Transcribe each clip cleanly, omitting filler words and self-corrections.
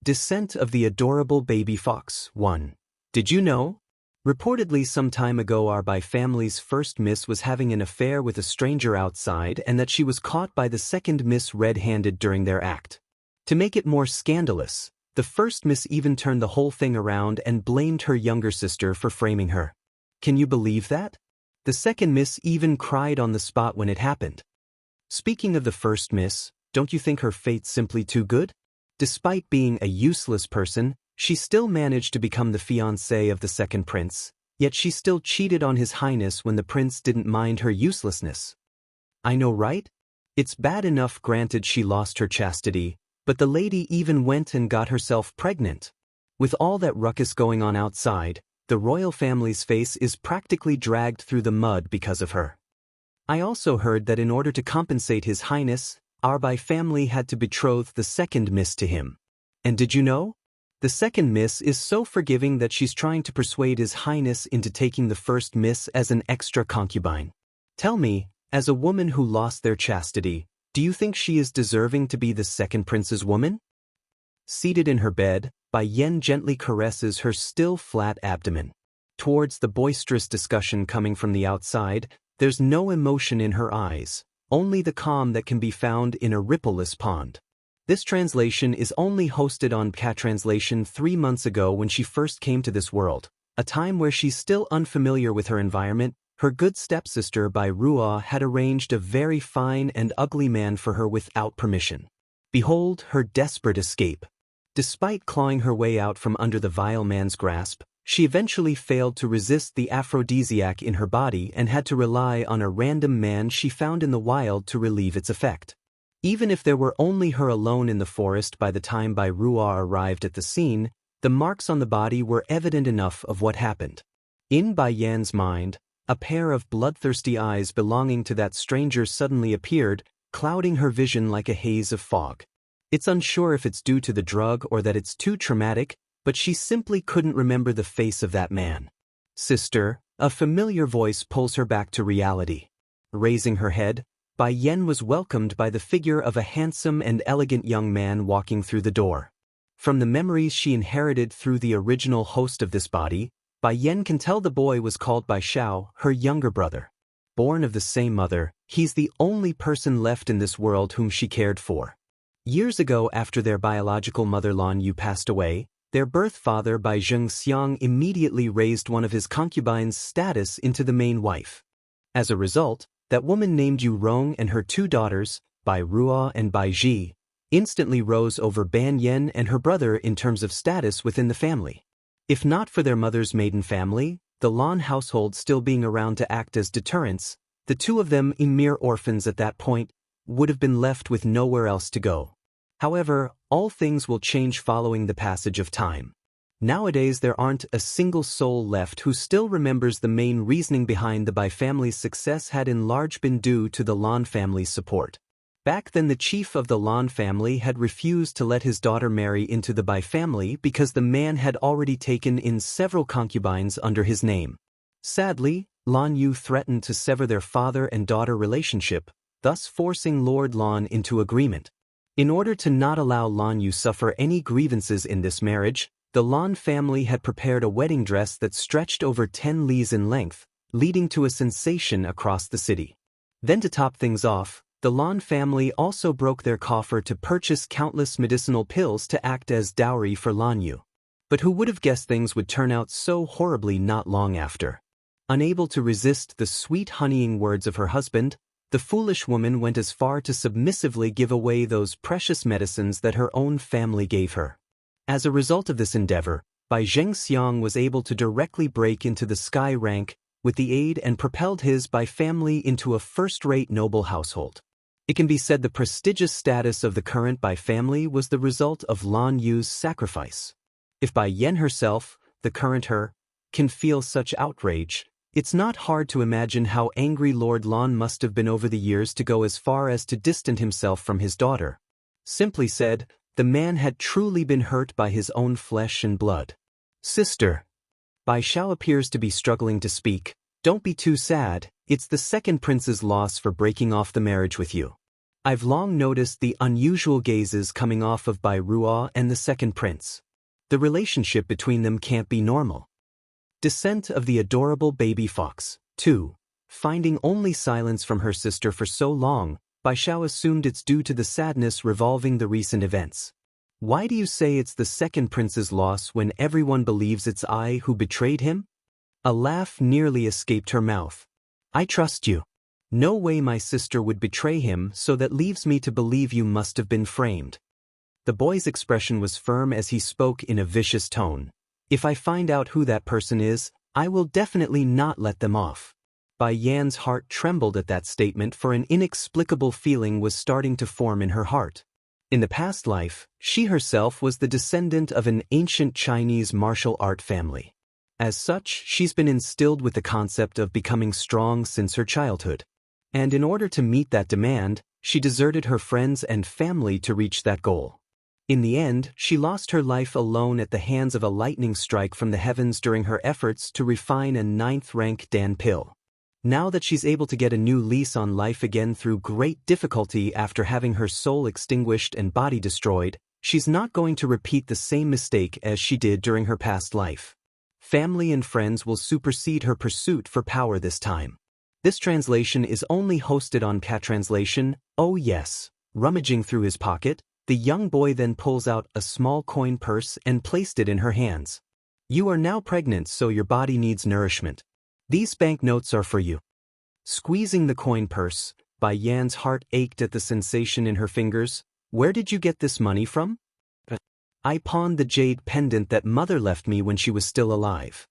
Descent of the Adorable Baby Fox 1. Did you know? Reportedly some time ago our Bai family's first miss was having an affair with a stranger outside and that she was caught by the second miss red-handed during their act. To make it more scandalous, the first miss even turned the whole thing around and blamed her younger sister for framing her. Can you believe that? The second miss even cried on the spot when it happened. Speaking of the first miss, don't you think her fate's simply too good? Despite being a useless person, she still managed to become the fiancée of the second prince, yet she still cheated on his highness when the prince didn't mind her uselessness. I know, right? It's bad enough granted she lost her chastity, but the lady even went and got herself pregnant. With all that ruckus going on outside, the royal family's face is practically dragged through the mud because of her. I also heard that in order to compensate his highness, our Bai family had to betroth the second miss to him. And did you know? The second miss is so forgiving that she's trying to persuade his highness into taking the first miss as an extra concubine. Tell me, as a woman who lost their chastity, do you think she is deserving to be the second prince's woman? Seated in her bed, Bai Yan gently caresses her still flat abdomen. Towards the boisterous discussion coming from the outside, there's no emotion in her eyes. Only the calm that can be found in a rippleless pond. This translation is only hosted on Cat Translation 3 months ago when she first came to this world, a time where she's still unfamiliar with her environment. Her good stepsister Bai Ruo had arranged a very fine and ugly man for her without permission. Behold her desperate escape. Despite clawing her way out from under the vile man's grasp, she eventually failed to resist the aphrodisiac in her body and had to rely on a random man she found in the wild to relieve its effect. Even if there were only her alone in the forest by the time Bai Ruo arrived at the scene, the marks on the body were evident enough of what happened. In Bai Yan's mind, a pair of bloodthirsty eyes belonging to that stranger suddenly appeared, clouding her vision like a haze of fog. It's unsure if it's due to the drug or that it's too traumatic, but she simply couldn't remember the face of that man. Sister, a familiar voice pulls her back to reality. Raising her head, Bai Yan was welcomed by the figure of a handsome and elegant young man walking through the door. From the memories she inherited through the original host of this body, Bai Yan can tell the boy was called Bai Xiao, her younger brother. Born of the same mother, he's the only person left in this world whom she cared for. Years ago, after their biological mother Lan Yu passed away, their birth father Bai Zhengxiang immediately raised one of his concubines' status into the main wife. As a result, that woman named Yu Rong and her 2 daughters, Bai Ruo and Bai Ji, instantly rose over Ban Yen and her brother in terms of status within the family. If not for their mother's maiden family, the Lan household still being around to act as deterrents, the 2 of them, mere orphans at that point, would have been left with nowhere else to go. However, all things will change following the passage of time. Nowadays there aren't a single soul left who still remembers the main reasoning behind the Bai family's success had in large been due to the Lan family's support. Back then the chief of the Lan family had refused to let his daughter marry into the Bai family because the man had already taken in several concubines under his name. Sadly, Lan Yu threatened to sever their father and daughter relationship, thus forcing Lord Lan into agreement. In order to not allow Lan Yu suffer any grievances in this marriage, the Lan family had prepared a wedding dress that stretched over 10 lees in length, leading to a sensation across the city. Then to top things off, the Lan family also broke their coffer to purchase countless medicinal pills to act as dowry for Lan Yu. But who would have guessed things would turn out so horribly not long after? Unable to resist the sweet honeying words of her husband, the foolish woman went as far to submissively give away those precious medicines that her own family gave her. As a result of this endeavor, Bai Zhengxiang was able to directly break into the sky rank with the aid and propelled his Bai family into a first-rate noble household. It can be said the prestigious status of the current Bai family was the result of Lan Yu's sacrifice. If Bai Yan herself, the current her, can feel such outrage, it's not hard to imagine how angry Lord Lan must have been over the years to go as far as to distance himself from his daughter. Simply said, the man had truly been hurt by his own flesh and blood. Sister. Bai Xiao appears to be struggling to speak. Don't be too sad, it's the second prince's loss for breaking off the marriage with you. I've long noticed the unusual gazes coming off of Bai Ruo and the second prince. The relationship between them can't be normal. Descent of the adorable baby fox. 2. Finding only silence from her sister for so long, Bai Xiao assumed it's due to the sadness revolving the recent events. Why do you say it's the second prince's loss when everyone believes it's I who betrayed him? A laugh nearly escaped her mouth. I trust you. No way my sister would betray him, so that leaves me to believe you must have been framed. The boy's expression was firm as he spoke in a vicious tone. If I find out who that person is, I will definitely not let them off. Bai Yan's heart trembled at that statement, for an inexplicable feeling was starting to form in her heart. In the past life, she herself was the descendant of an ancient Chinese martial art family. As such, she's been instilled with the concept of becoming strong since her childhood. And in order to meet that demand, she deserted her friends and family to reach that goal. In the end, she lost her life alone at the hands of a lightning strike from the heavens during her efforts to refine a 9th-rank Dan pill. Now that she's able to get a new lease on life again through great difficulty after having her soul extinguished and body destroyed, she's not going to repeat the same mistake as she did during her past life. Family and friends will supersede her pursuit for power this time. This translation is only hosted on Cat Translation. Oh yes. Rummaging through his pocket, the young boy then pulls out a small coin purse and placed it in her hands. You are now pregnant, so your body needs nourishment. These banknotes are for you. Squeezing the coin purse, Bai Yan's heart ached at the sensation in her fingers. Where did you get this money from? I pawned the jade pendant that mother left me when she was still alive.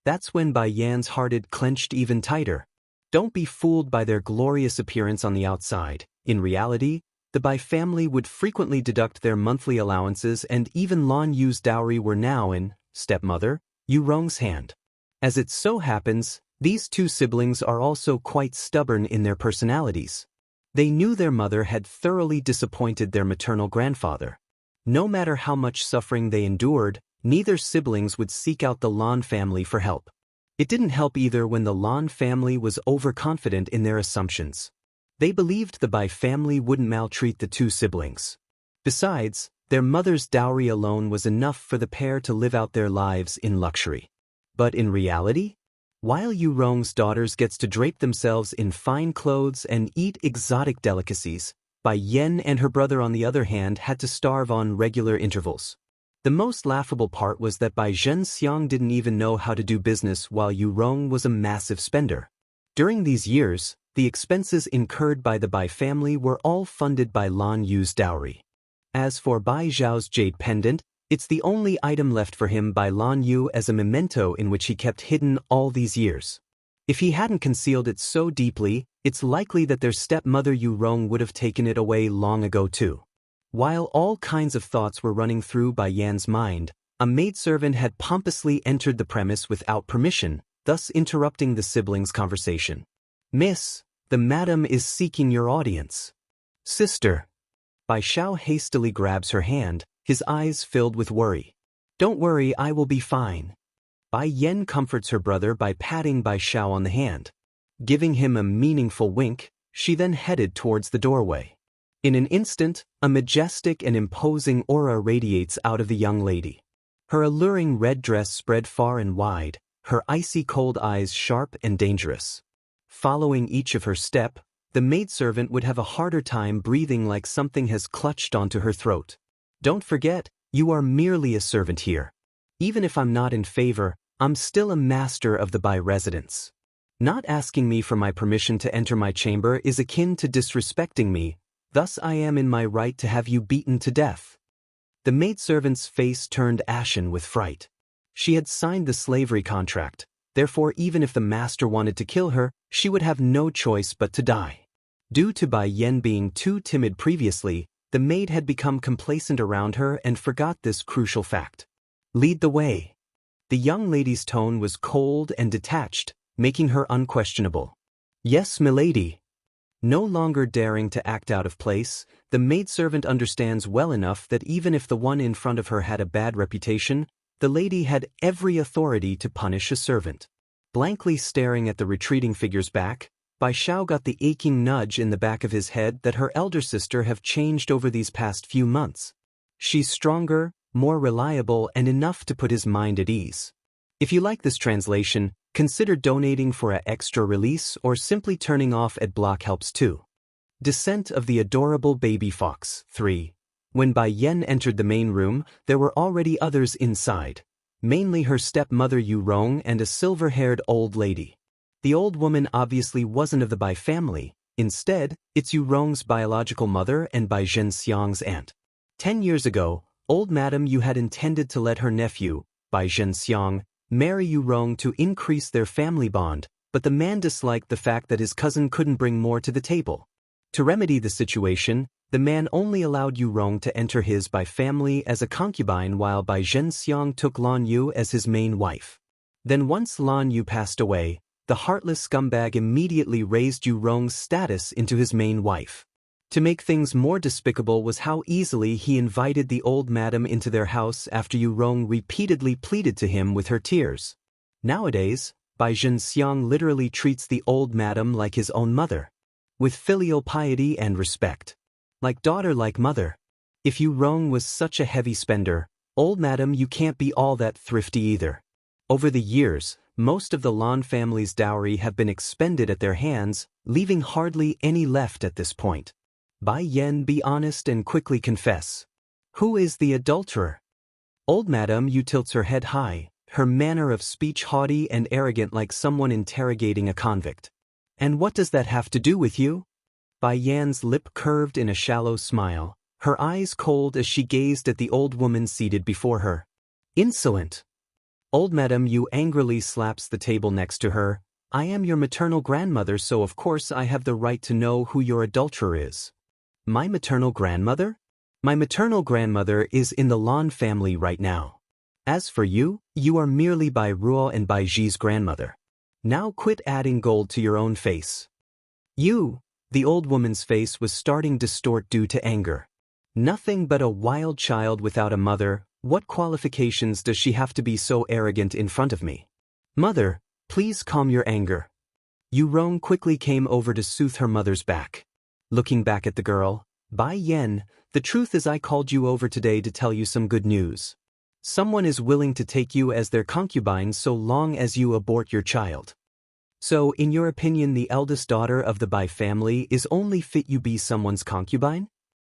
That's when Bai Yan's heart clenched even tighter. Don't be fooled by their glorious appearance on the outside. In reality, the Bai family would frequently deduct their monthly allowances, and even Lan Yu's dowry were now in stepmother Yu Rong's hand. As it so happens, these two siblings are also quite stubborn in their personalities. They knew their mother had thoroughly disappointed their maternal grandfather. No matter how much suffering they endured, neither siblings would seek out the Lan family for help. It didn't help either when the Lan family was overconfident in their assumptions. They believed the Bai family wouldn't maltreat the two siblings. Besides, their mother's dowry alone was enough for the pair to live out their lives in luxury. But in reality, while Yu Rong's daughters gets to drape themselves in fine clothes and eat exotic delicacies, Bai Yan and her brother on the other hand had to starve on regular intervals. The most laughable part was that Bai Zhenxiang didn't even know how to do business, while Yu Rong was a massive spender. During these years, the expenses incurred by the Bai family were all funded by Lan Yu's dowry. As for Bai Zhao's jade pendant, it's the only item left for him by Lan Yu as a memento in which he kept hidden all these years. If he hadn't concealed it so deeply, it's likely that their stepmother Yu Rong would have taken it away long ago too. While all kinds of thoughts were running through Bai Yan's mind, a maidservant had pompously entered the premise without permission, thus interrupting the siblings' conversation. Miss, the madam is seeking your audience. Sister. Bai Xiao hastily grabs her hand, his eyes filled with worry. Don't worry, I will be fine. Bai Yan comforts her brother by patting Bai Xiao on the hand. Giving him a meaningful wink, she then headed towards the doorway. In an instant, a majestic and imposing aura radiates out of the young lady. Her alluring red dress spread far and wide, her icy cold eyes sharp and dangerous. Following each of her step, the maidservant would have a harder time breathing, like something has clutched onto her throat. Don't forget, you are merely a servant here. Even if I'm not in favor, I'm still a master of the Bai residence. Not asking me for my permission to enter my chamber is akin to disrespecting me, thus I am in my right to have you beaten to death. The maidservant's face turned ashen with fright. She had signed the slavery contract, therefore even if the master wanted to kill her, she would have no choice but to die. Due to Bai Yan being too timid previously, the maid had become complacent around her and forgot this crucial fact. Lead the way. The young lady's tone was cold and detached, making her unquestionable. Yes, milady. No longer daring to act out of place, the maidservant understands well enough that even if the one in front of her had a bad reputation, the lady had every authority to punish a servant. Blankly staring at the retreating figure's back, Bai Xiao got the aching nudge in the back of his head that her elder sister have changed over these past few months. She's stronger, more reliable, and enough to put his mind at ease. If you like this translation, consider donating for an extra release or simply turning off ad block helps too. Descent of the Adorable Baby Fox 3. When Bai Yan entered the main room, there were already others inside, mainly her stepmother Yu Rong and a silver-haired old lady. The old woman obviously wasn't of the Bai family. Instead, it's Yu Rong's biological mother and Bai Zhenxiang's aunt. 10 years ago, old Madam Yu had intended to let her nephew, Bai Zhenxiang, marry Yu Rong to increase their family bond, but the man disliked the fact that his cousin couldn't bring more to the table. To remedy the situation, the man only allowed Yu Rong to enter his Bai family as a concubine while Bai Zhenxiang took Lan Yu as his main wife. Then once Lan Yu passed away, the heartless scumbag immediately raised Yu Rong's status into his main wife. To make things more despicable was how easily he invited the old madam into their house after Yu Rong repeatedly pleaded to him with her tears. Nowadays, Bai Zhenxiang literally treats the old madam like his own mother, with filial piety and respect. Like daughter like mother. If Yu Rong was such a heavy spender, old madam you can't be all that thrifty either. Over the years, most of the Lan family's dowry have been expended at their hands, leaving hardly any left at this point. Bai Yan, be honest and quickly confess. Who is the adulterer? Old Madam Yu tilts her head high, her manner of speech haughty and arrogant like someone interrogating a convict. And what does that have to do with you? Bai Yan's lip curved in a shallow smile, her eyes cold as she gazed at the old woman seated before her. Insolent! Old Madam Yu angrily slaps the table next to her. I am your maternal grandmother, so of course I have the right to know who your adulterer is. My maternal grandmother? My maternal grandmother is in the Lan family right now. As for you, you are merely Bai Ruo and Bai Ji's grandmother. Now quit adding gold to your own face. You! The old woman's face was starting to distort due to anger. Nothing but a wild child without a mother. What qualifications does she have to be so arrogant in front of me? Mother, please calm your anger. Yu Rong quickly came over to soothe her mother's back. Looking back at the girl, Bai Yan, the truth is I called you over today to tell you some good news. Someone is willing to take you as their concubine so long as you abort your child. So, in your opinion, the eldest daughter of the Bai family is only fit you be someone's concubine?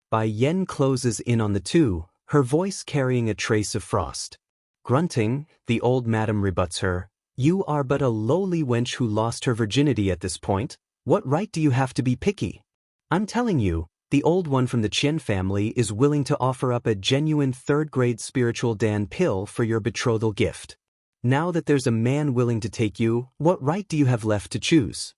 Bai Yan closes in on the two, her voice carrying a trace of frost. Grunting, the old madam rebuts her. You are but a lowly wench who lost her virginity at this point. What right do you have to be picky? I'm telling you, the old one from the Qian family is willing to offer up a genuine third-grade spiritual Dan pill for your betrothal gift. Now that there's a man willing to take you, what right do you have left to choose?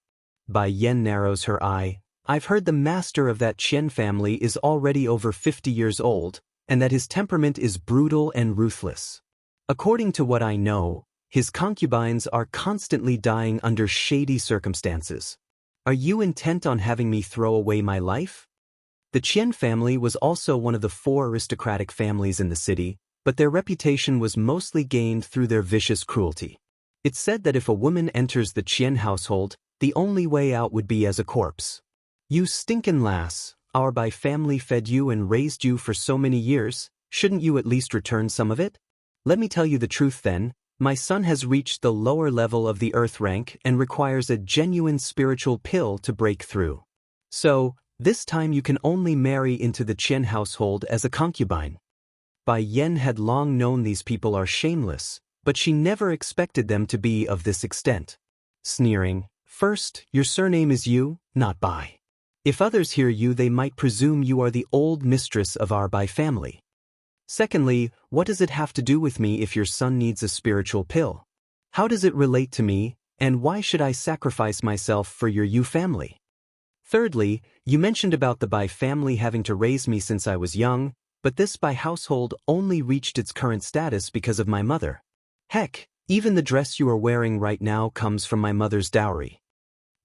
Bai Yan narrows her eye. I've heard the master of that Qian family is already over 50 years old, and that his temperament is brutal and ruthless. According to what I know, his concubines are constantly dying under shady circumstances. Are you intent on having me throw away my life? The Qian family was also one of the 4 aristocratic families in the city, but their reputation was mostly gained through their vicious cruelty. It's said that if a woman enters the Qian household, the only way out would be as a corpse. You stinkin' lass, our Bai family fed you and raised you for so many years, shouldn't you at least return some of it? Let me tell you the truth then, my son has reached the lower level of the earth rank and requires a genuine spiritual pill to break through. So, this time you can only marry into the Qian household as a concubine. Bai Yan had long known these people are shameless, but she never expected them to be of this extent. Sneering, first, your surname is Yu, not Bai. If others hear you, they might presume you are the old mistress of our Bai family. Secondly, what does it have to do with me if your son needs a spiritual pill? How does it relate to me, and why should I sacrifice myself for your Yu family? Thirdly, you mentioned about the Bai family having to raise me since I was young, but this Bai household only reached its current status because of my mother. Heck, even the dress you are wearing right now comes from my mother's dowry.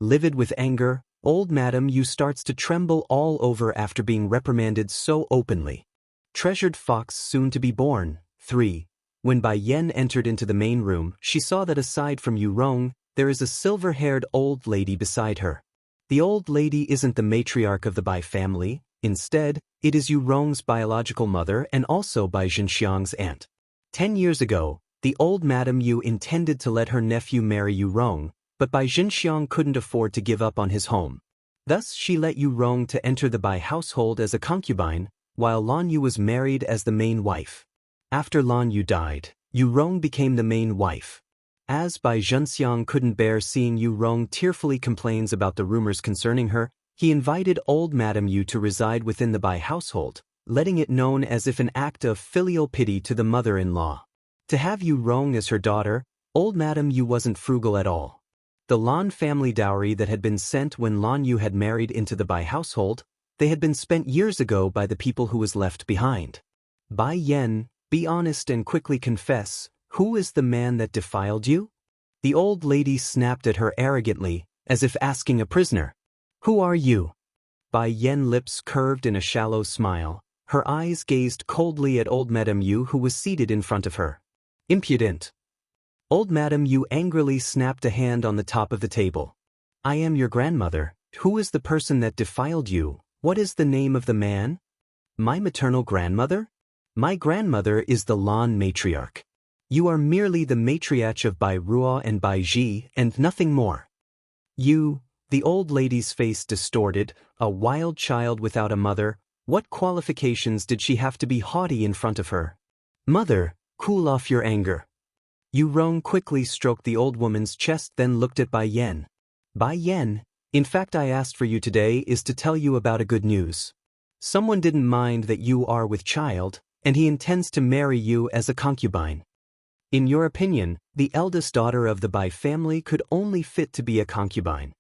Livid with anger, old Madam Yu starts to tremble all over after being reprimanded so openly. Treasured fox soon to be born. 3. When Bai Yan entered into the main room, she saw that aside from Yu Rong, there is a silver-haired old lady beside her. The old lady isn't the matriarch of the Bai family, instead, it is Yu Rong's biological mother and also Bai Zhenxiang's aunt. 10 years ago, the old Madame Yu intended to let her nephew marry Yu Rong, but Bai Zhenxiang couldn't afford to give up on his home. Thus she let Yu Rong to enter the Bai household as a concubine, while Lan Yu was married as the main wife. After Lan Yu died, Yu Rong became the main wife. As Bai Zhenxiang couldn't bear seeing Yu Rong tearfully complains about the rumors concerning her, he invited old Madame Yu to reside within the Bai household, letting it known as if an act of filial pity to the mother-in-law. To have Yu Rong as her daughter, old Madame Yu wasn't frugal at all. The Lan family dowry that had been sent when Lan Yu had married into the Bai household, they had been spent years ago by the people who was left behind. Bai Yan, be honest and quickly confess, who is the man that defiled you? The old lady snapped at her arrogantly, as if asking a prisoner. Who are you? Bai Yan lips curved in a shallow smile. Her eyes gazed coldly at old Madame Yu who was seated in front of her. Impudent. Old Madame Yu angrily snapped a hand on the top of the table. I am your grandmother. Who is the person that defiled you? What is the name of the man? My maternal grandmother? My grandmother is the Lan matriarch. You are merely the matriarch of Bai Ruo and Bai Ji and nothing more. You, the old lady's face distorted, a wild child without a mother, what qualifications did she have to be haughty in front of her? Mother, cool off your anger. Yu Rong quickly stroked the old woman's chest, then looked at Bai Yan. Bai Yan, in fact I asked for you today is to tell you about a good news. Someone didn't mind that you are with child, and he intends to marry you as a concubine. In your opinion, the eldest daughter of the Bai family could only fit to be a concubine.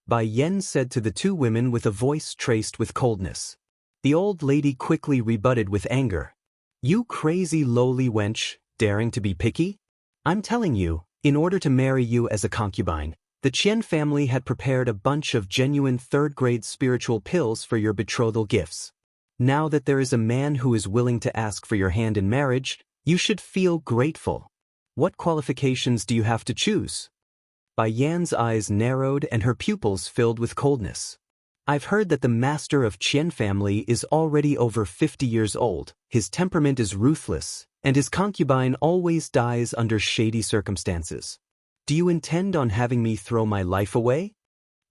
Bai Yan said to the two women with a voice traced with coldness. The old lady quickly rebutted with anger. You crazy lowly wench, daring to be picky? I'm telling you, in order to marry you as a concubine, the Qian family had prepared a bunch of genuine third-grade spiritual pills for your betrothal gifts. Now that there is a man who is willing to ask for your hand in marriage, you should feel grateful. What qualifications do you have to choose? Bai Yan's eyes narrowed and her pupils filled with coldness. I've heard that the master of Qian family is already over 50 years old, his temperament is ruthless, and his concubine always dies under shady circumstances. Do you intend on having me throw my life away?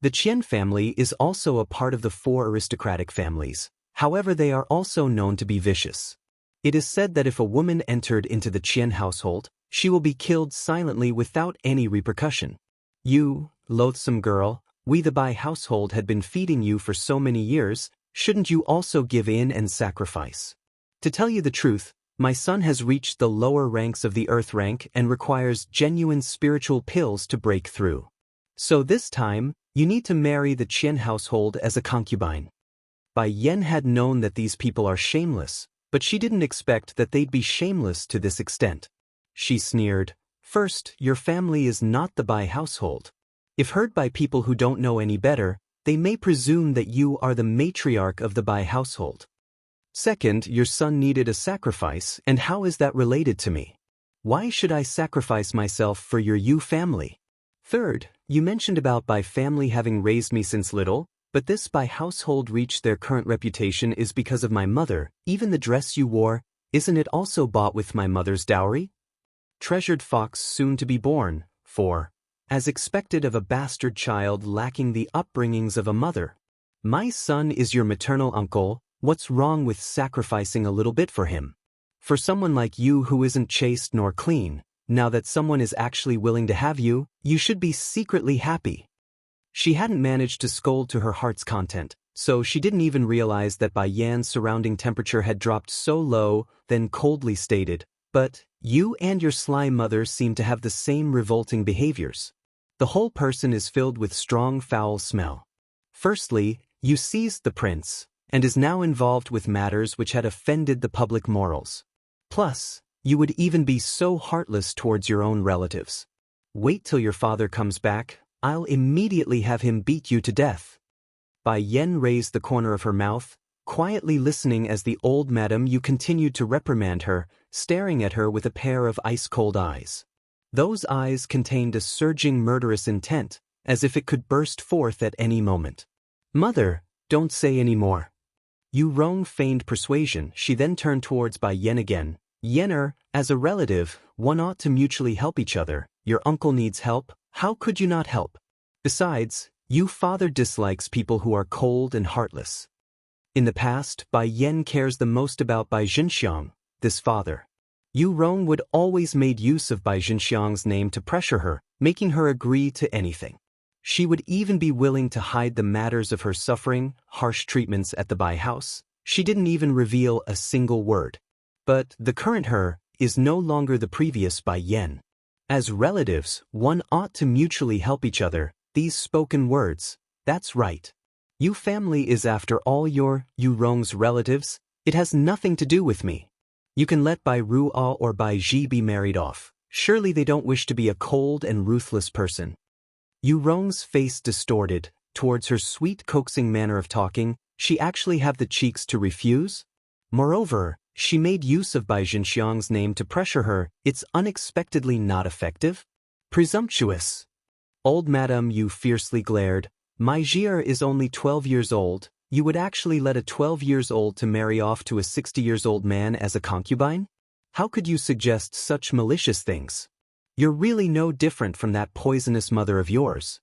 The Qian family is also a part of the 4 aristocratic families, however they are also known to be vicious. It is said that if a woman entered into the Qian household, she will be killed silently without any repercussion. You, loathsome girl, we the Bai household had been feeding you for so many years, shouldn't you also give in and sacrifice? To tell you the truth, my son has reached the lower ranks of the earth rank and requires genuine spiritual pills to break through. So this time, you need to marry the Qian household as a concubine. Bai Yan had known that these people are shameless, but she didn't expect that they'd be shameless to this extent. She sneered, First, your family is not the Bai household. If heard by people who don't know any better, they may presume that you are the matriarch of the Bai household. Second, your son needed a sacrifice, and how is that related to me? Why should I sacrifice myself for your Yu family? Third, you mentioned about Bai family having raised me since little, but this Bai household reached their current reputation is because of my mother. Even the dress you wore, isn't it also bought with my mother's dowry? Treasured fox soon to be born, 4. As expected of a bastard child lacking the upbringings of a mother. My son is your maternal uncle, what's wrong with sacrificing a little bit for him? For someone like you who isn't chaste nor clean, now that someone is actually willing to have you, you should be secretly happy. She hadn't managed to scold to her heart's content, so she didn't even realize that Bai Yan's surrounding temperature had dropped so low, then coldly stated, But, you and your sly mother seem to have the same revolting behaviors. The whole person is filled with strong foul smell. Firstly, you seized the prince, and is now involved with matters which had offended the public morals. Plus, you would even be so heartless towards your own relatives. Wait till your father comes back, I'll immediately have him beat you to death. Bai Yan raised the corner of her mouth, quietly listening as the old Madame Yu continued to reprimand her, staring at her with a pair of ice-cold eyes. Those eyes contained a surging murderous intent, as if it could burst forth at any moment. Mother, don't say any more. Yu Rong feigned persuasion. She then turned towards Bai Yan again. Yener, as a relative, one ought to mutually help each other. Your uncle needs help, how could you not help? Besides, you father dislikes people who are cold and heartless. In the past, Bai Yan cares the most about Bai Zhenxiang, this father. Yu Rong would always made use of Bai Zhenxiang's name to pressure her, making her agree to anything. She would even be willing to hide the matters of her suffering, harsh treatments at the Bai house. She didn't even reveal a single word. But the current her is no longer the previous Bai Yan. As relatives, one ought to mutually help each other. These spoken words, that's right. You family is after all your Yu Rong's relatives. It has nothing to do with me. You can let Bai Ruo or Bai Ji be married off. Surely they don't wish to be a cold and ruthless person. Yu Rong's face distorted. Towards her sweet coaxing manner of talking, she actually have the cheeks to refuse? Moreover, she made use of Bai Zhenxiang's name to pressure her. It's unexpectedly not effective? Presumptuous. Old Madame Yu fiercely glared. My Jier is only 12 years old. You would actually let a 12 years old to marry off to a 60 years old man as a concubine? How could you suggest such malicious things? You're really no different from that poisonous mother of yours.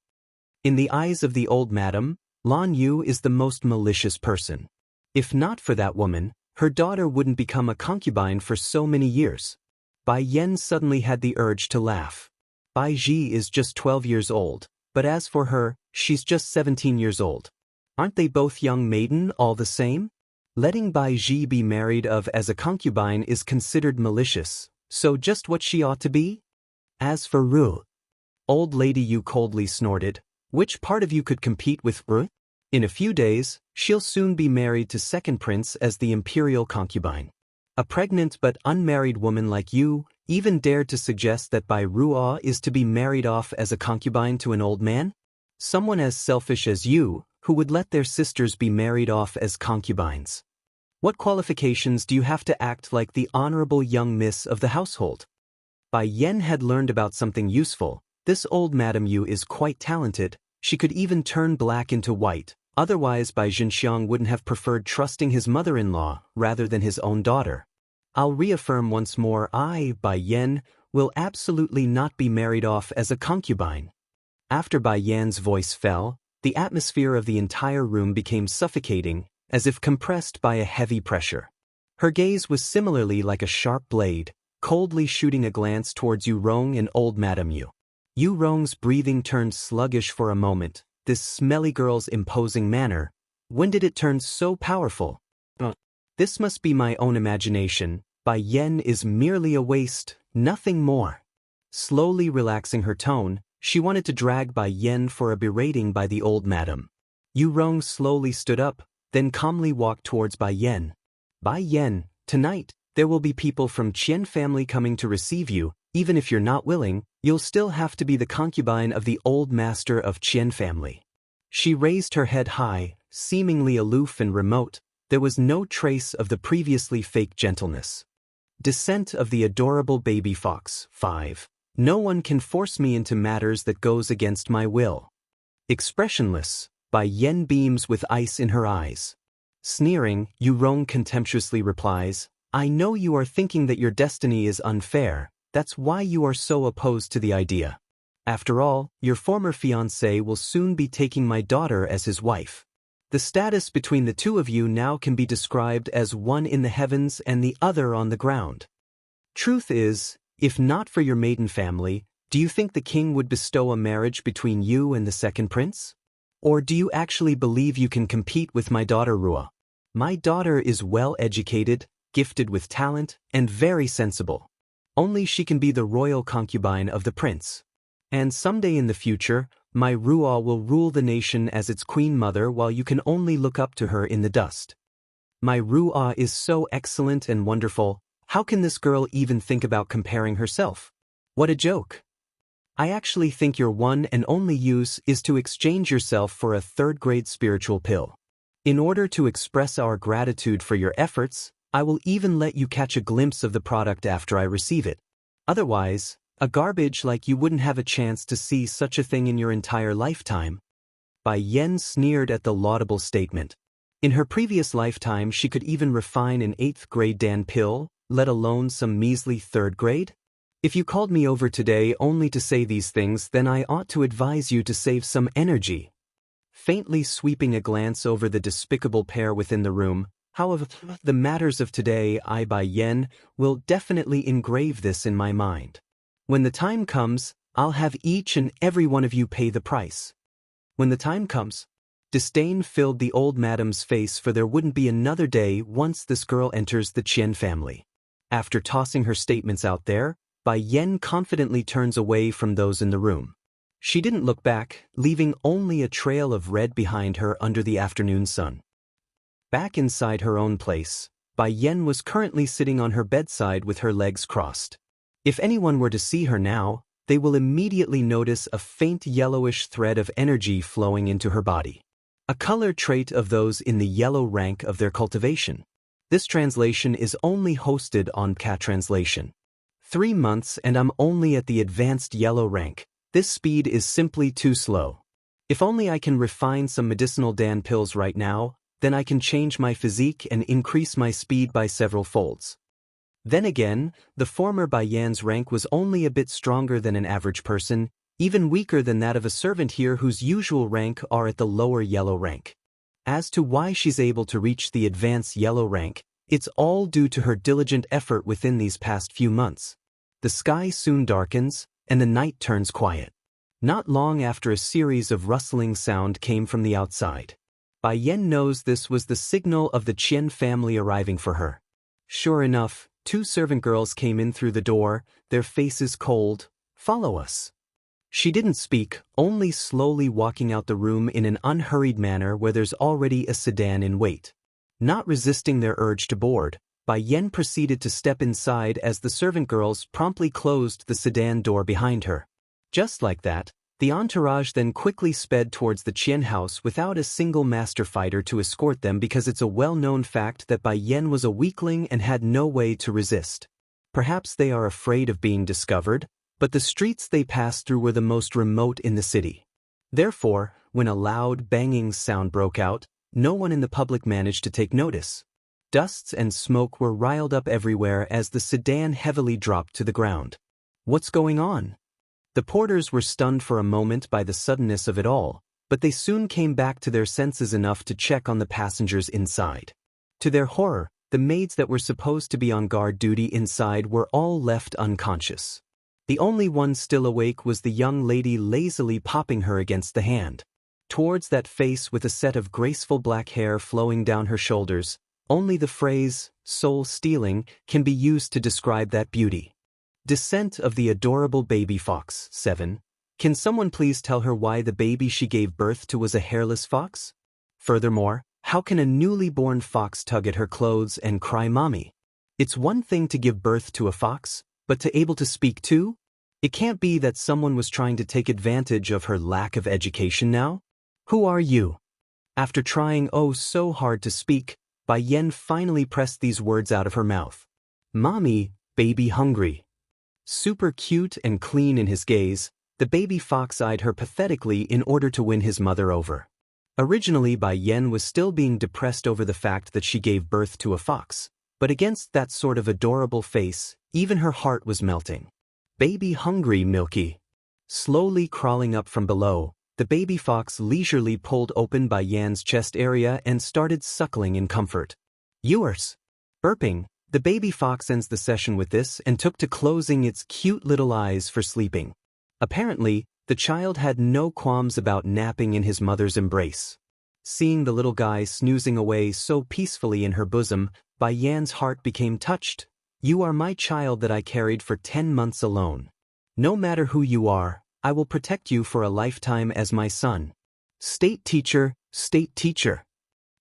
In the eyes of the old madam, Lan Yu is the most malicious person. If not for that woman, her daughter wouldn't become a concubine for so many years. Bai Yan suddenly had the urge to laugh. Bai Ji is just 12 years old, but as for her, she's just 17 years old. Aren't they both young maiden all the same? Letting Bai Ji be married of as a concubine is considered malicious, so just what she ought to be? As for Ru, old lady Yu coldly snorted, which part of you could compete with Ru? In a few days, she'll soon be married to second prince as the imperial concubine. A pregnant but unmarried woman like you even dared to suggest that Bai Ruo is to be married off as a concubine to an old man? Someone as selfish as you, who would let their sisters be married off as concubines. What qualifications do you have to act like the honorable young miss of the household? Bai Yan had learned about something useful. This old Madame Yu is quite talented. She could even turn black into white. Otherwise Bai Zhenxiang wouldn't have preferred trusting his mother-in-law rather than his own daughter. I'll reaffirm once more, I, Bai Yan, will absolutely not be married off as a concubine. After Bai Yan's voice fell, the atmosphere of the entire room became suffocating, as if compressed by a heavy pressure. Her gaze was similarly like a sharp blade, coldly shooting a glance towards Yu Rong and old Madame Yu. Yu Rong's breathing turned sluggish for a moment. This smelly girl's imposing manner, when did it turn so powerful? This must be my own imagination. Bai Yan is merely a waste, nothing more. Slowly relaxing her tone, she wanted to drag Bai Yan for a berating by the old madam. Yu Rong slowly stood up, then calmly walked towards Bai Yan. Bai Yan, tonight, there will be people from Qian family coming to receive you. Even if you're not willing, you'll still have to be the concubine of the old master of Qian family. She raised her head high, seemingly aloof and remote. There was no trace of the previously fake gentleness. Descent of the adorable baby fox. 5. No one can force me into matters that goes against my will. Expressionless, Bai Yan beams with ice in her eyes. Sneering, Yu Rong contemptuously replies, I know you are thinking that your destiny is unfair. That's why you are so opposed to the idea. After all, your former fiancé will soon be taking my daughter as his wife. The status between the two of you now can be described as one in the heavens and the other on the ground. Truth is, if not for your maiden family, do you think the king would bestow a marriage between you and the second prince? Or do you actually believe you can compete with my daughter Ruo? My daughter is well educated, gifted with talent, and very sensible. Only she can be the royal concubine of the prince. And someday in the future, my Ruo will rule the nation as its queen mother while you can only look up to her in the dust. My Ruo is so excellent and wonderful, how can this girl even think about comparing herself? What a joke. I actually think your one and only use is to exchange yourself for a third-grade spiritual pill. In order to express our gratitude for your efforts, I will even let you catch a glimpse of the product after I receive it. Otherwise, A garbage like you wouldn't have a chance to see such a thing in your entire lifetime. Bai Yan sneered at the laudable statement. In her previous lifetime she could even refine an 8th grade Dan pill, let alone some measly 3rd grade? If you called me over today only to say these things, then I ought to advise you to save some energy. Faintly sweeping a glance over the despicable pair within the room, however, the matters of today, I Bai Yan, will definitely engrave this in my mind. When the time comes, I'll have each and every one of you pay the price. When the time comes. Disdain filled the old madam's face, for there wouldn't be another day once this girl enters the Qian family. After tossing her statements out there, Bai Yan confidently turns away from those in the room. She didn't look back, leaving only a trail of red behind her under the afternoon sun. Back inside her own place, Bai Yan was currently sitting on her bedside with her legs crossed. If anyone were to see her now, they will immediately notice a faint yellowish thread of energy flowing into her body. A color trait of those in the yellow rank of their cultivation. This translation is only hosted on Cat Translation. 3 months and I'm only at the advanced yellow rank. This speed is simply too slow. If only I can refine some medicinal Dan pills right now, then I can change my physique and increase my speed by several folds. Then again, the former Bai Yan's rank was only a bit stronger than an average person, even weaker than that of a servant here whose usual rank are at the lower yellow rank. As to why she's able to reach the advanced yellow rank, it's all due to her diligent effort within these past few months. The sky soon darkens, and the night turns quiet. Not long after, a series of rustling sound came from the outside. Bai Yan knows this was the signal of the Qian family arriving for her. Sure enough, 2 servant girls came in through the door, their faces cold. "Follow us." She didn't speak, only slowly walking out the room in an unhurried manner where there's already a sedan in wait. Not resisting their urge to board, Bai Yan proceeded to step inside as the servant girls promptly closed the sedan door behind her. Just like that, the entourage then quickly sped towards the Qian house without a single master fighter to escort them, because it's a well-known fact that Bai Yan was a weakling and had no way to resist. Perhaps they are afraid of being discovered, but the streets they passed through were the most remote in the city. Therefore, when a loud banging sound broke out, no one in the public managed to take notice. Dusts and smoke were riled up everywhere as the sedan heavily dropped to the ground. What's going on? The porters were stunned for a moment by the suddenness of it all, but they soon came back to their senses enough to check on the passengers inside. To their horror, the maids that were supposed to be on guard duty inside were all left unconscious. The only one still awake was the young lady lazily popping her against the hand. Towards that face with a set of graceful black hair flowing down her shoulders, only the phrase, soul-stealing, can be used to describe that beauty. Descent of the adorable baby fox. 7. Can someone please tell her why the baby she gave birth to was a hairless fox? Furthermore, how can a newly born fox tug at her clothes and cry mommy? It's one thing to give birth to a fox, but to able to speak too? It can't be that someone was trying to take advantage of her lack of education now? Who are you? After trying oh so hard to speak, Bai Yan finally pressed these words out of her mouth. Mommy, baby hungry. Super cute and clean in his gaze, the baby fox eyed her pathetically in order to win his mother over. Originally, Bai Yan was still being depressed over the fact that she gave birth to a fox, but against that sort of adorable face, even her heart was melting. Baby hungry, Milky. Slowly crawling up from below, the baby fox leisurely pulled open Bai Yan's chest area and started suckling in comfort. Yours. Burping, the baby fox ends the session with this and took to closing its cute little eyes for sleeping. Apparently, the child had no qualms about napping in his mother's embrace. Seeing the little guy snoozing away so peacefully in her bosom, Bai Yan's heart became touched. You are my child that I carried for 10 months alone. No matter who you are, I will protect you for a lifetime as my son. State teacher, state teacher.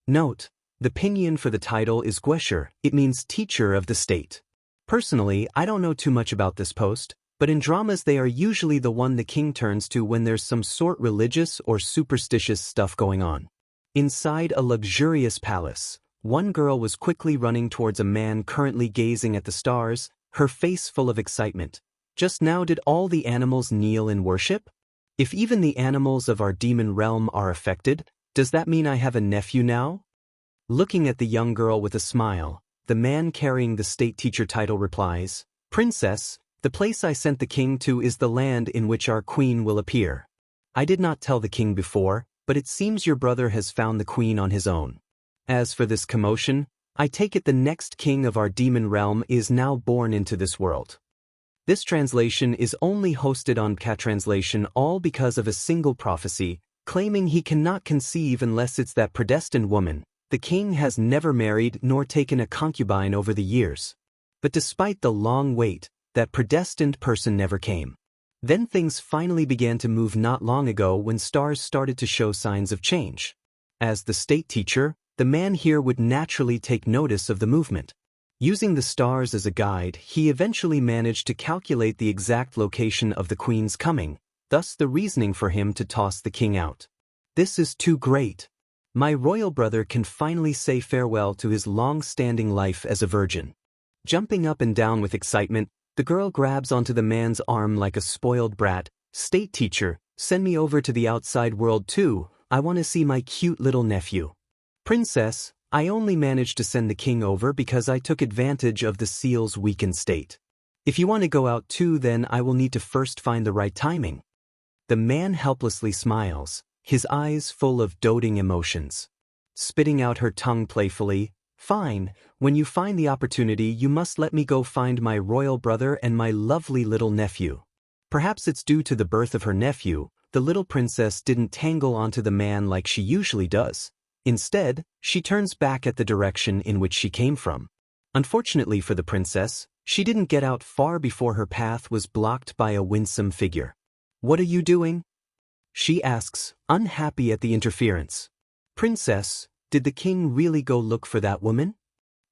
Note, the pinyin for the title is Guesher, it means teacher of the state. Personally, I don't know too much about this post, but in dramas they are usually the one the king turns to when there's some sort religious or superstitious stuff going on. Inside a luxurious palace, one girl was quickly running towards a man currently gazing at the stars, her face full of excitement. Just now did all the animals kneel in worship? If even the animals of our demon realm are affected, does that mean I have a nephew now? Looking at the young girl with a smile, the man carrying the state teacher title replies, Princess, the place I sent the king to is the land in which our queen will appear. I did not tell the king before, but it seems your brother has found the queen on his own. As for this commotion, I take it the next king of our demon realm is now born into this world. This translation is only hosted on Cat Translation all because of a single prophecy, claiming he cannot conceive unless it's that predestined woman. The king has never married nor taken a concubine over the years. But despite the long wait, that predestined person never came. Then things finally began to move not long ago when stars started to show signs of change. As the state teacher, the man here would naturally take notice of the movement. Using the stars as a guide, he eventually managed to calculate the exact location of the queen's coming, thus the reasoning for him to toss the king out. This is too great. My royal brother can finally say farewell to his long-standing life as a virgin. Jumping up and down with excitement, the girl grabs onto the man's arm like a spoiled brat. State teacher, send me over to the outside world too. I want to see my cute little nephew. Princess, I only managed to send the king over because I took advantage of the seal's weakened state. If you want to go out too, then I will need to first find the right timing. The man helplessly smiles, his eyes full of doting emotions. Spitting out her tongue playfully, fine, when you find the opportunity you must let me go find my royal brother and my lovely little nephew. Perhaps it's due to the birth of her nephew, the little princess didn't tangle onto the man like she usually does. Instead, she turns back at the direction in which she came from. Unfortunately for the princess, she didn't get out far before her path was blocked by a winsome figure. What are you doing? She asks, unhappy at the interference. Princess, did the king really go look for that woman?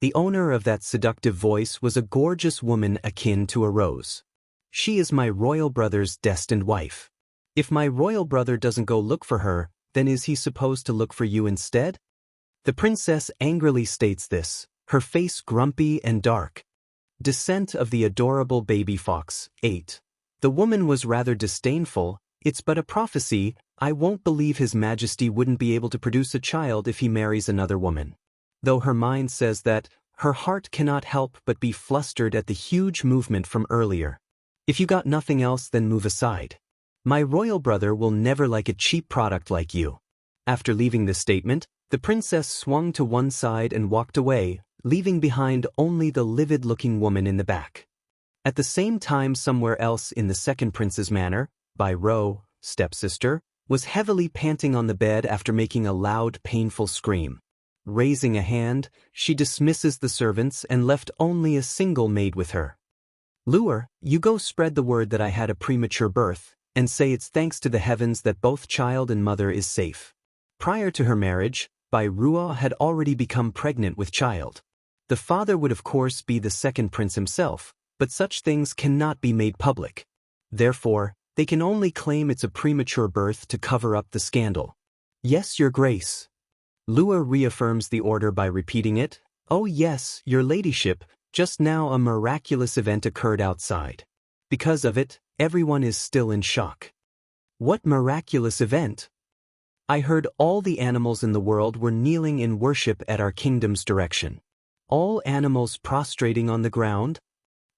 The owner of that seductive voice was a gorgeous woman akin to a rose. She is my royal brother's destined wife. If my royal brother doesn't go look for her, then is he supposed to look for you instead? The princess angrily states this, her face grumpy and dark. Descent of the adorable baby fox. 8. The woman was rather disdainful. It's but a prophecy. I won't believe His Majesty wouldn't be able to produce a child if he marries another woman. Though her mind says that, her heart cannot help but be flustered at the huge movement from earlier. If you got nothing else, then move aside. My royal brother will never like a cheap product like you. After leaving this statement, the princess swung to one side and walked away, leaving behind only the livid-looking woman in the back. At the same time, somewhere else in the second prince's manor, Bai Ro, stepsister, was heavily panting on the bed after making a loud, painful scream. Raising a hand, she dismisses the servants and left only a single maid with her. Lure, you go spread the word that I had a premature birth, and say it's thanks to the heavens that both child and mother is safe. Prior to her marriage, Bai Ruo had already become pregnant with child. The father would of course be the second prince himself, but such things cannot be made public. Therefore, they can only claim it's a premature birth to cover up the scandal. Yes, your grace. Lua reaffirms the order by repeating it. Oh yes, your ladyship, just now a miraculous event occurred outside. Because of it, everyone is still in shock. What miraculous event? I heard all the animals in the world were kneeling in worship at our kingdom's direction. All animals prostrating on the ground?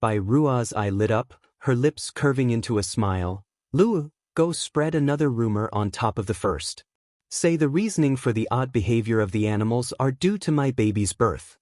Bai Rua's eye lit up, her lips curving into a smile. Lu, go spread another rumor on top of the first. Say the reasoning for the odd behavior of the animals are due to my baby's birth.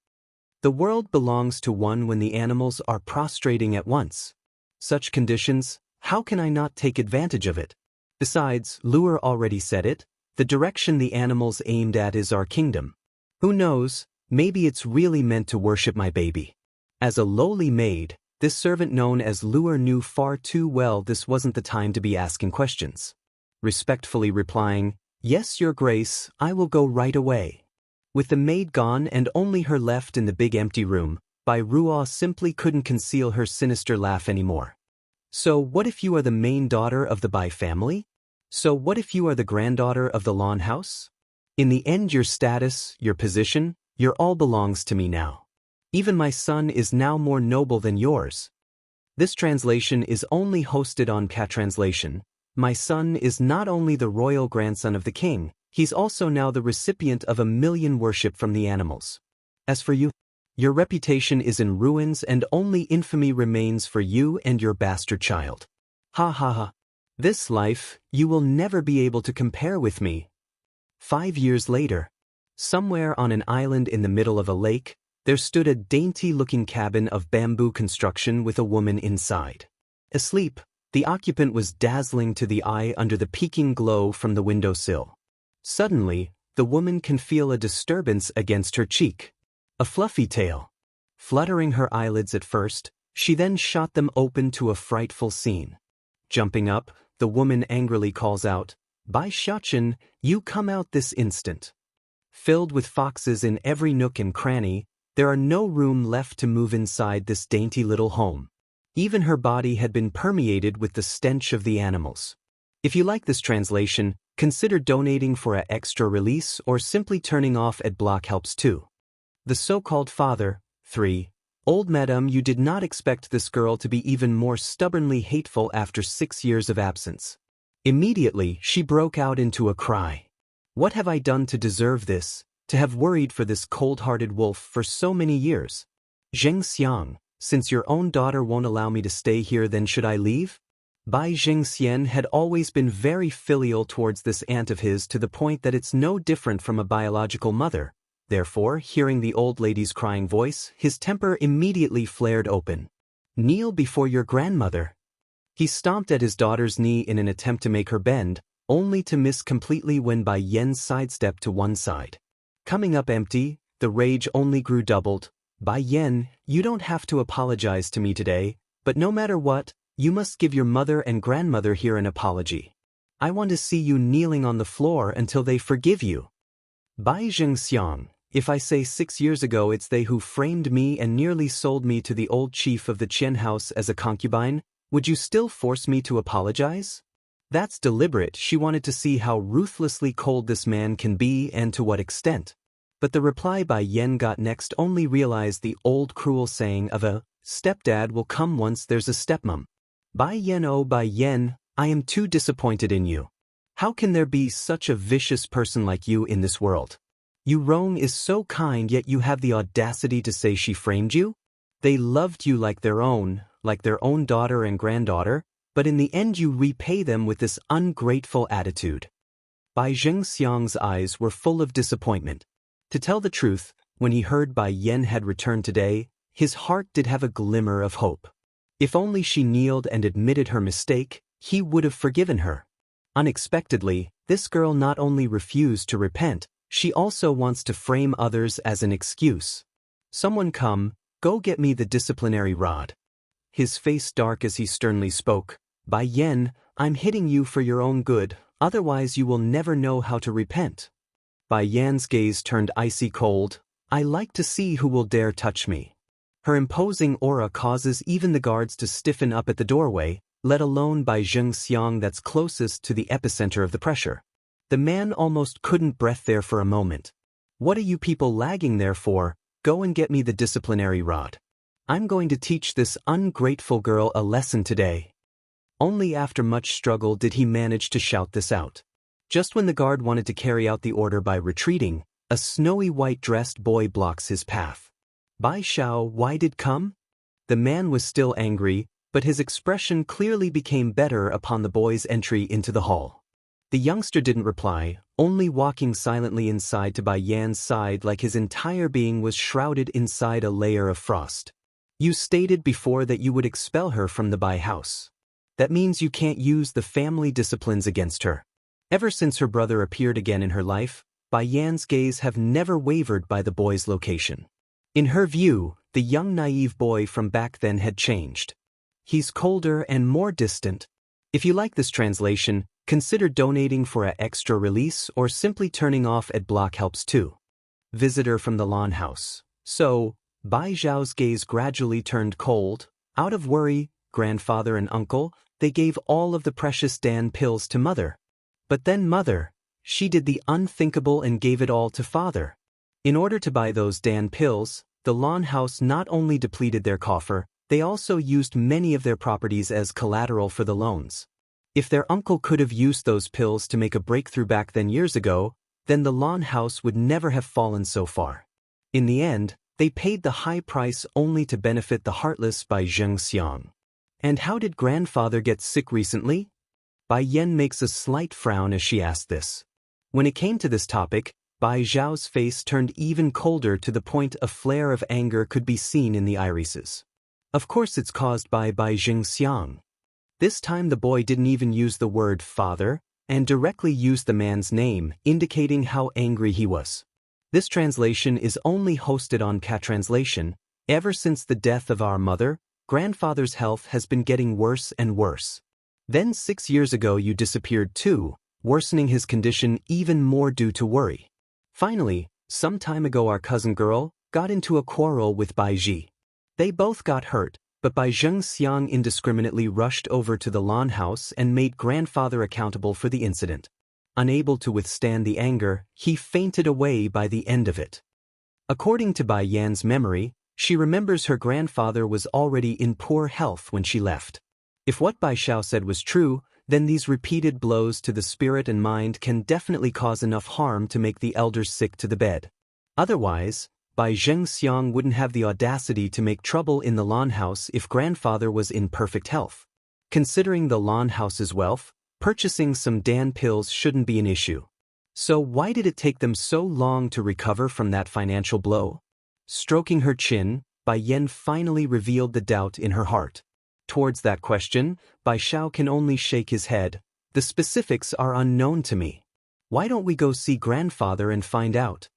The world belongs to one when the animals are prostrating at once. Such conditions, how can I not take advantage of it? Besides, Lure already said it, the direction the animals aimed at is our kingdom. Who knows, maybe it's really meant to worship my baby. As a lowly maid, this servant known as Lure knew far too well this wasn't the time to be asking questions. Respectfully replying, yes, your grace, I will go right away. With the maid gone and only her left in the big empty room, Bai Ruo simply couldn't conceal her sinister laugh anymore. So what if you are the main daughter of the Bai family? So what if you are the granddaughter of the Lawn House? In the end, your status, your position, your all belongs to me now. Even my son is now more noble than yours. This translation is only hosted on Translation. My son is not only the royal grandson of the king, he's also now the recipient of 1,000,000 worship from the animals. As for you, your reputation is in ruins and only infamy remains for you and your bastard child. Ha ha ha. This life, you will never be able to compare with me. 5 years later, somewhere on an island in the middle of a lake, there stood a dainty-looking cabin of bamboo construction with a woman inside. Asleep, the occupant was dazzling to the eye under the peaking glow from the windowsill. Suddenly, the woman can feel a disturbance against her cheek. A fluffy tail. Fluttering her eyelids at first, she then shot them open to a frightful scene. Jumping up, the woman angrily calls out, "Bai Xiachen, you come out this instant." Filled with foxes in every nook and cranny, there are no room left to move inside this dainty little home. Even her body had been permeated with the stench of the animals. If you like this translation, consider donating for an extra release or simply turning off ad block helps too. The so-called father. 3. Old madam, you did not expect this girl to be even more stubbornly hateful after 6 years of absence. Immediately, she broke out into a cry. What have I done to deserve this, to have worried for this cold-hearted wolf for so many years? Xianxia, since your own daughter won't allow me to stay here, then should I leave? Bai Xian had always been very filial towards this aunt of his to the point that it's no different from a biological mother. Therefore, hearing the old lady's crying voice, his temper immediately flared open. Kneel before your grandmother. He stomped at his daughter's knee in an attempt to make her bend, only to miss completely when Bai Yan sidestepped to one side. Coming up empty, the rage only grew doubled. Bai Yan, you don't have to apologize to me today, but no matter what, you must give your mother and grandmother here an apology. I want to see you kneeling on the floor until they forgive you. Bai Xiang, if I say 6 years ago it's they who framed me and nearly sold me to the old chief of the Qian house as a concubine, would you still force me to apologize? That's deliberate. She wanted to see how ruthlessly cold this man can be and to what extent. But the reply Bai Yan got next only realized the old cruel saying of a stepdad will come once there's a stepmom. Bai Yan, oh Bai Yan, I am too disappointed in you. How can there be such a vicious person like you in this world? Yu Rong is so kind, yet you have the audacity to say she framed you? They loved you like their own daughter and granddaughter, but in the end you repay them with this ungrateful attitude. Bai Xiang's eyes were full of disappointment. To tell the truth, when he heard Bai Yan had returned today, his heart did have a glimmer of hope. If only she kneeled and admitted her mistake, he would have forgiven her. Unexpectedly, this girl not only refused to repent, she also wants to frame others as an excuse. Someone come, go get me the disciplinary rod. His face dark as he sternly spoke, Bai Yan, I'm hitting you for your own good, otherwise you will never know how to repent. Bai Yan's gaze turned icy cold. I like to see who will dare touch me. Her imposing aura causes even the guards to stiffen up at the doorway, let alone Bai Xiang that's closest to the epicenter of the pressure. The man almost couldn't breathe there for a moment. What are you people lagging there for? Go and get me the disciplinary rod. I'm going to teach this ungrateful girl a lesson today. Only after much struggle did he manage to shout this out. Just when the guard wanted to carry out the order by retreating, a snowy white-dressed boy blocks his path. Bai Xiao, why did come? The man was still angry, but his expression clearly became better upon the boy's entry into the hall. The youngster didn't reply, only walking silently inside to Bai Yan's side like his entire being was shrouded inside a layer of frost. You stated before that you would expel her from the Bai house. That means you can't use the family disciplines against her. Ever since her brother appeared again in her life, Bai Yan's gaze have never wavered by the boy's location. In her view, the young naive boy from back then had changed. He's colder and more distant. If you like this translation, consider donating for an extra release or simply turning off ad block helps too. Visitor from the lawn house. So, Bai Zhao's gaze gradually turned cold. Out of worry, grandfather and uncle, they gave all of the precious Dan pills to mother. But then mother, she did the unthinkable and gave it all to father. In order to buy those Dan pills, the lawn house not only depleted their coffer, They also used many of their properties as collateral for the loans. If their uncle could have used those pills to make a breakthrough back then years ago, then the lawn house would never have fallen so far. In the end, they paid the high price only to benefit the heartless Bai Zhengxiang. And how did grandfather get sick recently? Bai Yan makes a slight frown as she asked this. When it came to this topic, Bai Zhao's face turned even colder to the point a flare of anger could be seen in the irises. Of course it's caused by Bai Zhengxiang. This time the boy didn't even use the word father, and directly used the man's name, indicating how angry he was. This translation is only hosted on Catranslation. Ever since the death of our mother, grandfather's health has been getting worse and worse. Then 6 years ago you disappeared too, worsening his condition even more due to worry. Finally, some time ago our cousin girl got into a quarrel with Bai Ji. They both got hurt, but Bai Zhengxiang indiscriminately rushed over to the lawn house and made grandfather accountable for the incident. Unable to withstand the anger, he fainted away by the end of it. According to Bai Yan's memory, she remembers her grandfather was already in poor health when she left. If what Bai Xiao said was true, then these repeated blows to the spirit and mind can definitely cause enough harm to make the elders sick to the bed. Otherwise, Bai Zhengxiang wouldn't have the audacity to make trouble in the lawn house if grandfather was in perfect health. Considering the lawn house's wealth, purchasing some Dan pills shouldn't be an issue. So why did it take them so long to recover from that financial blow? Stroking her chin, Bai Yan finally revealed the doubt in her heart. Towards that question, Bai Xiao can only shake his head. The specifics are unknown to me. Why don't we go see grandfather and find out?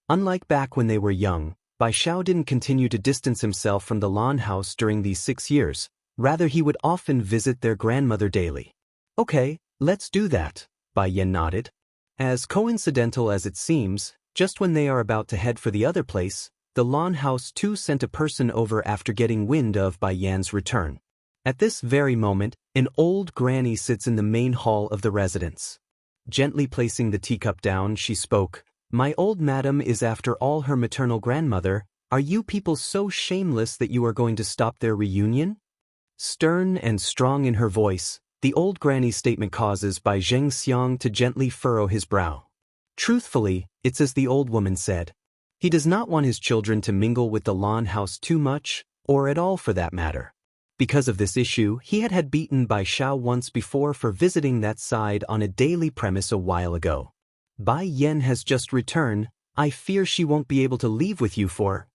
Unlike back when they were young, Bai Xiao didn't continue to distance himself from the lawn house during these 6 years. Rather, he would often visit their grandmother daily. Okay, let's do that, Bai Yan nodded. As coincidental as it seems, just when they are about to head for the other place, the lawn house too sent a person over after getting wind of Bai Yan's return. At this very moment, an old granny sits in the main hall of the residence. Gently placing the teacup down, she spoke. My old madam is after all her maternal grandmother. Are you people so shameless that you are going to stop their reunion? Stern and strong in her voice, the old granny's statement causes Bai Zhengxiang to gently furrow his brow. Truthfully, it's as the old woman said. He does not want his children to mingle with the lawn house too much, or at all for that matter. Because of this issue, he had beaten Bai Xiao once before for visiting that side on a daily premise a while ago. Bai Yan has just returned. I fear she won't be able to leave with you for...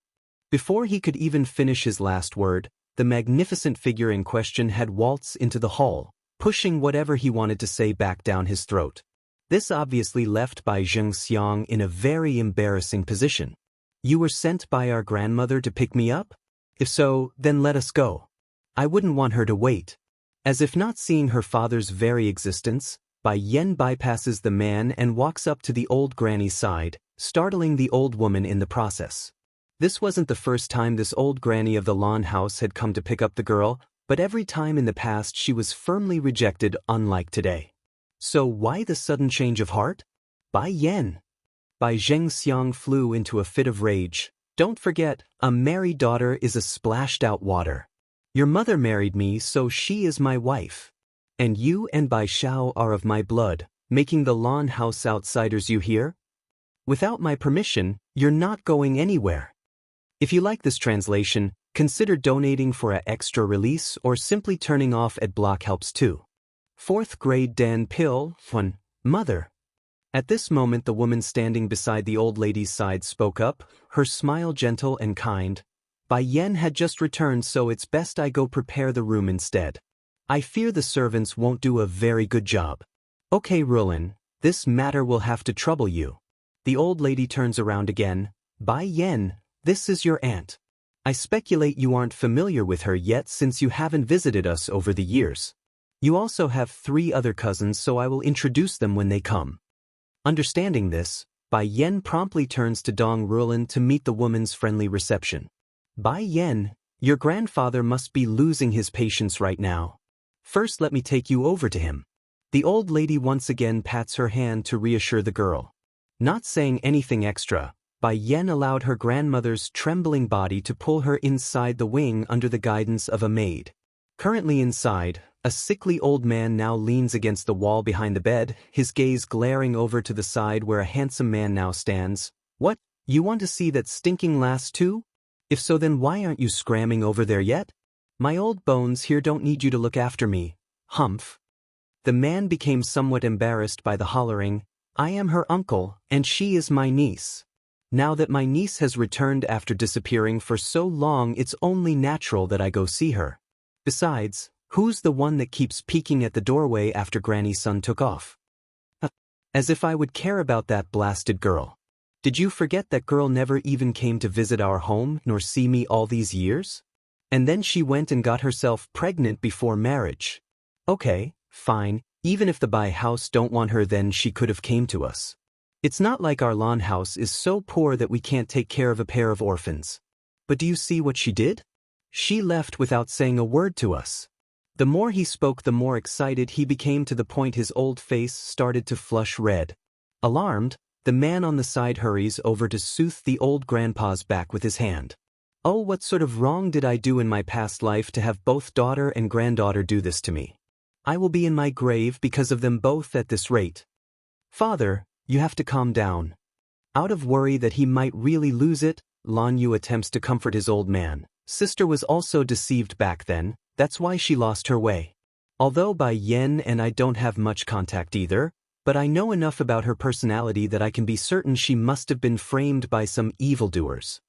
Before he could even finish his last word, the magnificent figure in question had waltzed into the hall, pushing whatever he wanted to say back down his throat. This obviously left Bai Zhengxiang in a very embarrassing position. You were sent by our grandmother to pick me up? If so, then let us go. I wouldn't want her to wait. As if not seeing her father's very existence, Bai Yan bypasses the man and walks up to the old granny's side, startling the old woman in the process. This wasn't the first time this old granny of the lawn house had come to pick up the girl, but every time in the past she was firmly rejected, unlike today. So why the sudden change of heart? Bai Yan. Bai Zhengxiang flew into a fit of rage. Don't forget, a married daughter is a splashed-out water. Your mother married me, so she is my wife. And you and Bai Xiao are of my blood, making the lawn house outsiders, you hear? Without my permission, you're not going anywhere. If you like this translation, consider donating for an extra release or simply turning off ad block helps too. 4th grade Dan Pill, 1. Mother. At this moment the woman standing beside the old lady's side spoke up, her smile gentle and kind. Bai Yan had just returned, so it's best I go prepare the room instead. I fear the servants won't do a very good job. Okay, Rulin, this matter will have to trouble you. The old lady turns around again. Bai Yan, this is your aunt. I speculate you aren't familiar with her yet since you haven't visited us over the years. You also have 3 other cousins, so I will introduce them when they come. Understanding this, Bai Yan promptly turns to Dong Rulin to meet the woman's friendly reception. Bai Yan, your grandfather must be losing his patience right now. First let me take you over to him. The old lady once again pats her hand to reassure the girl. Not saying anything extra, Bai Yen allowed her grandmother's trembling body to pull her inside the wing under the guidance of a maid. Currently inside, a sickly old man now leans against the wall behind the bed, his gaze glaring over to the side where a handsome man now stands. "What, you want to see that stinking lass too? If so, then why aren't you scramming over there yet? My old bones here don't need you to look after me, humph." The man became somewhat embarrassed by the hollering. "I am her uncle, and she is my niece. Now that my niece has returned after disappearing for so long, it's only natural that I go see her. Besides, who's the one that keeps peeking at the doorway after Granny's son took off? As if I would care about that blasted girl. Did you forget that girl never even came to visit our home nor see me all these years? And then she went and got herself pregnant before marriage. Okay, fine, even if the Bai house don't want her, then she could have came to us. It's not like our lawn house is so poor that we can't take care of a pair of orphans. But do you see what she did? She left without saying a word to us." The more he spoke, the more excited he became, to the point his old face started to flush red. Alarmed, the man on the side hurries over to soothe the old grandpa's back with his hand. "Oh, what sort of wrong did I do in my past life to have both daughter and granddaughter do this to me? I will be in my grave because of them both at this rate. Father, you have to calm down." Out of worry that he might really lose it, Lan Yu attempts to comfort his old man. Sister was also deceived back then, that's why she lost her way. Although Bai Yen and I don't have much contact either, but I know enough about her personality that I can be certain she must have been framed by some evildoers.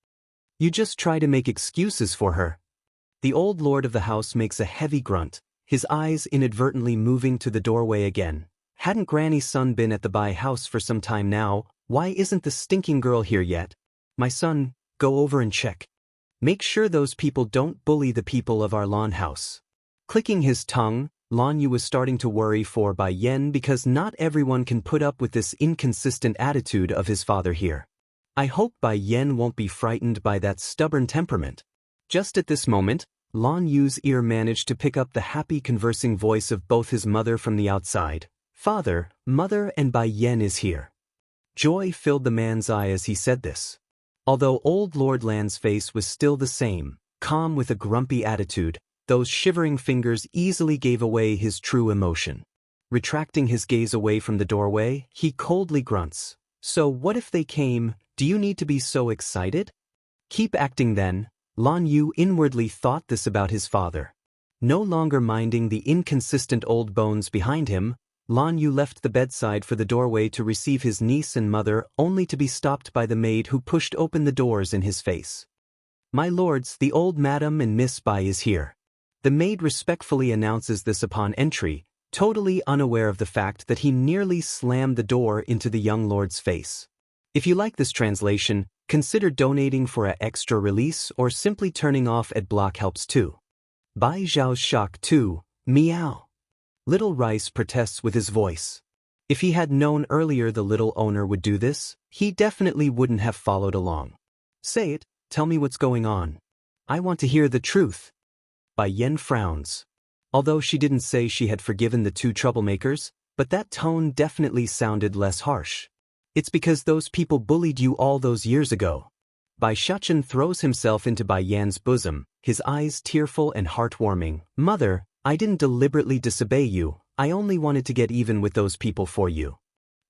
You just try to make excuses for her. The old lord of the house makes a heavy grunt, his eyes inadvertently moving to the doorway again. Hadn't Granny's son been at the Bai house for some time now? Why isn't the stinking girl here yet? My son, go over and check. Make sure those people don't bully the people of our lawn house. Clicking his tongue, Lan Yu was starting to worry for Bai Yen, because not everyone can put up with this inconsistent attitude of his father here. I hope Bai Yen won't be frightened by that stubborn temperament. Just at this moment, Lan Yu's ear managed to pick up the happy conversing voice of both his mother from the outside. "Father, mother, and Bai Yen is here." Joy filled the man's eye as he said this. Although old Lord Lan's face was still the same, calm with a grumpy attitude, those shivering fingers easily gave away his true emotion. Retracting his gaze away from the doorway, he coldly grunts. "So what if they came? Do you need to be so excited?" "Keep acting then." Lan Yu inwardly thought this about his father. No longer minding the inconsistent old bones behind him, Lan Yu left the bedside for the doorway to receive his niece and mother, only to be stopped by the maid who pushed open the doors in his face. "My lords, the old madam and Miss Bai is here." The maid respectfully announces this upon entry, totally unaware of the fact that he nearly slammed the door into the young lord's face. If you like this translation, consider donating for an extra release or simply turning off ad block helps too. Bai Zhao's shock too, meow. Little Rice protests with his voice. If he had known earlier the little owner would do this, he definitely wouldn't have followed along. "Say it, tell me what's going on. I want to hear the truth." Bai Yen frowns. Although she didn't say she had forgiven the two troublemakers, but that tone definitely sounded less harsh. "It's because those people bullied you all those years ago." Bai Shachen throws himself into Bai Yan's bosom, his eyes tearful and heartwarming. "Mother, I didn't deliberately disobey you, I only wanted to get even with those people for you."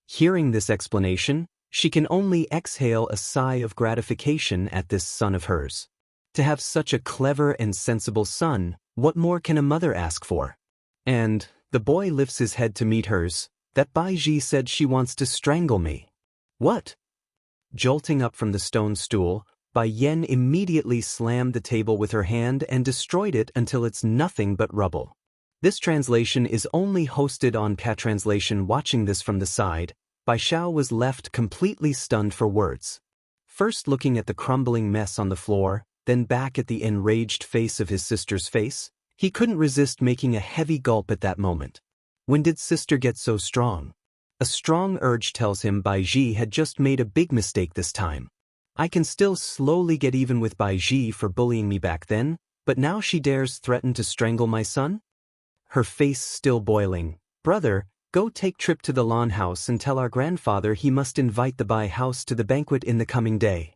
Hearing this explanation, she can only exhale a sigh of gratification at this son of hers. To have such a clever and sensible son, what more can a mother ask for? And, the boy lifts his head to meet hers. "That Bai Ji said she wants to strangle me." "What?" Jolting up from the stone stool, Bai Yen immediately slammed the table with her hand and destroyed it until it's nothing but rubble. This translation is only hosted on Patranslation. Watching this from the side, Bai Xiao was left completely stunned for words. First looking at the crumbling mess on the floor, then back at the enraged face of his sister's face, he couldn't resist making a heavy gulp at that moment. When did sister get so strong? A strong urge tells him Bai Ji had just made a big mistake this time. I can still slowly get even with Bai Ji for bullying me back then, but now she dares threaten to strangle my son? Her face still boiling. "Brother, Go take trip to the lawn house and tell our grandfather he must invite the Bai house to the banquet in the coming day.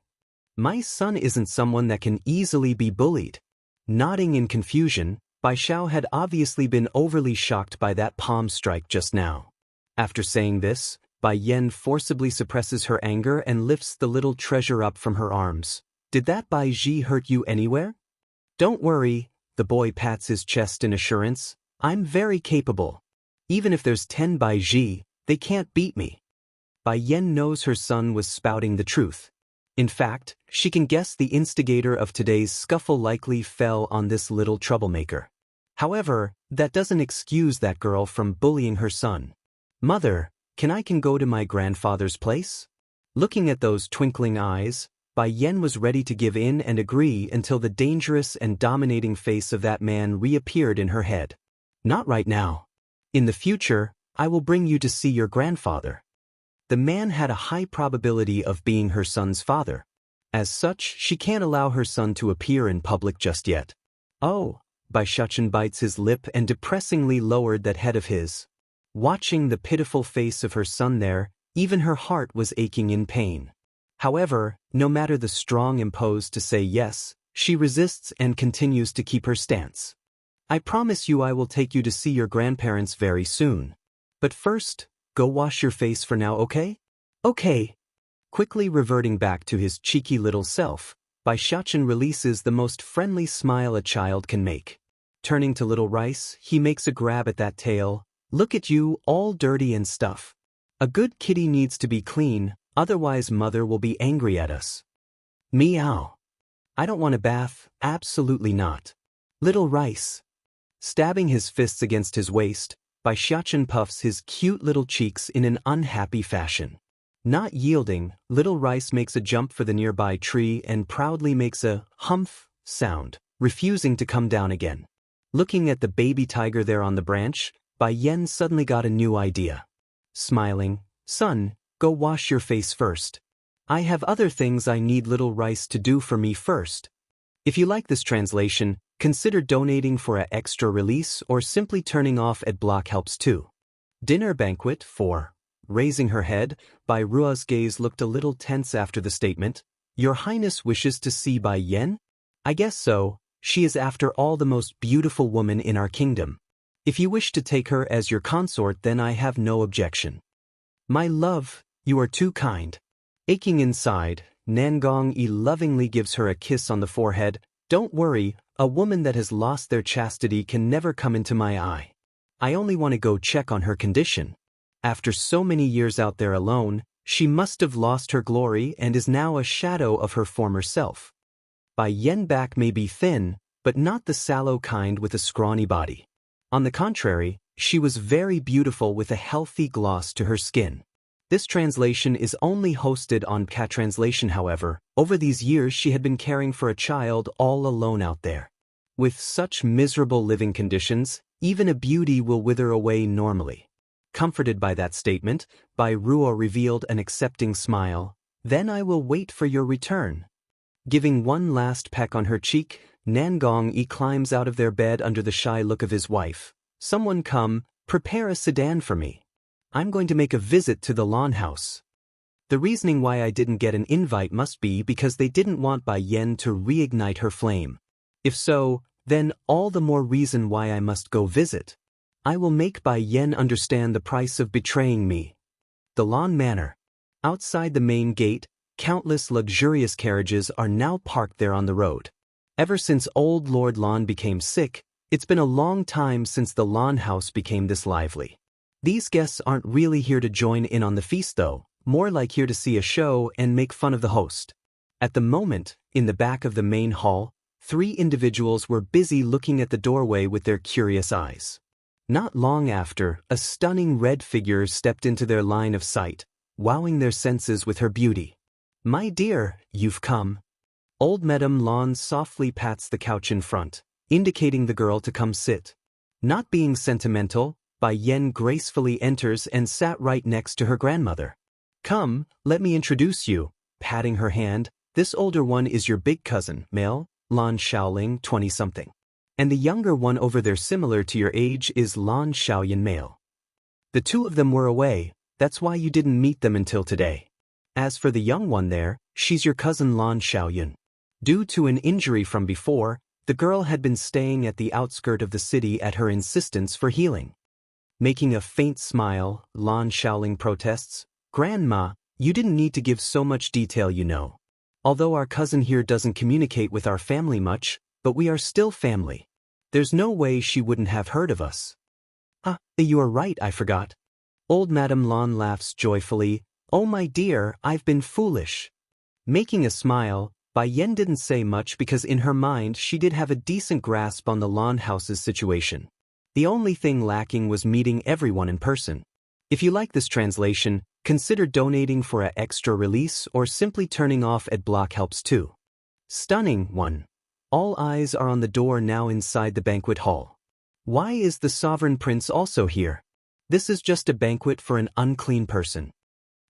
My son isn't someone that can easily be bullied. Nodding in confusion, Bai Xiao had obviously been overly shocked by that palm strike just now. After saying this, Bai Yan forcibly suppresses her anger and lifts the little treasure up from her arms. Did that Bai Ji hurt you anywhere? Don't worry, the boy pats his chest in assurance. I'm very capable. Even if there's 10 Bai Ji, they can't beat me. Bai Yan knows her son was spouting the truth. In fact, she can guess the instigator of today's scuffle likely fell on this little troublemaker. However, that doesn't excuse that girl from bullying her son. Mother, can go to my grandfather's place? Looking at those twinkling eyes, Bai Yan was ready to give in and agree until the dangerous and dominating face of that man reappeared in her head. Not right now. In the future, I will bring you to see your grandfather. The man had a high probability of being her son's father. As such, she can't allow her son to appear in public just yet. Oh, Bai Shuchen bites his lip and depressingly lowered that head of his. Watching the pitiful face of her son there, even her heart was aching in pain. However, no matter the strong imposed to say yes, she resists and continues to keep her stance. I promise you I will take you to see your grandparents very soon. But first, go wash your face for now, okay? Okay. Quickly reverting back to his cheeky little self, Bai Shuchen releases the most friendly smile a child can make. Turning to Little Rice, he makes a grab at that tail. Look at you, all dirty and stuff. A good kitty needs to be clean, otherwise mother will be angry at us. Meow. I don't want a bath, absolutely not. Little Rice. Stabbing his fists against his waist, Bai Shuchen puffs his cute little cheeks in an unhappy fashion. Not yielding, Little Rice makes a jump for the nearby tree and proudly makes a humph sound, refusing to come down again. Looking at the baby tiger there on the branch, Bai Yan suddenly got a new idea. Smiling, son, go wash your face first. I have other things I need Little Rice to do for me first. If you like this translation, consider donating for an extra release or simply turning off ad block helps too. Dinner banquet 4. Raising her head, Bai Rua's gaze looked a little tense after the statement. Your Highness wishes to see Bai Yan? I guess so. She is after all the most beautiful woman in our kingdom. If you wish to take her as your consort, then I have no objection. My love, you are too kind. Aching inside, Nangong Yi lovingly gives her a kiss on the forehead. Don't worry, a woman that has lost their chastity can never come into my eye. I only want to go check on her condition. After so many years out there alone, she must have lost her glory and is now a shadow of her former self. Bai Yan back may be thin, but not the sallow kind with a scrawny body. On the contrary, she was very beautiful with a healthy gloss to her skin. This translation is only hosted on Cat Translation, however. Over these years she had been caring for a child all alone out there. With such miserable living conditions, even a beauty will wither away normally. Comforted by that statement, Bai Ruo revealed an accepting smile. Then I will wait for your return. Giving one last peck on her cheek, Nangong Yi climbs out of their bed under the shy look of his wife. Someone come, prepare a sedan for me. I'm going to make a visit to the lawn house. The reasoning why I didn't get an invite must be because they didn't want Bai Yan to reignite her flame. If so, then all the more reason why I must go visit. I will make Bai Yan understand the price of betraying me. The Lawn Manor. Outside the main gate, countless luxurious carriages are now parked there on the road. Ever since old Lord Lan became sick, it's been a long time since the lawn house became this lively. These guests aren't really here to join in on the feast though, more like here to see a show and make fun of the host. At the moment, in the back of the main hall, 3 individuals were busy looking at the doorway with their curious eyes. Not long after, a stunning red figure stepped into their line of sight, wowing their senses with her beauty. My dear, you've come. Old Madame Lan softly pats the couch in front, indicating the girl to come sit. Not being sentimental, Bai Yan gracefully enters and sat right next to her grandmother. Come, let me introduce you. Patting her hand, this older one is your big cousin, male, Lan Shaoling, 20-something. And the younger one over there similar to your age is Lan Xiaoyan, male. The two of them were away, that's why you didn't meet them until today. As for the young one there, she's your cousin Lan Xiaoyun. Due to an injury from before, the girl had been staying at the outskirt of the city at her insistence for healing. Making a faint smile, Lan Xiaoling protests, Grandma, you didn't need to give so much detail, you know. Although our cousin here doesn't communicate with our family much, but we are still family. There's no way she wouldn't have heard of us. Ah, you are right, I forgot. Old Madame Lan laughs joyfully, oh my dear, I've been foolish. Making a smile, Bai Yen didn't say much because in her mind she did have a decent grasp on the Lan house's situation. The only thing lacking was meeting everyone in person. If you like this translation, consider donating for an extra release or simply turning off ad block helps too. Stunning 1. All eyes are on the door now inside the banquet hall. Why is the sovereign prince also here? This is just a banquet for an unclean person.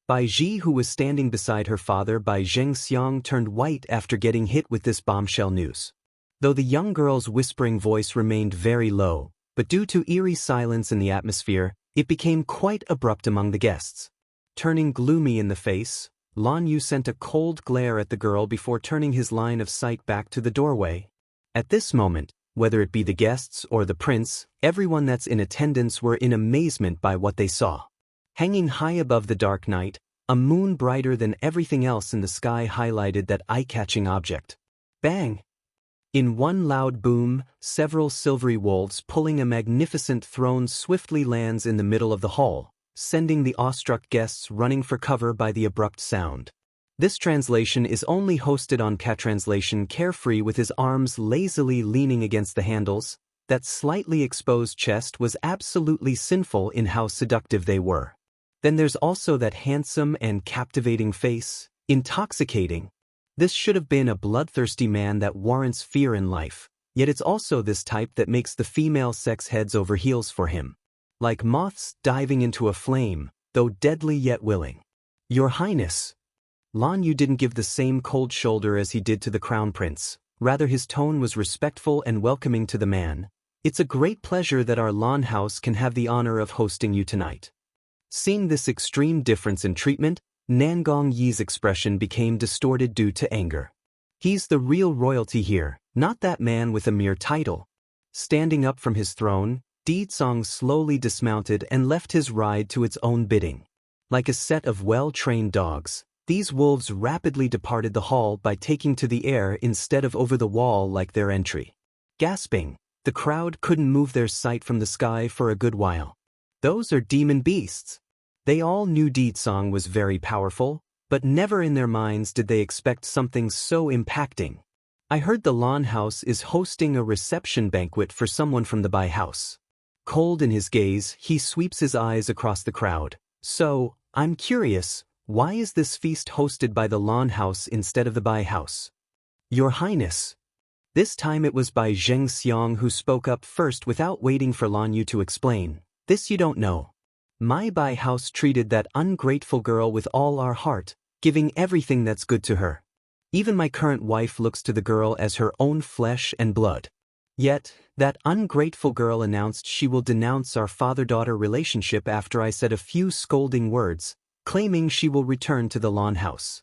Bai Ji, who was standing beside her father Bai Zhengxiang, turned white after getting hit with this bombshell news. Though the young girl's whispering voice remained very low, but due to eerie silence in the atmosphere, it became quite abrupt among the guests. Turning gloomy in the face, Lan Yu sent a cold glare at the girl before turning his line of sight back to the doorway. At this moment, whether it be the guests or the prince, everyone that's in attendance were in amazement by what they saw. Hanging high above the dark night, a moon brighter than everything else in the sky highlighted that eye-catching object. Bang! In one loud boom, several silvery wolves pulling a magnificent throne swiftly lands in the middle of the hall, sending the awestruck guests running for cover by the abrupt sound. This translation is only hosted on Catranslation carefree with his arms lazily leaning against the handles. That slightly exposed chest was absolutely sinful in how seductive they were. Then there's also that handsome and captivating face, intoxicating. This should have been a bloodthirsty man that warrants fear in life, yet it's also this type that makes the female sex heads over heels for him. Like moths diving into a flame, though deadly yet willing. Your Highness. Lan Yu didn't give the same cold shoulder as he did to the crown prince, rather his tone was respectful and welcoming to the man. It's a great pleasure that our Lan house can have the honor of hosting you tonight. Seeing this extreme difference in treatment, Nangong Yi's expression became distorted due to anger. He's the real royalty here, not that man with a mere title. Standing up from his throne, Di Tsong slowly dismounted and left his ride to its own bidding. Like a set of well-trained dogs, these wolves rapidly departed the hall by taking to the air instead of over the wall like their entry. Gasping, the crowd couldn't move their sight from the sky for a good while. Those are demon beasts. They all knew Di Tsong was very powerful, but never in their minds did they expect something so impacting. I heard the Lan house is hosting a reception banquet for someone from the Bai house. Cold in his gaze, he sweeps his eyes across the crowd. So, I'm curious, why is this feast hosted by the Lan house instead of the Bai house? Your Highness. This time it was Bai Zhengxiang who spoke up first without waiting for Lan Yu to explain. This you don't know. My Bai house treated that ungrateful girl with all our heart, giving everything that's good to her. Even my current wife looks to the girl as her own flesh and blood. Yet, that ungrateful girl announced she will denounce our father-daughter relationship after I said a few scolding words, claiming she will return to the Lan house.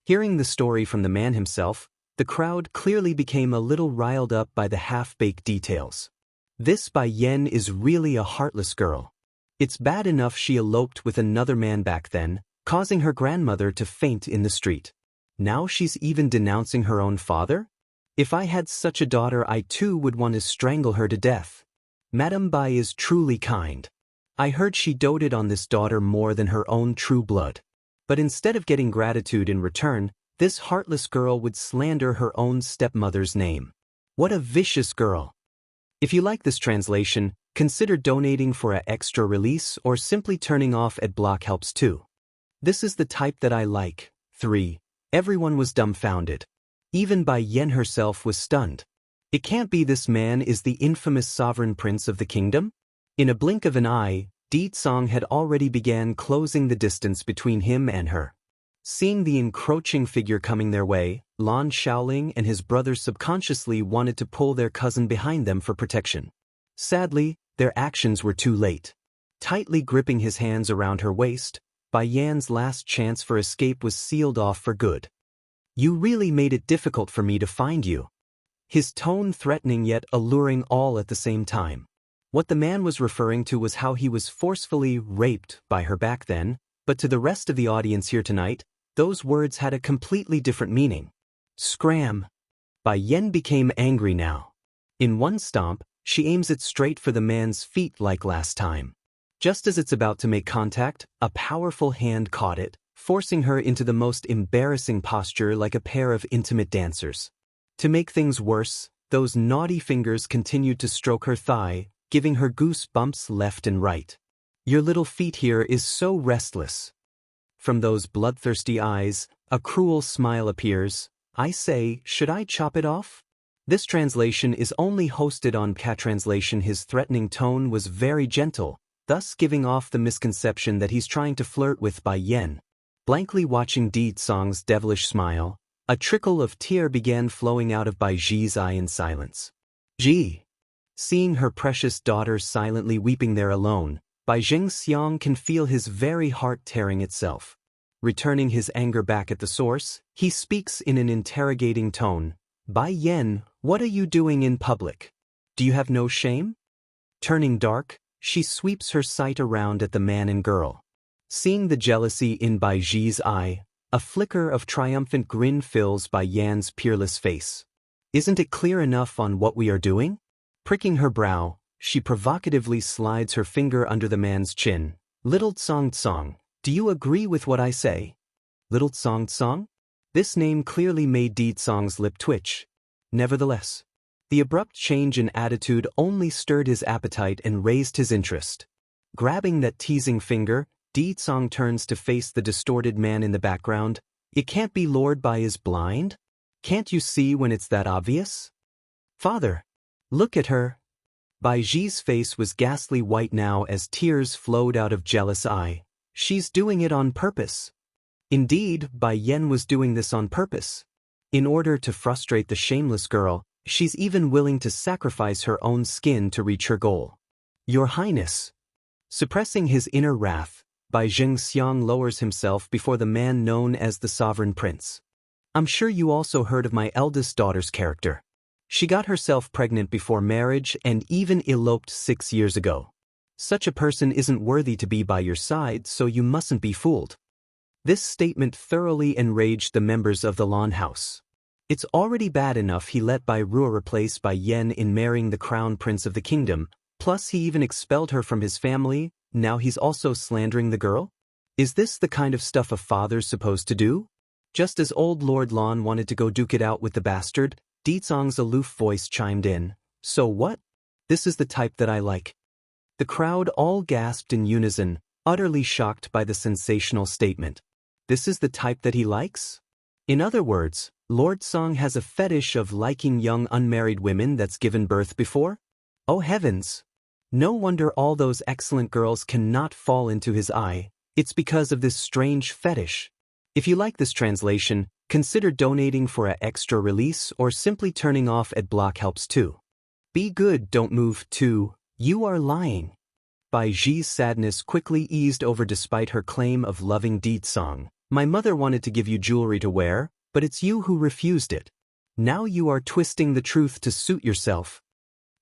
Hearing the story from the man himself, the crowd clearly became a little riled up by the half-baked details. This Bai Yen is really a heartless girl. It's bad enough she eloped with another man back then, causing her grandmother to faint in the street. Now she's even denouncing her own father? If I had such a daughter, I too would want to strangle her to death. Madame Bai is truly kind. I heard she doted on this daughter more than her own true blood. But instead of getting gratitude in return, this heartless girl would slander her own stepmother's name. What a vicious girl. If you like this translation, consider donating for an extra release or simply turning off ad block helps too. This is the type that I like. 3. Everyone was dumbfounded. Even Bai Yen herself was stunned. It can't be this man is the infamous sovereign prince of the kingdom? In a blink of an eye, Di Tsong had already began closing the distance between him and her. Seeing the encroaching figure coming their way, Lan Xiaoling and his brothers subconsciously wanted to pull their cousin behind them for protection. Sadly, their actions were too late. Tightly gripping his hands around her waist, Bai Yan's last chance for escape was sealed off for good. You really made it difficult for me to find you. His tone threatening yet alluring all at the same time. What the man was referring to was how he was forcefully raped by her back then, but to the rest of the audience here tonight, those words had a completely different meaning. Scram! Bai Yan became angry now. In one stomp, she aims it straight for the man's feet like last time. Just as it's about to make contact, a powerful hand caught it, forcing her into the most embarrassing posture like a pair of intimate dancers. To make things worse, those naughty fingers continued to stroke her thigh, giving her goosebumps left and right. Your little feet here is so restless. From those bloodthirsty eyes, a cruel smile appears. I say, should I chop it off? This translation is only hosted on Catranslation. His threatening tone was very gentle, thus giving off the misconception that he's trying to flirt with Bai Yan. Blankly watching Di Tsong's devilish smile, a trickle of tear began flowing out of Bai Ji's eye in silence. Ji. Seeing her precious daughter silently weeping there alone, Bai Xiang can feel his very heart tearing itself. Returning his anger back at the source, he speaks in an interrogating tone. Bai Yan, what are you doing in public? Do you have no shame? Turning dark, she sweeps her sight around at the man and girl. Seeing the jealousy in Bai Ji's eye, a flicker of triumphant grin fills Bai Yan's peerless face. Isn't it clear enough on what we are doing? Pricking her brow, she provocatively slides her finger under the man's chin. Little Tsong, do you agree with what I say? Little Tsong? This name clearly made Di Tsong's lip twitch. Nevertheless, the abrupt change in attitude only stirred his appetite and raised his interest. Grabbing that teasing finger, Di Tsong turns to face the distorted man in the background. It can't be Lord Bai is blind? Can't you see when it's that obvious? Father, look at her. Bai Ji's face was ghastly white now as tears flowed out of jealous eye. She's doing it on purpose. Indeed, Bai Yan was doing this on purpose. In order to frustrate the shameless girl, she's even willing to sacrifice her own skin to reach her goal. Your Highness. Suppressing his inner wrath, Bai Xiang lowers himself before the man known as the Sovereign Prince. I'm sure you also heard of my eldest daughter's character. She got herself pregnant before marriage and even eloped 6 years ago. Such a person isn't worthy to be by your side, so you mustn't be fooled. This statement thoroughly enraged the members of the Lan House. It's already bad enough he let Bai Ruo replace Bai Yan in marrying the crown prince of the kingdom, plus he even expelled her from his family. Now he's also slandering the girl? Is this the kind of stuff a father's supposed to do? Just as old Lord Lan wanted to go duke it out with the bastard, Di Tsong's aloof voice chimed in. So what? This is the type that I like. The crowd all gasped in unison, utterly shocked by the sensational statement. This is the type that he likes? In other words, Lord Song has a fetish of liking young unmarried women that's given birth before? Oh heavens! No wonder all those excellent girls cannot fall into his eye. It's because of this strange fetish. If you like this translation, consider donating for an extra release or simply turning off ad block helps too. Be good, don't move. 2. You are lying. Bai Ji's sadness quickly eased over despite her claim of loving Di Tsong. My mother wanted to give you jewelry to wear, but it's you who refused it. Now you are twisting the truth to suit yourself.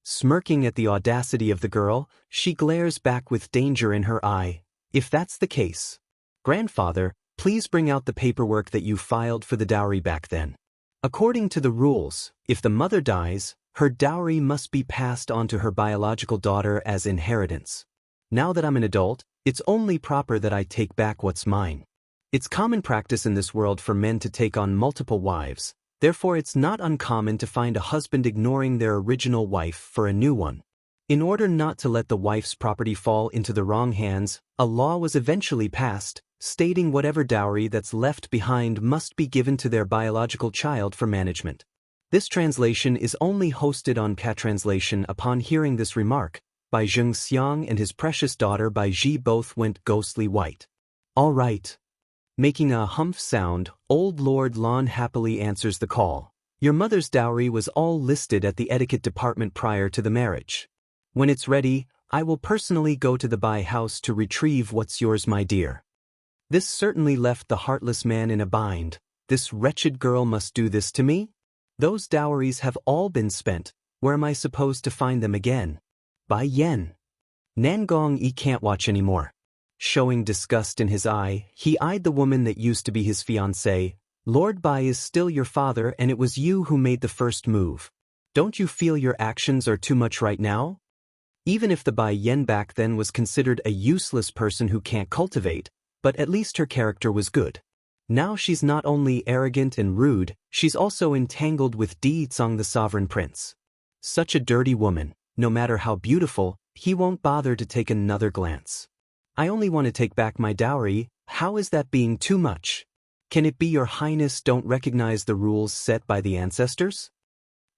Smirking at the audacity of the girl, she glares back with danger in her eye. If that's the case, grandfather, please bring out the paperwork that you filed for the dowry back then. According to the rules, if the mother dies, her dowry must be passed on to her biological daughter as inheritance. Now that I'm an adult, it's only proper that I take back what's mine. It's common practice in this world for men to take on multiple wives, therefore it's not uncommon to find a husband ignoring their original wife for a new one. In order not to let the wife's property fall into the wrong hands, a law was eventually passed, stating whatever dowry that's left behind must be given to their biological child for management. This translation is only hosted on Catranslation. Upon hearing this remark, Bai Xiang and his precious daughter Bai Ji both went ghostly white. All right. Making a humph sound, old Lord Lan happily answers the call. Your mother's dowry was all listed at the etiquette department prior to the marriage. When it's ready, I will personally go to the Bai house to retrieve what's yours, my dear. This certainly left the heartless man in a bind. This wretched girl must do this to me? Those dowries have all been spent. Where am I supposed to find them again? Bai Yen. Nangong Yi can't watch anymore. Showing disgust in his eye, he eyed the woman that used to be his fiancée. Lord Bai is still your father, and it was you who made the first move. Don't you feel your actions are too much right now? Even if the Bai Yen back then was considered a useless person who can't cultivate, but at least her character was good. Now she's not only arrogant and rude, she's also entangled with Di Tsang, the sovereign prince. Such a dirty woman, no matter how beautiful, he won't bother to take another glance. I only want to take back my dowry. How is that being too much? Can it be your highness don't recognize the rules set by the ancestors?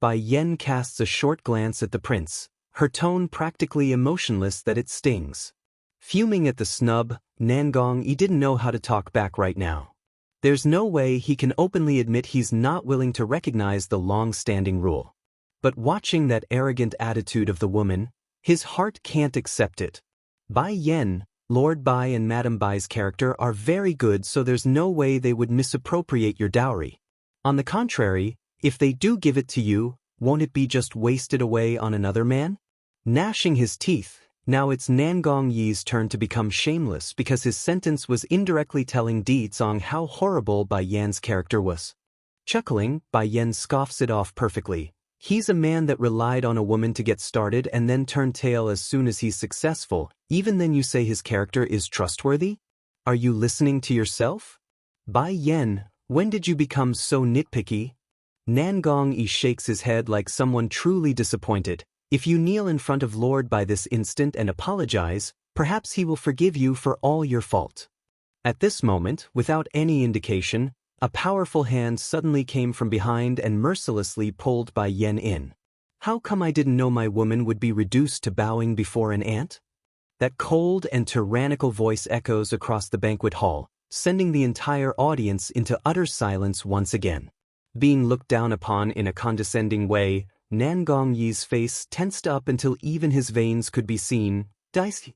Bai Yen casts a short glance at the prince, her tone practically emotionless that it stings. Fuming at the snub, Nangong Yi didn't know how to talk back right now. There's no way he can openly admit he's not willing to recognize the long-standing rule. But watching that arrogant attitude of the woman, his heart can't accept it. Bai Yen, Lord Bai and Madame Bai's character are very good, so there's no way they would misappropriate your dowry. On the contrary, if they do give it to you, won't it be just wasted away on another man? Gnashing his teeth, now it's Nangong Yi's turn to become shameless because his sentence was indirectly telling Di Tsang how horrible Bai Yan's character was. Chuckling, Bai Yan scoffs it off perfectly. He's a man that relied on a woman to get started and then turned tail as soon as he's successful. Even then you say his character is trustworthy? Are you listening to yourself? Bai Yen, when did you become so nitpicky? Nangong Yi shakes his head like someone truly disappointed. If you kneel in front of Lord Bai this instant and apologize, perhaps he will forgive you for all your fault. At this moment, without any indication, a powerful hand suddenly came from behind and mercilessly pulled Bai Yen in. How come I didn't know my woman would be reduced to bowing before an ant? That cold and tyrannical voice echoes across the banquet hall, sending the entire audience into utter silence once again. Being looked down upon in a condescending way, Nangong Yi's face tensed up until even his veins could be seen. Daoist.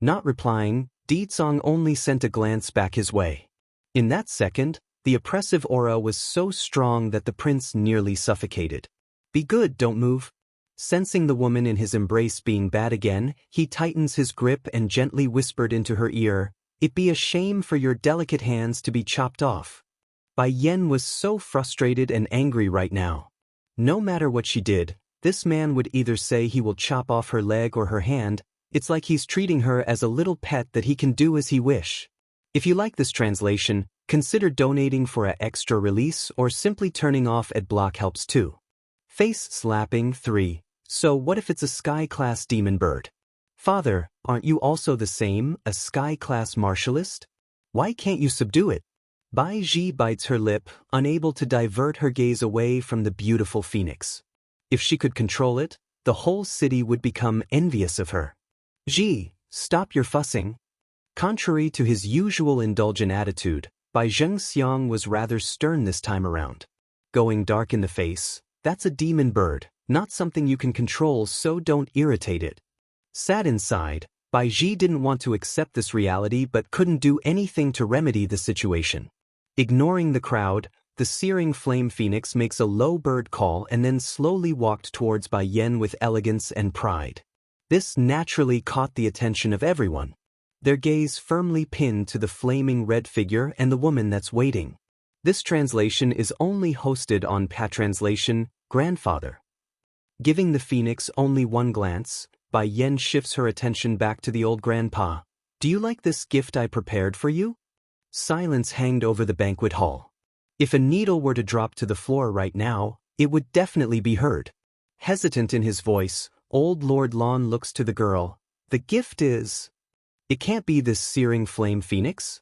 Not replying, Di Tsang only sent a glance back his way. In that second, the oppressive aura was so strong that the prince nearly suffocated. Be good, don't move. Sensing the woman in his embrace being bad again, he tightens his grip and gently whispered into her ear, "It be a shame for your delicate hands to be chopped off." Bai Yen was so frustrated and angry right now. No matter what she did, this man would either say he will chop off her leg or her hand. It's like he's treating her as a little pet that he can do as he wish. If you like this translation, consider donating for an extra release or simply turning off ad block helps too. Face slapping 3. So what if it's a sky-class demon bird? Father, aren't you also the same, a sky-class martialist? Why can't you subdue it? Bai Ji bites her lip, unable to divert her gaze away from the beautiful phoenix. If she could control it, the whole city would become envious of her. Ji, stop your fussing. Contrary to his usual indulgent attitude, Bai Zhengxiang was rather stern this time around. Going dark in the face, that's a demon bird, not something you can control, so don't irritate it. Sad inside, Bai Ji didn't want to accept this reality but couldn't do anything to remedy the situation. Ignoring the crowd, the searing flame phoenix makes a low bird call and then slowly walked towards Bai Yen with elegance and pride. This naturally caught the attention of everyone, their gaze firmly pinned to the flaming red figure and the woman that's waiting. This translation is only hosted on Patranslation, Grandfather. Giving the phoenix only one glance, Bai Yen shifts her attention back to the old grandpa. Do you like this gift I prepared for you? Silence hanged over the banquet hall. If a needle were to drop to the floor right now, it would definitely be heard. Hesitant in his voice, old Lord Lon looks to the girl. The gift is... It can't be this searing flame phoenix?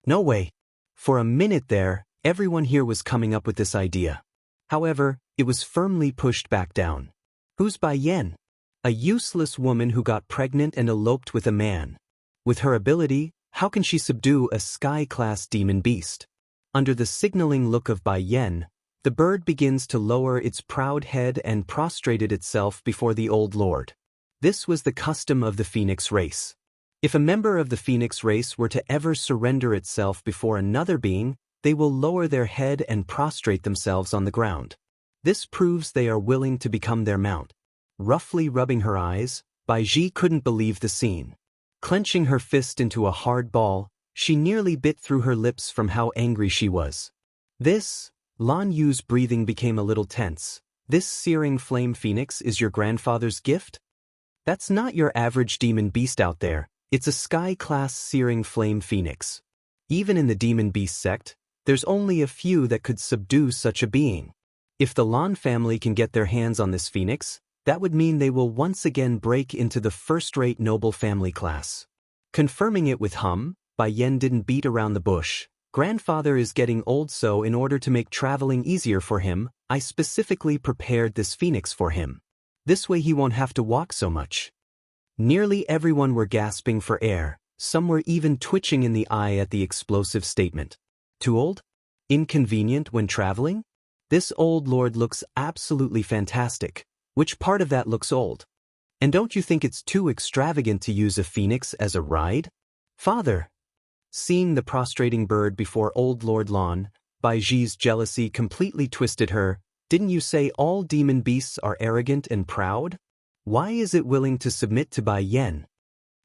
No way. For a minute there, everyone here was coming up with this idea. However, it was firmly pushed back down. Who's Bai Yen? A useless woman who got pregnant and eloped with a man. With her ability, how can she subdue a sky-class demon beast? Under the signaling look of Bai Yen, the bird begins to lower its proud head and prostrated itself before the old lord. This was the custom of the phoenix race. If a member of the phoenix race were to ever surrender itself before another being, they will lower their head and prostrate themselves on the ground. This proves they are willing to become their mount. Roughly rubbing her eyes, Baiji couldn't believe the scene. Clenching her fist into a hard ball, she nearly bit through her lips from how angry she was. Lan Yu's breathing became a little tense. This searing flame phoenix is your grandfather's gift? That's not your average demon beast out there, it's a sky-class searing flame phoenix. Even in the demon beast sect, there's only a few that could subdue such a being. If the Lan family can get their hands on this phoenix, that would mean they will once again break into the first-rate noble family class. Confirming it with Bai Yen didn't beat around the bush. Grandfather is getting old, so in order to make traveling easier for him, I specifically prepared this phoenix for him. This way he won't have to walk so much. Nearly everyone were gasping for air, some were even twitching in the eye at the explosive statement. Too old? Inconvenient when traveling? This old lord looks absolutely fantastic. Which part of that looks old? And don't you think it's too extravagant to use a phoenix as a ride? Father! Seeing the prostrating bird before old Lord Lan, Baiji's jealousy completely twisted her. Didn't you say all demon beasts are arrogant and proud? Why is it willing to submit to Bai Yen?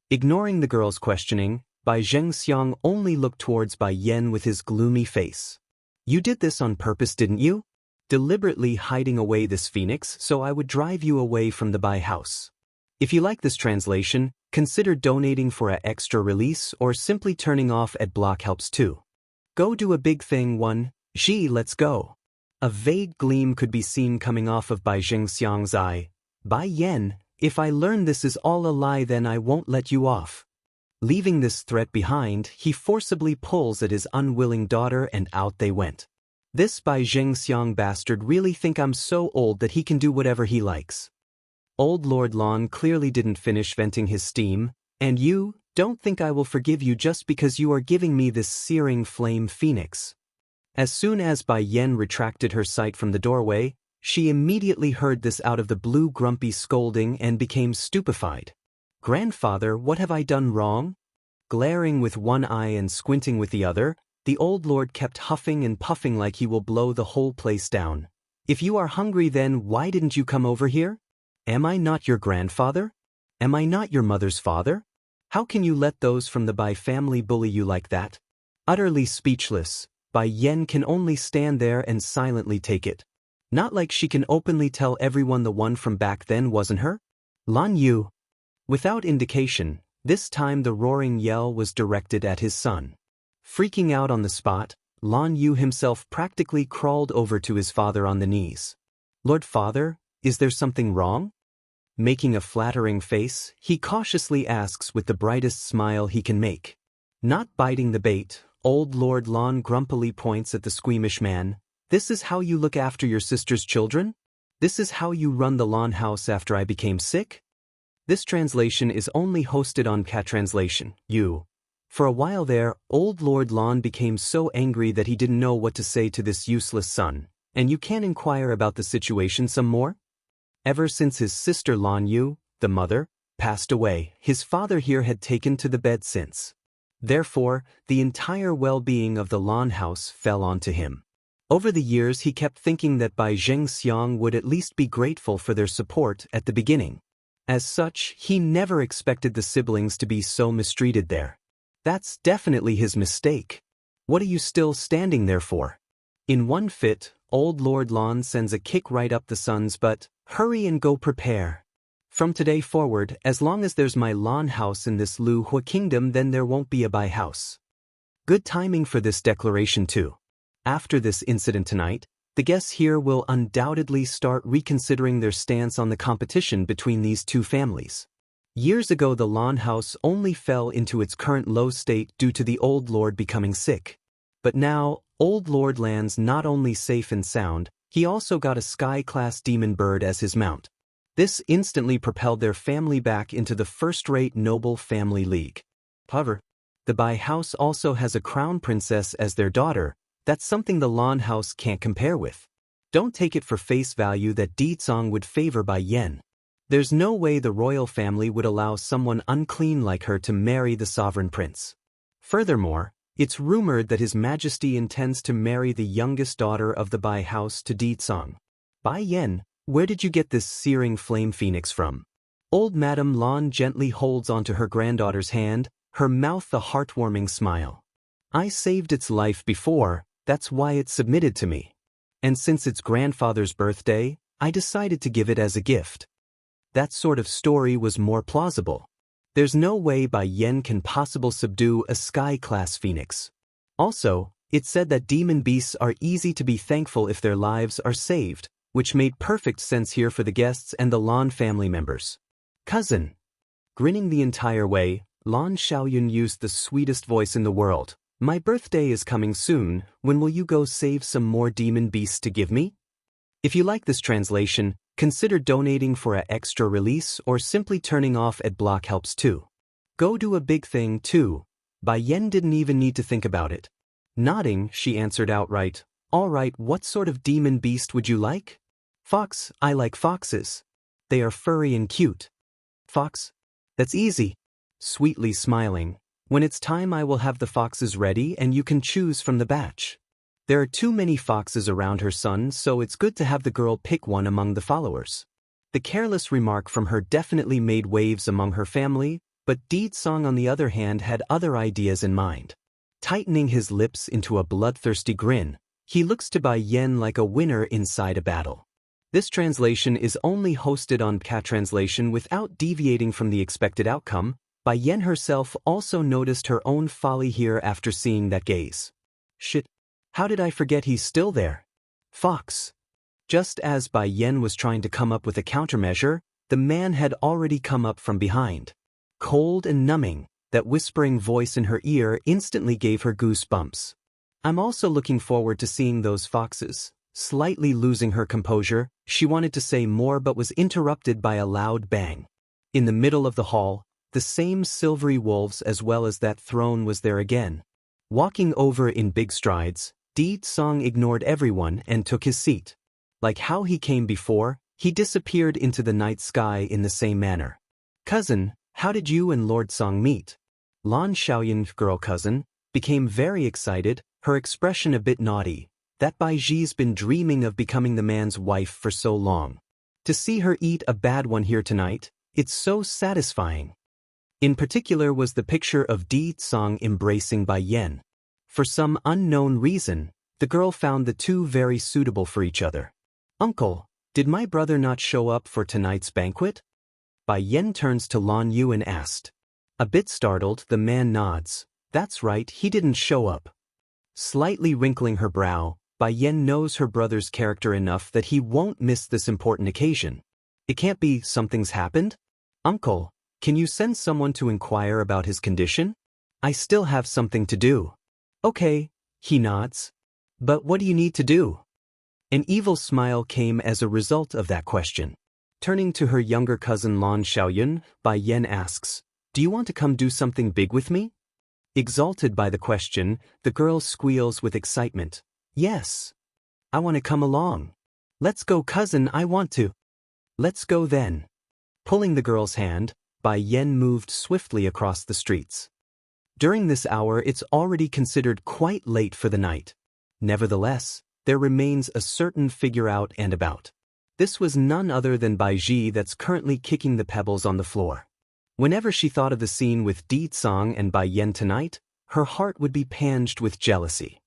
Ignoring the girl's questioning, Bai Zhengxiang only looked towards Bai Yen with his gloomy face. You did this on purpose, didn't you? Deliberately hiding away this phoenix so I would drive you away from the Bai house. If you like this translation, consider donating for a extra release or simply turning off ad block helps too. Go do a big thing. Let's go. A vague gleam could be seen coming off of Bai Zhengxiang's eye. Bai Yen, if I learn this is all a lie, then I won't let you off. Leaving this threat behind, he forcibly pulls at his unwilling daughter and out they went. This Bai Zhengxiang bastard really think I'm so old that he can do whatever he likes. Old Lord Lan clearly didn't finish venting his steam. And you, don't think I will forgive you just because you are giving me this searing flame phoenix. As soon as Bai Yen retracted her sight from the doorway, she immediately heard this out of the blue grumpy scolding and became stupefied. Grandfather, what have I done wrong? Glaring with one eye and squinting with the other, the old lord kept huffing and puffing like he will blow the whole place down. If you are hungry, then why didn't you come over here? Am I not your grandfather? Am I not your mother's father? How can you let those from the Bai family bully you like that? Utterly speechless, Bai Yen can only stand there and silently take it. Not like she can openly tell everyone the one from back then wasn't her? Lan Yu. Without indication, this time the roaring yell was directed at his son. Freaking out on the spot, Lan Yu himself practically crawled over to his father on the knees. Lord Father, is there something wrong? Making a flattering face, he cautiously asks with the brightest smile he can make. Not biting the bait, old Lord Lan grumpily points at the squeamish man. This is how you look after your sister's children? This is how you run the Lan house after I became sick? This translation is only hosted on Cat Translation. For a while there, old Lord Lan became so angry that he didn't know what to say to this useless son. And you can inquire about the situation some more? Ever since his sister Lan Yu, the mother, passed away, his father here had taken to the bed since. Therefore, the entire well-being of the Lan house fell onto him. Over the years he kept thinking that Bai Zhengxiang would at least be grateful for their support at the beginning. As such, he never expected the siblings to be so mistreated there. That's definitely his mistake. What are you still standing there for? In one fit, old Lord Lan sends a kick right up the son's butt. Hurry and go prepare. From today forward, as long as there's my Lan house in this Lu Hua kingdom, then there won't be a Bai house. Good timing for this declaration too. After this incident tonight, the guests here will undoubtedly start reconsidering their stance on the competition between these two families. Years ago the Lan house only fell into its current low state due to the old lord becoming sick. But now, old Lord Lan's not only safe and sound, he also got a sky-class demon bird as his mount. This instantly propelled their family back into the first-rate noble family league. However, the Bai house also has a crown princess as their daughter. That's something the Lan house can't compare with. Don't take it for face value that Di Zong would favor Bai Yen. There's no way the royal family would allow someone unclean like her to marry the sovereign prince. Furthermore, it's rumored that His Majesty intends to marry the youngest daughter of the Bai house to Ditsong. Bai Yen, where did you get this searing flame phoenix from? Old Madame Lan gently holds onto her granddaughter's hand, her mouth a heartwarming smile. I saved its life before, that's why it submitted to me. And since its grandfather's birthday, I decided to give it as a gift. That sort of story was more plausible. There's no way Bai Yen can possibly subdue a sky-class phoenix. Also, it said that demon beasts are easy to be thankful if their lives are saved, which made perfect sense here for the guests and the Lan family members. Cousin. Grinning the entire way, Lan Xiaoyun used the sweetest voice in the world. My birthday is coming soon, when will you go save some more demon beasts to give me? If you like this translation, consider donating for an extra release or simply turning off ad block helps too. Go do a big thing too. Bai Yen didn't even need to think about it. Nodding, she answered outright, all right, what sort of demon beast would you like? Fox, I like foxes. They are furry and cute. Fox? That's easy. Sweetly smiling. When it's time I will have the foxes ready and you can choose from the batch. There are too many foxes around her son, so it's good to have the girl pick one among the followers. The careless remark from her definitely made waves among her family, but Ditsong on the other hand had other ideas in mind. Tightening his lips into a bloodthirsty grin, he looks to Bai Yen like a winner inside a battle. This translation is only hosted on Ka Translation without deviating from the expected outcome. Bai Yen herself also noticed her own folly here after seeing that gaze. Shit. How did I forget he's still there? Fox. Just as Bai Yen was trying to come up with a countermeasure, the man had already come up from behind. Cold and numbing, that whispering voice in her ear instantly gave her goosebumps. I'm also looking forward to seeing those foxes. Slightly losing her composure, she wanted to say more but was interrupted by a loud bang. In the middle of the hall, the same silvery wolves as well as that throne was there again. Walking over in big strides, Ditsong ignored everyone and took his seat. Like how he came before, he disappeared into the night sky in the same manner. Cousin, how did you and Lord Song meet? Lan Xiaoyun's girl cousin became very excited, her expression a bit naughty. That Bai Ji's been dreaming of becoming the man's wife for so long. To see her eat a bad one here tonight, it's so satisfying. In particular was the picture of Ditsong embracing Bai Yen. For some unknown reason, the girl found the two very suitable for each other. Uncle, did my brother not show up for tonight's banquet? Bai Yen turns to Lan Yu and asked. A bit startled, the man nods. That's right, he didn't show up. Slightly wrinkling her brow, Bai Yen knows her brother's character enough that he won't miss this important occasion. It can't be something's happened? Uncle, can you send someone to inquire about his condition? I still have something to do. Okay, he nods. But what do you need to do? An evil smile came as a result of that question. Turning to her younger cousin Lan Xiaoyun, Bai Yen asks, do you want to come do something big with me? Exalted by the question, the girl squeals with excitement. Yes. I want to come along. Let's go, cousin, I want to. Let's go then. Pulling the girl's hand, Bai Yen moved swiftly across the streets. During this hour it's already considered quite late for the night. Nevertheless, there remains a certain figure out and about. This was none other than Bai Ji that's currently kicking the pebbles on the floor. Whenever she thought of the scene with Ditsong and Bai Yen tonight, her heart would be panged with jealousy.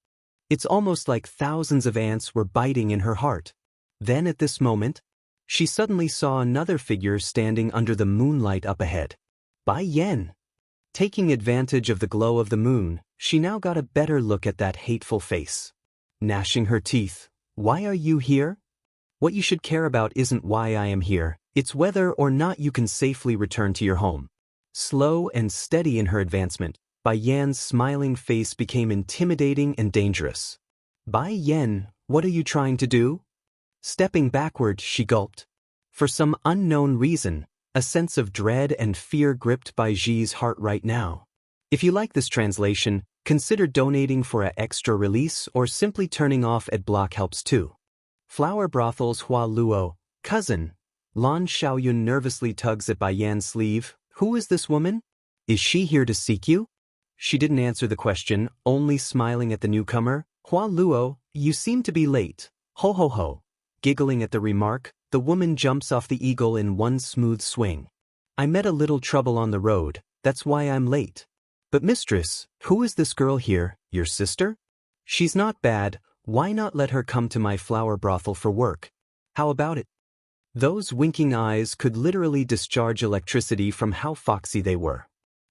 It's almost like thousands of ants were biting in her heart. Then at this moment, she suddenly saw another figure standing under the moonlight up ahead. Bai Yen. Taking advantage of the glow of the moon, she now got a better look at that hateful face. Gnashing her teeth, why are you here? What you should care about isn't why I am here, it's whether or not you can safely return to your home. Slow and steady in her advancement, Bai Yan's smiling face became intimidating and dangerous. Bai Yen, what are you trying to do? Stepping backward, she gulped. For some unknown reason, a sense of dread and fear gripped Bai Ji's heart right now. If you like this translation, consider donating for an extra release or simply turning off ad block helps too. Flower Brothels Hua Luo, cousin. Lan Xiaoyun nervously tugs at Bai Yan's sleeve. Who is this woman? Is she here to seek you? She didn't answer the question, only smiling at the newcomer. Hua Luo, you seem to be late. Ho ho ho. Giggling at the remark, the woman jumps off the eagle in one smooth swing. I met a little trouble on the road, that's why I'm late. But mistress, who is this girl here, your sister? She's not bad, why not let her come to my flower brothel for work? How about it? Those winking eyes could literally discharge electricity from how foxy they were.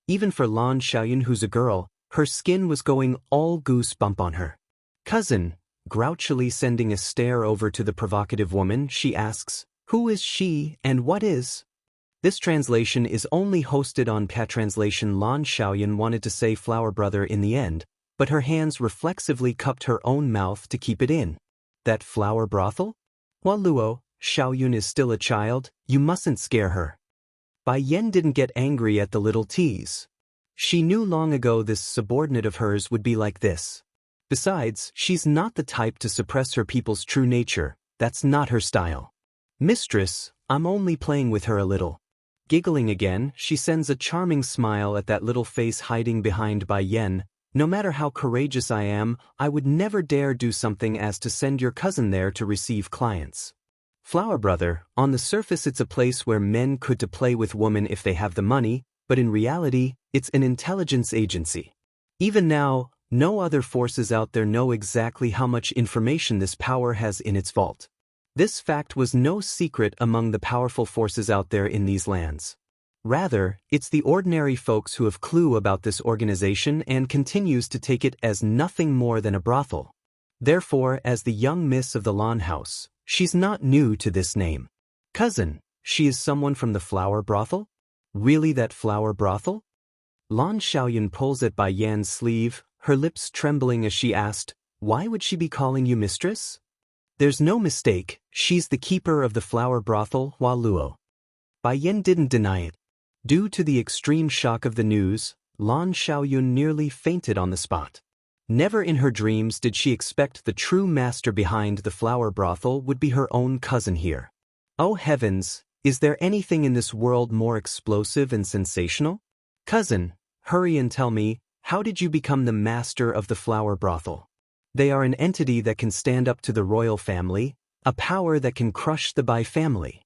Even for Lan Xiaoyun, who's a girl, her skin was going all goosebump on her. Cousin, grouchily sending a stare over to the provocative woman, she asks, who is she and what is? This translation is only hosted on Patranslation. Lan Xiaoyun wanted to say flower brother in the end, but her hands reflexively cupped her own mouth to keep it in. That flower brothel? Hua Luo, Xiaoyun is still a child, you mustn't scare her. Bai Yan didn't get angry at the little tease. She knew long ago this subordinate of hers would be like this. Besides, she's not the type to suppress her people's true nature, that's not her style. Mistress, I'm only playing with her a little. Giggling again, she sends a charming smile at that little face hiding behind Bai Yan. No matter how courageous I am, I would never dare do something as to send your cousin there to receive clients. Flower brother, on the surface it's a place where men could to play with women if they have the money, but in reality, it's an intelligence agency. Even now, no other forces out there know exactly how much information this power has in its vault. This fact was no secret among the powerful forces out there in these lands. Rather, it's the ordinary folks who have clue about this organization and continues to take it as nothing more than a brothel. Therefore, as the young miss of the Lan house, she's not new to this name. Cousin, she is someone from the flower brothel? Really that flower brothel? Lan Xiaoyun pulls at Bai Yan's sleeve, her lips trembling as she asked, why would she be calling you mistress? There's no mistake, she's the keeper of the flower brothel, Hua Luo. Bai Yan didn't deny it. Due to the extreme shock of the news, Lan Xiaoyun nearly fainted on the spot. Never in her dreams did she expect the true master behind the flower brothel would be her own cousin here. Oh heavens, is there anything in this world more explosive and sensational? Cousin, hurry and tell me, how did you become the master of the flower brothel? They are an entity that can stand up to the royal family, a power that can crush the Bai family.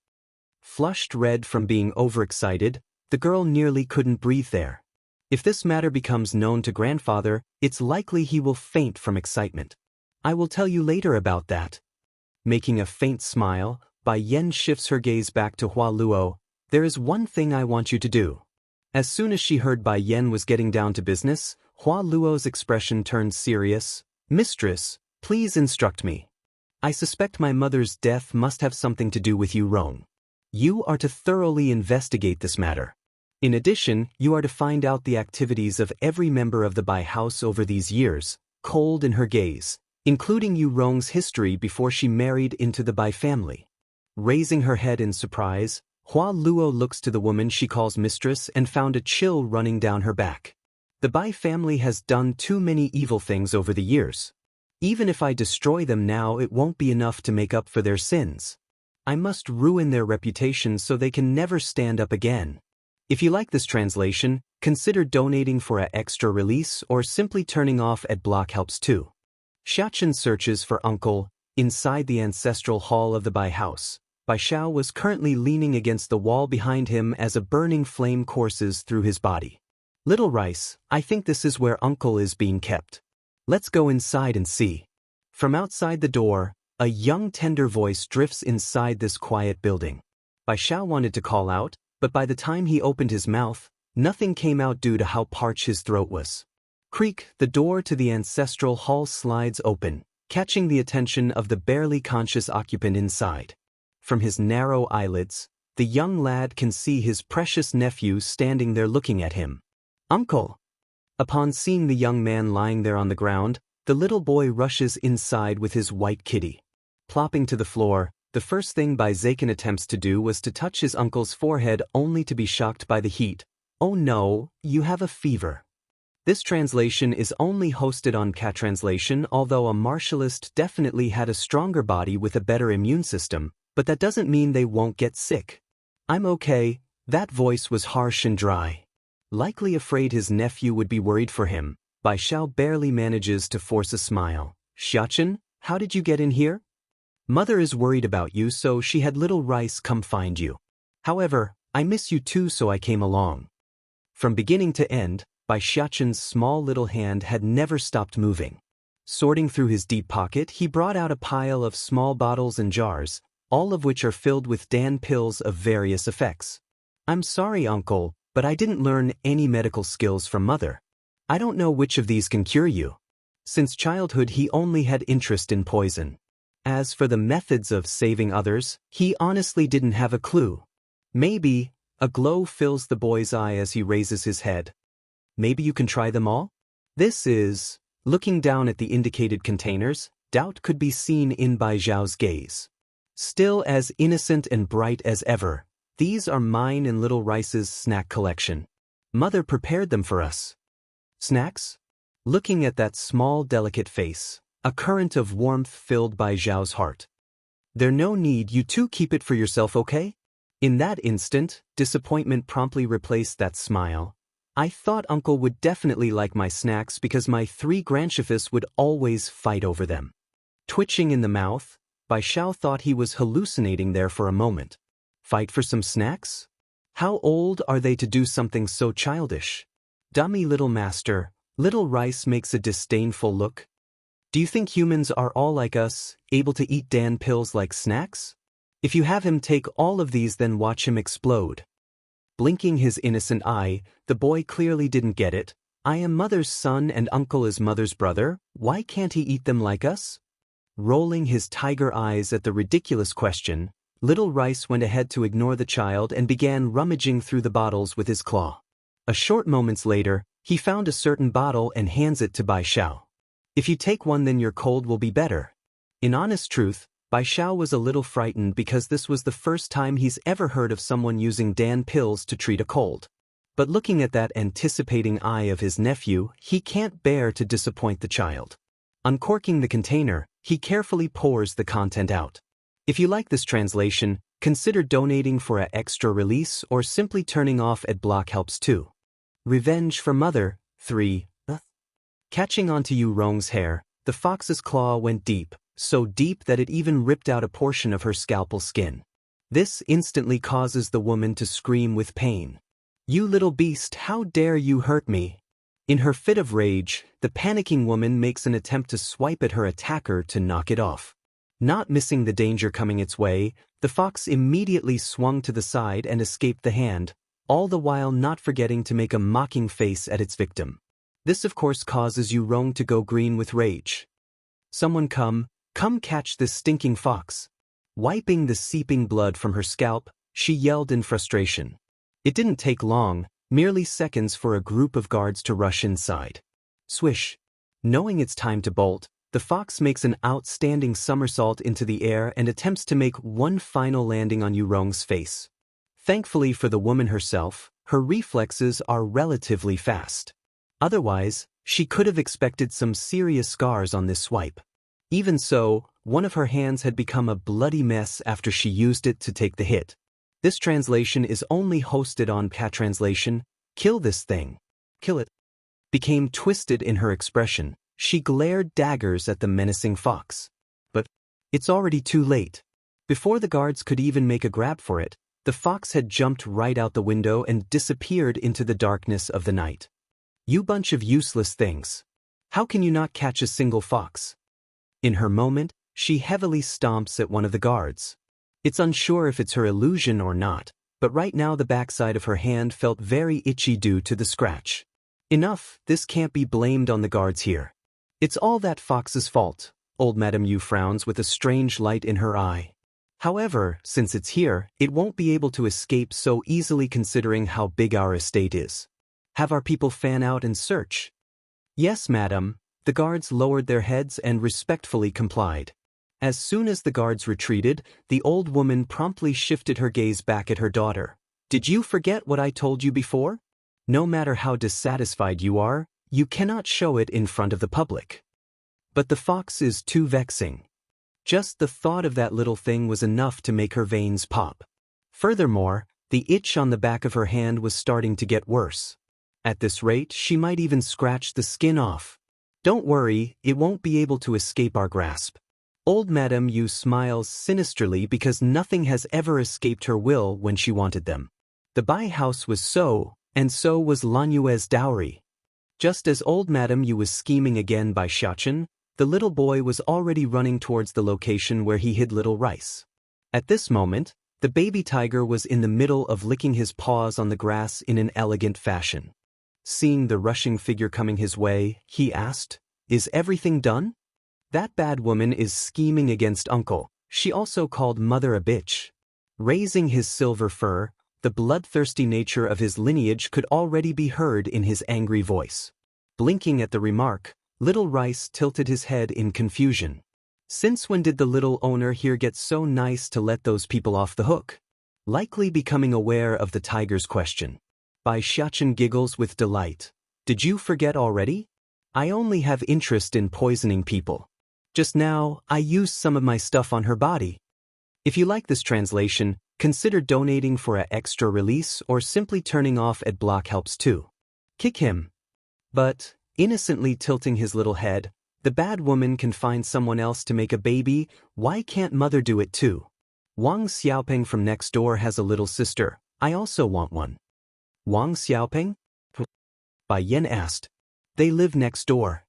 Flushed red from being overexcited, the girl nearly couldn't breathe there. If this matter becomes known to grandfather, it's likely he will faint from excitement. I will tell you later about that. Making a faint smile, Bai Yan shifts her gaze back to Hua Luo. There is one thing I want you to do. As soon as she heard Bai Yan was getting down to business, Hua Luo's expression turned serious. Mistress, please instruct me. I suspect my mother's death must have something to do with you, Rong. You are to thoroughly investigate this matter. In addition, you are to find out the activities of every member of the Bai house over these years, cold in her gaze, including Yu Rong's history before she married into the Bai family. Raising her head in surprise, Hua Luo looks to the woman she calls mistress and found a chill running down her back. The Bai family has done too many evil things over the years. Even if I destroy them now, it won't be enough to make up for their sins. I must ruin their reputation so they can never stand up again. If you like this translation, consider donating for an extra release or simply turning off ad block helps too. Xiachen searches for uncle. Inside the ancestral hall of the Bai house, Bai Xiao was currently leaning against the wall behind him as a burning flame courses through his body. Little Rice, I think this is where uncle is being kept. Let's go inside and see. From outside the door, a young tender voice drifts inside this quiet building. Bai Xiao wanted to call out, but by the time he opened his mouth, nothing came out due to how parched his throat was. Creak, the door to the ancestral hall slides open, catching the attention of the barely conscious occupant inside. From his narrow eyelids, the young lad can see his precious nephew standing there looking at him. Uncle! Upon seeing the young man lying there on the ground, the little boy rushes inside with his white kitty. Plopping to the floor, the first thing Bai Zaken attempts to do was to touch his uncle's forehead only to be shocked by the heat. Oh no, you have a fever. This translation is only hosted on Catranslation, although a martialist definitely had a stronger body with a better immune system, but that doesn't mean they won't get sick. I'm okay. That voice was harsh and dry. Likely afraid his nephew would be worried for him, Bai Xiao barely manages to force a smile. Xiachen, how did you get in here? Mother is worried about you, so she had little rice come find you. However, I miss you too, so I came along. From beginning to end, Bai Xiachen's small little hand had never stopped moving. Sorting through his deep pocket, he brought out a pile of small bottles and jars, all of which are filled with Dan pills of various effects. I'm sorry, uncle, but I didn't learn any medical skills from mother. I don't know which of these can cure you. Since childhood he only had interest in poison. As for the methods of saving others, he honestly didn't have a clue. Maybe, a glow fills the boy's eye as he raises his head. Maybe you can try them all? This is... Looking down at the indicated containers, doubt could be seen in Bai Xiao's gaze. Still as innocent and bright as ever, these are mine and little Rice's snack collection. Mother prepared them for us. Snacks? Looking at that small, delicate face, a current of warmth filled Bai Xiao's heart. There's no need, you two keep it for yourself, okay? In that instant, disappointment promptly replaced that smile. I thought uncle would definitely like my snacks because my 3 grandchiefs would always fight over them. Twitching in the mouth, Bai Xiao thought he was hallucinating there for a moment. Fight for some snacks? How old are they to do something so childish? Dummy little master, little Rice makes a disdainful look. Do you think humans are all like us, able to eat Dan pills like snacks? If you have him take all of these, then watch him explode. Blinking his innocent eye, the boy clearly didn't get it. I am mother's son and uncle is mother's brother, why can't he eat them like us? Rolling his tiger eyes at the ridiculous question, little Rice went ahead to ignore the child and began rummaging through the bottles with his claw. A short moments later, he found a certain bottle and hands it to Bai Xiao. If you take one, then your cold will be better. In honest truth, Bai Xiao was a little frightened because this was the first time he's ever heard of someone using Dan pills to treat a cold. But looking at that anticipating eye of his nephew, he can't bear to disappoint the child. Uncorking the container, he carefully pours the content out. If you like this translation, consider donating for an extra release or simply turning off ad block helps too. Revenge for Mother, 3. Catching onto Yu Rong's hair, the fox's claw went deep, so deep that it even ripped out a portion of her scalpel skin. This instantly causes the woman to scream with pain. You little beast, how dare you hurt me? In her fit of rage, the panicking woman makes an attempt to swipe at her attacker to knock it off. Not missing the danger coming its way, the fox immediately swung to the side and escaped the hand, all the while not forgetting to make a mocking face at its victim. This of course causes Yu Rong to go green with rage. Someone come catch this stinking fox. Wiping the seeping blood from her scalp, she yelled in frustration. It didn't take long, merely seconds for a group of guards to rush inside. Swish. Knowing it's time to bolt, the fox makes an outstanding somersault into the air and attempts to make one final landing on Yu Rong's face. Thankfully for the woman herself, her reflexes are relatively fast. Otherwise, she could have expected some serious scars on this swipe. Even so, one of her hands had become a bloody mess after she used it to take the hit. This translation is only hosted on Patranslation. Kill this thing. Kill it. Became twisted in her expression. She glared daggers at the menacing fox. But it's already too late. Before the guards could even make a grab for it, the fox had jumped right out the window and disappeared into the darkness of the night. You bunch of useless things. How can you not catch a single fox? In her moment, she heavily stomps at one of the guards. It's unsure if it's her illusion or not, but right now the backside of her hand felt very itchy due to the scratch. Enough, this can't be blamed on the guards here. It's all that fox's fault, old Madame Yu frowns with a strange light in her eye. However, since it's here, it won't be able to escape so easily considering how big our estate is. Have our people fan out and search? Yes, madam. The guards lowered their heads and respectfully complied. As soon as the guards retreated, the old woman promptly shifted her gaze back at her daughter. Did you forget what I told you before? No matter how dissatisfied you are, you cannot show it in front of the public. But the fox is too vexing. Just the thought of that little thing was enough to make her veins pop. Furthermore, the itch on the back of her hand was starting to get worse. At this rate, she might even scratch the skin off. Don't worry, it won't be able to escape our grasp. Old Madame Yu smiles sinisterly because nothing has ever escaped her will when she wanted them. The Bai house was so, and so was Lan Yue's dowry. Just as old Madame Yu was scheming again by Xiachen, the little boy was already running towards the location where he hid little rice. At this moment, the baby tiger was in the middle of licking his paws on the grass in an elegant fashion. Seeing the rushing figure coming his way, he asked, "Is everything done?" That bad woman is scheming against uncle. She also called mother a bitch. Raising his silver fur, the bloodthirsty nature of his lineage could already be heard in his angry voice. Blinking at the remark, little Rice tilted his head in confusion. Since when did the little owner here get so nice to let those people off the hook? Likely becoming aware of the tiger's question. Bai Xiachen giggles with delight. Did you forget already? I only have interest in poisoning people. Just now, I used some of my stuff on her body. If you like this translation, consider donating for an extra release or simply turning off ad block helps too. Kick him. But, innocently tilting his little head, the bad woman can find someone else to make a baby, why can't mother do it too? Wang Xiaopeng from next door has a little sister, I also want one. Wang Xiaopeng? Bai Yan asked. They live next door.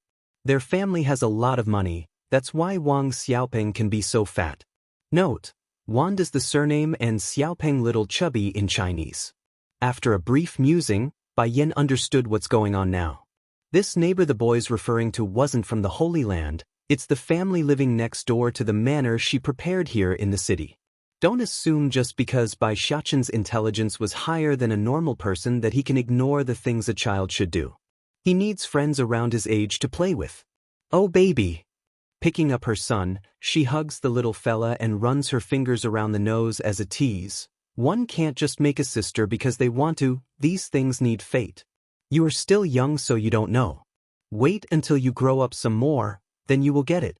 Their family has a lot of money, that's why Wang Xiaopeng can be so fat. Note, Wang is the surname and Xiaopeng little chubby in Chinese. After a brief musing, Bai Yan understood what's going on now. This neighbor the boy's referring to wasn't from the Holy Land, it's the family living next door to the manor she prepared here in the city. Don't assume just because Bai Xiachen's intelligence was higher than a normal person that he can ignore the things a child should do. He needs friends around his age to play with. Oh baby! Picking up her son, she hugs the little fella and runs her fingers around the nose as a tease. One can't just make a sister because they want to, these things need fate. You are still young so you don't know. Wait until you grow up some more, then you will get it.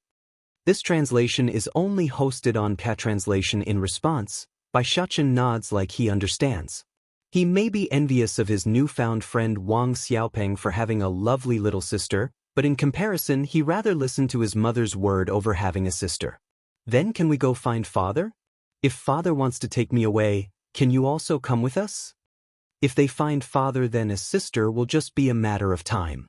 This translation is only hosted on Patranslation in response. Bai Xiachen nods like he understands. He may be envious of his newfound friend Wang Xiaopeng for having a lovely little sister, but in comparison he rather listened to his mother's word over having a sister. Then can we go find father? If father wants to take me away, can you also come with us? If they find father then a sister will just be a matter of time.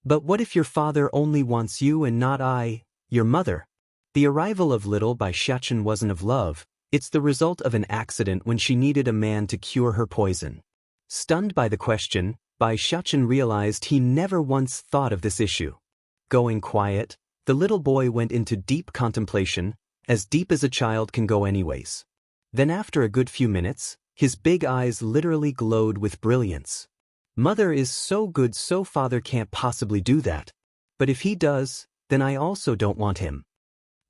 But what if your father only wants you and not I, your mother? The arrival of little Bai Xiachen wasn't of love, it's the result of an accident when she needed a man to cure her poison. Stunned by the question, Bai Xiachen realized he never once thought of this issue. Going quiet, the little boy went into deep contemplation, as deep as a child can go anyways. Then after a good few minutes, his big eyes literally glowed with brilliance. Mother is so good so father can't possibly do that. But if he does, then I also don't want him.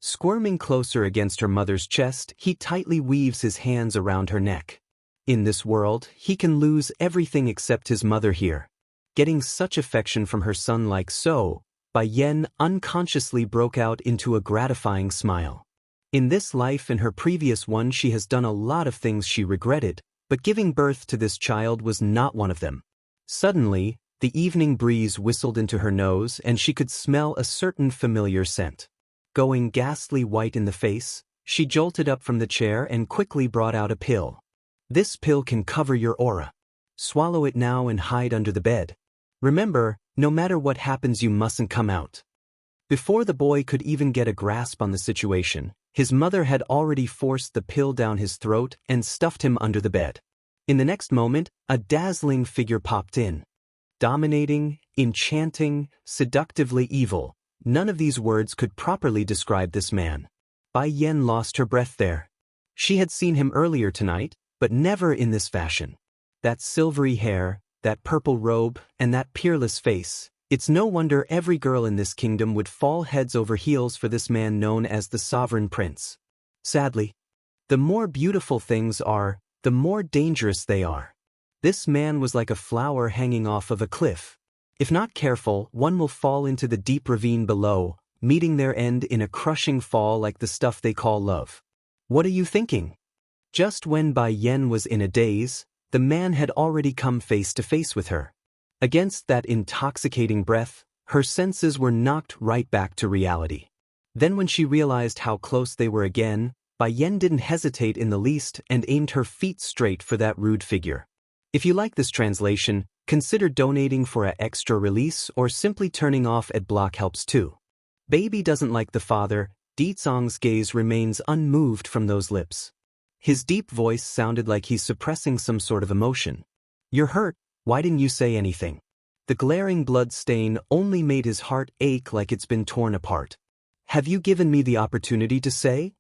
Squirming closer against her mother's chest, he tightly weaves his hands around her neck. In this world, he can lose everything except his mother here. Getting such affection from her son like so, Bai Yan unconsciously broke out into a gratifying smile. In this life and her previous one she has done a lot of things she regretted, but giving birth to this child was not one of them. Suddenly, the evening breeze whistled into her nose and she could smell a certain familiar scent. Going ghastly white in the face, she jolted up from the chair and quickly brought out a pill. This pill can cover your aura. Swallow it now and hide under the bed. Remember, no matter what happens you mustn't come out. Before the boy could even get a grasp on the situation, his mother had already forced the pill down his throat and stuffed him under the bed. In the next moment, a dazzling figure popped in. Dominating, enchanting, seductively evil, none of these words could properly describe this man. Bai Yan lost her breath there. She had seen him earlier tonight, but never in this fashion. That silvery hair, that purple robe, and that peerless face. It's no wonder every girl in this kingdom would fall heads over heels for this man known as the Sovereign Prince. Sadly, the more beautiful things are, the more dangerous they are. This man was like a flower hanging off of a cliff. If not careful, one will fall into the deep ravine below, meeting their end in a crushing fall like the stuff they call love. What are you thinking? Just when Bai Yen was in a daze, the man had already come face to face with her. Against that intoxicating breath, her senses were knocked right back to reality. Then when she realized how close they were again, Bai Yen didn't hesitate in the least and aimed her feet straight for that rude figure. If you like this translation, consider donating for an extra release or simply turning off ad block helps too. Baby doesn't like the father. Ditsong's gaze remains unmoved from those lips. His deep voice sounded like he's suppressing some sort of emotion. You're hurt, why didn't you say anything? The glaring blood stain only made his heart ache like it's been torn apart. Have you given me the opportunity to say?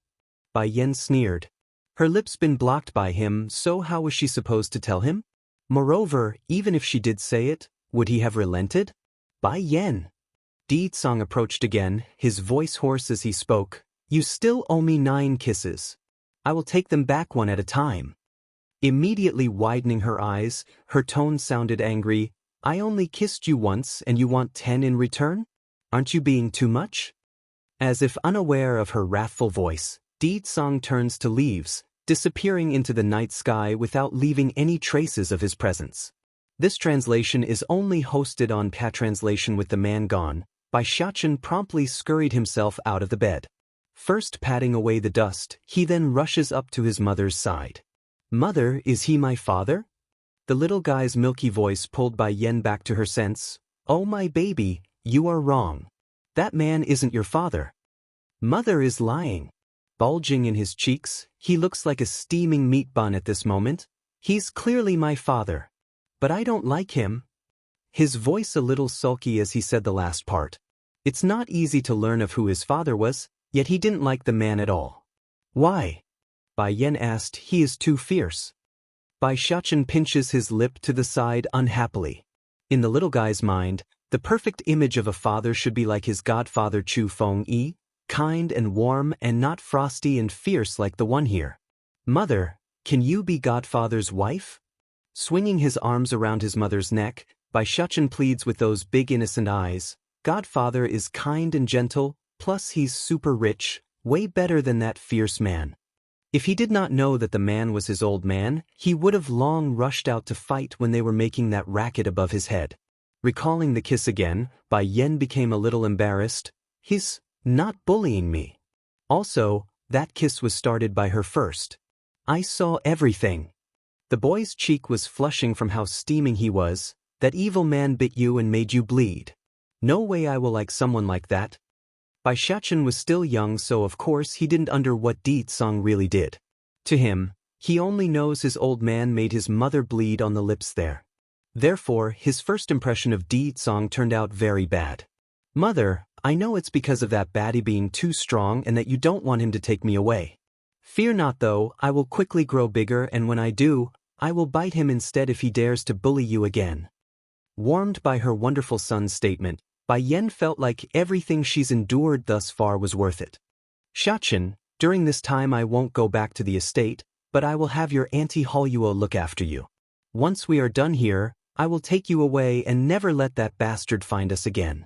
Bai Yen sneered. Her lips been blocked by him, so how was she supposed to tell him? Moreover, even if she did say it, would he have relented? Bai Yen. Ditsong approached again, his voice hoarse as he spoke. You still owe me 9 kisses. I will take them back one at a time. Immediately widening her eyes, her tone sounded angry. I only kissed you once and you want 10 in return? Aren't you being too much? As if unaware of her wrathful voice, Ditsong turns to leaves, disappearing into the night sky without leaving any traces of his presence. This translation is only hosted on Patranslation with the man gone. Bai Xiachen promptly scurried himself out of the bed. First patting away the dust, he then rushes up to his mother's side. Mother, is he my father? The little guy's milky voice pulled Bai Yen back to her sense. Oh my baby, you are wrong. That man isn't your father. Mother is lying. Bulging in his cheeks, he looks like a steaming meat bun at this moment. He's clearly my father. But I don't like him. His voice a little sulky as he said the last part. It's not easy to learn of who his father was, yet he didn't like the man at all. Why? Bai Yen asked. He is too fierce. Bai Xiachen pinches his lip to the side unhappily. In the little guy's mind, the perfect image of a father should be like his godfather Chu Feng-yi, kind and warm and not frosty and fierce like the one here. Mother, can you be godfather's wife? Swinging his arms around his mother's neck, Bai Xiachen pleads with those big innocent eyes. Godfather is kind and gentle, plus he's super rich, way better than that fierce man. If he did not know that the man was his old man, he would have long rushed out to fight when they were making that racket above his head. Recalling the kiss again, Bai Yen became a little embarrassed. He's not bullying me. Also, that kiss was started by her first. I saw everything. The boy's cheek was flushing from how steaming he was. That evil man bit you and made you bleed. No way I will like someone like that. Bai Xiachen was still young, so of course he didn't under what Ditsong really did. To him, he only knows his old man made his mother bleed on the lips there. Therefore, his first impression of Ditsong turned out very bad. Mother, I know it's because of that baddie being too strong and that you don't want him to take me away. Fear not though, I will quickly grow bigger and when I do, I will bite him instead if he dares to bully you again. Warmed by her wonderful son's statement, Bai Yen felt like everything she's endured thus far was worth it. Xiachen, during this time I won't go back to the estate, but I will have your Auntie Holuo look after you. Once we are done here, I will take you away and never let that bastard find us again.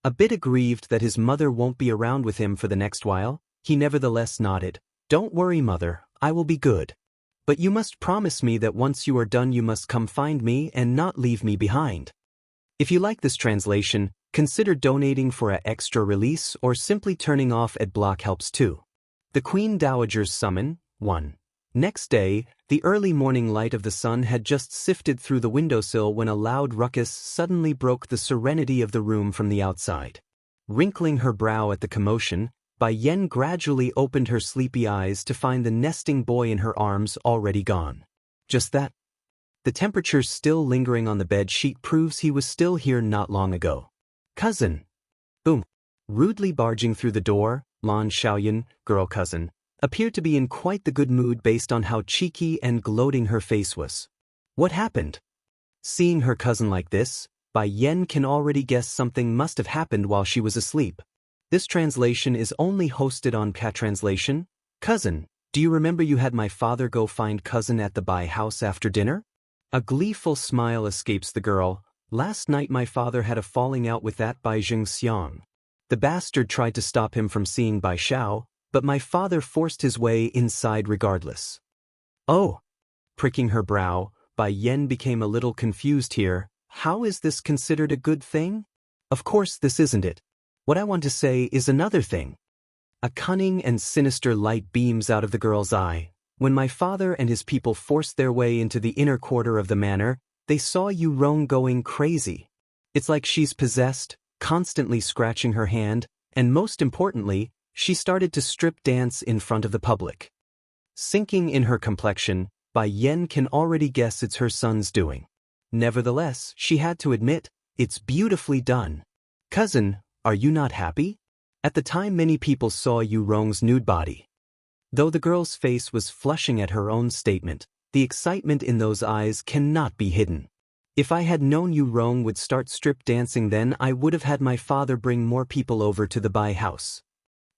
A bit aggrieved that his mother won't be around with him for the next while, he nevertheless nodded. Don't worry, mother, I will be good. But you must promise me that once you are done you must come find me and not leave me behind. If you like this translation, consider donating for an extra release or simply turning off ad block helps too. The Queen Dowager's Summon, 1. Next day, the early morning light of the sun had just sifted through the windowsill when a loud ruckus suddenly broke the serenity of the room from the outside. Wrinkling her brow at the commotion, Bai Yen gradually opened her sleepy eyes to find the nesting boy in her arms already gone. Just that. The temperature still lingering on the bed sheet proves he was still here not long ago. Cousin. Boom. Rudely barging through the door, Lan Xiaoyan, girl cousin, appeared to be in quite the good mood based on how cheeky and gloating her face was. What happened? Seeing her cousin like this, Bai Yen can already guess something must have happened while she was asleep. This translation is only hosted on Patranslation. Cousin, do you remember you had my father go find cousin at the Bai house after dinner? A gleeful smile escapes the girl. Last night my father had a falling out with that Bai Zhengxiang. The bastard tried to stop him from seeing Bai Xiao, but my father forced his way inside regardless. Oh! Pricking her brow, Bai Yan became a little confused here. How is this considered a good thing? Of course this isn't it. What I want to say is another thing. A cunning and sinister light beams out of the girl's eye. When my father and his people forced their way into the inner quarter of the manor, they saw Yu Rong going crazy. It's like she's possessed, constantly scratching her hand, and most importantly, she started to strip dance in front of the public. Sinking in her complexion, Bai Yan can already guess it's her son's doing. Nevertheless, she had to admit, it's beautifully done. Cousin, are you not happy? At the time many people saw Yu Rong's nude body. Though the girl's face was flushing at her own statement, the excitement in those eyes cannot be hidden. If I had known Yu Rong would start strip dancing, then I would have had my father bring more people over to the Bai house.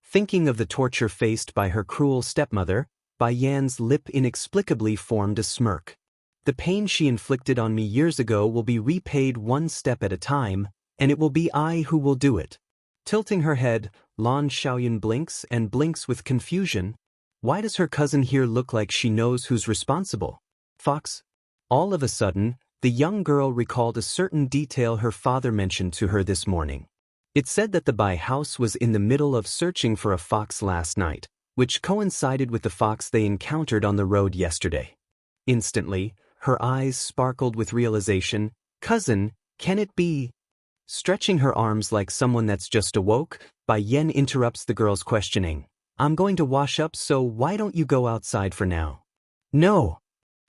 Thinking of the torture faced by her cruel stepmother, Bai Yan's lip inexplicably formed a smirk. The pain she inflicted on me years ago will be repaid one step at a time, and it will be I who will do it. Tilting her head, Lan Xiaoyan blinks and blinks with confusion. Why does her cousin here look like she knows who's responsible? Fox? All of a sudden, the young girl recalled a certain detail her father mentioned to her this morning. It said that the Bai house was in the middle of searching for a fox last night, which coincided with the fox they encountered on the road yesterday. Instantly, her eyes sparkled with realization. Cousin, can it be? Stretching her arms like someone that's just awoke, Bai Yan interrupts the girl's questioning. I'm going to wash up, so why don't you go outside for now? No.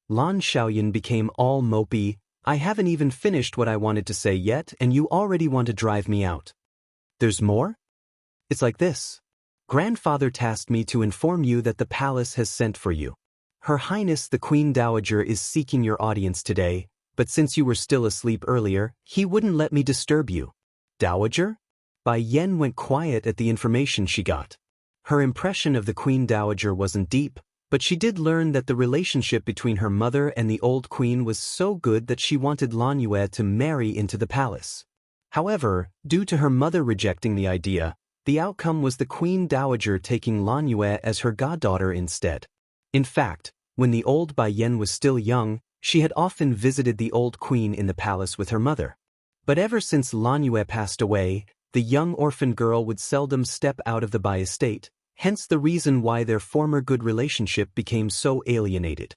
Lan Xiaoyan became all mopey. I haven't even finished what I wanted to say yet, and you already want to drive me out. There's more? It's like this. Grandfather tasked me to inform you that the palace has sent for you. Her Highness the Queen Dowager is seeking your audience today, but since you were still asleep earlier, he wouldn't let me disturb you. Dowager? Bai Yan went quiet at the information she got. Her impression of the Queen Dowager wasn't deep, but she did learn that the relationship between her mother and the old queen was so good that she wanted Lan Yue to marry into the palace. However, due to her mother rejecting the idea, the outcome was the Queen Dowager taking Lan Yue as her goddaughter instead. In fact, when the old Bai Yan was still young, she had often visited the old queen in the palace with her mother. But ever since Lan Yue passed away, the young orphan girl would seldom step out of the Bai estate, hence the reason why their former good relationship became so alienated.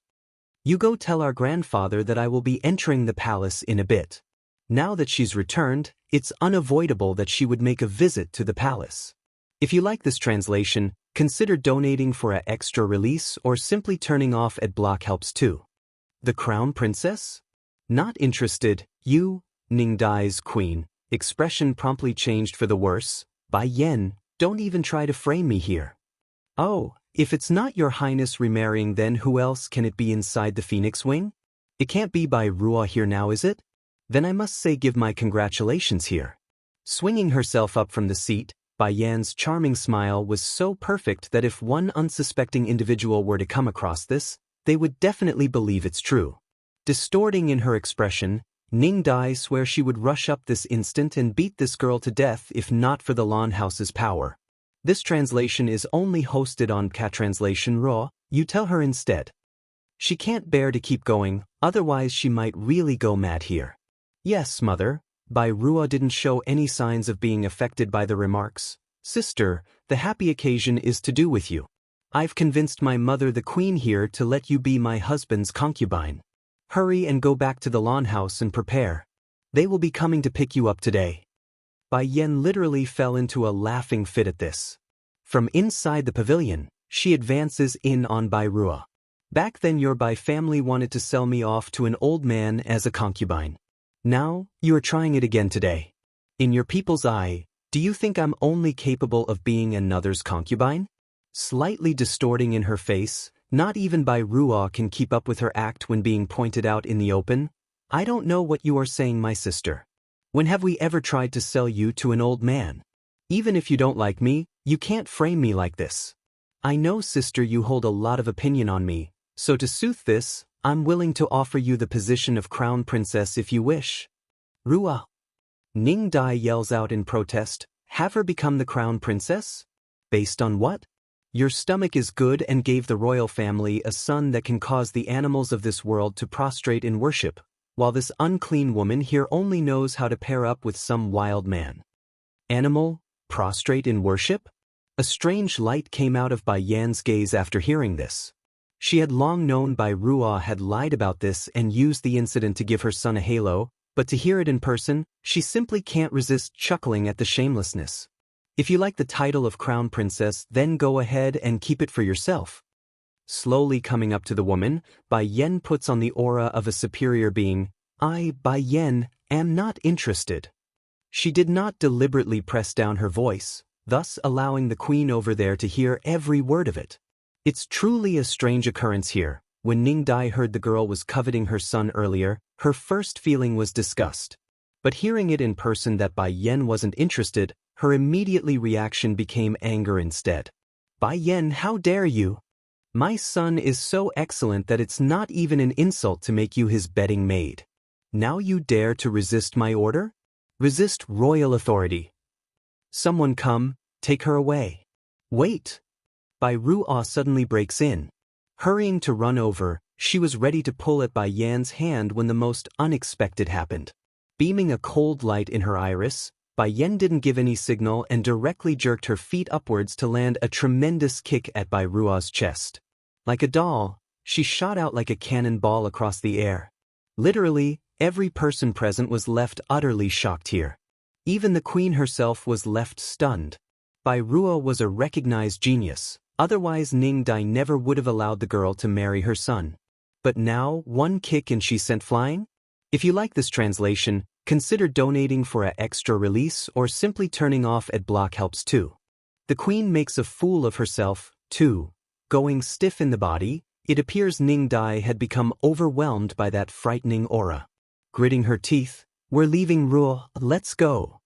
You go tell our grandfather that I will be entering the palace in a bit. Now that she's returned, it's unavoidable that she would make a visit to the palace. If you like this translation, consider donating for an extra release or simply turning off ad block helps too. The Crown Princess? Not interested. You, Ningdai's queen. Expression promptly changed for the worse. Bai Yan, don't even try to frame me here. Oh, if it's not your highness remarrying, then who else can it be inside the Phoenix Wing? It can't be Bai Ruo here now, is it? Then I must say give my congratulations here. Swinging herself up from the seat, Bai Yan's charming smile was so perfect that if one unsuspecting individual were to come across this, they would definitely believe it's true. Distorting in her expression, Ning Dai swears she would rush up this instant and beat this girl to death if not for the Lan House's power. This translation is only hosted on Translation Raw, you tell her instead. She can't bear to keep going, otherwise she might really go mad here. Yes, mother. Bai Ruo didn't show any signs of being affected by the remarks. Sister, the happy occasion is to do with you. I've convinced my mother the queen here to let you be my husband's concubine. Hurry and go back to the Lan house and prepare. They will be coming to pick you up today. Bai Yan literally fell into a laughing fit at this. From inside the pavilion, she advances in on Bai Ruo. Back then your Bai family wanted to sell me off to an old man as a concubine. Now, you are trying it again today. In your people's eye, do you think I'm only capable of being another's concubine? Slightly distorting in her face, not even Bai Ruo can keep up with her act when being pointed out in the open. I don't know what you are saying, my sister. When have we ever tried to sell you to an old man? Even if you don't like me, you can't frame me like this. I know, sister, you hold a lot of opinion on me, so to soothe this, I'm willing to offer you the position of crown princess if you wish. Ruo. Ning Dai yells out in protest, Have her become the crown princess? Based on what? Your stomach is good and gave the royal family a son that can cause the animals of this world to prostrate in worship, while this unclean woman here only knows how to pair up with some wild man. Animal, prostrate in worship? A strange light came out of Bai Yan's gaze after hearing this. She had long known Bai Ruo had lied about this and used the incident to give her son a halo, but to hear it in person, she simply can't resist chuckling at the shamelessness. If you like the title of crown princess, then go ahead and keep it for yourself. Slowly coming up to the woman, Bai Yan puts on the aura of a superior being. I, Bai Yan, am not interested. She did not deliberately press down her voice, thus allowing the queen over there to hear every word of it. It's truly a strange occurrence here. When Ning Dai heard the girl was coveting her son earlier, her first feeling was disgust. But hearing it in person that Bai Yan wasn't interested, her immediately reaction became anger instead. Bai Yan, how dare you? My son is so excellent that it's not even an insult to make you his bedding maid. Now you dare to resist my order? Resist royal authority. Someone come, take her away. Wait. Bai Ruo suddenly breaks in. Hurrying to run over, she was ready to pull at Bai Yan's hand when the most unexpected happened. Beaming a cold light in her iris, Bai Yan didn't give any signal and directly jerked her feet upwards to land a tremendous kick at Bai Ruo's chest. Like a doll, she shot out like a cannonball across the air. Literally, every person present was left utterly shocked here. Even the queen herself was left stunned. Bai Ruo was a recognized genius, otherwise Ning Dai never would have allowed the girl to marry her son. But now, one kick and she's sent flying? If you like this translation, consider donating for an extra release or simply turning off ad block helps too. The queen makes a fool of herself, too. Going stiff in the body, it appears Ning Dai had become overwhelmed by that frightening aura. Gritting her teeth, we're leaving Ruo, let's go.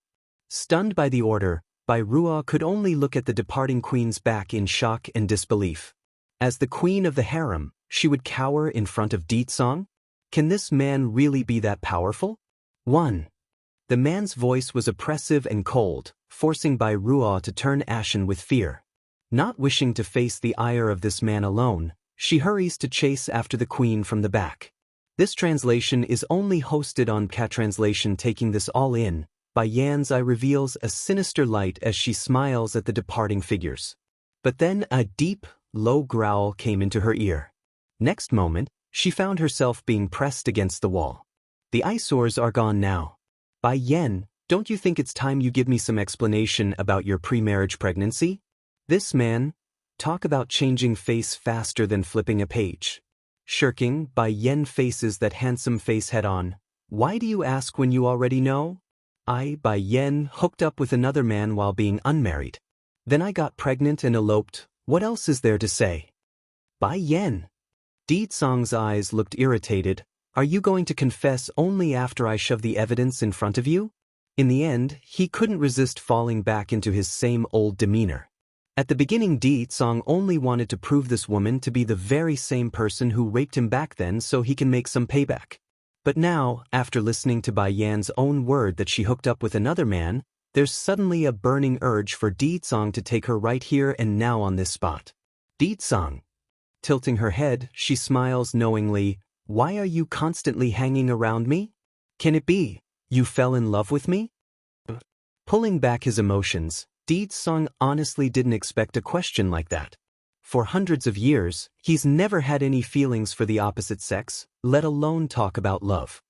Stunned by the order, Bai Ruo could only look at the departing queen's back in shock and disbelief. As the queen of the harem, she would cower in front of Ditsong? Can this man really be that powerful? 1. The man's voice was oppressive and cold, forcing Bai Ruo to turn ashen with fear. Not wishing to face the ire of this man alone, she hurries to chase after the queen from the back. This translation is only hosted on Cat Translation. Taking this all in, Bai Yan's eye reveals a sinister light as she smiles at the departing figures. But then a deep, low growl came into her ear. Next moment, she found herself being pressed against the wall. The eyesores are gone now. Bai Yan, don't you think it's time you give me some explanation about your pre-marriage pregnancy? This man, talk about changing face faster than flipping a page. Shirking, Bai Yan faces that handsome face head-on. Why do you ask when you already know? I, Bai Yan, hooked up with another man while being unmarried. Then I got pregnant and eloped. What else is there to say? Bai Yan. Ditsong's eyes looked irritated. Are you going to confess only after I shove the evidence in front of you? In the end, he couldn't resist falling back into his same old demeanor. At the beginning, Ditsong only wanted to prove this woman to be the very same person who raped him back then so he can make some payback. But now, after listening to Bai Yan's own word that she hooked up with another man, there's suddenly a burning urge for Ditsong to take her right here and now on this spot. Ditsong. Tilting her head, she smiles knowingly. Why are you constantly hanging around me? Can it be you fell in love with me? Pulling back his emotions, Ditsong honestly didn't expect a question like that. For hundreds of years, he's never had any feelings for the opposite sex, let alone talk about love.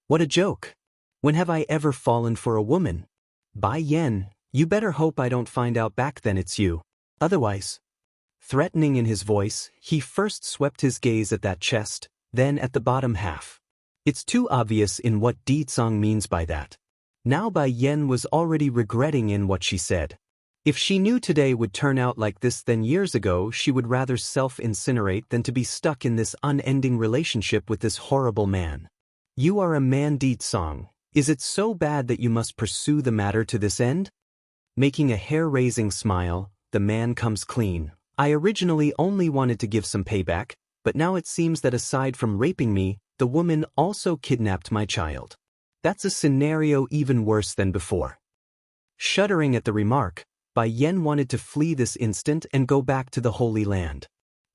What a joke. When have I ever fallen for a woman? Bai Yan, you better hope I don't find out back then it's you. Otherwise. Threatening in his voice, he first swept his gaze at that chest, then at the bottom half. It's too obvious in what Ditsong means by that. Now Bai Yan was already regretting in what she said. If she knew today would turn out like this, then years ago she would rather self-incinerate than to be stuck in this unending relationship with this horrible man. You are a man, Ditsong. Is it so bad that you must pursue the matter to this end? Making a hair-raising smile, the man comes clean. I originally only wanted to give some payback, but now it seems that aside from raping me, the woman also kidnapped my child. That's a scenario even worse than before. Shuddering at the remark, Bai Yen wanted to flee this instant and go back to the Holy Land.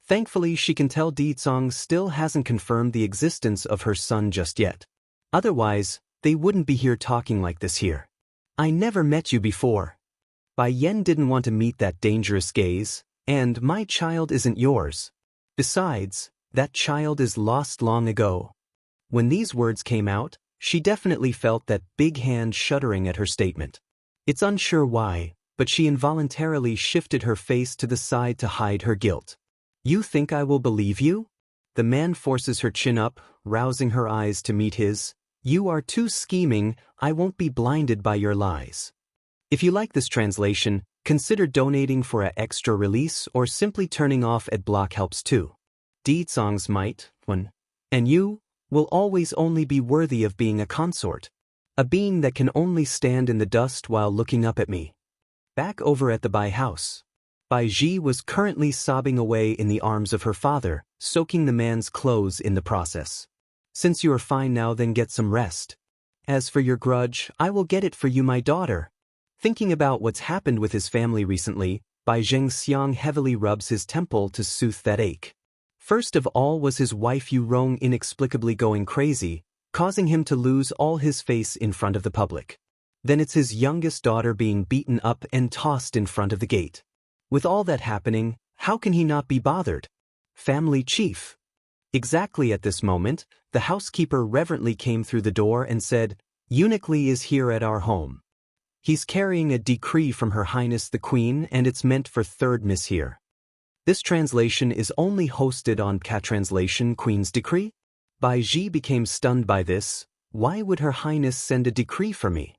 Thankfully, she can tell Di Zong still hasn't confirmed the existence of her son just yet. Otherwise, they wouldn't be here talking like this here. I never met you before. Bai Yen didn't want to meet that dangerous gaze, and my child isn't yours. Besides, that child is lost long ago. When these words came out, she definitely felt that big hand shuddering at her statement. It's unsure why, but she involuntarily shifted her face to the side to hide her guilt. You think I will believe you? The man forces her chin up, rousing her eyes to meet his. You are too scheming, I won't be blinded by your lies. If you like this translation, consider donating for an extra release or simply turning off ad block helps too. Di Zong's might, one, and you, will always only be worthy of being a consort. A being that can only stand in the dust while looking up at me. Back over at the Bai house. Bai Ji was currently sobbing away in the arms of her father, soaking the man's clothes in the process. Since you are fine now, then get some rest. As for your grudge, I will get it for you, my daughter. Thinking about what's happened with his family recently, Bai Zhengxiang heavily rubs his temple to soothe that ache. First of all was his wife Yu Rong inexplicably going crazy, causing him to lose all his face in front of the public. Then it's his youngest daughter being beaten up and tossed in front of the gate. With all that happening, how can he not be bothered? Family chief. Exactly at this moment, the housekeeper reverently came through the door and said, Eunuch Li is here at our home. He's carrying a decree from Her Highness the Queen and it's meant for third miss here. This translation is only hosted on Ka Translation Queen's Decree? Bai Ji became stunned by this. Why would Her Highness send a decree for me?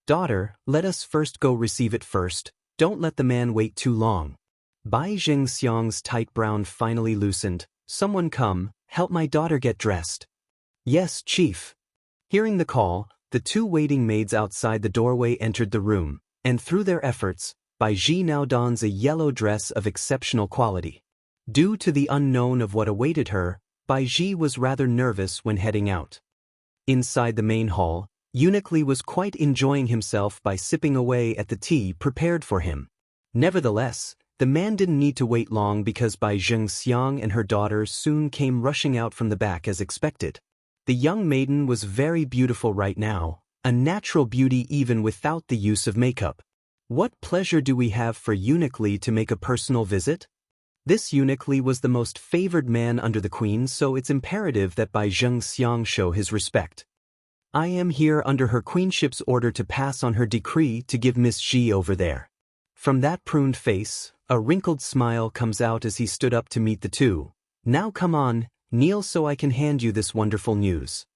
Daughter, let us first go receive it first. Don't let the man wait too long. Bai Zhengxiang's tight brown finally loosened. Someone come, help my daughter get dressed. Yes, chief. Hearing the call, the two waiting maids outside the doorway entered the room, and through their efforts, Bai Ji now dons a yellow dress of exceptional quality. Due to the unknown of what awaited her, Bai Ji was rather nervous when heading out. Inside the main hall, Eunuch Li was quite enjoying himself by sipping away at the tea prepared for him. Nevertheless, the man didn't need to wait long because Bai Zhengxiang and her daughter soon came rushing out from the back as expected. The young maiden was very beautiful right now, a natural beauty even without the use of makeup. What pleasure do we have for Eunuch Li to make a personal visit? This Eunuch Li was the most favored man under the queen, so it's imperative that Bai Zhengxiang show his respect. I am here under her queenship's order to pass on her decree to give Miss Ji over there. From that pruned face, a wrinkled smile comes out as he stood up to meet the two. Now come on, kneel so I can hand you this wonderful news.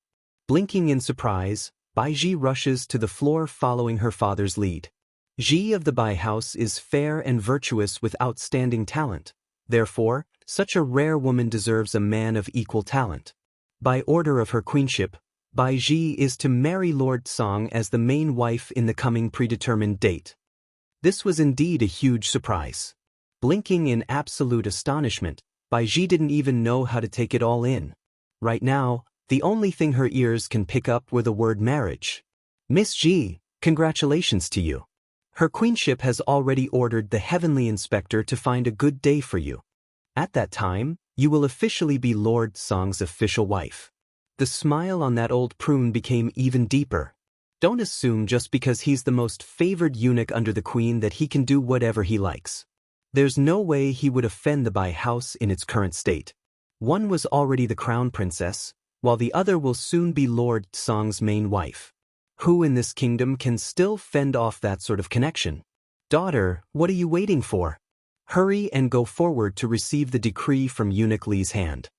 Blinking in surprise, Bai Ji rushes to the floor following her father's lead. Ji of the Bai house is fair and virtuous with outstanding talent. Therefore, such a rare woman deserves a man of equal talent. By order of her queenship, Bai Ji is to marry Lord Song as the main wife in the coming predetermined date. This was indeed a huge surprise. Blinking in absolute astonishment, Bai Ji didn't even know how to take it all in. Right now, the only thing her ears can pick up were the word marriage. Miss Ji, congratulations to you. Her queenship has already ordered the heavenly inspector to find a good day for you. At that time, you will officially be Lord Song's official wife. The smile on that old prune became even deeper. Don't assume just because he's the most favored eunuch under the queen that he can do whatever he likes. There's no way he would offend the Bai house in its current state. One was already the crown princess, while the other will soon be Lord Song's main wife. Who in this kingdom can still fend off that sort of connection? Daughter, what are you waiting for? Hurry and go forward to receive the decree from Eunuch Li's hand.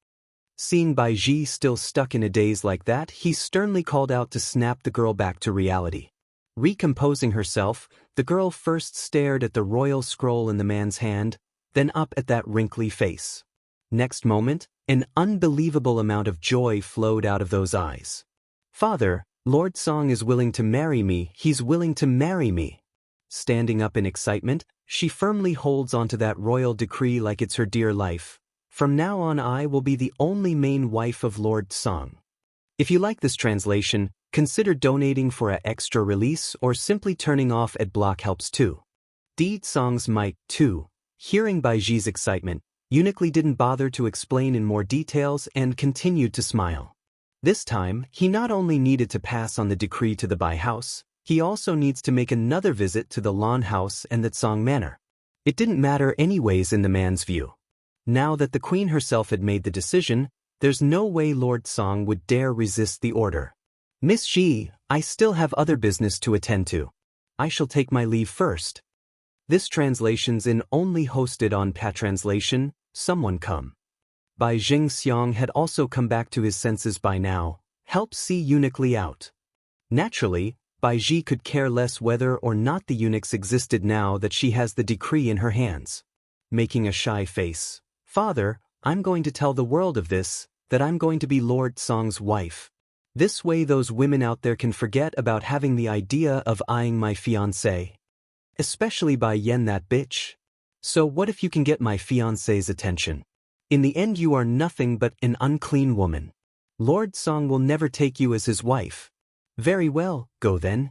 Seeing Bai Ji still stuck in a daze like that, he sternly called out to snap the girl back to reality. Recomposing herself, the girl first stared at the royal scroll in the man's hand, then up at that wrinkly face. Next moment, an unbelievable amount of joy flowed out of those eyes. Father, Lord Song is willing to marry me, he's willing to marry me. Standing up in excitement, she firmly holds onto that royal decree like it's her dear life. From now on I will be the only main wife of Lord Song. If you like this translation, Consider donating for a extra release or simply turning off ad block helps too. Deed Song's mic, too. Hearing Baiji's excitement, uniquely didn't bother to explain in more details and continued to smile. This time, he not only needed to pass on the decree to the Bai house, he also needs to make another visit to the Lan house and the Tsong manor. It didn't matter anyways in the man's view. Now that the queen herself had made the decision, there's no way Lord Song would dare resist the order. Miss Ji, I still have other business to attend to. I shall take my leave first. This translation's in only hosted on Patranslation, someone come. Bai Jingxiang had also come back to his senses by now, help see uniquely out. Naturally, Bai Ji could care less whether or not the eunuchs existed now that she has the decree in her hands. Making a shy face, Father, I'm going to tell the world of this, that I'm going to be Lord Song's wife. This way those women out there can forget about having the idea of eyeing my fiancé. Especially Bai Yen that bitch. So what if you can get my fiancé's attention? In the end you are nothing but an unclean woman. Lord Song will never take you as his wife. Very well, go then.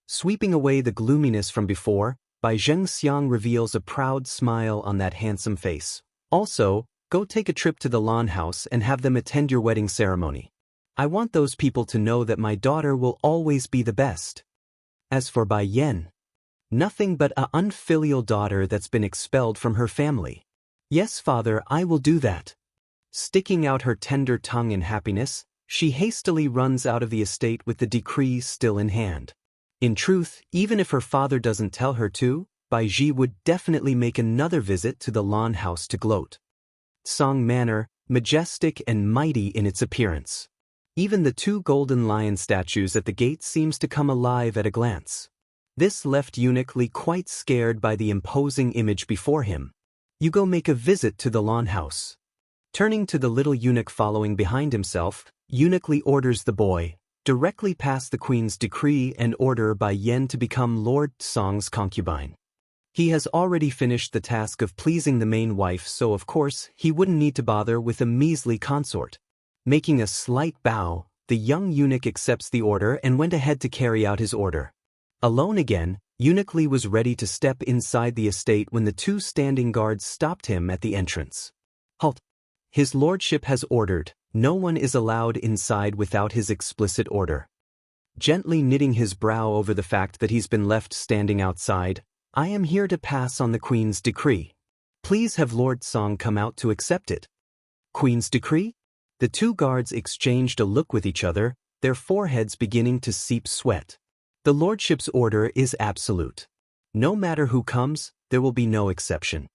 Sweeping away the gloominess from before, Bai Zhengxiang reveals a proud smile on that handsome face. Also, go take a trip to the Lan house and have them attend your wedding ceremony. I want those people to know that my daughter will always be the best. As for Bai Yen, nothing but a unfilial daughter that's been expelled from her family. Yes, father, I will do that. Sticking out her tender tongue in happiness, she hastily runs out of the estate with the decree still in hand. In truth, even if her father doesn't tell her to, Bai Ji would definitely make another visit to the Lan house to gloat. Song Manor, majestic and mighty in its appearance. Even the two golden lion statues at the gate seems to come alive at a glance. This left Eunuch Li quite scared by the imposing image before him. You go make a visit to the Lan house. Turning to the little eunuch following behind himself, Eunuch Li orders the boy, directly past the queen's decree and order by Yen to become Lord Song's concubine. He has already finished the task of pleasing the main wife, so of course he wouldn't need to bother with a measly consort. Making a slight bow, the young eunuch accepts the order and went ahead to carry out his order. Alone again, Eunuch Li was ready to step inside the estate when the two standing guards stopped him at the entrance. Halt! His lordship has ordered, no one is allowed inside without his explicit order. Gently knitting his brow over the fact that he's been left standing outside, I am here to pass on the Queen's decree. Please have Lord Song come out to accept it. Queen's decree? The two guards exchanged a look with each other, their foreheads beginning to seep sweat. The lordship's order is absolute. No matter who comes, there will be no exception.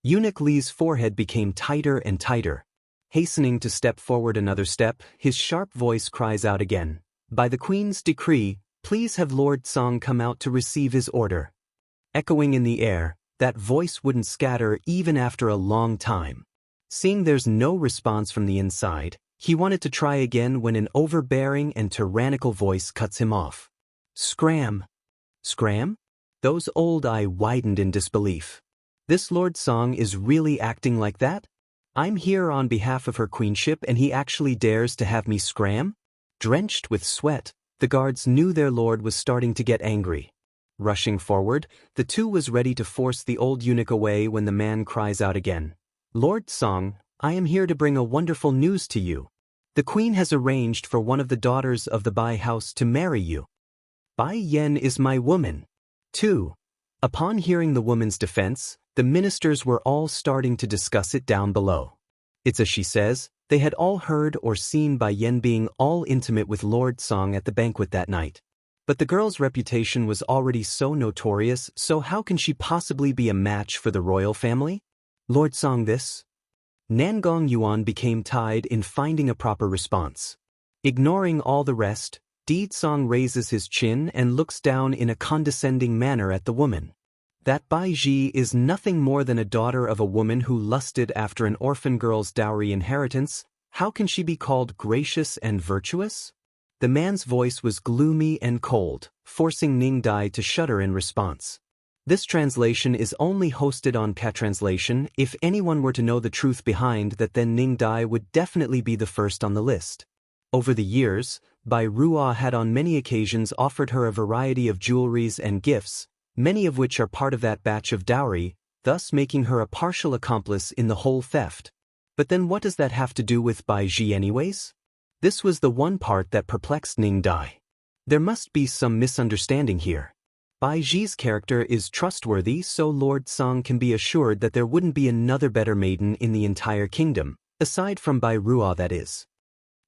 Eunuch Li's forehead became tighter and tighter. Hastening to step forward another step, his sharp voice cries out again. By the Queen's decree, please have Lord Song come out to receive his order. Echoing in the air, that voice wouldn't scatter even after a long time. Seeing there's no response from the inside, he wanted to try again when an overbearing and tyrannical voice cuts him off. Scram! Scram? Those old eyes widened in disbelief. This Lord Song is really acting like that? I'm here on behalf of her queenship and he actually dares to have me scram? Drenched with sweat, the guards knew their lord was starting to get angry. Rushing forward, the two was ready to force the old eunuch away when the man cries out again. Lord Song, I am here to bring a wonderful news to you. The queen has arranged for one of the daughters of the Bai house to marry you. Bai Yen is my woman. 2. Upon hearing the woman's defense, the ministers were all starting to discuss it down below. It's as she says, they had all heard or seen Bai Yen being all intimate with Lord Song at the banquet that night. But the girl's reputation was already so notorious, so how can she possibly be a match for the royal family? Lord Song this? Nangong Yuan became tied in finding a proper response. Ignoring all the rest, Deed Song raises his chin and looks down in a condescending manner at the woman. That Bai Ji is nothing more than a daughter of a woman who lusted after an orphan girl's dowry inheritance. How can she be called gracious and virtuous? The man's voice was gloomy and cold, forcing Ning Dai to shudder in response. This translation is only hosted on Patranslation. If anyone were to know the truth behind that, then Ning Dai would definitely be the first on the list. Over the years, Bai Ruo had on many occasions offered her a variety of jewelries and gifts, many of which are part of that batch of dowry, thus making her a partial accomplice in the whole theft. But then what does that have to do with Bai Ji anyways? This was the one part that perplexed Ning Dai. There must be some misunderstanding here. Bai Ji's character is trustworthy, so Lord Song can be assured that there wouldn't be another better maiden in the entire kingdom, aside from Bai Ruo, that is.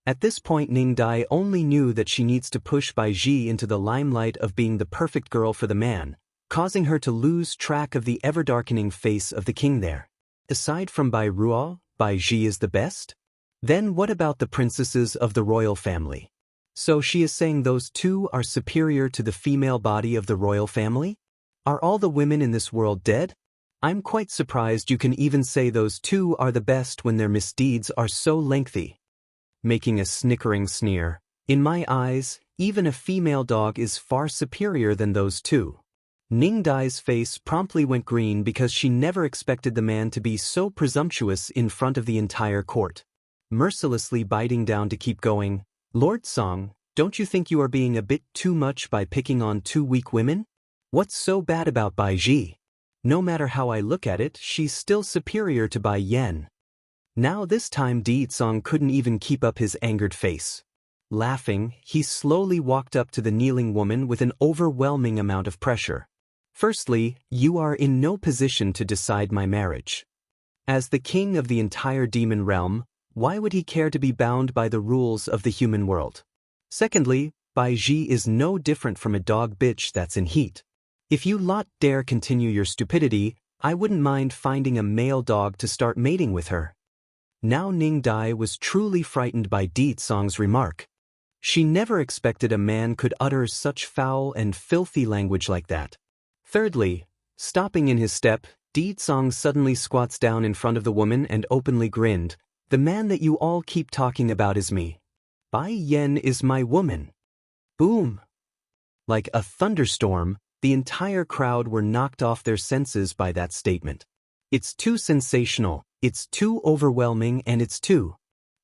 At this point Ning Dai only knew that she needs to push Bai Ji into the limelight of being the perfect girl for the man, causing her to lose track of the ever-darkening face of the king there. Aside from Bai Ruo, Bai Ji is the best? Then what about the princesses of the royal family? So she is saying those two are superior to the female body of the royal family? Are all the women in this world dead? I'm quite surprised you can even say those two are the best when their misdeeds are so lengthy. Making a snickering sneer. In my eyes, even a female dog is far superior than those two. Ning Dai's face promptly went green because she never expected the man to be so presumptuous in front of the entire court. Mercilessly biting down to keep going, Lord Song, don't you think you are being a bit too much by picking on two weak women? What's so bad about Bai Ji? No matter how I look at it, she's still superior to Bai Yan. Now this time Di Song couldn't even keep up his angered face. Laughing, he slowly walked up to the kneeling woman with an overwhelming amount of pressure. Firstly, you are in no position to decide my marriage. As the king of the entire demon realm, why would he care to be bound by the rules of the human world? Secondly, Bai Ji is no different from a dog bitch that's in heat. If you lot dare continue your stupidity, I wouldn't mind finding a male dog to start mating with her. Now Ning Dai was truly frightened by Di Song's remark. She never expected a man could utter such foul and filthy language like that. Thirdly, stopping in his step, Di Song suddenly squats down in front of the woman and openly grinned. The man that you all keep talking about is me. Bai Yan is my woman. Boom! Like a thunderstorm, the entire crowd were knocked off their senses by that statement. It's too sensational, it's too overwhelming, and it's too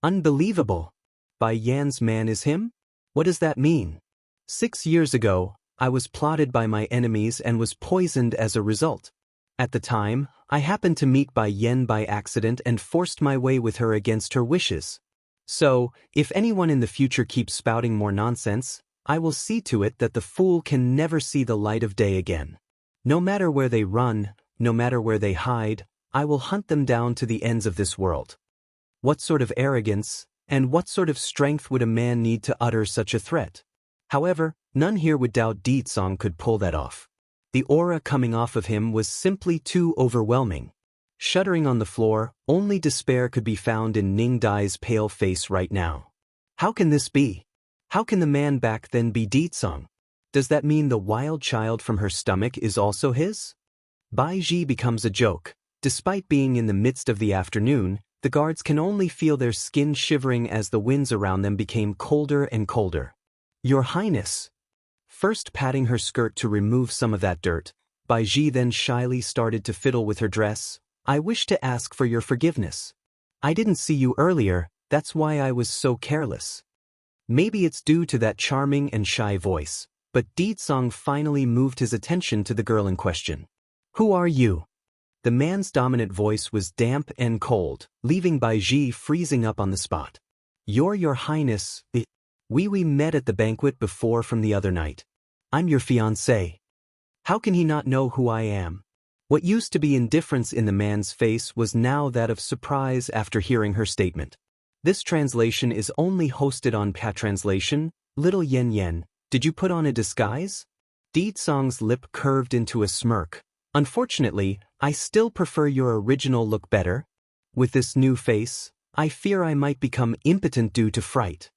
unbelievable. Bai Yan's man is him? What does that mean? 6 years ago, I was plotted by my enemies and was poisoned as a result. At the time, I happened to meet Bai Yan by accident and forced my way with her against her wishes. So, if anyone in the future keeps spouting more nonsense, I will see to it that the fool can never see the light of day again. No matter where they run, no matter where they hide, I will hunt them down to the ends of this world. What sort of arrogance, and what sort of strength would a man need to utter such a threat? However, none here would doubt Di Song could pull that off. The aura coming off of him was simply too overwhelming. Shuddering on the floor, only despair could be found in Ning Dai's pale face right now. How can this be? How can the man back then be Di Song? Does that mean the wild child from her stomach is also his? Bai Ji becomes a joke. Despite being in the midst of the afternoon, the guards can only feel their skin shivering as the winds around them became colder and colder. Your Highness. First patting her skirt to remove some of that dirt, Bai Ji then shyly started to fiddle with her dress. I wish to ask for your forgiveness. I didn't see you earlier, that's why I was so careless. Maybe it's due to that charming and shy voice, but Di Song finally moved his attention to the girl in question. Who are you? The man's dominant voice was damp and cold, leaving Bai Ji freezing up on the spot. You're Your Highness. We met at the banquet before from the other night. I'm your fiancé. How can he not know who I am? What used to be indifference in the man's face was now that of surprise after hearing her statement. This translation is only hosted on Patranslation. Little Yen Yen, did you put on a disguise? Di Song's lip curved into a smirk. Unfortunately, I still prefer your original look better. With this new face, I fear I might become impotent due to fright.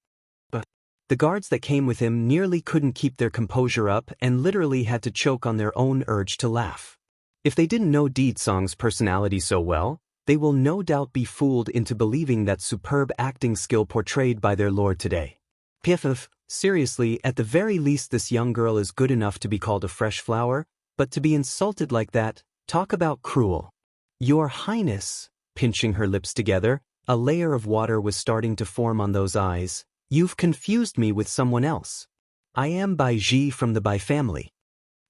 The guards that came with him nearly couldn't keep their composure up and literally had to choke on their own urge to laugh. If they didn't know Di Song's personality so well, they will no doubt be fooled into believing that superb acting skill portrayed by their lord today. Piff, seriously, at the very least this young girl is good enough to be called a fresh flower, but to be insulted like that, talk about cruel. Your Highness, pinching her lips together, a layer of water was starting to form on those eyes. You've confused me with someone else. I am Bai Ji from the Bai family.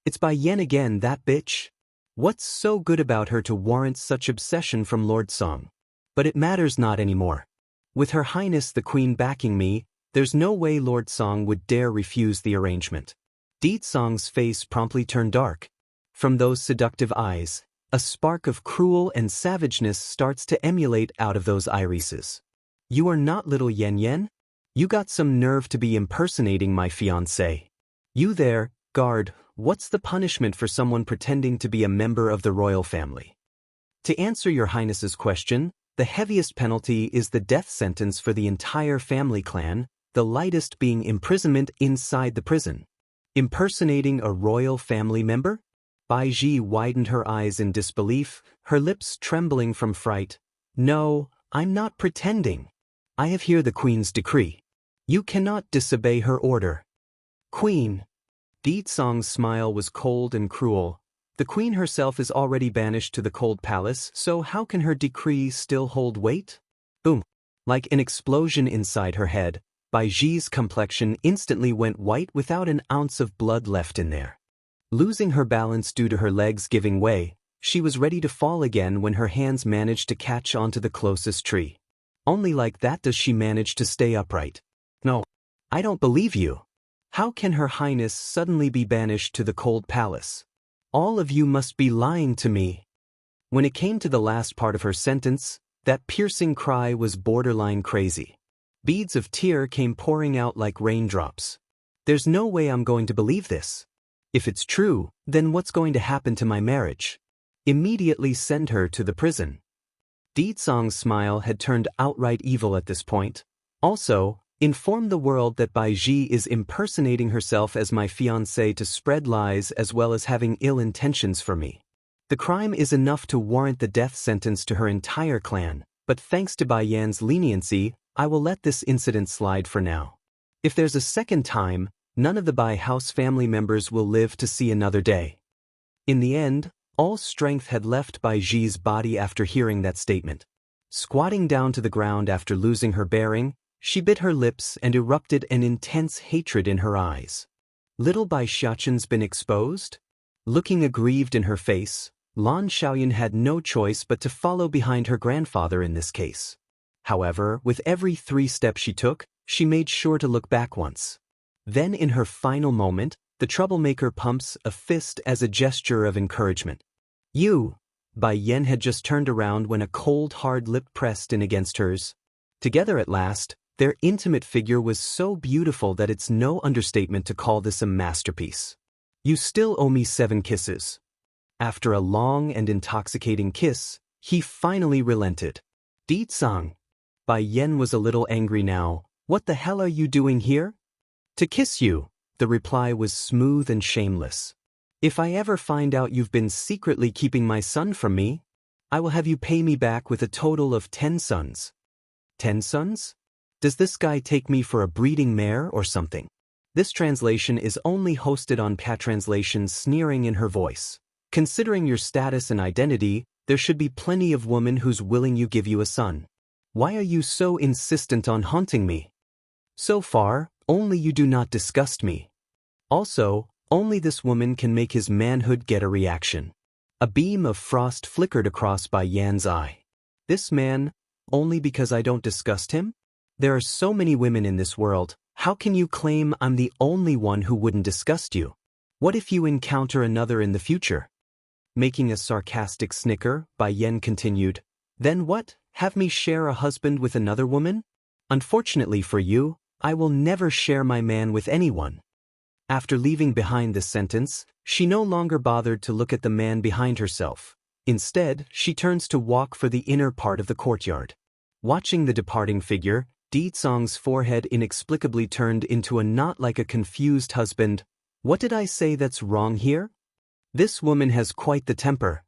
It's Bai Yan again, that bitch. What's so good about her to warrant such obsession from Lord Song? But it matters not anymore. With Her Highness the Queen backing me, there's no way Lord Song would dare refuse the arrangement. Di Song's face promptly turned dark. From those seductive eyes, a spark of cruel and savageness starts to emulate out of those irises. You are not little Yen Yen? You got some nerve to be impersonating my fiancé. You there, guard, what's the punishment for someone pretending to be a member of the royal family? To answer your highness's question, the heaviest penalty is the death sentence for the entire family clan, the lightest being imprisonment inside the prison. Impersonating a royal family member? Bai Ji widened her eyes in disbelief, her lips trembling from fright. No, I'm not pretending. I have here the Queen's decree. You cannot disobey her order. Queen. Di Song's smile was cold and cruel. The Queen herself is already banished to the cold palace, so how can her decree still hold weight? Boom. Like an explosion inside her head, Bai Ji's complexion instantly went white without an ounce of blood left in there. Losing her balance due to her legs giving way, she was ready to fall again when her hands managed to catch onto the closest tree. Only like that does she manage to stay upright. No, I don't believe you. How can Her Highness suddenly be banished to the cold palace? All of you must be lying to me. When it came to the last part of her sentence, that piercing cry was borderline crazy. Beads of tear came pouring out like raindrops. There's no way I'm going to believe this. If it's true, then what's going to happen to my marriage? Immediately send her to the prison. Di Song's smile had turned outright evil at this point. Also, inform the world that Bai Ji is impersonating herself as my fiancé to spread lies as well as having ill intentions for me. The crime is enough to warrant the death sentence to her entire clan, but thanks to Bai Yan's leniency, I will let this incident slide for now. If there's a second time, none of the Bai house family members will live to see another day. In the end, all strength had left Bai Ji's body after hearing that statement. Squatting down to the ground after losing her bearing, she bit her lips and erupted an intense hatred in her eyes. Little Bai Xiaoqin's been exposed? Looking aggrieved in her face, Lan Xiaoyan had no choice but to follow behind her grandfather in this case. However, with every 3 steps she took, she made sure to look back once. Then in her final moment, the troublemaker pumps a fist as a gesture of encouragement. You! Bai Yan had just turned around when a cold hard lip pressed in against hers. Together at last, their intimate figure was so beautiful that it's no understatement to call this a masterpiece. You still owe me 7 kisses. After a long and intoxicating kiss, he finally relented. Di Tsang. Bai Yan was a little angry now. What the hell are you doing here? To kiss you, the reply was smooth and shameless. If I ever find out you've been secretly keeping my son from me, I will have you pay me back with a total of 10 sons. 10 sons? Does this guy take me for a breeding mare or something? This translation is only hosted on Patranslation, sneering in her voice. Considering your status and identity, there should be plenty of women who's willing you give you a son. Why are you so insistent on haunting me? So far, only you do not disgust me. Also, only this woman can make his manhood get a reaction. A beam of frost flickered across Bai Yan's eye. This man, only because I don't disgust him? There are so many women in this world, how can you claim I'm the only one who wouldn't disgust you? What if you encounter another in the future? Making a sarcastic snicker, Bai Yan continued, Then what, have me share a husband with another woman? Unfortunately for you, I will never share my man with anyone. After leaving behind this sentence, she no longer bothered to look at the man behind herself. Instead, she turns to walk for the inner part of the courtyard. Watching the departing figure, Di Tsong's forehead inexplicably turned into a knot like a confused husband. What did I say that's wrong here? This woman has quite the temper.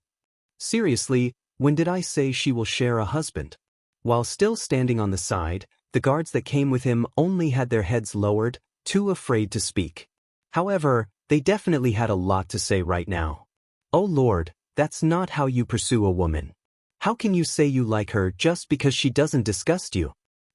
Seriously, when did I say she will share a husband? While still standing on the side, the guards that came with him only had their heads lowered, too afraid to speak. However, they definitely had a lot to say right now. Oh Lord, that's not how you pursue a woman. How can you say you like her just because she doesn't disgust you?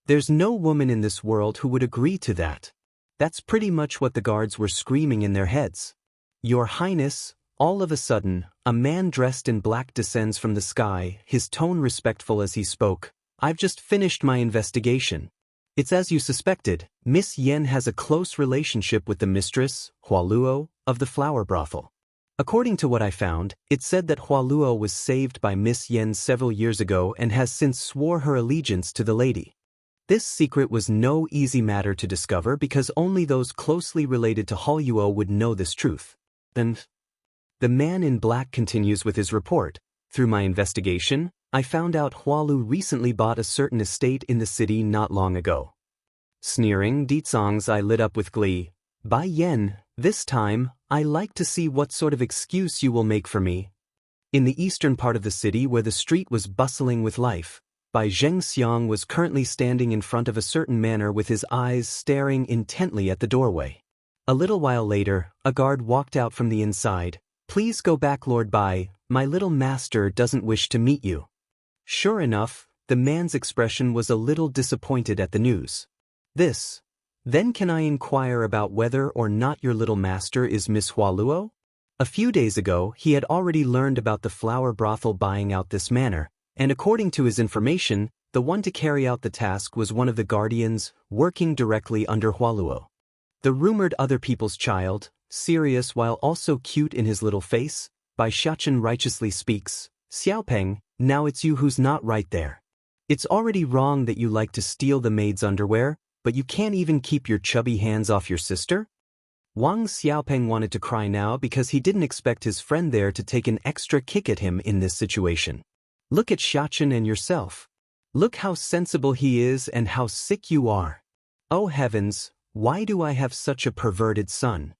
There's no woman in this world who would agree to that. That's pretty much what the guards were screaming in their heads. Your Highness, all of a sudden, a man dressed in black descends from the sky, his tone respectful as he spoke. I've just finished my investigation. It's as you suspected, Miss Yen has a close relationship with the mistress, Hualuo, of the flower brothel. According to what I found, it said that Hualuo was saved by Miss Yen several years ago and has since swore her allegiance to the lady. This secret was no easy matter to discover because only those closely related to Hualuo would know this truth. Then, the man in black continues with his report. Through my investigation, I found out Hualu recently bought a certain estate in the city not long ago. Sneering Ditsong's eye lit up with glee. Bai Yen, this time, I like to see what sort of excuse you will make for me. In the eastern part of the city where the street was bustling with life, Bai Zhengxiang was currently standing in front of a certain manor with his eyes staring intently at the doorway. A little while later, a guard walked out from the inside. Please go back, Lord Bai, my little master doesn't wish to meet you. Sure enough, the man's expression was a little disappointed at the news. Then can I inquire about whether or not your little master is Miss Hualuo? A few days ago, he had already learned about the flower brothel buying out this manor, and according to his information, the one to carry out the task was one of the guardians, working directly under Hualuo. The rumored other people's child, serious while also cute in his little face, Bai Xiachen righteously speaks. Xiaopeng, now it's you who's not right there. It's already wrong that you like to steal the maid's underwear, but you can't even keep your chubby hands off your sister? Wang Xiaopeng wanted to cry now because he didn't expect his friend there to take an extra kick at him in this situation. Look at Xiachen and yourself. Look how sensible he is and how sick you are. Oh heavens, why do I have such a perverted son?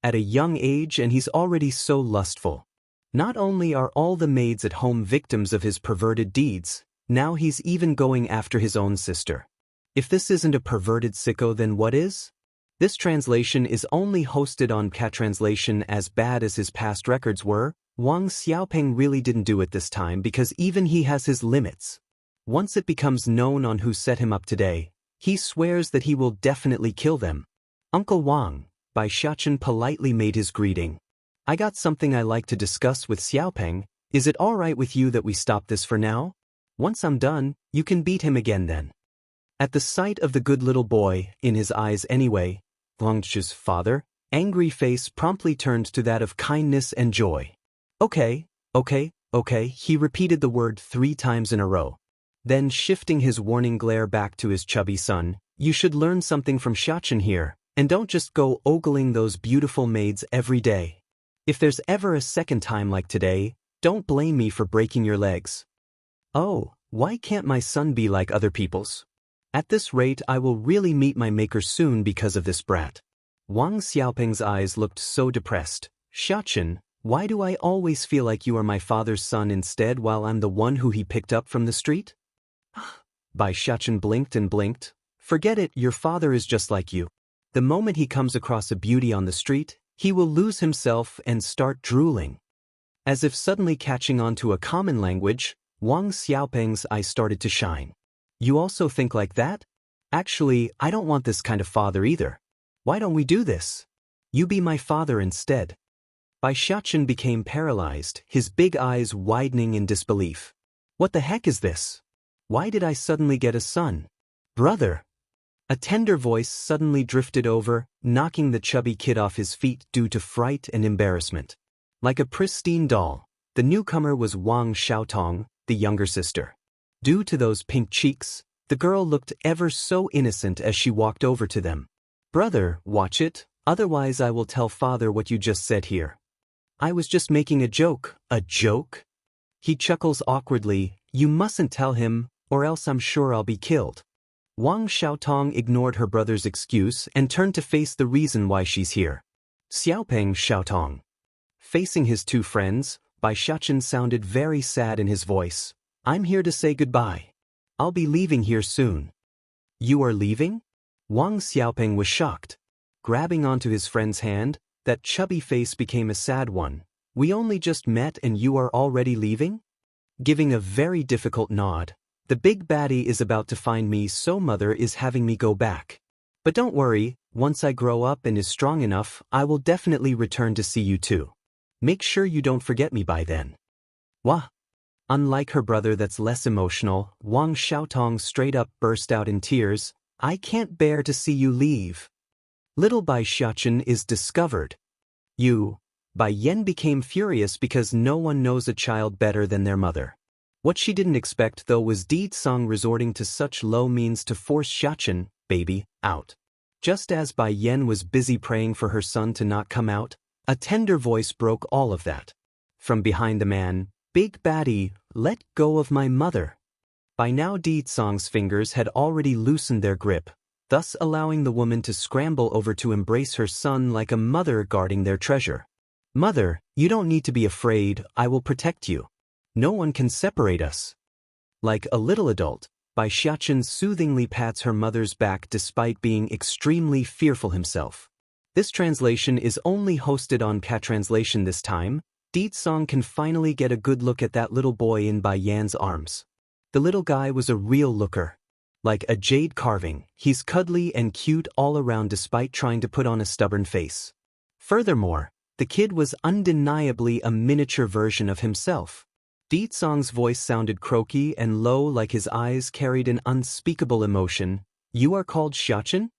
At a young age and he's already so lustful. Not only are all the maids at home victims of his perverted deeds, now he's even going after his own sister. If this isn't a perverted sicko, then what is? This translation is only hosted on Cat Translation. As bad as his past records were, Wang Xiaopeng really didn't do it this time because even he has his limits. Once it becomes known on who set him up today, he swears that he will definitely kill them. Uncle Wang, Bai Xiachen politely made his greeting. I got something I like to discuss with Xiaopeng. Is it all right with you that we stop this for now? Once I'm done, you can beat him again then. At the sight of the good little boy, in his eyes anyway, Wang's father, angry face promptly turned to that of kindness and joy. Okay, he repeated the word 3 times in a row. Then shifting his warning glare back to his chubby son, you should learn something from Xiachen here, and don't just go ogling those beautiful maids every day. If there's ever a second time like today, don't blame me for breaking your legs. Oh, why can't my son be like other people's? At this rate I will really meet my maker soon because of this brat. Wang Xiaopeng's eyes looked so depressed. Xiachen, why do I always feel like you are my father's son instead while I'm the one who he picked up from the street? Bai Xiachen blinked and blinked. Forget it, your father is just like you. The moment he comes across a beauty on the street, he will lose himself and start drooling. As if suddenly catching on to a common language, Wang Xiaopeng's eyes started to shine. You also think like that? Actually, I don't want this kind of father either. Why don't we do this? You be my father instead. Bai Xiachen became paralyzed, his big eyes widening in disbelief. What the heck is this? Why did I suddenly get a son? Brother! A tender voice suddenly drifted over, knocking the chubby kid off his feet due to fright and embarrassment. Like a pristine doll, the newcomer was Wang Xiaotong, the younger sister. Due to those pink cheeks, the girl looked ever so innocent as she walked over to them. Brother, watch it, otherwise I will tell father what you just said here. I was just making a joke. A joke? He chuckles awkwardly. You mustn't tell him, or else I'm sure I'll be killed. Wang Xiaotong ignored her brother's excuse and turned to face the reason why she's here. Xiaopeng Xiaotong. Facing his 2 friends, Bai Xiachen sounded very sad in his voice. I'm here to say goodbye. I'll be leaving here soon. You are leaving? Wang Xiaopeng was shocked. Grabbing onto his friend's hand, that chubby face became a sad one. We only just met and you are already leaving? Giving a very difficult nod, The big baddie is about to find me, so mother is having me go back. But don't worry, once I grow up and is strong enough, I will definitely return to see you too. Make sure you don't forget me by then. Wah! Unlike her brother that's less emotional, Wang Xiaotong straight up burst out in tears. I can't bear to see you leave. Little Bai Xiachen is discovered. Bai Yen became furious because no one knows a child better than their mother. What she didn't expect though was Di Song resorting to such low means to force Xiachen, baby, out. Just as Bai Yen was busy praying for her son to not come out, a tender voice broke all of that. From behind the man, big baddie, let go of my mother. By now Di Song's fingers had already loosened their grip, thus allowing the woman to scramble over to embrace her son like a mother guarding their treasure. Mother, you don't need to be afraid, I will protect you. No one can separate us. Like a little adult, Bai Xiachen soothingly pats her mother's back despite being extremely fearful himself. This translation is only hosted on Catranslation this time. Di Song can finally get a good look at that little boy in Bai Yan's arms. The little guy was a real looker. Like a jade carving, he's cuddly and cute all around despite trying to put on a stubborn face. Furthermore, the kid was undeniably a miniature version of himself. Di Song's voice sounded croaky and low like his eyes carried an unspeakable emotion. You are called Xiachen?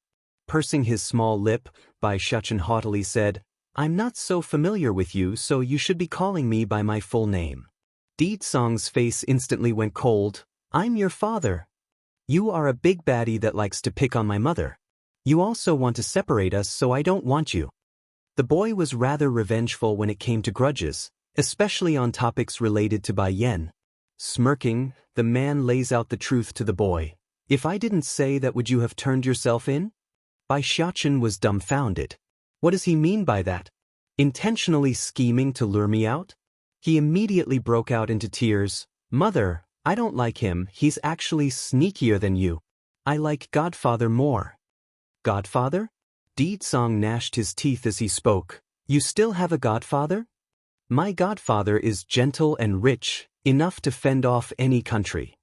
Pursing his small lip, Bai Xiachen haughtily said, I'm not so familiar with you, so you should be calling me by my full name. Di Song's face instantly went cold. I'm your father. You are a big baddie that likes to pick on my mother. You also want to separate us, so I don't want you. The boy was rather revengeful when it came to grudges, especially on topics related to Bai Yen. Smirking, the man lays out the truth to the boy. If I didn't say that, would you have turned yourself in? Bai Xiachen was dumbfounded. What does he mean by that? Intentionally scheming to lure me out? He immediately broke out into tears. Mother, I don't like him, he's actually sneakier than you. I like Godfather more. Godfather? Di Song gnashed his teeth as he spoke. You still have a godfather? My godfather is gentle and rich, enough to fend off any country.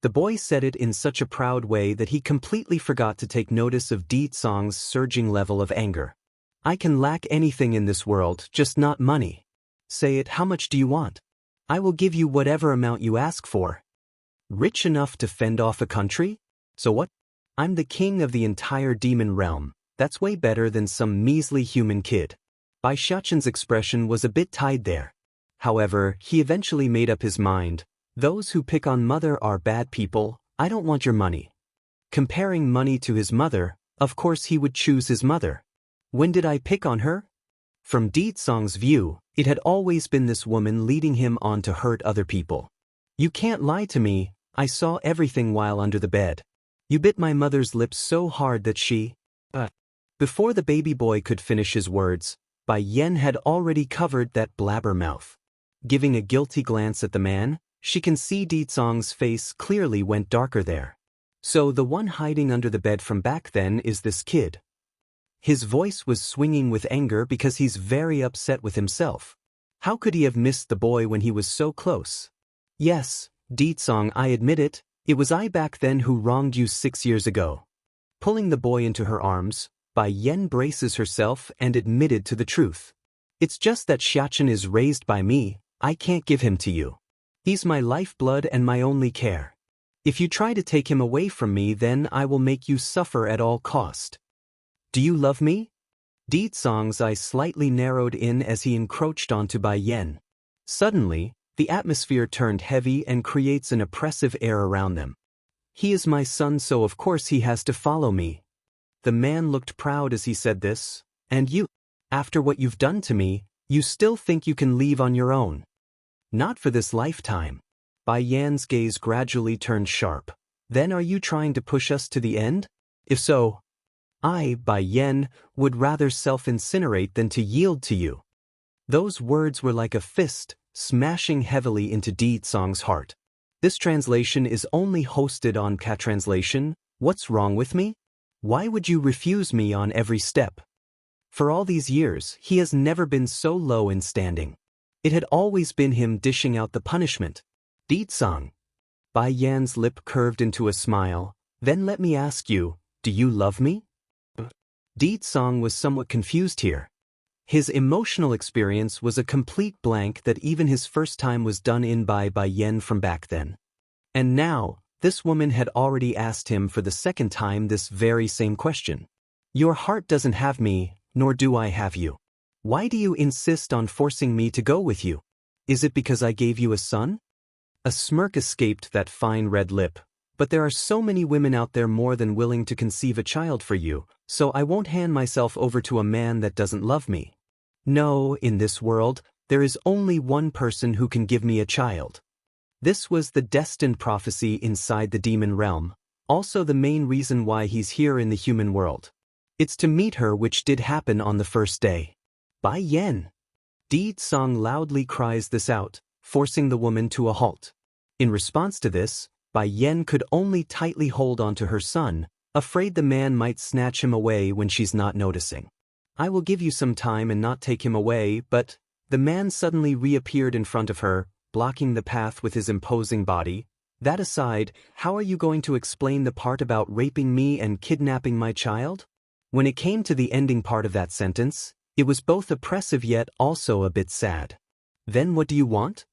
The boy said it in such a proud way that he completely forgot to take notice of Di Song's surging level of anger. I can lack anything in this world, just not money. Say it, how much do you want? I will give you whatever amount you ask for. Rich enough to fend off a country? So what? I'm the king of the entire demon realm. That's way better than some measly human kid. Bai Xiachen's expression was a bit tied there. However, he eventually made up his mind. Those who pick on mother are bad people, I don't want your money. Comparing money to his mother, of course he would choose his mother. When did I pick on her? From Di Song's view, it had always been this woman leading him on to hurt other people. You can't lie to me, I saw everything while under the bed. You bit my mother's lips so hard that she… Before the baby boy could finish his words, Bai Yen had already covered that blabber mouth. Giving a guilty glance at the man, she can see Di Song's face clearly went darker there. So the one hiding under the bed from back then is this kid. His voice was swinging with anger because he's very upset with himself. How could he have missed the boy when he was so close? Yes, Di Song, I admit it, it was I back then who wronged you 6 years ago. Pulling the boy into her arms, Bai Yen braces herself and admitted to the truth. It's just that Xiachen is raised by me, I can't give him to you. He's my lifeblood and my only care. If you try to take him away from me, then I will make you suffer at all cost. Do you love me? Di Song's eyes slightly narrowed in as he encroached onto Bai Yen. Suddenly, the atmosphere turned heavy and creates an oppressive air around them. He is my son, so of course he has to follow me. The man looked proud as he said this. And you, after what you've done to me, you still think you can leave on your own? Not for this lifetime. Bai Yan's gaze gradually turned sharp. Then are you trying to push us to the end? If so, I, Bai Yen, would rather self-incinerate than to yield to you. Those words were like a fist, smashing heavily into Di Song's heart. This translation is only hosted on Catranslation. What's wrong with me? Why would you refuse me on every step? For all these years, he has never been so low in standing. It had always been him dishing out the punishment. Di Song. Bai Yan's lip curved into a smile. Then let me ask you, do you love me? Di Tsong was somewhat confused here. His emotional experience was a complete blank that even his first time was done in by Bai Yan from back then. And now, this woman had already asked him for the second time this very same question. Your heart doesn't have me, nor do I have you. Why do you insist on forcing me to go with you? Is it because I gave you a son? A smirk escaped that fine red lip. But there are so many women out there more than willing to conceive a child for you, so I won't hand myself over to a man that doesn't love me. No, in this world, there is only one person who can give me a child. This was the destined prophecy inside the demon realm, also the main reason why he's here in the human world. It's to meet her, which did happen on the first day. Bai Yan! Di Tsong loudly cries this out, forcing the woman to a halt. In response to this, Bai Yan could only tightly hold onto her son, afraid the man might snatch him away when she's not noticing. I will give you some time and not take him away, but the man suddenly reappeared in front of her, blocking the path with his imposing body. That aside, how are you going to explain the part about raping me and kidnapping my child? When it came to the ending part of that sentence, it was both oppressive yet also a bit sad. Then what do you want?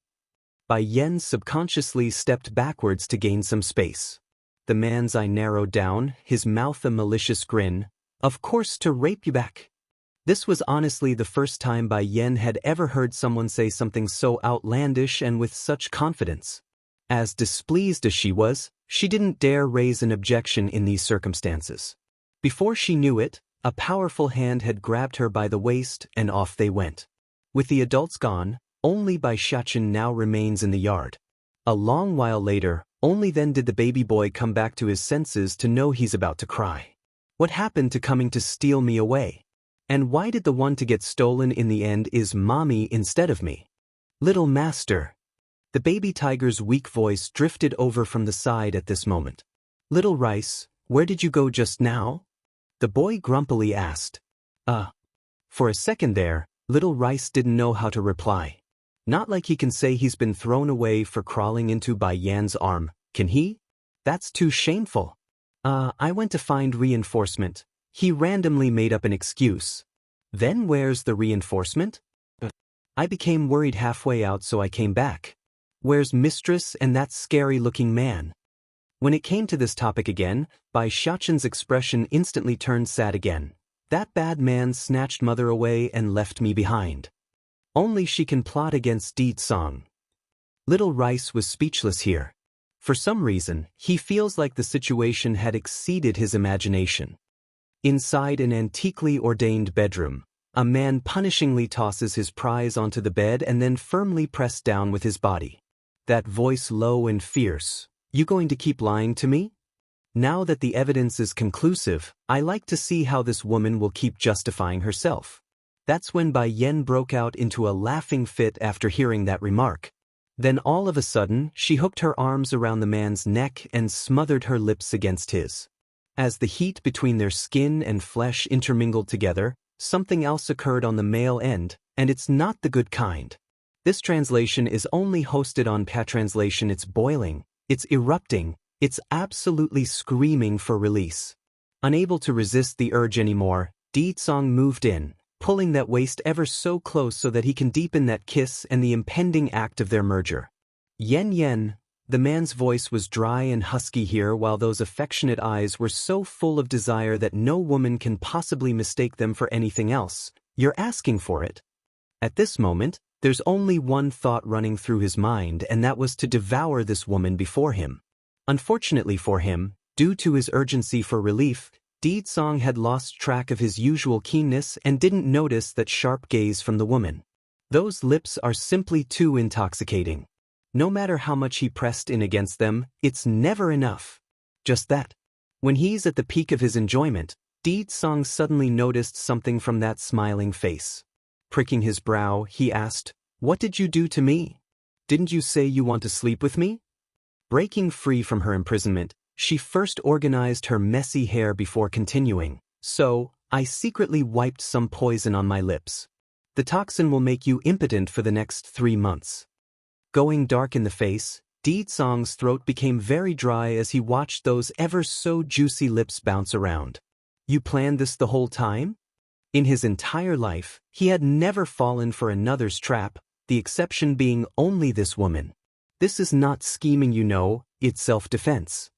Bai Yan subconsciously stepped backwards to gain some space. The man's eye narrowed down, his mouth a malicious grin. Of course, to rape you back. This was honestly the first time Bai Yan had ever heard someone say something so outlandish and with such confidence. As displeased as she was, she didn't dare raise an objection in these circumstances. Before she knew it, a powerful hand had grabbed her by the waist and off they went. With the adults gone, only Bai Xiachen now remains in the yard. A long while later, only then did the baby boy come back to his senses to know he's about to cry. What happened to coming to steal me away? And why did the one to get stolen in the end is mommy instead of me? Little master. The baby tiger's weak voice drifted over from the side at this moment. Little Rice, where did you go just now? The boy grumpily asked. For a second there, Little Rice didn't know how to reply. Not like he can say he's been thrown away for crawling into Bai Yan's arm, can he? That's too shameful. I went to find reinforcement. He randomly made up an excuse. Then where's the reinforcement? I became worried halfway out, so I came back. Where's Mistress and that scary-looking man? When it came to this topic again, Bai Xiachen's expression instantly turned sad again. That bad man snatched mother away and left me behind. Only she can plot against Di Tsong. Little Rice was speechless here. For some reason, he feels like the situation had exceeded his imagination. Inside an antiquely ordained bedroom, a man punishingly tosses his prize onto the bed and then firmly pressed down with his body. That voice low and fierce. You going to keep lying to me? Now that the evidence is conclusive, I like to see how this woman will keep justifying herself. That's when Bai Yan broke out into a laughing fit after hearing that remark. Then all of a sudden, she hooked her arms around the man's neck and smothered her lips against his. As the heat between their skin and flesh intermingled together, something else occurred on the male end, and it's not the good kind. This translation is only hosted on Patranslation. It's boiling, it's erupting, it's absolutely screaming for release. Unable to resist the urge anymore, Di Tsong moved in, pulling that waist ever so close so that he can deepen that kiss and the impending act of their merger. Yen. The man's voice was dry and husky here, while those affectionate eyes were so full of desire that no woman can possibly mistake them for anything else. You're asking for it. At this moment, there's only one thought running through his mind, and that was to devour this woman before him. Unfortunately for him, due to his urgency for relief, Di Tsong had lost track of his usual keenness and didn't notice that sharp gaze from the woman. Those lips are simply too intoxicating. No matter how much he pressed in against them, it's never enough. Just that. When he's at the peak of his enjoyment, Di Tsong suddenly noticed something from that smiling face. Pricking his brow, he asked, "What did you do to me? Didn't you say you want to sleep with me?" Breaking free from her imprisonment, she first organized her messy hair before continuing. So, I secretly wiped some poison on my lips. The toxin will make you impotent for the next 3 months. Going dark in the face, Di Song's throat became very dry as he watched those ever so juicy lips bounce around. You planned this the whole time? In his entire life, he had never fallen for another's trap, the exception being only this woman. This is not scheming, you know, it's self-defense.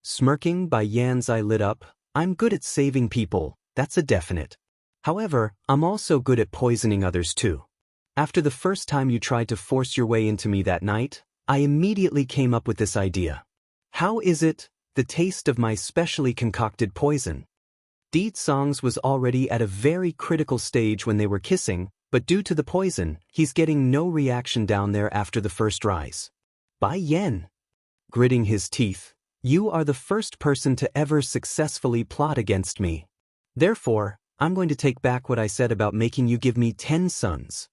Smirking, Bai Yan's eye lit up. I'm good at saving people, that's a definite. However, I'm also good at poisoning others too. After the first time you tried to force your way into me that night, I immediately came up with this idea. How is it, the taste of my specially concocted poison? Di Song's was already at a very critical stage when they were kissing, but due to the poison, he's getting no reaction down there after the first rise. Bai Yan. Gritting his teeth. You are the first person to ever successfully plot against me. Therefore, I'm going to take back what I said about making you give me 10 sons.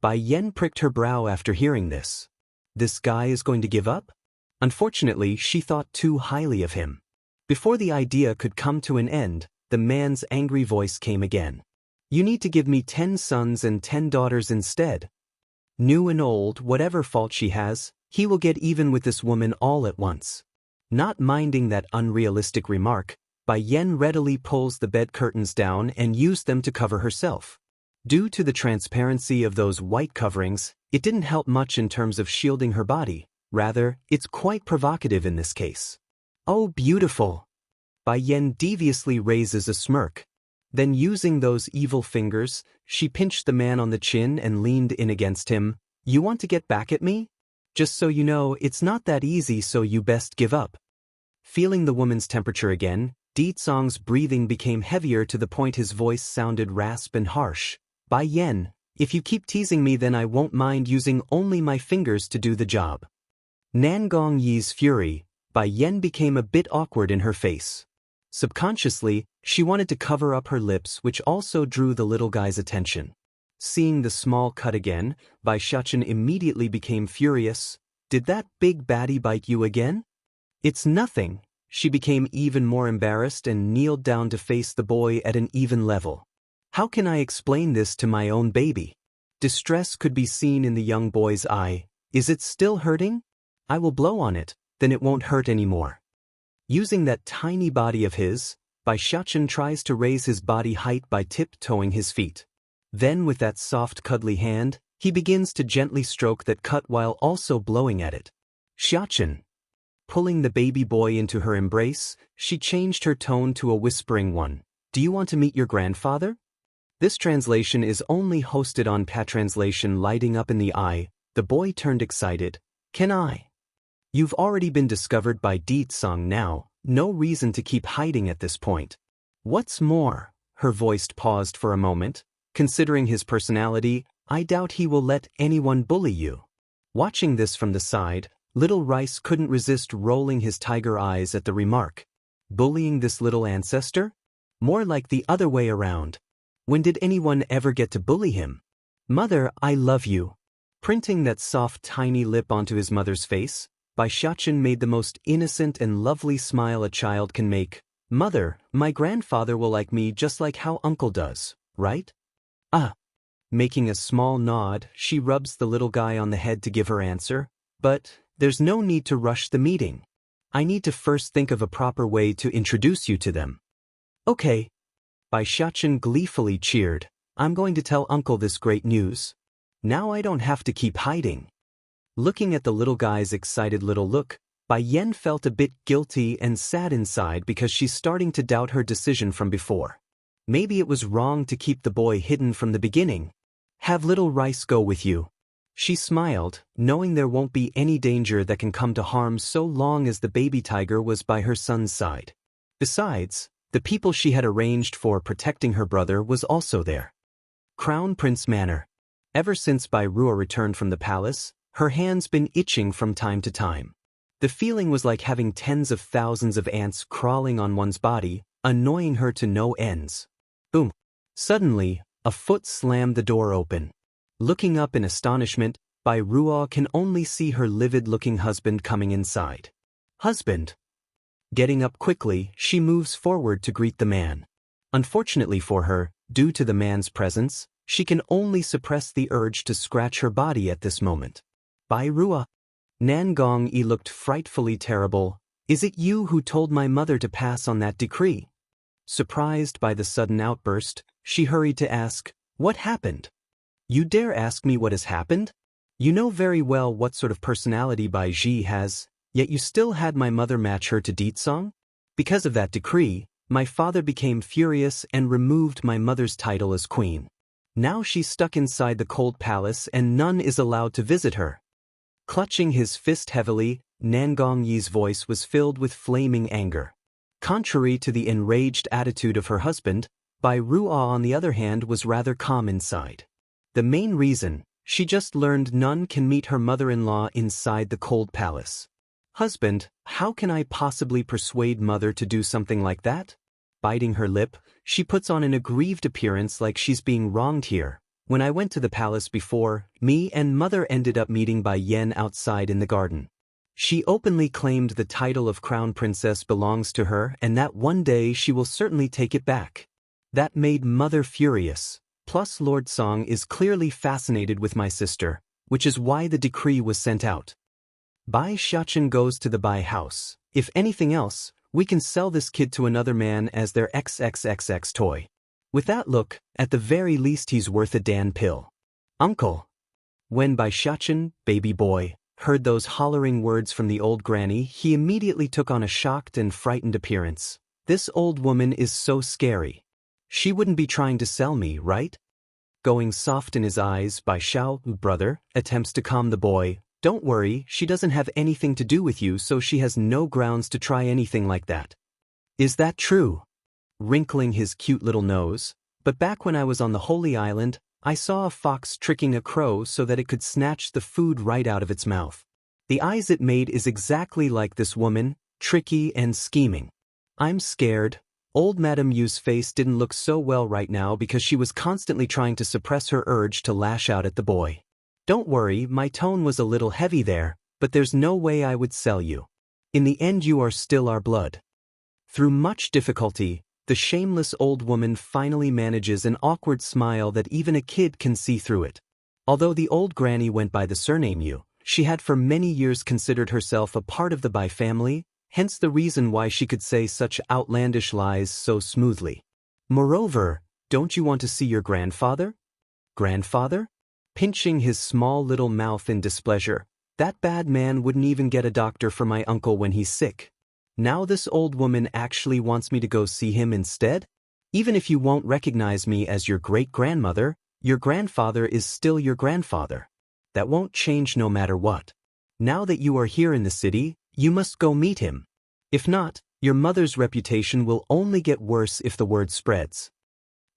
Bai Yan pricked her brow after hearing this. This guy is going to give up? Unfortunately, she thought too highly of him. Before the idea could come to an end, the man's angry voice came again. You need to give me 10 sons and 10 daughters instead. New and old, whatever fault she has, he will get even with this woman all at once. Not minding that unrealistic remark, Bai Yan readily pulls the bed curtains down and used them to cover herself. Due to the transparency of those white coverings, it didn't help much in terms of shielding her body. Rather, it's quite provocative in this case. Oh, beautiful! Bai Yan deviously raises a smirk. Then using those evil fingers, she pinched the man on the chin and leaned in against him. You want to get back at me? Just so you know, it's not that easy, so you best give up. Feeling the woman's temperature again, Di Song's breathing became heavier to the point his voice sounded rasp and harsh. Bai Yan, if you keep teasing me then I won't mind using only my fingers to do the job. Nangong Yi's fury, Bai Yan became a bit awkward in her face. Subconsciously, she wanted to cover up her lips, which also drew the little guy's attention. Seeing the small cut again, Bai Xiachen immediately became furious. Did that big baddie bite you again? It's nothing. She became even more embarrassed and kneeled down to face the boy at an even level. How can I explain this to my own baby? Distress could be seen in the young boy's eye. Is it still hurting? I will blow on it, then it won't hurt anymore. Using that tiny body of his, Bai Xiachen tries to raise his body height by tiptoeing his feet. Then with that soft cuddly hand, he begins to gently stroke that cut while also blowing at it. Xiachen. Pulling the baby boy into her embrace, she changed her tone to a whispering one. Do you want to meet your grandfather? This translation is only hosted on Patranslation. Lighting up in the eye, the boy turned excited. Can I? You've already been discovered by Di Song now, no reason to keep hiding at this point. What's more, her voice paused for a moment. Considering his personality, I doubt he will let anyone bully you. Watching this from the side, Little Rice couldn't resist rolling his tiger eyes at the remark. Bullying this little ancestor? More like the other way around. When did anyone ever get to bully him? Mother, I love you. Printing that soft tiny lip onto his mother's face, Bai Xiachen made the most innocent and lovely smile a child can make. Mother, my grandfather will like me just like how uncle does, right? Ah. Making a small nod, she rubs the little guy on the head to give her answer. But there's no need to rush the meeting. I need to first think of a proper way to introduce you to them. Okay. Bai Xiachen gleefully cheered. I'm going to tell uncle this great news. Now I don't have to keep hiding. Looking at the little guy's excited little look, Bai Yan felt a bit guilty and sad inside because she's starting to doubt her decision from before. Maybe it was wrong to keep the boy hidden from the beginning. Have Little Rice go with you. She smiled, knowing there won't be any danger that can come to harm so long as the baby tiger was by her son's side. Besides, the people she had arranged for protecting her brother was also there. Crown Prince Manor. Ever since Bai Ruo returned from the palace, her hands been itching from time to time. The feeling was like having tens of thousands of ants crawling on one's body, annoying her to no ends. Boom. Suddenly, a foot slammed the door open. Looking up in astonishment, Bai Ruo can only see her livid-looking husband coming inside. Husband. Getting up quickly, she moves forward to greet the man. Unfortunately for her, due to the man's presence, she can only suppress the urge to scratch her body at this moment. Bai Ruo. Nan Gong-yi looked frightfully terrible. Is it you who told my mother to pass on that decree? Surprised by the sudden outburst, she hurried to ask, what happened? You dare ask me what has happened? You know very well what sort of personality Bai Ji has, yet you still had my mother match her to Deetsong? Because of that decree, my father became furious and removed my mother's title as queen. Now she's stuck inside the cold palace and none is allowed to visit her. Clutching his fist heavily, Nan Gong-yi's voice was filled with flaming anger. Contrary to the enraged attitude of her husband, Bai Ruo on the other hand was rather calm inside. The main reason, she just learned none can meet her mother-in-law inside the cold palace. Husband, how can I possibly persuade mother to do something like that? Biting her lip, she puts on an aggrieved appearance like she's being wronged here. When I went to the palace before, me and mother ended up meeting Bai Yan outside in the garden. She openly claimed the title of crown princess belongs to her and that one day she will certainly take it back. That made mother furious. Plus Lord Song is clearly fascinated with my sister, which is why the decree was sent out. Bai Xiachen goes to the Bai house. If anything else, we can sell this kid to another man as their XXXX toy. With that look, at the very least he's worth a Dan pill. Uncle. When Bai Xiachen, baby boy, heard those hollering words from the old granny, he immediately took on a shocked and frightened appearance. This old woman is so scary. She wouldn't be trying to sell me, right? Going soft in his eyes, Bai Xiao, brother, attempts to calm the boy. Don't worry, she doesn't have anything to do with you, so she has no grounds to try anything like that. Is that true? Wrinkling his cute little nose. But back when I was on the Holy Island, I saw a fox tricking a crow so that it could snatch the food right out of its mouth. The eyes it made is exactly like this woman, tricky and scheming. I'm scared. Old Madame Yu's face didn't look so well right now because she was constantly trying to suppress her urge to lash out at the boy. Don't worry, my tone was a little heavy there, but there's no way I would sell you. In the end you are still our blood. Through much difficulty, the shameless old woman finally manages an awkward smile that even a kid can see through it. Although the old granny went by the surname Yu, she had for many years considered herself a part of the Bai family, hence the reason why she could say such outlandish lies so smoothly. Moreover, don't you want to see your grandfather? Grandfather? Pinching his small little mouth in displeasure, that bad man wouldn't even get a doctor for my uncle when he's sick. Now this old woman actually wants me to go see him instead? Even if you won't recognize me as your great-grandmother, your grandfather is still your grandfather. That won't change no matter what. Now that you are here in the city, you must go meet him. If not, your mother's reputation will only get worse if the word spreads.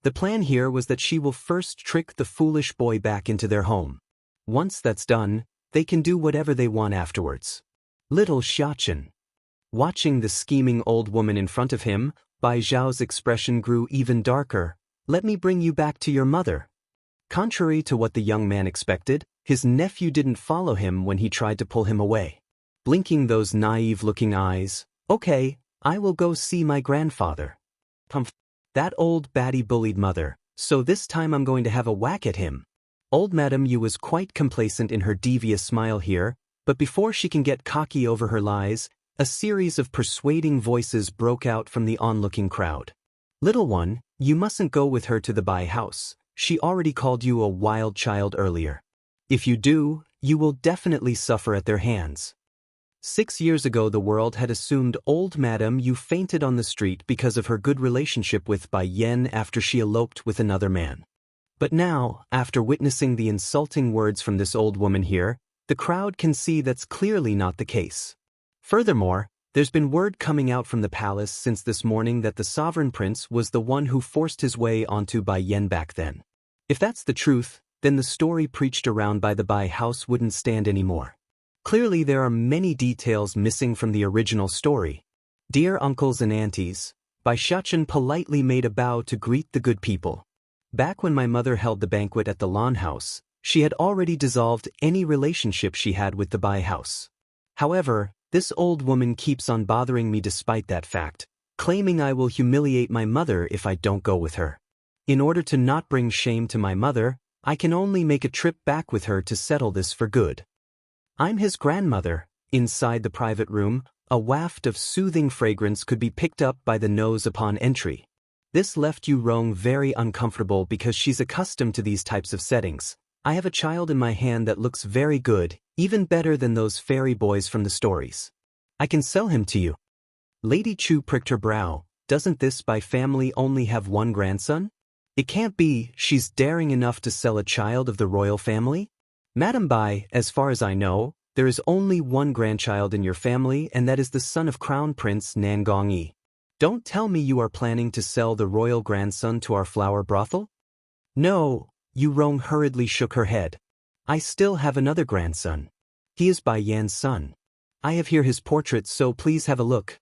The plan here was that she will first trick the foolish boy back into their home. Once that's done, they can do whatever they want afterwards. Little Xiachen. Watching the scheming old woman in front of him, Bai Zhao's expression grew even darker. Let me bring you back to your mother. Contrary to what the young man expected, his nephew didn't follow him when he tried to pull him away. Blinking those naive-looking eyes, okay, I will go see my grandfather. Pumph. That old batty bullied mother, so this time I'm going to have a whack at him. Old Madame Yu was quite complacent in her devious smile here, but before she can get cocky over her lies, a series of persuading voices broke out from the onlooking crowd. Little one, you mustn't go with her to the Bai house. She already called you a wild child earlier. If you do, you will definitely suffer at their hands. 6 years ago the world had assumed old Madame Yu fainted on the street because of her good relationship with Bai Yan after she eloped with another man. But now, after witnessing the insulting words from this old woman here, the crowd can see that's clearly not the case. Furthermore, there's been word coming out from the palace since this morning that the sovereign prince was the one who forced his way onto Bai Yan back then. If that's the truth, then the story preached around by the Bai house wouldn't stand anymore. Clearly there are many details missing from the original story. Dear uncles and aunties, Bai Xiachen politely made a bow to greet the good people. Back when my mother held the banquet at the lawn house, she had already dissolved any relationship she had with the Bai house. However, this old woman keeps on bothering me despite that fact, claiming I will humiliate my mother if I don't go with her. In order to not bring shame to my mother, I can only make a trip back with her to settle this for good. I'm his grandmother. Inside the private room, a waft of soothing fragrance could be picked up by the nose upon entry. This left Yu Rong very uncomfortable because she's accustomed to these types of settings. I have a child in my hand that looks very good, even better than those fairy boys from the stories. I can sell him to you. Lady Chu pricked her brow. Doesn't this Bai family only have one grandson? It can't be. She's daring enough to sell a child of the royal family? Madam Bai, as far as I know, there is only one grandchild in your family, and that is the son of Crown Prince Nan Gongyi. Don't tell me you are planning to sell the royal grandson to our flower brothel? No, Yu Rong hurriedly shook her head. I still have another grandson. He is Bai Yan's son. I have here his portrait, so please have a look.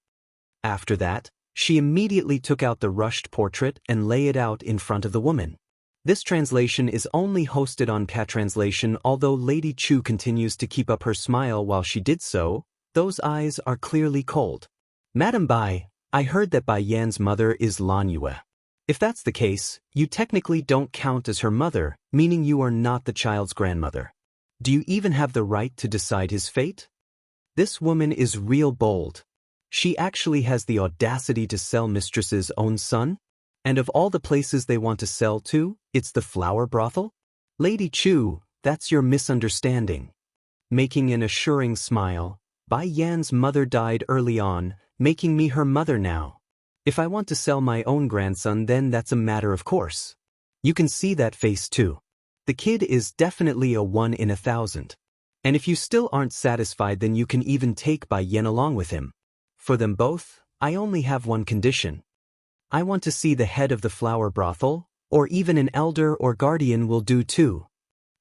After that, she immediately took out the rushed portrait and lay it out in front of the woman. This translation is only hosted on Catranslation. Although Lady Chu continues to keep up her smile while she did so, those eyes are clearly cold. Madam Bai, I heard that Bai Yan's mother is Lan Yue. If that's the case, you technically don't count as her mother, meaning you are not the child's grandmother. Do you even have the right to decide his fate? This woman is real bold. She actually has the audacity to sell mistress's own son? And of all the places they want to sell to, it's the flower brothel? Lady Chu, that's your misunderstanding. Making an assuring smile, Bai Yan's mother died early on, making me her mother now. If I want to sell my own grandson, then that's a matter of course. You can see that face too. The kid is definitely a 1 in 1,000. And if you still aren't satisfied, then you can even take Bai Yan along with him. For them both, I only have one condition. I want to see the head of the flower brothel, or even an elder or guardian will do too.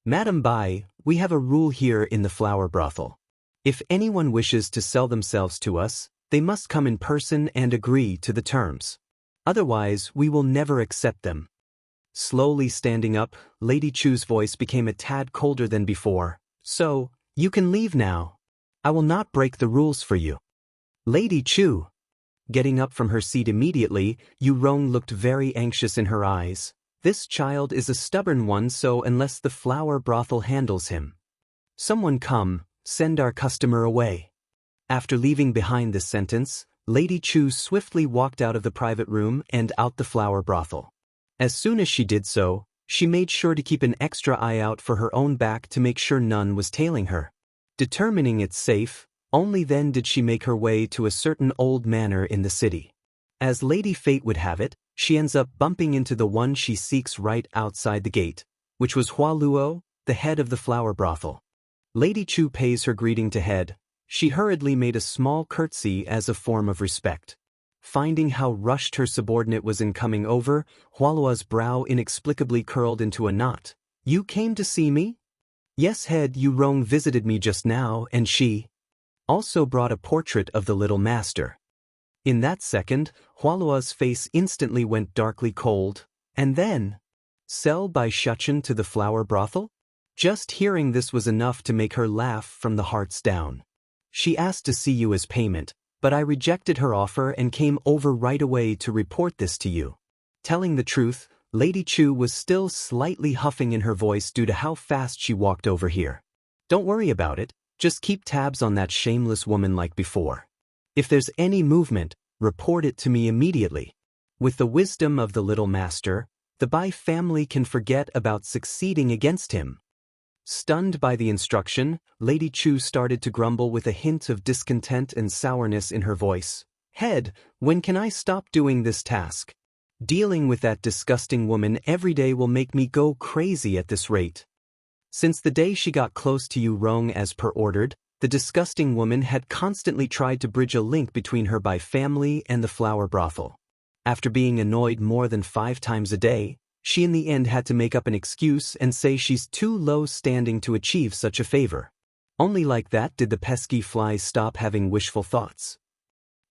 Madam Bai, we have a rule here in the flower brothel. If anyone wishes to sell themselves to us, they must come in person and agree to the terms. Otherwise, we will never accept them. Slowly standing up, Lady Chu's voice became a tad colder than before. So, you can leave now. I will not break the rules for you. Lady Chu. Getting up from her seat immediately, Yu Rong looked very anxious in her eyes. This child is a stubborn one, so unless the flower brothel handles him. Someone come, send our customer away. After leaving behind this sentence, Lady Chu swiftly walked out of the private room and out the flower brothel. As soon as she did so, she made sure to keep an extra eye out for her own back to make sure none was tailing her. Determining it's safe, only then did she make her way to a certain old manor in the city. As Lady Fate would have it, she ends up bumping into the one she seeks right outside the gate, which was Hua Luo, the head of the flower brothel. Lady Chu pays her greeting to head. She hurriedly made a small curtsy as a form of respect. Finding how rushed her subordinate was in coming over, Hualua's brow inexplicably curled into a knot. You came to see me? Yes, head. Yu Rong visited me just now, and she also brought a portrait of the little master. In that second, Hualua's face instantly went darkly cold, and then, sell Bai Shuchen to the flower brothel? Just hearing this was enough to make her laugh from the hearts down. She asked to see you as payment, but I rejected her offer and came over right away to report this to you. Telling the truth, Lady Chu was still slightly huffing in her voice due to how fast she walked over here. Don't worry about it, just keep tabs on that shameless woman like before. If there's any movement, report it to me immediately. With the wisdom of the little master, the Bai family can forget about succeeding against him. Stunned by the instruction, Lady Chu started to grumble with a hint of discontent and sourness in her voice. Head, when can I stop doing this task? Dealing with that disgusting woman every day will make me go crazy at this rate. Since the day she got close to Yu Rong as per ordered, the disgusting woman had constantly tried to bridge a link between her Bai family and the flower brothel. After being annoyed more than 5 times a day, she in the end had to make up an excuse and say she's too low standing to achieve such a favor. Only like that did the pesky flies stop having wishful thoughts.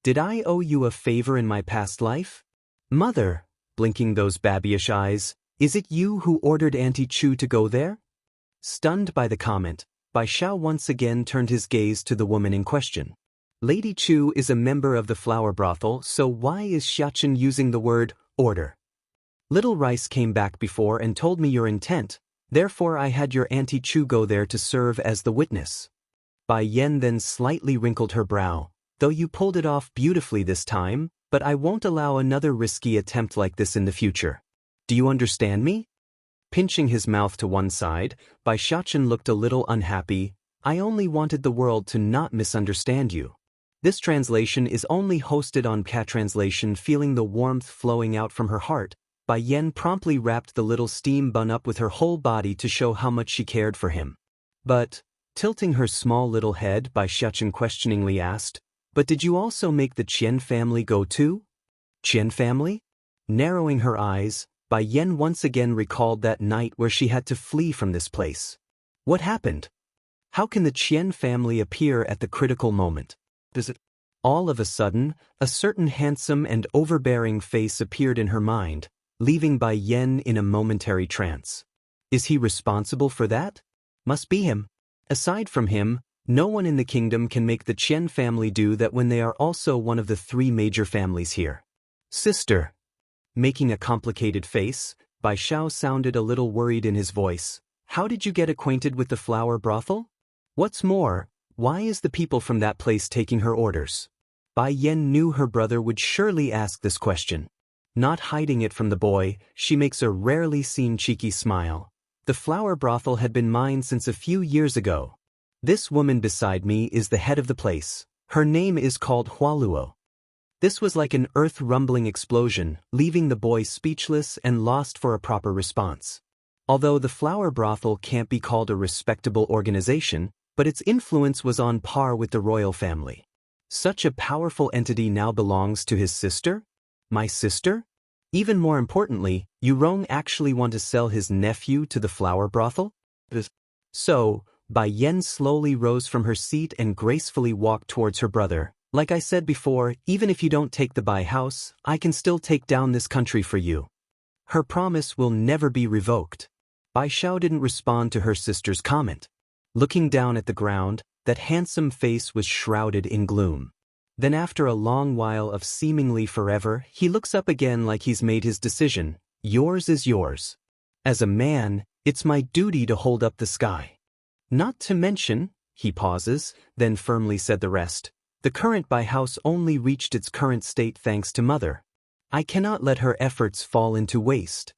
Did I owe you a favor in my past life? Mother, blinking those babyish eyes, is it you who ordered Auntie Chu to go there? Stunned by the comment, Bai Xiao once again turned his gaze to the woman in question. Lady Chu is a member of the flower brothel, so why is Xiachen using the word order? Little Rice came back before and told me your intent, therefore I had your Auntie Chu go there to serve as the witness. Bai Yen then slightly wrinkled her brow. Though you pulled it off beautifully this time, but I won't allow another risky attempt like this in the future. Do you understand me? Pinching his mouth to one side, Bai Xiachen looked a little unhappy. I only wanted the world to not misunderstand you. This translation is only hosted on Cat Translation. Feeling the warmth flowing out from her heart, Bai Yen promptly wrapped the little steam bun up with her whole body to show how much she cared for him. But, tilting her small little head, Bai Xiachen questioningly asked, but did you also make the Qian family go too? Qian family? Narrowing her eyes, Bai Yen once again recalled that night where she had to flee from this place. What happened? How can the Qian family appear at the critical moment? Does it? All of a sudden, a certain handsome and overbearing face appeared in her mind, leaving Bai Yen in a momentary trance. Is he responsible for that? Must be him. Aside from him, no one in the kingdom can make the Qian family do that when they are also one of the 3 major families here. Sister. Making a complicated face, Bai Xiao sounded a little worried in his voice. How did you get acquainted with the flower brothel? What's more, why is the people from that place taking her orders? Bai Yen knew her brother would surely ask this question. Not hiding it from the boy, she makes a rarely seen cheeky smile. The flower brothel had been mine since a few years ago. This woman beside me is the head of the place. Her name is called Hualuo. This was like an earth-rumbling explosion, leaving the boy speechless and lost for a proper response. Although the flower brothel can't be called a respectable organization, but its influence was on par with the royal family. Such a powerful entity now belongs to his sister? My sister? Even more importantly, Yurong actually want to sell his nephew to the flower brothel? So, Bai Yen slowly rose from her seat and gracefully walked towards her brother. Like I said before, even if you don't take the Bai house, I can still take down this country for you. Her promise will never be revoked. Bai Xiao didn't respond to her sister's comment. Looking down at the ground, that handsome face was shrouded in gloom. Then after a long while of seemingly forever, he looks up again like he's made his decision. Yours is yours. As a man, it's my duty to hold up the sky. Not to mention, he pauses, then firmly said the rest. The current Bai house only reached its current state thanks to mother. I cannot let her efforts fall into waste.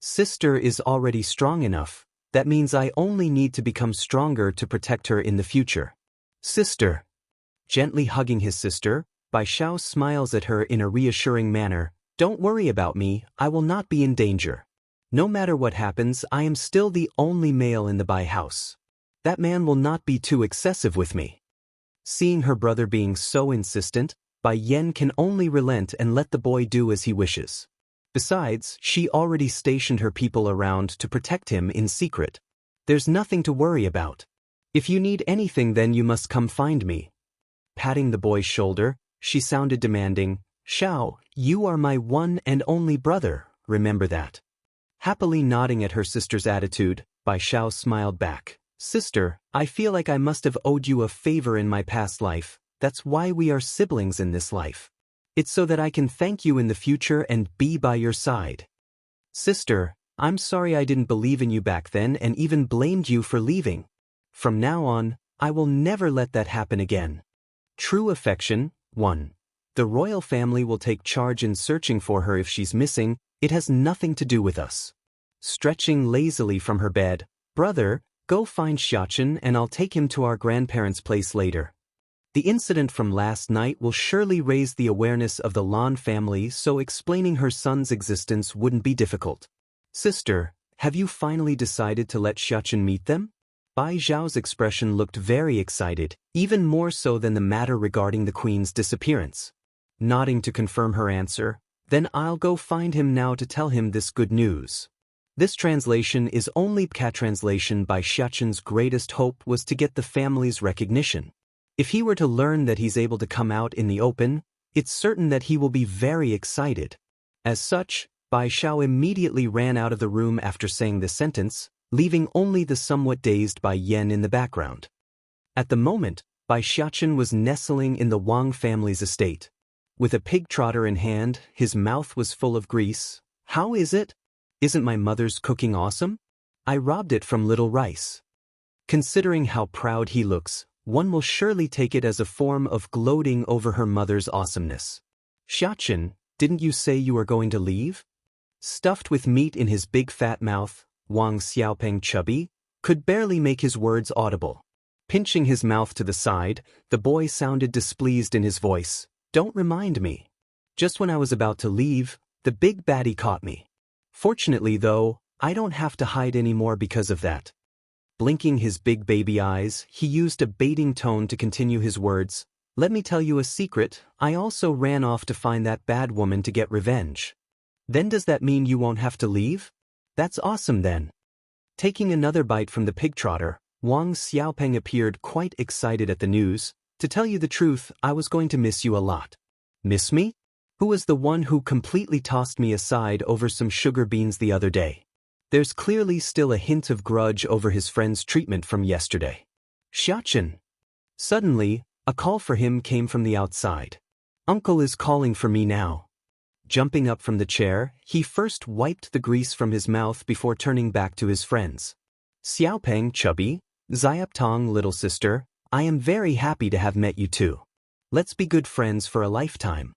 Sister is already strong enough. That means I only need to become stronger to protect her in the future. Sister. Gently hugging his sister, Bai Xiao smiles at her in a reassuring manner. Don't worry about me, I will not be in danger. No matter what happens, I am still the only male in the Bai house. That man will not be too excessive with me. Seeing her brother being so insistent, Bai Yen can only relent and let the boy do as he wishes. Besides, she already stationed her people around to protect him in secret. There's nothing to worry about. If you need anything, then you must come find me. Patting the boy's shoulder, she sounded demanding. Xiao, you are my one and only brother, remember that. Happily nodding at her sister's attitude, Bai Xiao smiled back. Sister, I feel like I must have owed you a favor in my past life. That's why we are siblings in this life. It's so that I can thank you in the future and be by your side. Sister, I'm sorry I didn't believe in you back then and even blamed you for leaving. From now on, I will never let that happen again. True affection. 1. The royal family will take charge in searching for her if she's missing. It has nothing to do with us. Stretching lazily from her bed, brother, go find Xiachen and I'll take him to our grandparents' place later. The incident from last night will surely raise the awareness of the Lan family, so explaining her son's existence wouldn't be difficult. Sister, have you finally decided to let Xiachen meet them? Bai Zhao's expression looked very excited, even more so than the matter regarding the queen's disappearance. Nodding to confirm her answer, then I'll go find him now to tell him this good news. This translation is only Cat translation. Bai Xiachen's greatest hope was to get the family's recognition. If he were to learn that he's able to come out in the open, it's certain that he will be very excited. As such, Bai Xiao immediately ran out of the room after saying this sentence, leaving only the somewhat dazed Bai Yen in the background. At the moment, Bai Xiachen was nestling in the Wang family's estate. With a pig trotter in hand, his mouth was full of grease. How is it? Isn't my mother's cooking awesome? I robbed it from Little Rice. Considering how proud he looks, one will surely take it as a form of gloating over her mother's awesomeness. Xiaochen, didn't you say you were going to leave? Stuffed with meat in his big fat mouth, Wang Xiaopeng chubby, could barely make his words audible. Pinching his mouth to the side, the boy sounded displeased in his voice. Don't remind me. Just when I was about to leave, the big baddie caught me. Fortunately though, I don't have to hide anymore because of that. Blinking his big baby eyes, he used a baiting tone to continue his words. Let me tell you a secret, I also ran off to find that bad woman to get revenge. Then does that mean you won't have to leave? That's awesome then. Taking another bite from the pig trotter, Wang Xiaopeng appeared quite excited at the news. To tell you the truth, I was going to miss you a lot. Miss me? Who was the one who completely tossed me aside over some sugar beans the other day? There's clearly still a hint of grudge over his friend's treatment from yesterday. Xiaochen. Suddenly, a call for him came from the outside. Uncle is calling for me now. Jumping up from the chair, he first wiped the grease from his mouth before turning back to his friends. Xiaopeng chubby, Xiaoptong little sister, I am very happy to have met you too. Let's be good friends for a lifetime.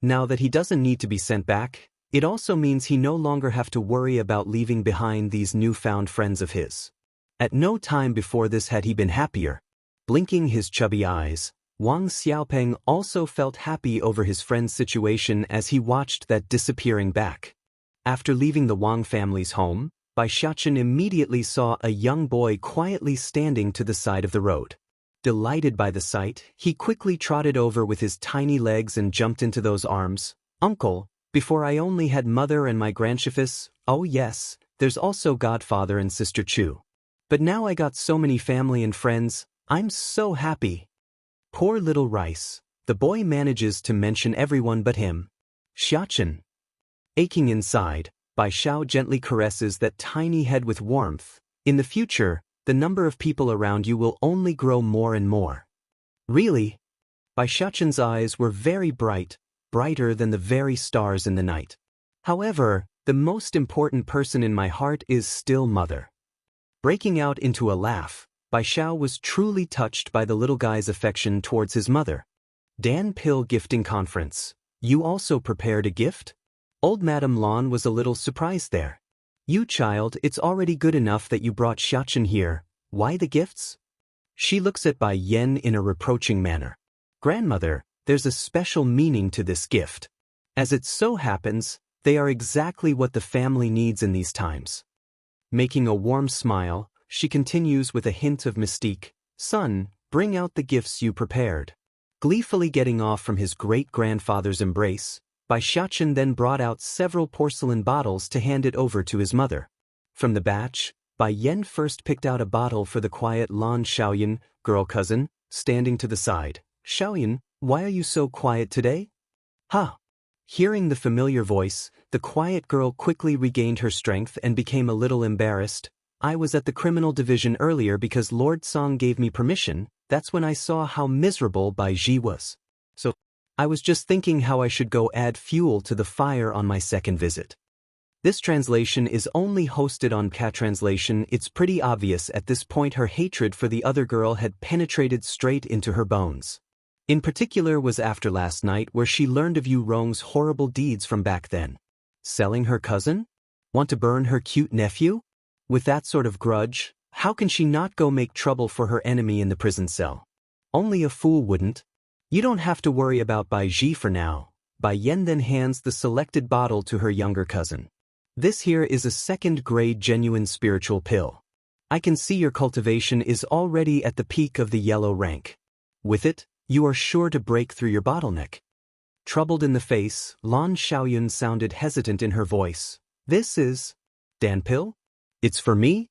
Now that he doesn't need to be sent back, it also means he no longer have to worry about leaving behind these newfound friends of his. At no time before this had he been happier. Blinking his chubby eyes, Wang Xiaopeng also felt happy over his friend's situation as he watched that disappearing back. After leaving the Wang family's home, Bai Xiaochen immediately saw a young boy quietly standing to the side of the road. Delighted by the sight, he quickly trotted over with his tiny legs and jumped into those arms. Uncle, before I only had mother and my grandchiefess, oh yes, there's also godfather and sister Chu. But now I got so many family and friends, I'm so happy. Poor little Rice, the boy manages to mention everyone but him. Xiaochen. Aching inside, Bai Xiao gently caresses that tiny head with warmth. In the future, the number of people around you will only grow more and more. Really? Bai Xiaochen's eyes were very bright, brighter than the very stars in the night. However, the most important person in my heart is still mother. Breaking out into a laugh, Bai Xiao was truly touched by the little guy's affection towards his mother. Dan Pill Gifting Conference. You also prepared a gift? Old Madame Lan was a little surprised there. You child, it's already good enough that you brought Xiaochen here. Why the gifts? She looks at Bai Yen in a reproaching manner. Grandmother, there's a special meaning to this gift. As it so happens, they are exactly what the family needs in these times. Making a warm smile, she continues with a hint of mystique. Son, bring out the gifts you prepared. Gleefully getting off from his great-grandfather's embrace, Bai Xiaochen then brought out several porcelain bottles to hand it over to his mother. From the batch, Bai Yen first picked out a bottle for the quiet Lan Xiaoyan, girl cousin, standing to the side. Xiaoyan, why are you so quiet today? Huh. Hearing the familiar voice, the quiet girl quickly regained her strength and became a little embarrassed. I was at the criminal division earlier because Lord Song gave me permission. That's when I saw how miserable Bai Ji was. So, I was just thinking how I should go add fuel to the fire on my second visit. This translation is only hosted on Cat Translation. It's pretty obvious at this point her hatred for the other girl had penetrated straight into her bones. In particular was after last night where she learned of Yu Rong's horrible deeds from back then. Selling her cousin? Want to burn her cute nephew? With that sort of grudge, how can she not go make trouble for her enemy in the prison cell? Only a fool wouldn't. You don't have to worry about Bai Ji for now. Bai Yen then hands the selected bottle to her younger cousin. This here is a second-grade genuine spiritual pill. I can see your cultivation is already at the peak of the yellow rank. With it, you are sure to break through your bottleneck. Troubled in the face, Lan Xiaoyun sounded hesitant in her voice. This is... Dan pill? It's for me?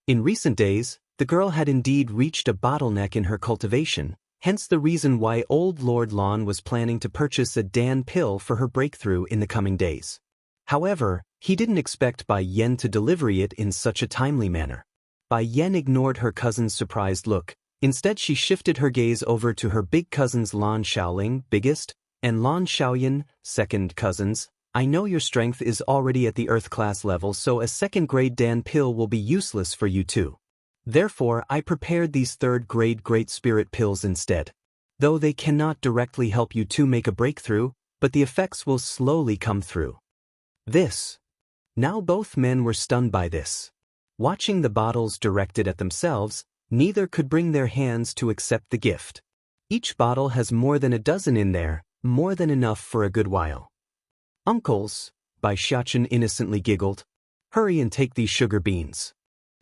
In recent days, the girl had indeed reached a bottleneck in her cultivation, hence the reason why old Lord Lan was planning to purchase a Dan pill for her breakthrough in the coming days. However, he didn't expect Bai Yen to deliver it in such a timely manner. Bai Yen ignored her cousin's surprised look. Instead she shifted her gaze over to her big cousins Lan Xiaoling, biggest, and Lan Xiaoyan, second cousins. I know your strength is already at the Earth class level, so a second-grade Dan pill will be useless for you too. Therefore, I prepared these third-grade Great Spirit pills instead. Though they cannot directly help you to make a breakthrough, but the effects will slowly come through. This. Now both men were stunned by this. Watching the bottles directed at themselves, neither could bring their hands to accept the gift. Each bottle has more than a dozen in there, more than enough for a good while. Uncles, Bai Xiachen innocently giggled. Hurry and take these sugar beans.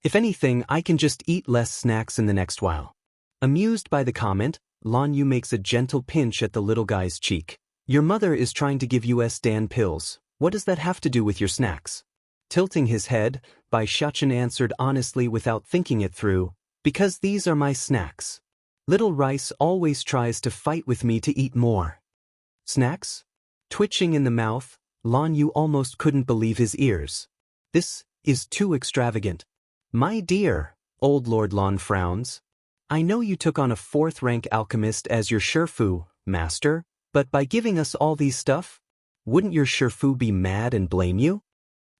If anything, I can just eat less snacks in the next while. Amused by the comment, Lan Yu makes a gentle pinch at the little guy's cheek. Your mother is trying to give us Dan pills. What does that have to do with your snacks? Tilting his head, Bai Xiachen answered honestly without thinking it through, because these are my snacks. Little Rice always tries to fight with me to eat more. Snacks? Twitching in the mouth, Lan Yu almost couldn't believe his ears. This is too extravagant. My dear, old Lord Lan frowns. I know you took on a 4th-rank alchemist as your Shifu, master, but by giving us all these stuff, wouldn't your Shifu be mad and blame you?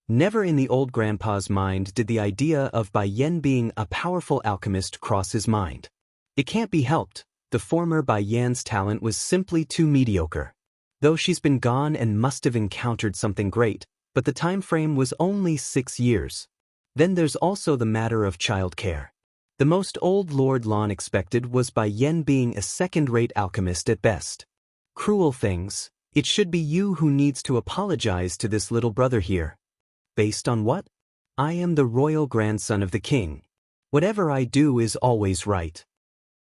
Never in the old grandpa's mind did the idea of Bai Yan being a powerful alchemist cross his mind. It can't be helped, the former Bai Yan's talent was simply too mediocre. Though she's been gone and must have encountered something great, but the time frame was only 6 years. Then there's also the matter of childcare. The most old Lord Lan expected was Bai Yan being a second-rate alchemist at best. Cruel things, it should be you who needs to apologize to this little brother here. Based on what? I am the royal grandson of the king. Whatever I do is always right.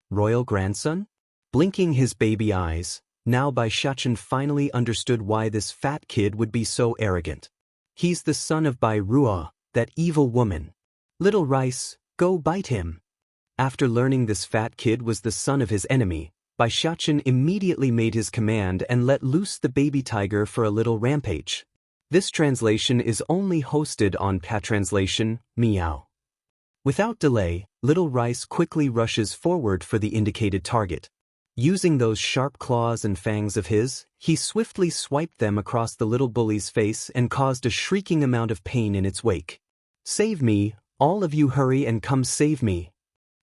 Royal grandson? Blinking his baby eyes, now Bai Xiachen finally understood why this fat kid would be so arrogant. He's the son of Bai Ruo, that evil woman. Little Rice, go bite him. After learning this fat kid was the son of his enemy, Bai Xiachen immediately made his command and let loose the baby tiger for a little rampage. This translation is only hosted on Patranslation, Meow. Without delay, Little Rice quickly rushes forward for the indicated target. Using those sharp claws and fangs of his, he swiftly swiped them across the little bully's face and caused a shrieking amount of pain in its wake. Save me, all of you hurry and come save me.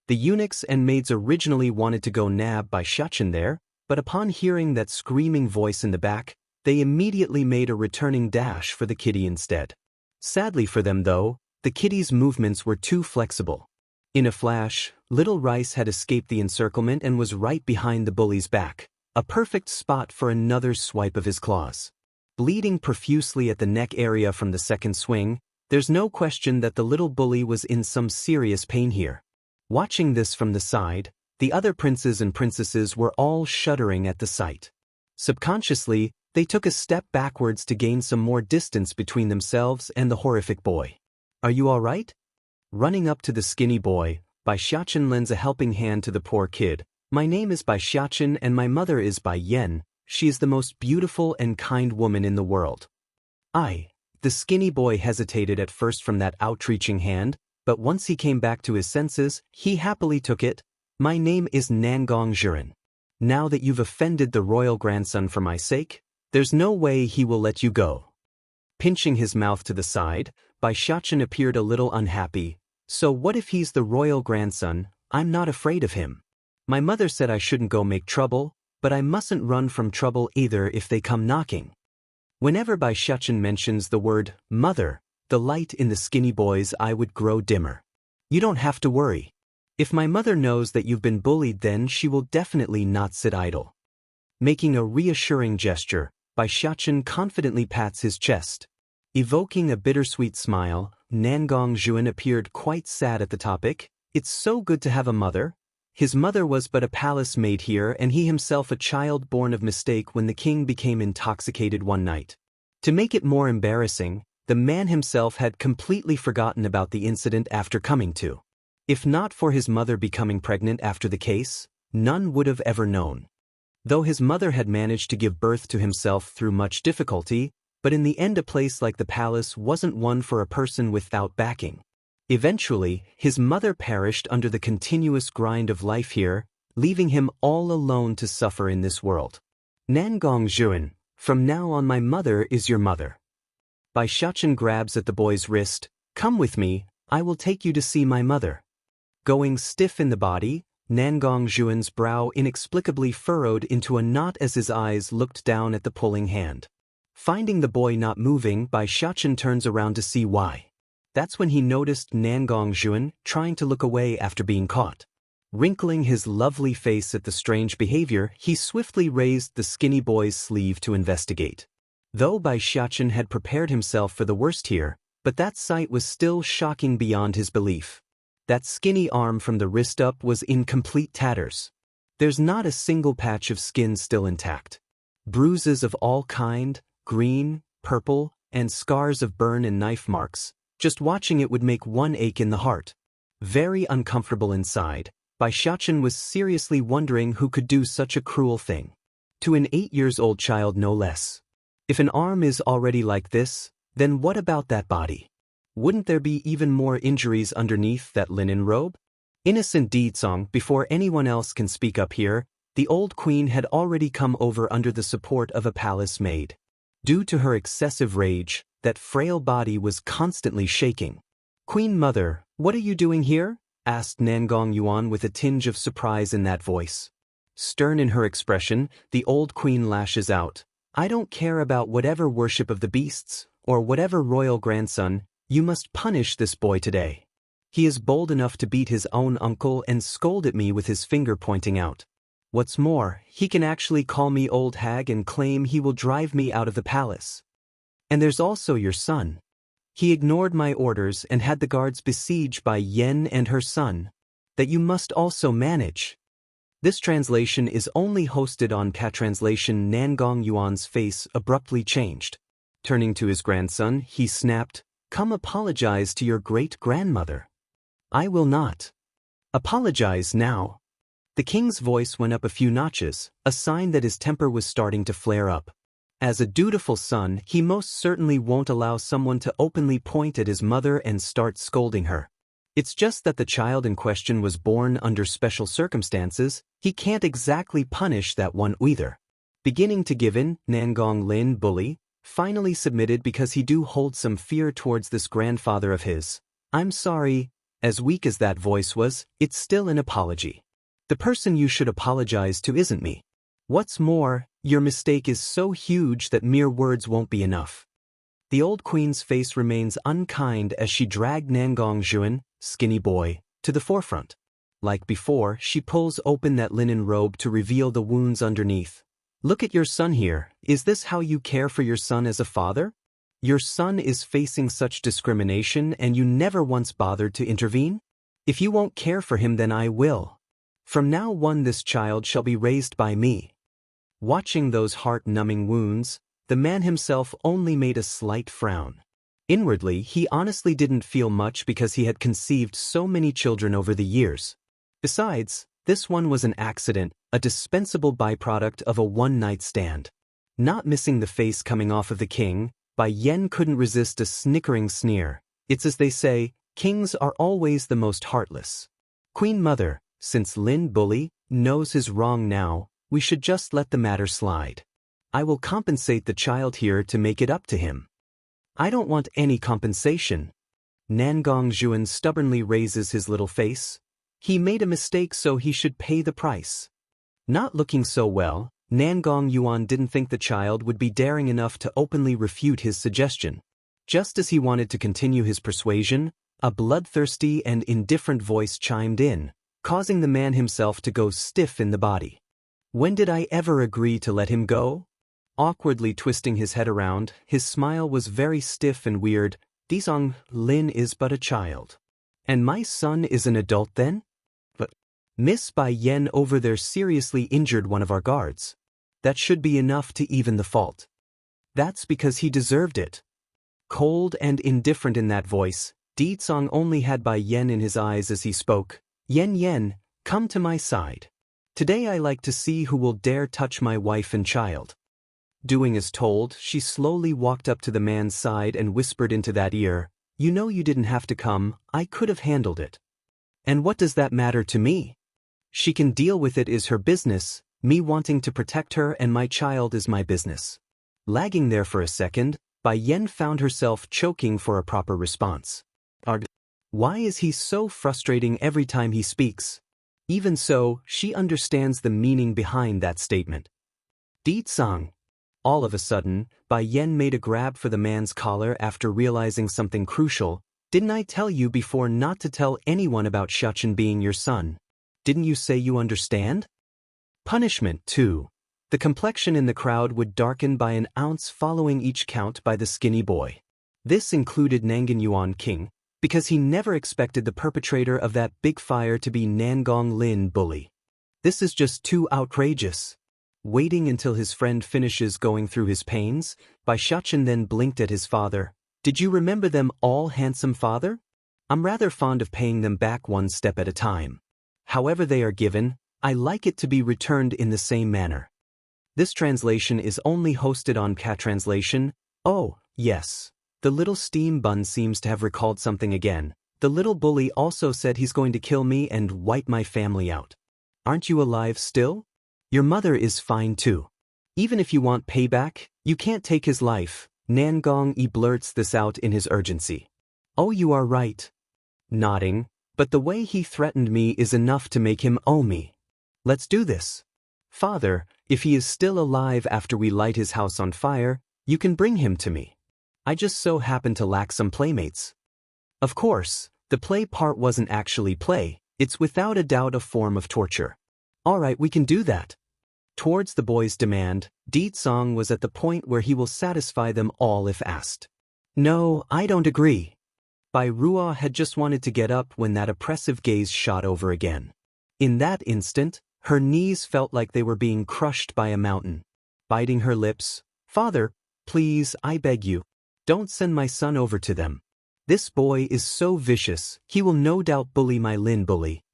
The eunuchs and maids originally wanted to go nab Bai Xiachen there, but upon hearing that screaming voice in the back, they immediately made a returning dash for the kitty instead. Sadly for them though, the kitty's movements were too flexible. In a flash, Little Rice had escaped the encirclement and was right behind the bully's back, a perfect spot for another swipe of his claws. Bleeding profusely at the neck area from the second swing, there's no question that the little bully was in some serious pain here. Watching this from the side, the other princes and princesses were all shuddering at the sight. Subconsciously, they took a step backwards to gain some more distance between themselves and the horrific boy. Are you all right? Running up to the skinny boy, Bai Xiachen lends a helping hand to the poor kid. My name is Bai Xiachen and my mother is Bai Yan. She is the most beautiful and kind woman in the world. The skinny boy hesitated at first from that outreaching hand, but once he came back to his senses, he happily took it. My name is Nangong Zhuren. Now that you've offended the royal grandson for my sake, there's no way he will let you go. Pinching his mouth to the side, Bai Xiachen appeared a little unhappy. So what if he's the royal grandson? I'm not afraid of him. My mother said I shouldn't go make trouble, but I mustn't run from trouble either if they come knocking. Whenever Bai Xiachen mentions the word mother, the light in the skinny boy's eye would grow dimmer. You don't have to worry. If my mother knows that you've been bullied, then she will definitely not sit idle. Making a reassuring gesture, Bai Xiachen confidently pats his chest. Evoking a bittersweet smile, Nangong Zhuren appeared quite sad at the topic. It's so good to have a mother. His mother was but a palace maid here and he himself a child born of mistake when the king became intoxicated one night. To make it more embarrassing, the man himself had completely forgotten about the incident after coming to. If not for his mother becoming pregnant after the case, none would have ever known. Though his mother had managed to give birth to himself through much difficulty, but in the end a place like the palace wasn't one for a person without backing. Eventually, his mother perished under the continuous grind of life here, leaving him all alone to suffer in this world. Nangong Zhuren, from now on my mother is your mother. Bai Xiachen grabs at the boy's wrist. Come with me, I will take you to see my mother. Going stiff in the body, Nangong Zhuan's brow inexplicably furrowed into a knot as his eyes looked down at the pulling hand. Finding the boy not moving, Bai Xiachen turns around to see why. That's when he noticed Nangong Zhuan trying to look away after being caught. Wrinkling his lovely face at the strange behavior, he swiftly raised the skinny boy's sleeve to investigate. Though Bai Xiachen had prepared himself for the worst here, but that sight was still shocking beyond his belief. That skinny arm from the wrist up was in complete tatters. There's not a single patch of skin still intact. Bruises of all kind, green, purple, and scars of burn and knife marks. Just watching it would make one ache in the heart. Very uncomfortable inside, Bai Xiachen was seriously wondering who could do such a cruel thing. To an 8-year-old child no less. If an arm is already like this, then what about that body? Wouldn't there be even more injuries underneath that linen robe? Innocent Ditsong, before anyone else can speak up here, the old queen had already come over under the support of a palace maid. Due to her excessive rage, that frail body was constantly shaking. "Queen Mother, what are you doing here?" asked Nangong Yuan with a tinge of surprise in that voice. Stern in her expression, the old queen lashes out. "I don't care about whatever worship of the beasts, or whatever royal grandson, you must punish this boy today. He is bold enough to beat his own uncle and scold at me with his finger pointing out. What's more, he can actually call me old hag and claim he will drive me out of the palace. And there's also your son. He ignored my orders and had the guards besieged by Yen and her son. That you must also manage." This translation is only hosted on Patranslation. Nangong Yuan's face abruptly changed. Turning to his grandson, he snapped, "Come apologize to your great-grandmother." "I will not. Apologize now." The king's voice went up a few notches, a sign that his temper was starting to flare up. As a dutiful son, he most certainly won't allow someone to openly point at his mother and start scolding her. It's just that the child in question was born under special circumstances. He can't exactly punish that one either. Beginning to give in, Nangong Lin, bully, finally submitted because he do hold some fear towards this grandfather of his. "I'm sorry." As weak as that voice was, it's still an apology. "The person you should apologize to isn't me. What's more, your mistake is so huge that mere words won't be enough." The old queen's face remains unkind as she dragged Nangong Zhuan, skinny boy, to the forefront. Like before, she pulls open that linen robe to reveal the wounds underneath. "Look at your son here. Is this how you care for your son as a father? Your son is facing such discrimination and you never once bothered to intervene? If you won't care for him, then I will. From now on this child shall be raised by me." Watching those heart-numbing wounds, the man himself only made a slight frown. Inwardly, he honestly didn't feel much because he had conceived so many children over the years. Besides, this one was an accident, a dispensable byproduct of a one-night stand. Not missing the face coming off of the king, Bai Yen couldn't resist a snickering sneer. It's as they say, kings are always the most heartless. "Queen Mother, since Lin Bully knows his wrong now, we should just let the matter slide. I will compensate the child here to make it up to him." "I don't want any compensation." Nangong Zhuan stubbornly raises his little face. He made a mistake, so he should pay the price. Not looking so well, Nangong Yuan didn't think the child would be daring enough to openly refute his suggestion. Just as he wanted to continue his persuasion, a bloodthirsty and indifferent voice chimed in, causing the man himself to go stiff in the body. "When did I ever agree to let him go?" Awkwardly twisting his head around, his smile was very stiff and weird. "Dizong, Lin is but a child. And my son is an adult then? But Miss Bai Yen over there seriously injured one of our guards. That should be enough to even the fault. That's because he deserved it." Cold and indifferent in that voice, Ditsong only had Bai Yen in his eyes as he spoke. Yen, come to my side. Today I like to see who will dare touch my wife and child." Doing as told, she slowly walked up to the man's side and whispered into that ear, "You know you didn't have to come, I could have handled it. And what does that matter to me? She can deal with it, is her business, me wanting to protect her and my child is my business." Lagging there for a second, Bai Yen found herself choking for a proper response. Why is he so frustrating every time he speaks? Even so, she understands the meaning behind that statement. Di-tsang. All of a sudden, Bai Yen made a grab for the man's collar after realizing something crucial. Didn't I tell you before not to tell anyone about Xiachen being your son? Didn't you say you understand? Punishment 2. The complexion in the crowd would darken by an ounce following each count by the skinny boy. This included Nangan Yuan King, because he never expected the perpetrator of that big fire to be Wang Lin bully. This is just too outrageous. Waiting until his friend finishes going through his pains, Bai Xiachen then blinked at his father. Did you remember them all, handsome father? I'm rather fond of paying them back one step at a time. However they are given, I like it to be returned in the same manner. This translation is only hosted on Cat Translation. Oh, yes. The little steam bun seems to have recalled something again. The little bully also said he's going to kill me and wipe my family out. Aren't you alive still? Your mother is fine too. Even if you want payback, you can't take his life. Nangong Yi blurts this out in his urgency. Oh, you are right. Nodding, but the way he threatened me is enough to make him owe me. Let's do this. Father, if he is still alive after we light his house on fire, you can bring him to me. I just so happen to lack some playmates. Of course, the play part wasn't actually play, it's without a doubt a form of torture. Alright, we can do that. Towards the boy's demand, Di-tsang was at the point where he will satisfy them all if asked. No, I don't agree. Bai Ruo had just wanted to get up when that oppressive gaze shot over again. In that instant, her knees felt like they were being crushed by a mountain. Biting her lips, Father, please, I beg you, don't send my son over to them. This boy is so vicious, he will no doubt bully my Lin bully.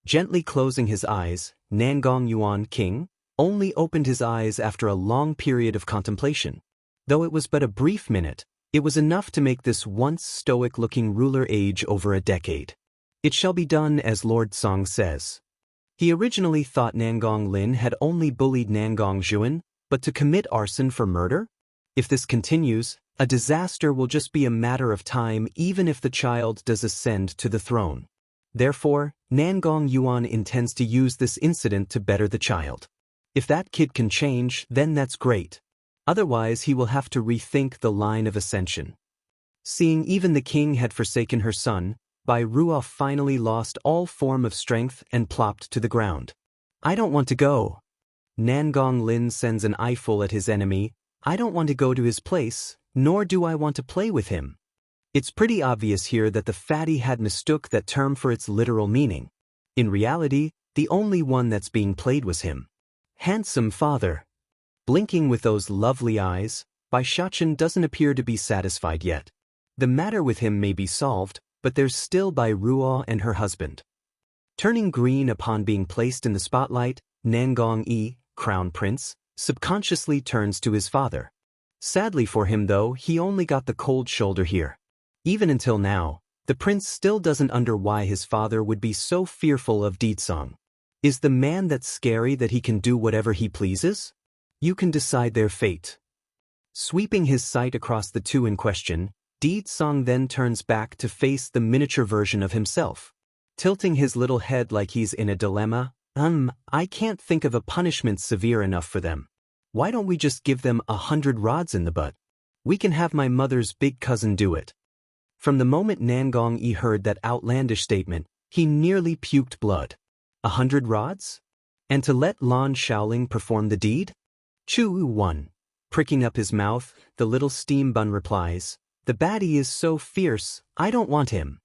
Gently closing his eyes, Nangong Yuan King only opened his eyes after a long period of contemplation. Though it was but a brief minute, it was enough to make this once stoic-looking ruler age over a decade. It shall be done as Lord Song says. He originally thought Nangong Lin had only bullied Nangong Zhuan, but to commit arson for murder? If this continues, a disaster will just be a matter of time even if the child does ascend to the throne. Therefore, Nangong Yuan intends to use this incident to better the child. If that kid can change, then that's great. Otherwise he will have to rethink the line of ascension. Seeing even the king had forsaken her son, Bai Ruo finally lost all form of strength and plopped to the ground. I don't want to go. Nangong Lin sends an eyeful at his enemy. I don't want to go to his place, nor do I want to play with him. It's pretty obvious here that the fatty had mistook that term for its literal meaning. In reality, the only one that's being played was him. Handsome father. Blinking with those lovely eyes, Bai Xiachen doesn't appear to be satisfied yet. The matter with him may be solved, but there's still Bai Ruo and her husband. Turning green upon being placed in the spotlight, Nangong Yi, Crown Prince, subconsciously turns to his father. Sadly for him though, he only got the cold shoulder here. Even until now, the prince still doesn't understand why his father would be so fearful of Di-tsang. Is the man that scary that he can do whatever he pleases? You can decide their fate. Sweeping his sight across the two in question, Di-tsang then turns back to face the miniature version of himself. Tilting his little head like he's in a dilemma, I can't think of a punishment severe enough for them. Why don't we just give them 100 rods in the butt? We can have my mother's big cousin do it. From the moment Nangong Yi heard that outlandish statement, he nearly puked blood. 100 rods? And to let Lan Shaoling perform the deed? Chu 1. Pricking up his mouth, the little steam bun replies, the baddie is so fierce, I don't want him.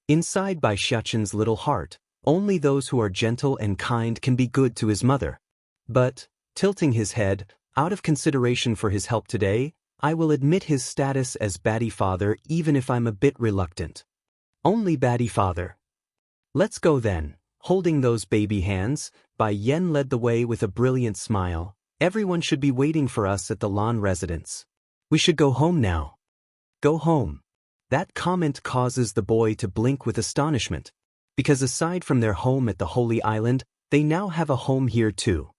Inside Bai Xiachen's little heart, only those who are gentle and kind can be good to his mother. But, tilting his head, out of consideration for his help today, I will admit his status as baddie father even if I'm a bit reluctant. Only baddie father. Let's go then. Holding those baby hands, Bai Yen led the way with a brilliant smile. Everyone should be waiting for us at the Lan residence. We should go home now. Go home. That comment causes the boy to blink with astonishment. Because aside from their home at the Holy Island, they now have a home here too.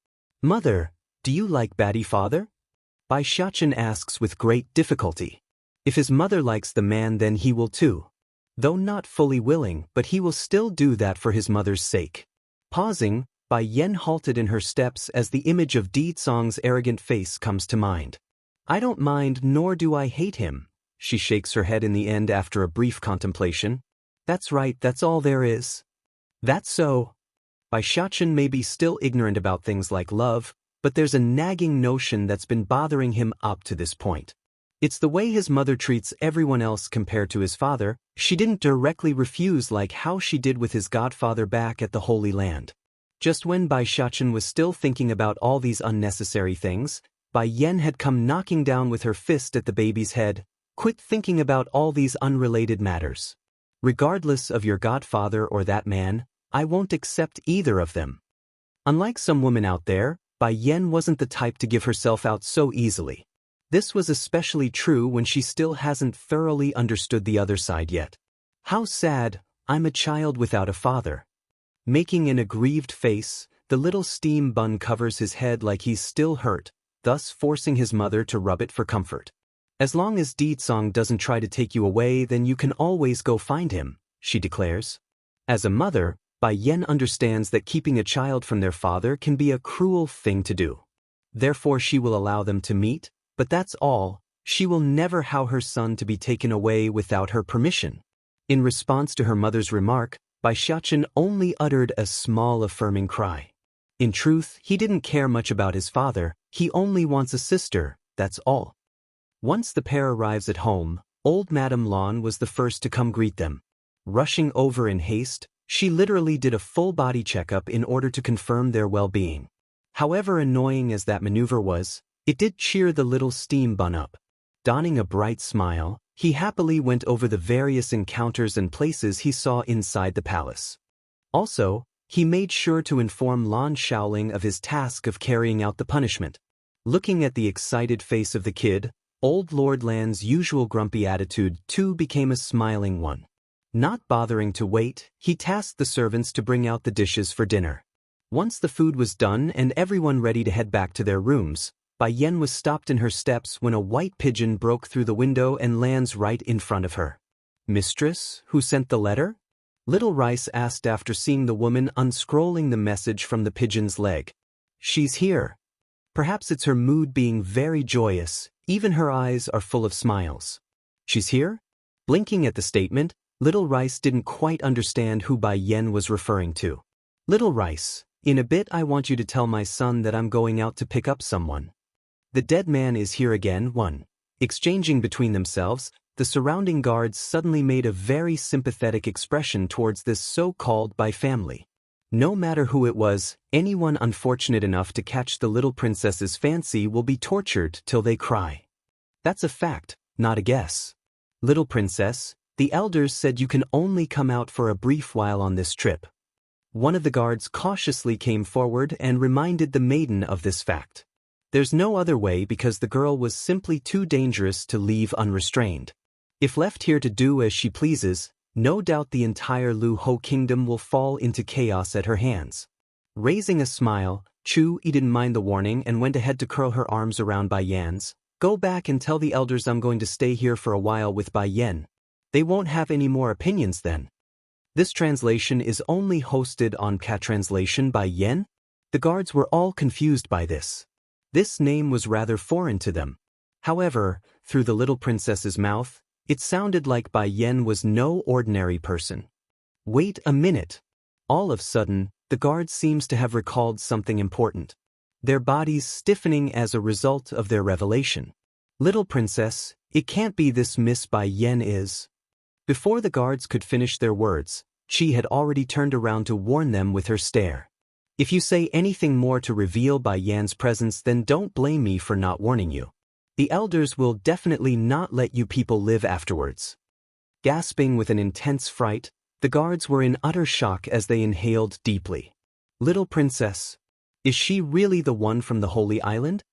Mother, do you like baddie father? Bai Xiachen asks with great difficulty. If his mother likes the man then he will too. though not fully willing, but he will still do that for his mother's sake. Pausing, Bai Yen halted in her steps as the image of Di Zong's arrogant face comes to mind. I don't mind nor do I hate him, she shakes her head in the end after a brief contemplation. That's right, that's all there is. That's so. Bai Xiachen may be still ignorant about things like love, but there's a nagging notion that's been bothering him up to this point. It's the way his mother treats everyone else compared to his father. She didn't directly refuse like how she did with his godfather back at the Holy Land. Just when Bai Xiachen was still thinking about all these unnecessary things, Bai Yen had come knocking down with her fist at the baby's head. Quit thinking about all these unrelated matters. Regardless of your godfather or that man, I won't accept either of them. Unlike some women out there, Bai Yen wasn't the type to give herself out so easily. This was especially true when she still hasn't thoroughly understood the other side yet. How sad, I'm a child without a father. Making an aggrieved face, the little steam bun covers his head like he's still hurt, thus forcing his mother to rub it for comfort. As long as Di Zong doesn't try to take you away, then you can always go find him, she declares. As a mother, Bai Yen understands that keeping a child from their father can be a cruel thing to do. Therefore she will allow them to meet, but that's all. She will never allow her son to be taken away without her permission. In response to her mother's remark, Bai Xiachen only uttered a small affirming cry. In truth, he didn't care much about his father, he only wants a sister, that's all. Once the pair arrives at home, old Madame Lan was the first to come greet them. Rushing over in haste, she literally did a full body checkup in order to confirm their well-being. However annoying as that maneuver was, it did cheer the little steam bun up. Donning a bright smile, he happily went over the various encounters and places he saw inside the palace. Also, he made sure to inform Lan Shaoling of his task of carrying out the punishment. Looking at the excited face of the kid, old Lord Lan's usual grumpy attitude too became a smiling one. Not bothering to wait, he tasked the servants to bring out the dishes for dinner. Once the food was done and everyone ready to head back to their rooms, Bai Yen was stopped in her steps when a white pigeon broke through the window and lands right in front of her. Mistress, who sent the letter? Little Rice asked after seeing the woman unscrolling the message from the pigeon's leg. She's here. Perhaps it's her mood being very joyous, even her eyes are full of smiles. She's here? Blinking at the statement, Little Rice didn't quite understand who Bai Yen was referring to. Little Rice, in a bit I want you to tell my son that I'm going out to pick up someone. The dead man is here again. 1. Exchanging between themselves, the surrounding guards suddenly made a very sympathetic expression towards this so-called Bai family. No matter who it was, anyone unfortunate enough to catch the little princess's fancy will be tortured till they cry. That's a fact, not a guess. Little princess, the elders said you can only come out for a brief while on this trip. One of the guards cautiously came forward and reminded the maiden of this fact. There's no other way because the girl was simply too dangerous to leave unrestrained. If left here to do as she pleases, no doubt the entire Lu Ho kingdom will fall into chaos at her hands. Raising a smile, Chu Yi didn't mind the warning and went ahead to curl her arms around Bai Yan's. Go back and tell the elders I'm going to stay here for a while with Bai Yan. They won't have any more opinions then. This translation is only hosted on Translation by Yen. The guards were all confused by this. This name was rather foreign to them. However, through the little princess's mouth, it sounded like Bai Yen was no ordinary person. Wait a minute. All of a sudden, the guard seems to have recalled something important. Their bodies stiffening as a result of their revelation. Little princess, it can't be this Miss Bai Yen is. Before the guards could finish their words, she had already turned around to warn them with her stare. If you say anything more to reveal Bai Yan's presence, then don't blame me for not warning you. The elders will definitely not let you people live afterwards. Gasping with an intense fright, the guards were in utter shock as they inhaled deeply. Little princess, is she really the one from the Holy Island?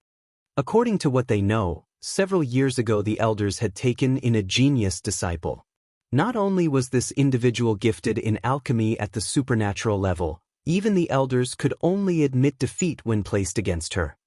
According to what they know, several years ago the elders had taken in a genius disciple. Not only was this individual gifted in alchemy at the supernatural level, even the elders could only admit defeat when placed against her.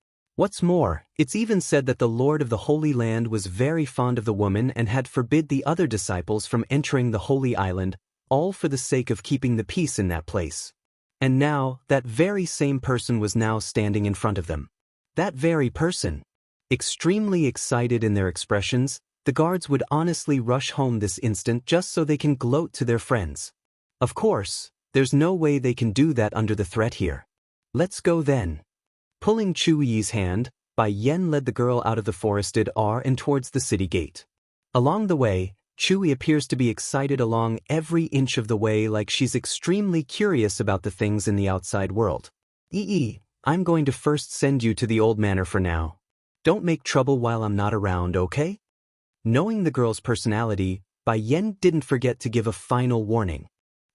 What's more, it's even said that the Lord of the Holy Land was very fond of the woman and had forbid the other disciples from entering the Holy Island, all for the sake of keeping the peace in that place. And now, that very same person was now standing in front of them. That very person. Extremely excited in their expressions, the guards would honestly rush home this instant just so they can gloat to their friends. Of course, there's no way they can do that under the threat here. Let's go then. Pulling Chu Yi's hand, Bai Yan led the girl out of the forested and towards the city gate. Along the way, Chu Yi appears to be excited along every inch of the way, like she's extremely curious about the things in the outside world. I'm going to first send you to the old manor for now. Don't make trouble while I'm not around, okay? Knowing the girl's personality, Bai Yan didn't forget to give a final warning.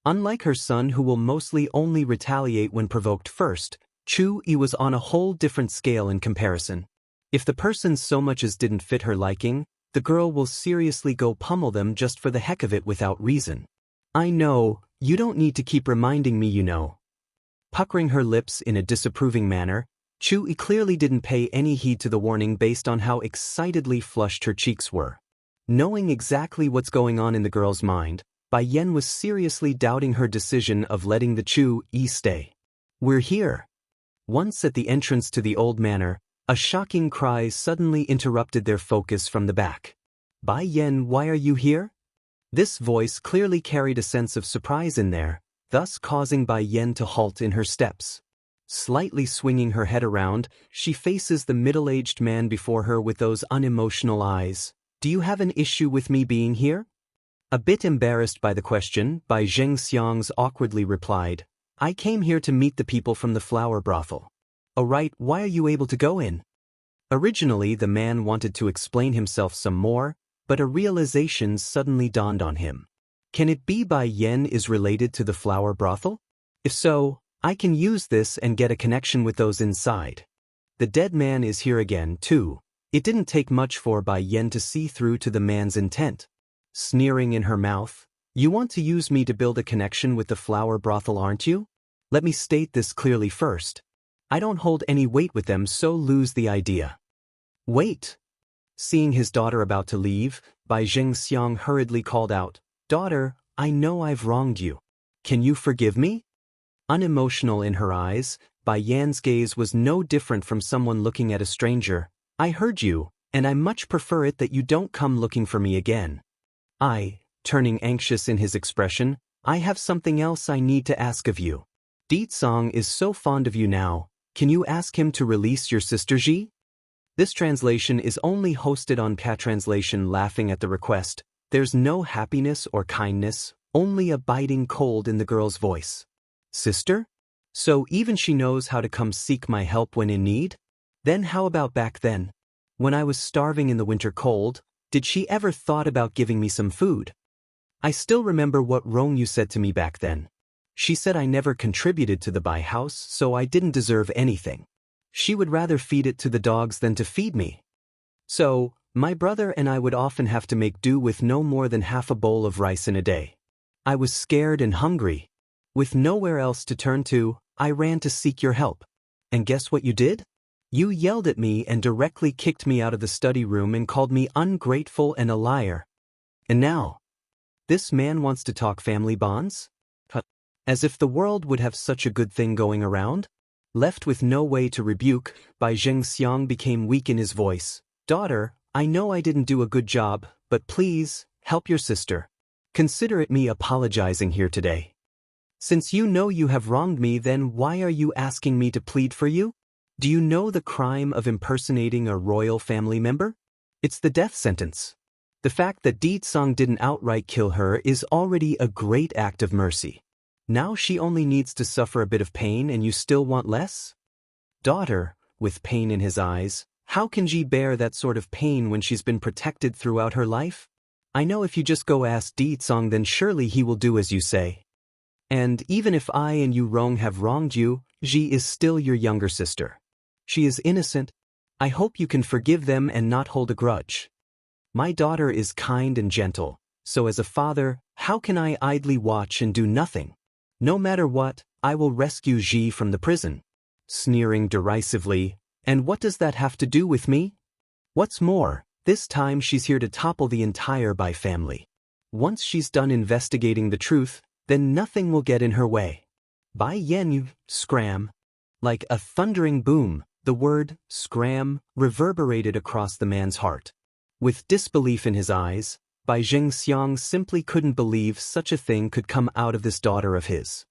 Unlike her son, who will mostly only retaliate when provoked first, Chu Yi was on a whole different scale in comparison. If the person so much as didn't fit her liking, the girl will seriously go pummel them just for the heck of it without reason. I know, you don't need to keep reminding me, you know. Puckering her lips in a disapproving manner, Chu Yi clearly didn't pay any heed to the warning based on how excitedly flushed her cheeks were. Knowing exactly what's going on in the girl's mind, Bai Yan was seriously doubting her decision of letting the Chu Yi stay. We're here. Once at the entrance to the old manor, a shocking cry suddenly interrupted their focus from the back. Bai Yan, why are you here? This voice clearly carried a sense of surprise in there, thus causing Bai Yan to halt in her steps. Slightly swinging her head around, she faces the middle-aged man before her with those unemotional eyes. Do you have an issue with me being here? A bit embarrassed by the question, Bai Zhengxiang awkwardly replied, I came here to meet the people from the flower brothel. Oh right, why are you able to go in? Originally the man wanted to explain himself some more, but a realization suddenly dawned on him. Can it be Bai Yan is related to the flower brothel? If so, I can use this and get a connection with those inside. The dead man is here again, too. It didn't take much for Bai Yan to see through to the man's intent. Sneering in her mouth, you want to use me to build a connection with the flower brothel, aren't you? Let me state this clearly first. I don't hold any weight with them, so lose the idea. Wait. Seeing his daughter about to leave, Bai Zhengxiang hurriedly called out, Daughter, I know I've wronged you. Can you forgive me? Unemotional in her eyes, Bai Yan's gaze was no different from someone looking at a stranger. I heard you, and I much prefer it that you don't come looking for me again. Turning anxious in his expression, I have something else I need to ask of you. Ditsong is so fond of you now, can you ask him to release your sister Ji? This translation is only hosted on Patranslation. Laughing at the request, there's no happiness or kindness, only a biting cold in the girl's voice. Sister? So even she knows how to come seek my help when in need? Then how about back then? When I was starving in the winter cold, did she ever thought about giving me some food? I still remember what wrong you said to me back then. She said I never contributed to the Bai house, so I didn't deserve anything. She would rather feed it to the dogs than to feed me. So, my brother and I would often have to make do with no more than half a bowl of rice in a day. I was scared and hungry. With nowhere else to turn to, I ran to seek your help. And guess what you did? You yelled at me and directly kicked me out of the study room and called me ungrateful and a liar. And now, this man wants to talk family bonds? As if the world would have such a good thing going around? Left with no way to rebuke, Bai Zhengxiang became weak in his voice. Daughter, I know I didn't do a good job, but please, help your sister. Consider it me apologizing here today. Since you know you have wronged me, then why are you asking me to plead for you? Do you know the crime of impersonating a royal family member? It's the death sentence. The fact that Ditsong didn't outright kill her is already a great act of mercy. Now she only needs to suffer a bit of pain and you still want less? Daughter, with pain in his eyes, how can she bear that sort of pain when she's been protected throughout her life? I know if you just go ask Ditsong, then surely he will do as you say. And even if I and you wrong have wronged you, Ji is still your younger sister. She is innocent. I hope you can forgive them and not hold a grudge. My daughter is kind and gentle, so as a father, how can I idly watch and do nothing? No matter what, I will rescue Ji from the prison. Sneering derisively, And what does that have to do with me? What's more, this time she's here to topple the entire Bai family. Once she's done investigating the truth, then nothing will get in her way. Bai Yan scram. Like a thundering boom, the word scram reverberated across the man's heart. With disbelief in his eyes, Bai Xiang simply couldn't believe such a thing could come out of this daughter of his.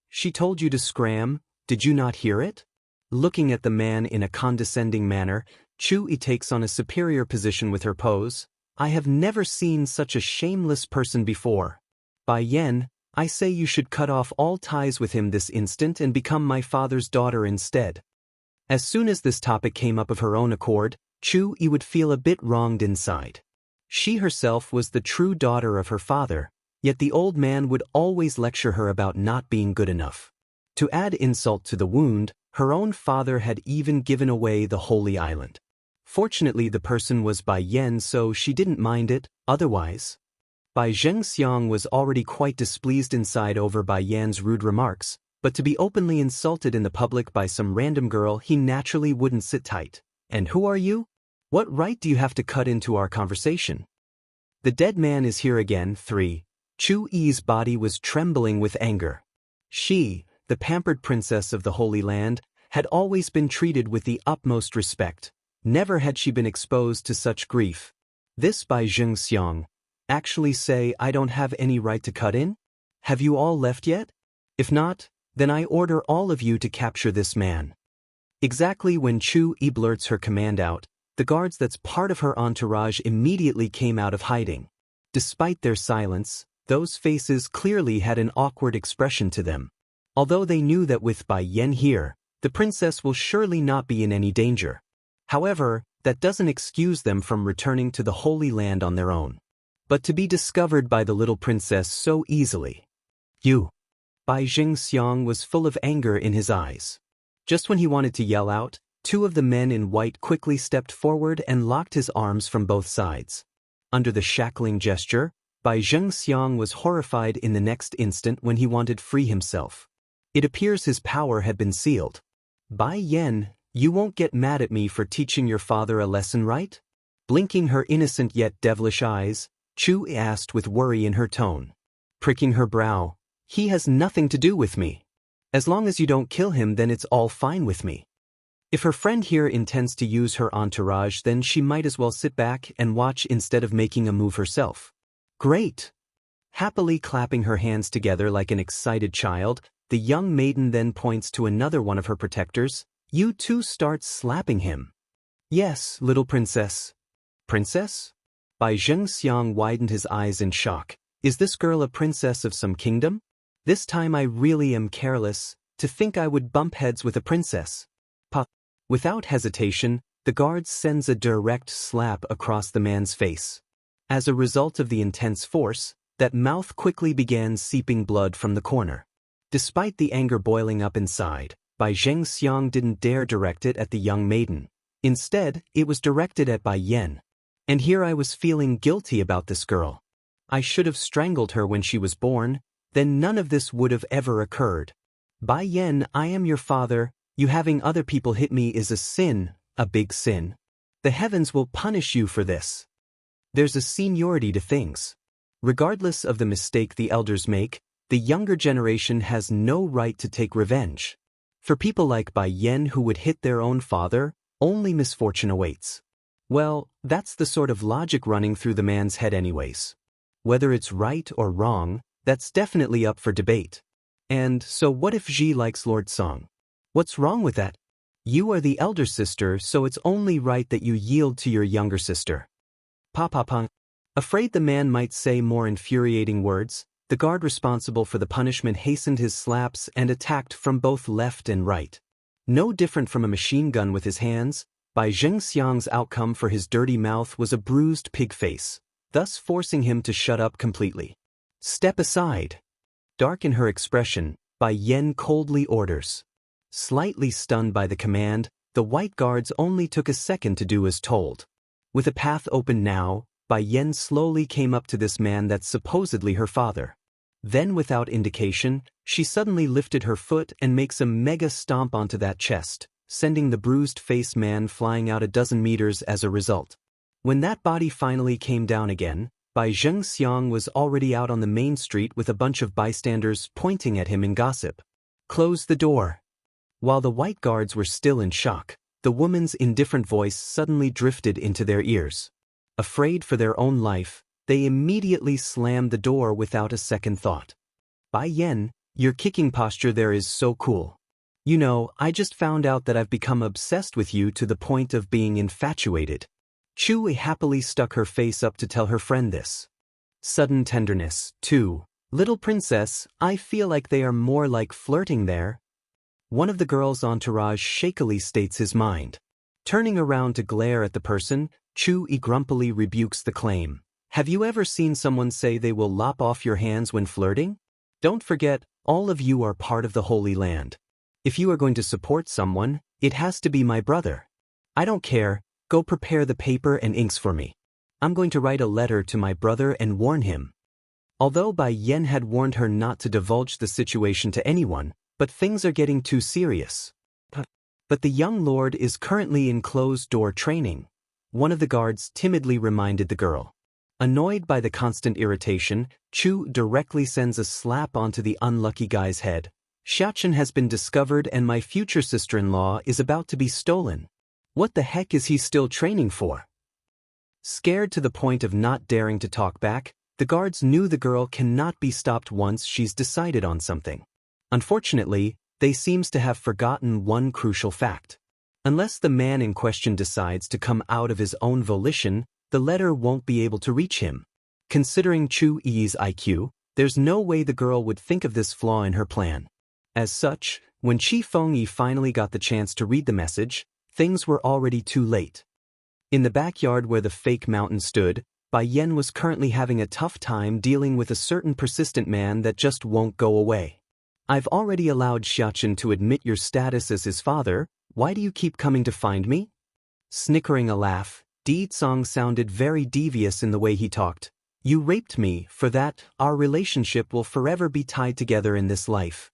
She told you to scram, did you not hear it? Looking at the man in a condescending manner, Chu Yi takes on a superior position with her pose. I have never seen such a shameless person before. Bai Yan, I say you should cut off all ties with him this instant and become my father's daughter instead. As soon as this topic came up of her own accord, Chu Yi would feel a bit wronged inside. She herself was the true daughter of her father, yet the old man would always lecture her about not being good enough. To add insult to the wound, her own father had even given away the Holy Island. Fortunately, the person was Bai Yan, so she didn't mind it. Otherwise, Bai Xiang was already quite displeased inside over Bai Yan's rude remarks, but to be openly insulted in the public by some random girl, he naturally wouldn't sit tight. And who are you? What right do you have to cut into our conversation? The dead man is here again. 3. Chu Yi's body was trembling with anger. She, the pampered princess of the Holy Land, had always been treated with the utmost respect. Never had she been exposed to such grief. This Bai Xiang. Actually say I don't have any right to cut in? Have you all left yet? If not, then I order all of you to capture this man. Exactly when Chu Yi blurts her command out, the guards that's part of her entourage immediately came out of hiding. Despite their silence, those faces clearly had an awkward expression to them. Although they knew that with Bai Yan here, the princess will surely not be in any danger. However, that doesn't excuse them from returning to the Holy Land on their own. But to be discovered by the little princess so easily. You. Bai Xiang was full of anger in his eyes. Just when he wanted to yell out, 2 of the men in white quickly stepped forward and locked his arms from both sides. Under the shackling gesture, Bai Xiang was horrified in the next instant when he wanted free himself. It appears his power had been sealed. Bai Yan, you won't get mad at me for teaching your father a lesson, right? Blinking her innocent yet devilish eyes, Chu asked with worry in her tone. Pricking her brow, he has nothing to do with me. As long as you don't kill him, then it's all fine with me. If her friend here intends to use her entourage, then she might as well sit back and watch instead of making a move herself. Great! Happily clapping her hands together like an excited child, the young maiden then points to another one of her protectors. You two start slapping him. Yes, little princess. Princess? Bai Xiang widened his eyes in shock. Is this girl a princess of some kingdom? This time I really am careless, to think I would bump heads with a princess. Without hesitation, the guard sends a direct slap across the man's face. As a result of the intense force, that mouth quickly began seeping blood from the corner. Despite the anger boiling up inside, Bai Xiang didn't dare direct it at the young maiden. Instead, it was directed at Bai Yan. And here I was feeling guilty about this girl. I should have strangled her when she was born, then none of this would have ever occurred. Bai Yan, I am your father. You having other people hit me is a sin, a big sin. The heavens will punish you for this. There's a seniority to things. Regardless of the mistake the elders make, the younger generation has no right to take revenge. For people like Bai Yan who would hit their own father, only misfortune awaits. Well, that's the sort of logic running through the man's head anyways. Whether it's right or wrong, that's definitely up for debate. And so what if Ji likes Lord Song? What's wrong with that? You are the elder sister, so it's only right that you yield to your younger sister. Pa. Afraid the man might say more infuriating words, the guard responsible for the punishment hastened his slaps and attacked from both left and right. No different from a machine gun with his hands, Bai Xiang's outcome for his dirty mouth was a bruised pig face, thus forcing him to shut up completely. Step aside. Dark in her expression, Bai Yan coldly orders. Slightly stunned by the command, the white guards only took a second to do as told. With a path open now, Bai Yan slowly came up to this man that's supposedly her father. Then without indication, she suddenly lifted her foot and makes a mega stomp onto that chest, sending the bruised-faced man flying out a dozen meters as a result. When that body finally came down again, Bai Zhengxiang was already out on the main street with a bunch of bystanders pointing at him in gossip. "Close the door." While the white guards were still in shock, the woman's indifferent voice suddenly drifted into their ears. Afraid for their own life, they immediately slammed the door without a second thought. "Bai Yan, your kicking posture there is so cool. You know, I just found out that I've become obsessed with you to the point of being infatuated." Chu happily stuck her face up to tell her friend this. Sudden tenderness, too. "Little princess, I feel like they are more like flirting there." One of the girl's entourage shakily states his mind. Turning around to glare at the person, Chu grumpily rebukes the claim. "Have you ever seen someone say they will lop off your hands when flirting? Don't forget, all of you are part of the Holy Land. If you are going to support someone, it has to be my brother. I don't care, go prepare the paper and inks for me. I'm going to write a letter to my brother and warn him." Although Bai Yan had warned her not to divulge the situation to anyone, but things are getting too serious. "But the young lord is currently in closed-door training," one of the guards timidly reminded the girl. Annoyed by the constant irritation, Chu directly sends a slap onto the unlucky guy's head. "Xiachen has been discovered and my future sister-in-law is about to be stolen. What the heck is he still training for?" Scared to the point of not daring to talk back, the guards knew the girl cannot be stopped once she's decided on something. Unfortunately, they seems to have forgotten one crucial fact. Unless the man in question decides to come out of his own volition, the letter won't be able to reach him. Considering Chu Yi's IQ, there's no way the girl would think of this flaw in her plan. As such, when Qi Fengyi finally got the chance to read the message, things were already too late. In the backyard where the fake mountain stood, Bai Yan was currently having a tough time dealing with a certain persistent man that just won't go away. "I've already allowed Xiachen to admit your status as his father, why do you keep coming to find me?" Snickering a laugh, Di Tsong sounded very devious in the way he talked. "You raped me, for that, our relationship will forever be tied together in this life."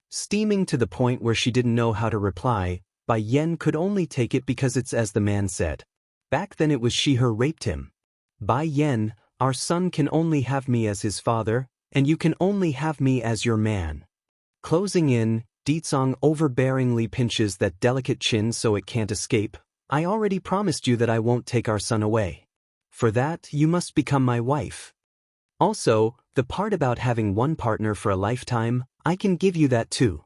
Steaming to the point where she didn't know how to reply, Bai Yan could only take it because it's as the man said. Back then it was she who raped him. "Bai Yan, our son can only have me as his father, and you can only have me as your man." Closing in, Di Tsong overbearingly pinches that delicate chin so it can't escape. "I already promised you that I won't take our son away. For that, you must become my wife. Also, the part about having one partner for a lifetime, I can give you that too.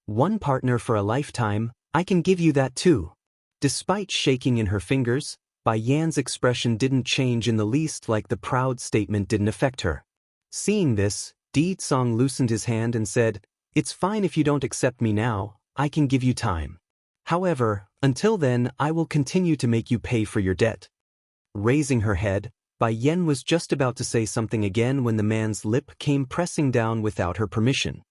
One partner for a lifetime, I can give you that too." Despite shaking in her fingers, Bai Yan's expression didn't change in the least, like the proud statement didn't affect her. Seeing this, Di Tsong loosened his hand and said, "It's fine if you don't accept me now, I can give you time. However, until then I will continue to make you pay for your debt." Raising her head, Bai Yan was just about to say something again when the man's lip came pressing down without her permission.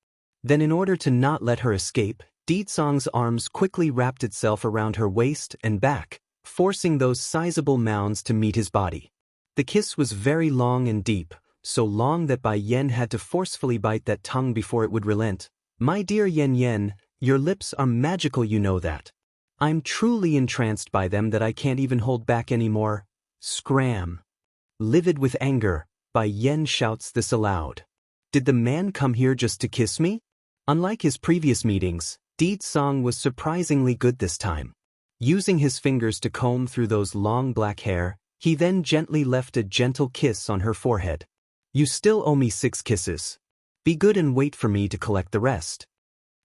Then in order to not let her escape, Di Tsong's arms quickly wrapped itself around her waist and back, forcing those sizable mounds to meet his body. The kiss was very long and deep, so long that Bai Yan had to forcefully bite that tongue before it would relent. "My dear Yan Yan, your lips are magical, you know that. I'm truly entranced by them that I can't even hold back anymore." Scram. Livid with anger, Bai Yan shouts this aloud. Did the man come here just to kiss me? Unlike his previous meetings, Di Tsong was surprisingly good this time. Using his fingers to comb through those long black hair, he then gently left a gentle kiss on her forehead. "You still owe me 6 kisses. Be good and wait for me to collect the rest."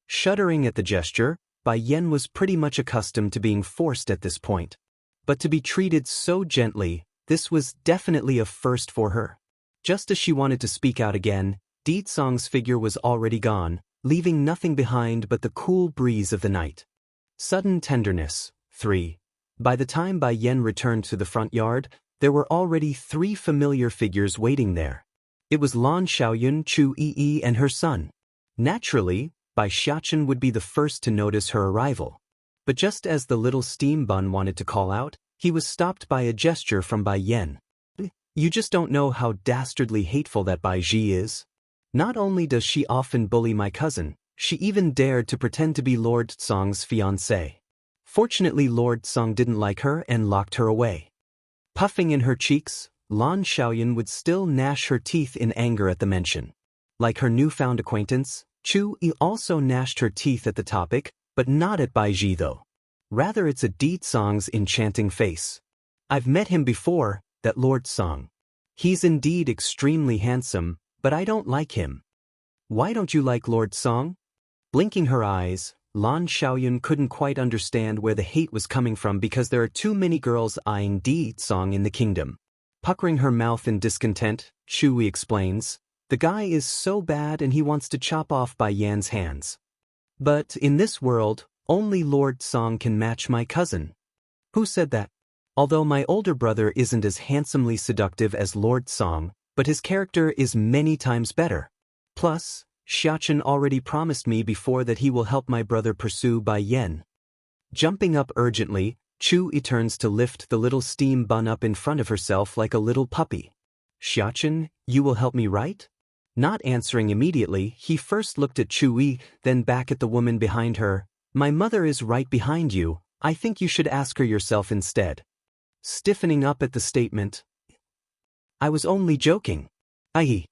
Shuddering at the gesture, Bai Yan was pretty much accustomed to being forced at this point. But to be treated so gently, this was definitely a first for her. Just as she wanted to speak out again, Di Tsong's figure was already gone, leaving nothing behind but the cool breeze of the night. Sudden tenderness. 3. By the time Bai Yan returned to the front yard, there were already 3 familiar figures waiting there. It was Lan Xiaoyun, Chu Yi, and her son. Naturally, Bai Xiachen would be the first to notice her arrival. But just as the little steam bun wanted to call out, he was stopped by a gesture from Bai Yan. "You just don't know how dastardly hateful that Bai Ji is. Not only does she often bully my cousin, she even dared to pretend to be Lord Tsong's fiancée." Fortunately, Lord Song didn't like her and locked her away. Puffing in her cheeks, Lan Xiaoyan would still gnash her teeth in anger at the mention. Like her newfound acquaintance, Chu Yi also gnashed her teeth at the topic, but not at Bai Ji though. Rather it's at Di Song's enchanting face. I've met him before, that Lord Song. He's indeed extremely handsome, but I don't like him. Why don't you like Lord Song? Blinking her eyes, Lan Xiaoyan couldn't quite understand where the hate was coming from because there are too many girls eyeing Di Song in the kingdom. Puckering her mouth in discontent, Chu Yi explains, the guy is so bad and he wants to chop off Bai Yan's hands. But in this world, only Lord Song can match my cousin. Who said that? Although my older brother isn't as handsomely seductive as Lord Song, but his character is many times better. Plus, Xiachen already promised me before that he will help my brother pursue Bai Yan. Jumping up urgently, Chu Yi turns to lift the little steam bun up in front of herself like a little puppy. Xiachen, you will help me, right? Not answering immediately, he first looked at Chu Yi, then back at the woman behind her. My mother is right behind you, I think you should ask her yourself instead. Stiffening up at the statement. I was only joking. Aye.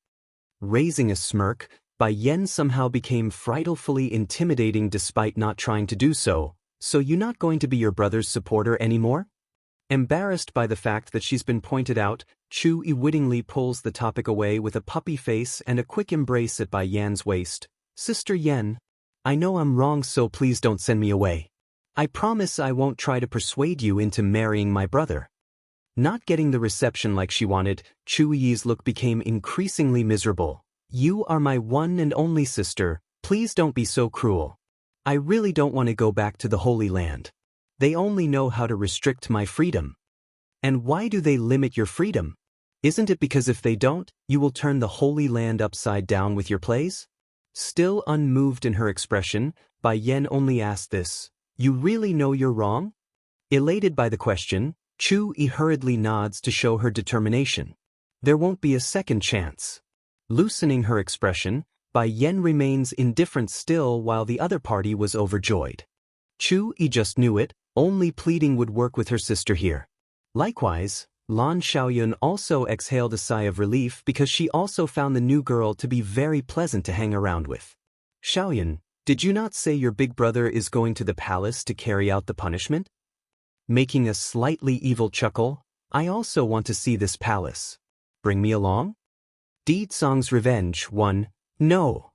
Raising a smirk, Bai Yan somehow became frightfully intimidating despite not trying to do so. So you not going to be your brother's supporter anymore? Embarrassed by the fact that she's been pointed out, Chu Yi wittingly pulls the topic away with a puppy face and a quick embrace at Bai Yan's waist. Sister Yan, I know I'm wrong, so please don't send me away. I promise I won't try to persuade you into marrying my brother. Not getting the reception like she wanted, Chu Yi's look became increasingly miserable. You are my one and only sister, please don't be so cruel. I really don't want to go back to the Holy Land. They only know how to restrict my freedom. And why do they limit your freedom? Isn't it because if they don't, you will turn the Holy Land upside down with your plays? Still unmoved in her expression, Bai Yan only asked this. You really know you're wrong? Elated by the question, Chu Yi hurriedly nods to show her determination. There won't be a second chance. Loosening her expression, Bai Yan remains indifferent still while the other party was overjoyed. Chu Yi just knew it, only pleading would work with her sister here. Likewise, Lan Xiaoyan also exhaled a sigh of relief because she also found the new girl to be very pleasant to hang around with. Xiaoyan, did you not say your big brother is going to the palace to carry out the punishment? Making a slightly evil chuckle, I also want to see this palace. Bring me along? Di Song's Revenge 1. No.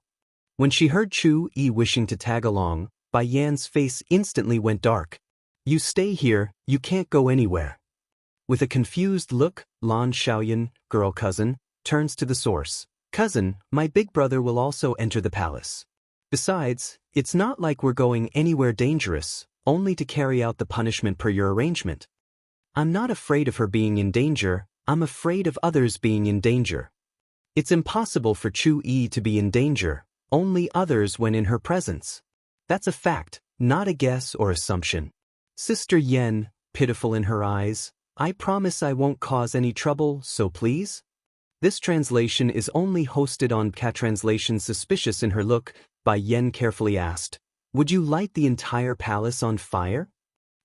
When she heard Chu Yi wishing to tag along, Bai Yan's face instantly went dark. You stay here, you can't go anywhere. With a confused look, Lan Xiaoyan, girl cousin, turns to the source. Cousin, my big brother will also enter the palace. Besides, it's not like we're going anywhere dangerous, only to carry out the punishment per your arrangement. I'm not afraid of her being in danger, I'm afraid of others being in danger. It's impossible for Chu Yi to be in danger, only others when in her presence. That's a fact, not a guess or assumption. Sister Yan, pitiful in her eyes, I promise I won't cause any trouble, so please? This translation is only hosted on Translation. Suspicious in her look, Bai Yan carefully asked, would you light the entire palace on fire?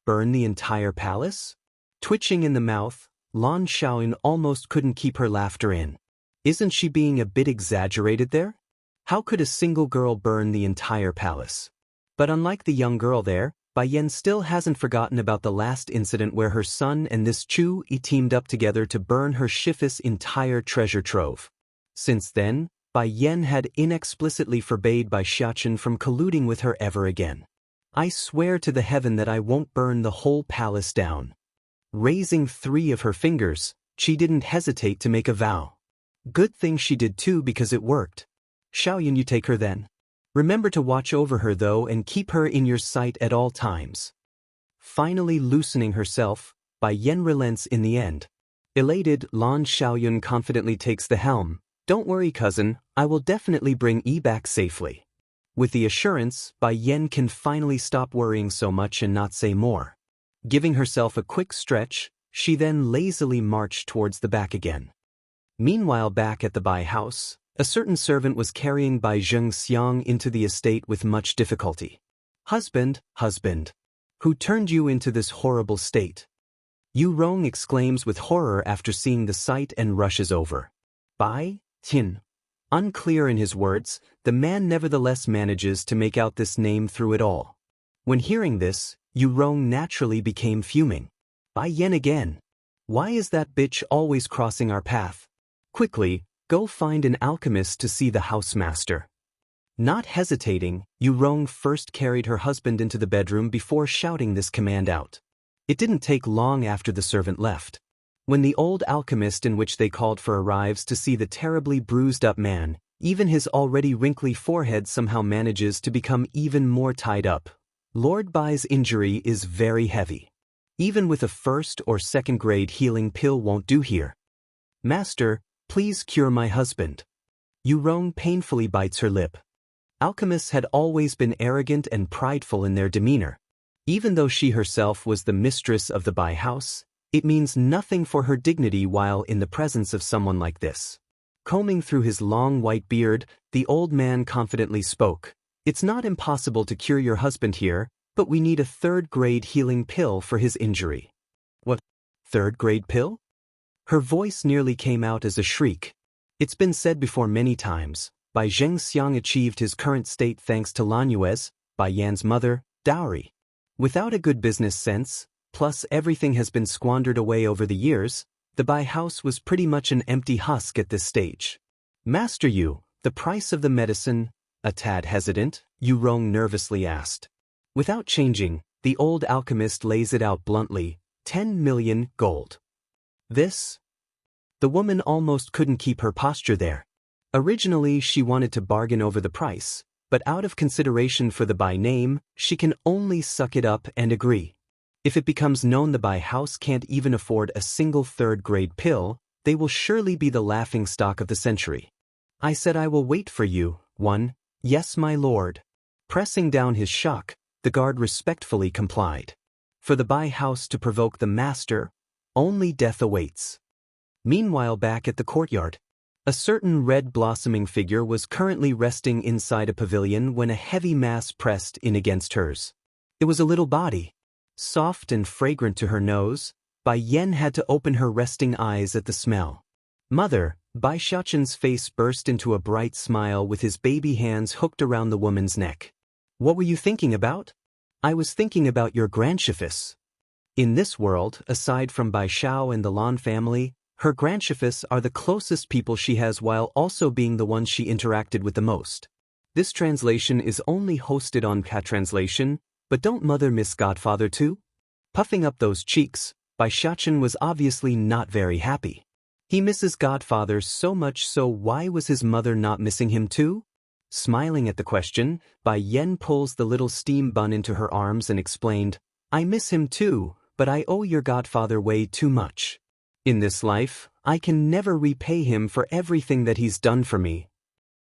Burn the entire palace? Twitching in the mouth, Lan Xiaoyan almost couldn't keep her laughter in. Isn't she being a bit exaggerated there? How could a single girl burn the entire palace? But unlike the young girl there, Bai Yan still hasn't forgotten about the last incident where her son and this Chu Yi teamed up together to burn her Shifa's entire treasure trove. Since then, Bai Yan had inexplicitly forbade Bai Xiachen from colluding with her ever again. I swear to the heaven that I won't burn the whole palace down. Raising 3 of her fingers, she didn't hesitate to make a vow. Good thing she did too because it worked. Xiaoyan, you take her then. Remember to watch over her though and keep her in your sight at all times. Finally loosening herself, Bai Yan relents in the end. Elated, Lan Xiaoyan confidently takes the helm. Don't worry cousin, I will definitely bring Yi back safely. With the assurance, Bai Yan can finally stop worrying so much and not say more. Giving herself a quick stretch, she then lazily marched towards the back again. Meanwhile back at the Bai house, a certain servant was carrying Bai Zhengxiang into the estate with much difficulty. Husband, husband. Who turned you into this horrible state? Yu Rong exclaims with horror after seeing the sight and rushes over. Bai Tian. Unclear in his words, the man nevertheless manages to make out this name through it all. When hearing this, Yu Rong naturally became fuming. Bai Yan again. Why is that bitch always crossing our path? Quickly, go find an alchemist to see the housemaster. Not hesitating, Yu Rong first carried her husband into the bedroom before shouting this command out. It didn't take long after the servant left. When the old alchemist in which they called for arrives to see the terribly bruised-up man, even his already wrinkly forehead somehow manages to become even more tied up. Lord Bai's injury is very heavy. Even with a first or second-grade healing pill won't do here. Master, please cure my husband. Yu Rong painfully bites her lip. Alchemists had always been arrogant and prideful in their demeanor. Even though she herself was the mistress of the Bai house, it means nothing for her dignity while in the presence of someone like this. Combing through his long white beard, the old man confidently spoke. It's not impossible to cure your husband here, but we need a third-grade healing pill for his injury. What? Third-grade pill? Her voice nearly came out as a shriek. It's been said before many times, Bai Zhengxiang achieved his current state thanks to Lanyuez, Bai Yan's mother, dowry. Without a good business sense, plus everything has been squandered away over the years, the Bai house was pretty much an empty husk at this stage. Master Yu, the price of the medicine, a tad hesitant, Yu Rong nervously asked. Without changing, the old alchemist lays it out bluntly, 10 million gold. This? The woman almost couldn't keep her posture there. Originally she wanted to bargain over the price, but out of consideration for the Bai name, she can only suck it up and agree. If it becomes known the Bai house can't even afford a single third-grade pill, they will surely be the laughingstock of the century. I said I will wait for you, one. Yes, my lord. Pressing down his shock, the guard respectfully complied. For the Bai house to provoke the master, only death awaits. Meanwhile back at the courtyard, a certain red-blossoming figure was currently resting inside a pavilion when a heavy mass pressed in against hers. It was a little body. Soft and fragrant to her nose, Bai Yan had to open her resting eyes at the smell. Mother, Bai Xiaoqin's face burst into a bright smile with his baby hands hooked around the woman's neck. What were you thinking about? I was thinking about your grandchiefess. In this world, aside from Bai Xiao and the Lan family, her grandchiefess are the closest people she has while also being the ones she interacted with the most. This translation is only hosted on Cat Translation, but don't mother miss Godfather too? Puffing up those cheeks, Bai Xiaoqin was obviously not very happy. He misses Godfather so much, so why was his mother not missing him too? Smiling at the question, Bai Yan pulls the little steam bun into her arms and explained, I miss him too, but I owe your Godfather way too much. In this life, I can never repay him for everything that he's done for me.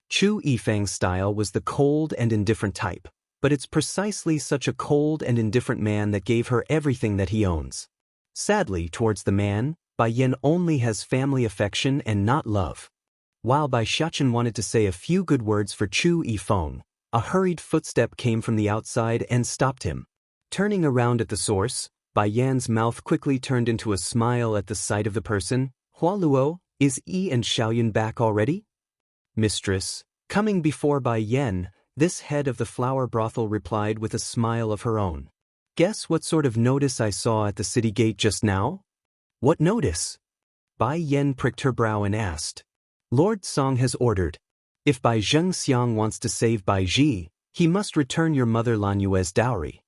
Chu Yifang's style was the cold and indifferent type, but it's precisely such a cold and indifferent man that gave her everything that he owns. Sadly, towards the man, Bai Yan only has family affection and not love. While Bai Xiaoqin wanted to say a few good words for Chu Yifeng, a hurried footstep came from the outside and stopped him. Turning around at the source, Bai Yan's mouth quickly turned into a smile at the sight of the person. Hua Luo, is Yi and Xiaoyun back already? Mistress, coming before Bai Yan, this head of the flower brothel replied with a smile of her own. Guess what sort of notice I saw at the city gate just now? What notice? Bai Yan pricked her brow and asked. Lord Song has ordered. If Bai Zhengxiang wants to save Bai Ji, he must return your mother Lanyue's dowry.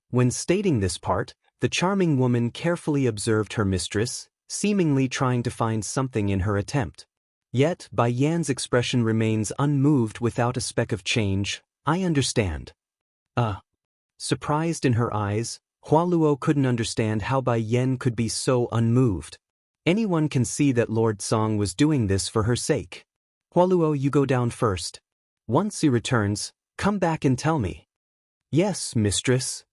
When stating this part, the charming woman carefully observed her mistress, seemingly trying to find something in her attempt. Yet, Bai Yan's expression remains unmoved without a speck of change. I understand. Surprised in her eyes, Hua Luo couldn't understand how Bai Yan could be so unmoved. Anyone can see that Lord Song was doing this for her sake. Hua Luo, you go down first. Once he returns, come back and tell me. Yes, mistress.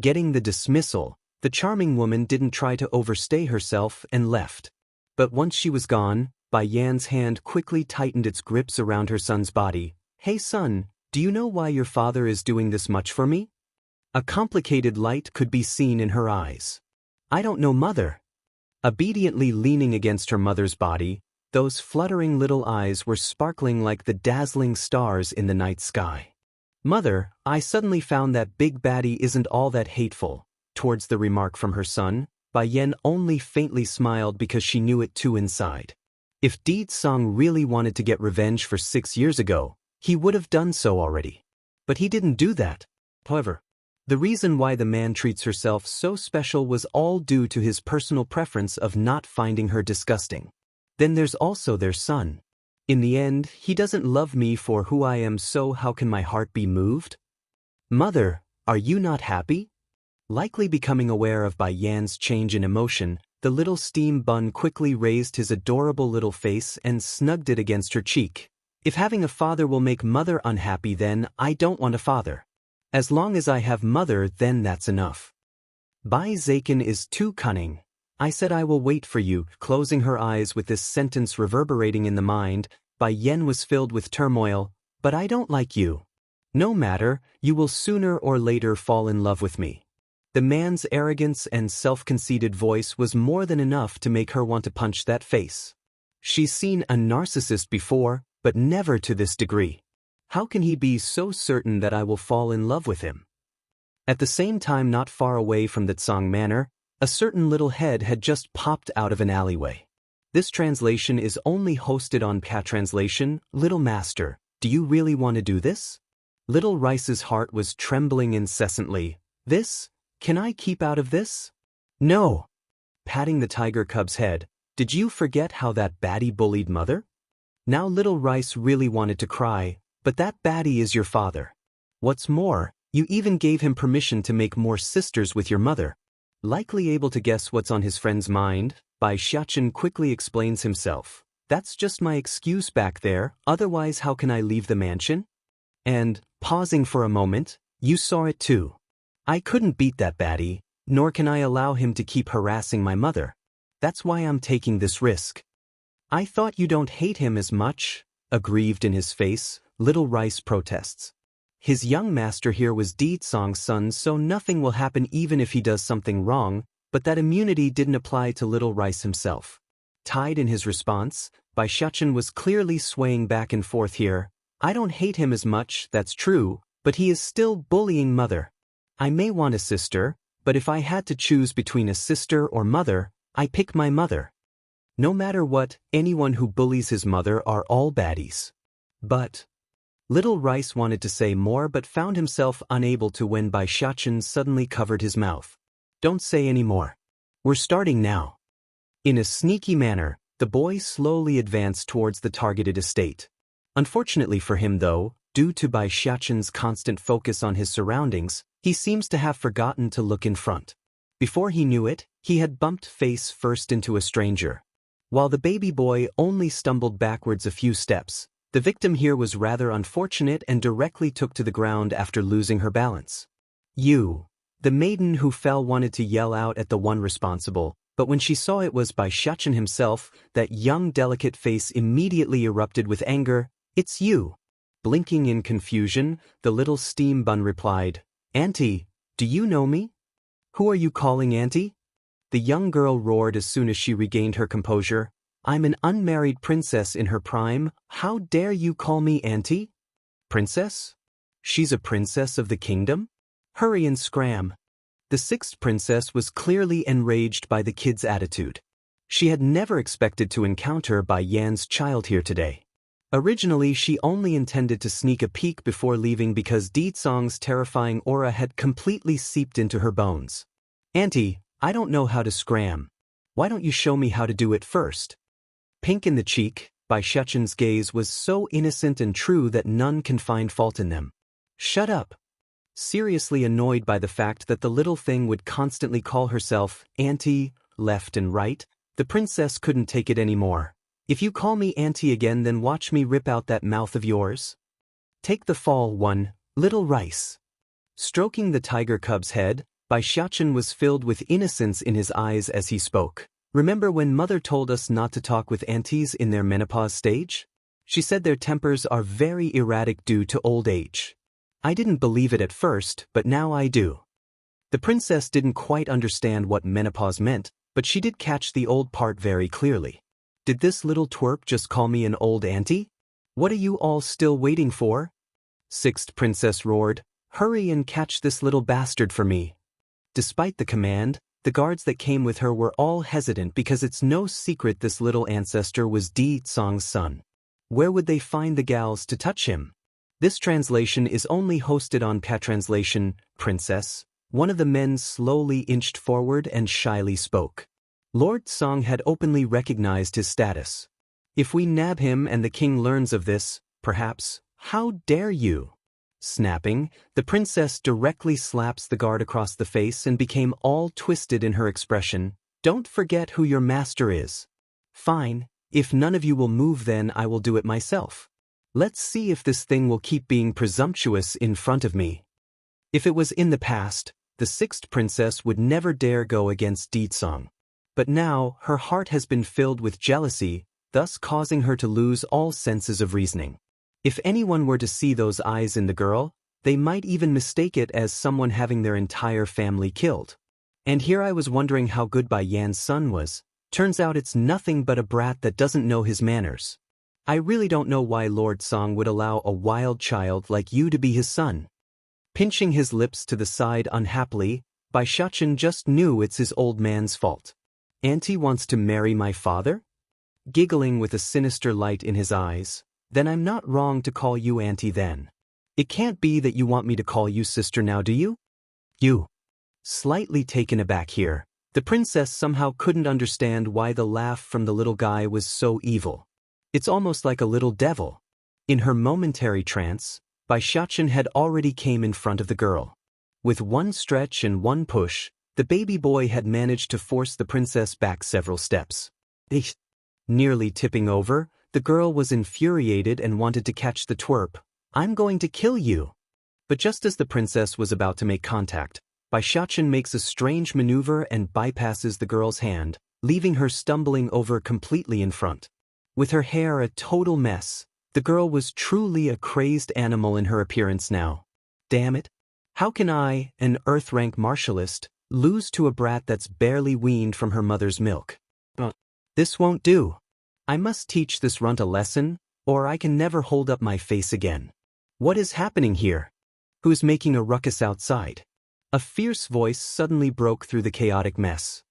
Getting the dismissal, the charming woman didn't try to overstay herself and left. But once she was gone, Bai Yan's hand quickly tightened its grips around her son's body. Hey son, do you know why your father is doing this much for me? A complicated light could be seen in her eyes. I don't know, mother. Obediently leaning against her mother's body, those fluttering little eyes were sparkling like the dazzling stars in the night sky. Mother, I suddenly found that Big Baddie isn't all that hateful. Towards the remark from her son, Bai Yan only faintly smiled because she knew it too inside. If Di Tsang really wanted to get revenge for 6 years ago, he would have done so already. But he didn't do that. However, the reason why the man treats herself so special was all due to his personal preference of not finding her disgusting. Then there's also their son. In the end, he doesn't love me for who I am, so how can my heart be moved? Mother, are you not happy? Likely becoming aware of Bai Yan's change in emotion, the little steam bun quickly raised his adorable little face and snugged it against her cheek. If having a father will make mother unhappy, then I don't want a father. As long as I have mother, then that's enough. Bai Zaken is too cunning. I said I will wait for you. Closing her eyes with this sentence reverberating in the mind, Bai Yan was filled with turmoil. But I don't like you. No matter, you will sooner or later fall in love with me. The man's arrogance and self-conceited voice was more than enough to make her want to punch that face. She's seen a narcissist before, but never to this degree. How can he be so certain that I will fall in love with him? At the same time, not far away from the Tsang Manor, a certain little head had just popped out of an alleyway. This translation is only hosted on PA Translation. Little Master, do you really want to do this? Little Rice's heart was trembling incessantly. This? Can I keep out of this? No. Patting the tiger cub's head, did you forget how that baddie bullied mother? Now Little Rice really wanted to cry, but that baddie is your father. What's more, you even gave him permission to make more sisters with your mother. Likely able to guess what's on his friend's mind, Bai Xiachen quickly explains himself. That's just my excuse back there, otherwise how can I leave the mansion? And, pausing for a moment, you saw it too. I couldn't beat that baddie, nor can I allow him to keep harassing my mother. That's why I'm taking this risk. I thought you don't hate him as much. Aggrieved in his face, Little Rice protests. His young master here was Di Tsang's son, so nothing will happen even if he does something wrong, but that immunity didn't apply to Little Rice himself. Tied in his response, Bai Xiachen was clearly swaying back and forth here. I don't hate him as much, that's true, but he is still bullying mother. I may want a sister, but if I had to choose between a sister or mother, I pick my mother. No matter what, anyone who bullies his mother are all baddies. But Little Rice wanted to say more but found himself unable to when Bai Xiachen suddenly covered his mouth. Don't say any more. We're starting now. In a sneaky manner, the boy slowly advanced towards the targeted estate. Unfortunately for him though, due to Bai Xiachen's constant focus on his surroundings, he seems to have forgotten to look in front. Before he knew it, he had bumped face first into a stranger. While the baby boy only stumbled backwards a few steps, the victim here was rather unfortunate and directly took to the ground after losing her balance. You. The maiden who fell wanted to yell out at the one responsible, but when she saw it was Bai Xiachen himself, that young delicate face immediately erupted with anger. It's you. Blinking in confusion, the little steam bun replied, Auntie, do you know me? Who are you calling auntie? The young girl roared as soon as she regained her composure. I'm an unmarried princess in her prime. How dare you call me auntie? Princess? She's a princess of the kingdom? Hurry and scram. The sixth princess was clearly enraged by the kid's attitude. She had never expected to encounter Bai Yan's child here today. Originally, she only intended to sneak a peek before leaving because Di Tsang's terrifying aura had completely seeped into her bones. Auntie, I don't know how to scram. Why don't you show me how to do it first? Pink in the cheek, Bai Xiachen's gaze was so innocent and true that none can find fault in them. Shut up. Seriously annoyed by the fact that the little thing would constantly call herself auntie, left and right, the princess couldn't take it anymore. If you call me auntie again, then watch me rip out that mouth of yours. Take the fall, one, Little Rice. Stroking the tiger cub's head, Bai Xiachen was filled with innocence in his eyes as he spoke. Remember when mother told us not to talk with aunties in their menopause stage? She said their tempers are very erratic due to old age. I didn't believe it at first, but now I do. The princess didn't quite understand what menopause meant, but she did catch the old part very clearly. Did this little twerp just call me an old auntie? What are you all still waiting for? Sixth princess roared, hurry and catch this little bastard for me. Despite the command, the guards that came with her were all hesitant because it's no secret this little ancestor was Di Tsong's son. Where would they find the gals to touch him? This translation is only hosted on Translation, Princess. One of the men slowly inched forward and shyly spoke. Lord Song had openly recognized his status. If we nab him and the king learns of this, perhaps, how dare you? Snapping, the princess directly slaps the guard across the face and became all twisted in her expression. Don't forget who your master is. Fine, if none of you will move then I will do it myself. Let's see if this thing will keep being presumptuous in front of me. If it was in the past, the sixth princess would never dare go against Di Tsong. But now, her heart has been filled with jealousy, thus causing her to lose all senses of reasoning. If anyone were to see those eyes in the girl, they might even mistake it as someone having their entire family killed. And here I was wondering how good Bai Yan's son was. Turns out it's nothing but a brat that doesn't know his manners. I really don't know why Lord Song would allow a wild child like you to be his son. Pinching his lips to the side unhappily, Bai Shachen just knew it's his old man's fault. Auntie wants to marry my father? Giggling with a sinister light in his eyes, then I'm not wrong to call you auntie then. It can't be that you want me to call you sister now, do you? You. Slightly taken aback here, the princess somehow couldn't understand why the laugh from the little guy was so evil. It's almost like a little devil. In her momentary trance, Bai Shachen had already came in front of the girl. With one stretch and one push, the baby boy had managed to force the princess back several steps. Nearly tipping over, the girl was infuriated and wanted to catch the twerp. I'm going to kill you. But just as the princess was about to make contact, Bai Shachen makes a strange maneuver and bypasses the girl's hand, leaving her stumbling over completely in front. With her hair a total mess, the girl was truly a crazed animal in her appearance now. Damn it. How can I, an Earth-rank martialist, lose to a brat that's barely weaned from her mother's milk? This won't do. I must teach this runt a lesson, or I can never hold up my face again. What is happening here? Who's making a ruckus outside? A fierce voice suddenly broke through the chaotic mess.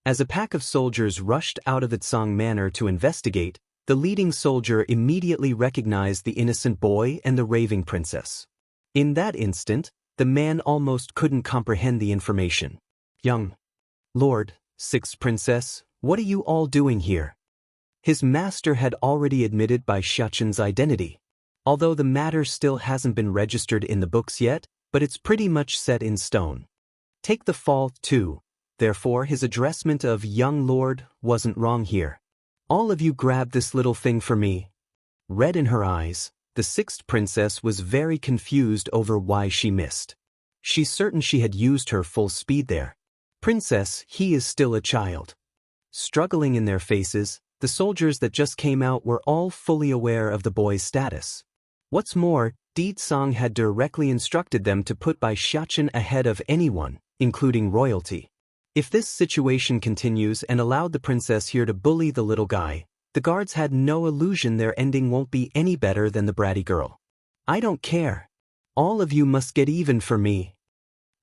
As a pack of soldiers rushed out of the Tsong manor to investigate, the leading soldier immediately recognized the innocent boy and the raving princess. In that instant, the man almost couldn't comprehend the information. Young Lord, sixth princess, what are you all doing here? His master had already admitted Bai Shachen's identity. Although the matter still hasn't been registered in the books yet, but it's pretty much set in stone. Take the fall, too. Therefore his addressment of young lord wasn't wrong here. All of you grab this little thing for me. Red in her eyes, the sixth princess was very confused over why she missed. She's certain she had used her full speed there. Princess, he is still a child. Struggling in their faces, the soldiers that just came out were all fully aware of the boy's status. What's more, Di Tsong had directly instructed them to put Bai Shachen ahead of anyone, including royalty. If this situation continues and allowed the princess here to bully the little guy, the guards had no illusion their ending won't be any better than the bratty girl. I don't care. All of you must get even for me.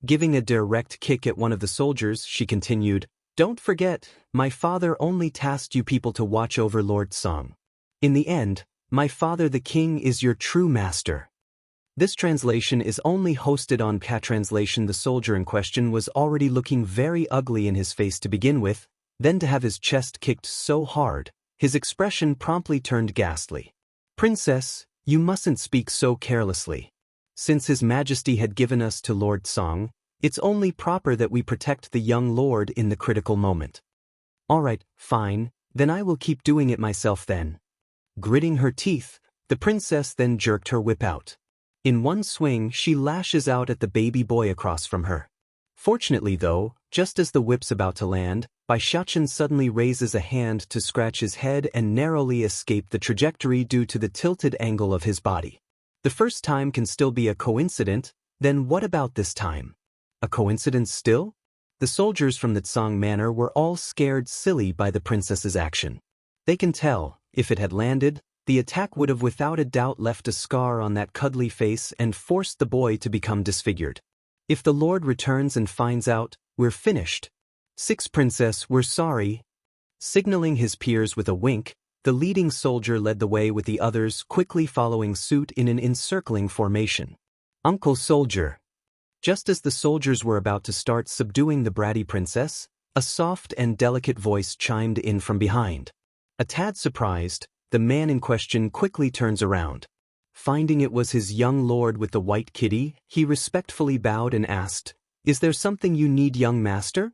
Giving a direct kick at one of the soldiers, she continued, Don't forget, my father only tasked you people to watch over Lord Song. In the end, my father the king is your true master. This translation is only hosted on Translation. The soldier in question was already looking very ugly in his face to begin with, then to have his chest kicked so hard, his expression promptly turned ghastly. Princess, you mustn't speak so carelessly. Since His Majesty had given us to Lord Song, it's only proper that we protect the young lord in the critical moment. Alright, fine, then I will keep doing it myself then. Gritting her teeth, the princess then jerked her whip out. In one swing she lashes out at the baby boy across from her. Fortunately though, just as the whip's about to land, Bai Shachen suddenly raises a hand to scratch his head and narrowly escape the trajectory due to the tilted angle of his body. The first time can still be a coincidence, then what about this time? A coincidence still? The soldiers from the Tsang Manor were all scared silly by the princess's action. They can tell, if it had landed, the attack would have without a doubt left a scar on that cuddly face and forced the boy to become disfigured. If the Lord returns and finds out, we're finished. 6 Princess, we're sorry. Signaling his peers with a wink, the leading soldier led the way with the others quickly following suit in an encircling formation. Uncle Soldier. Just as the soldiers were about to start subduing the bratty princess, a soft and delicate voice chimed in from behind. A tad surprised, the man in question quickly turns around. Finding it was his young lord with the white kitty, he respectfully bowed and asked, "Is there something you need, young master?"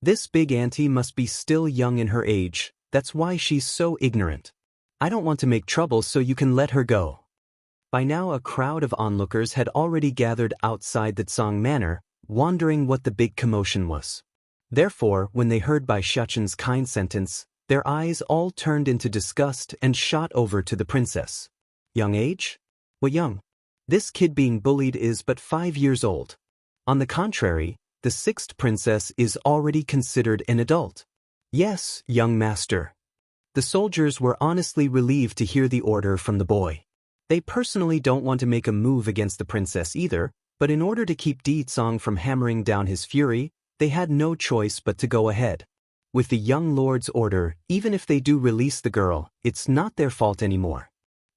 This big auntie must be still young in her age, that's why she's so ignorant. I don't want to make trouble, so you can let her go. By now a crowd of onlookers had already gathered outside the Tsang Manor, wondering what the big commotion was. Therefore, when they heard Bai Xiaoqin's kind sentence, their eyes all turned into disgust and shot over to the princess. Young age? What young? This kid being bullied is but 5 years old. On the contrary, the 6th princess is already considered an adult. Yes, young master. The soldiers were honestly relieved to hear the order from the boy. They personally don't want to make a move against the princess either, but in order to keep Di Tsang from hammering down his fury, they had no choice but to go ahead. With the young lord's order, even if they do release the girl, it's not their fault anymore.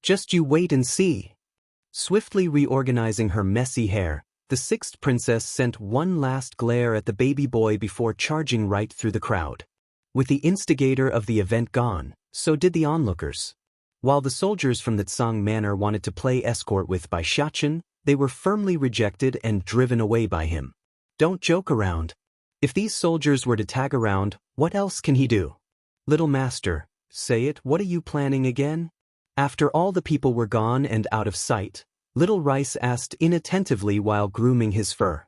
Just you wait and see. Swiftly reorganizing her messy hair, the 6th princess sent one last glare at the baby boy before charging right through the crowd. With the instigator of the event gone, so did the onlookers. While the soldiers from the Tsang Manor wanted to play escort with Bai Xiaoqin, they were firmly rejected and driven away by him. Don't joke around. If these soldiers were to tag around, what else can he do? Little master, say it, what are you planning again? After all the people were gone and out of sight, Little Rice asked inattentively while grooming his fur.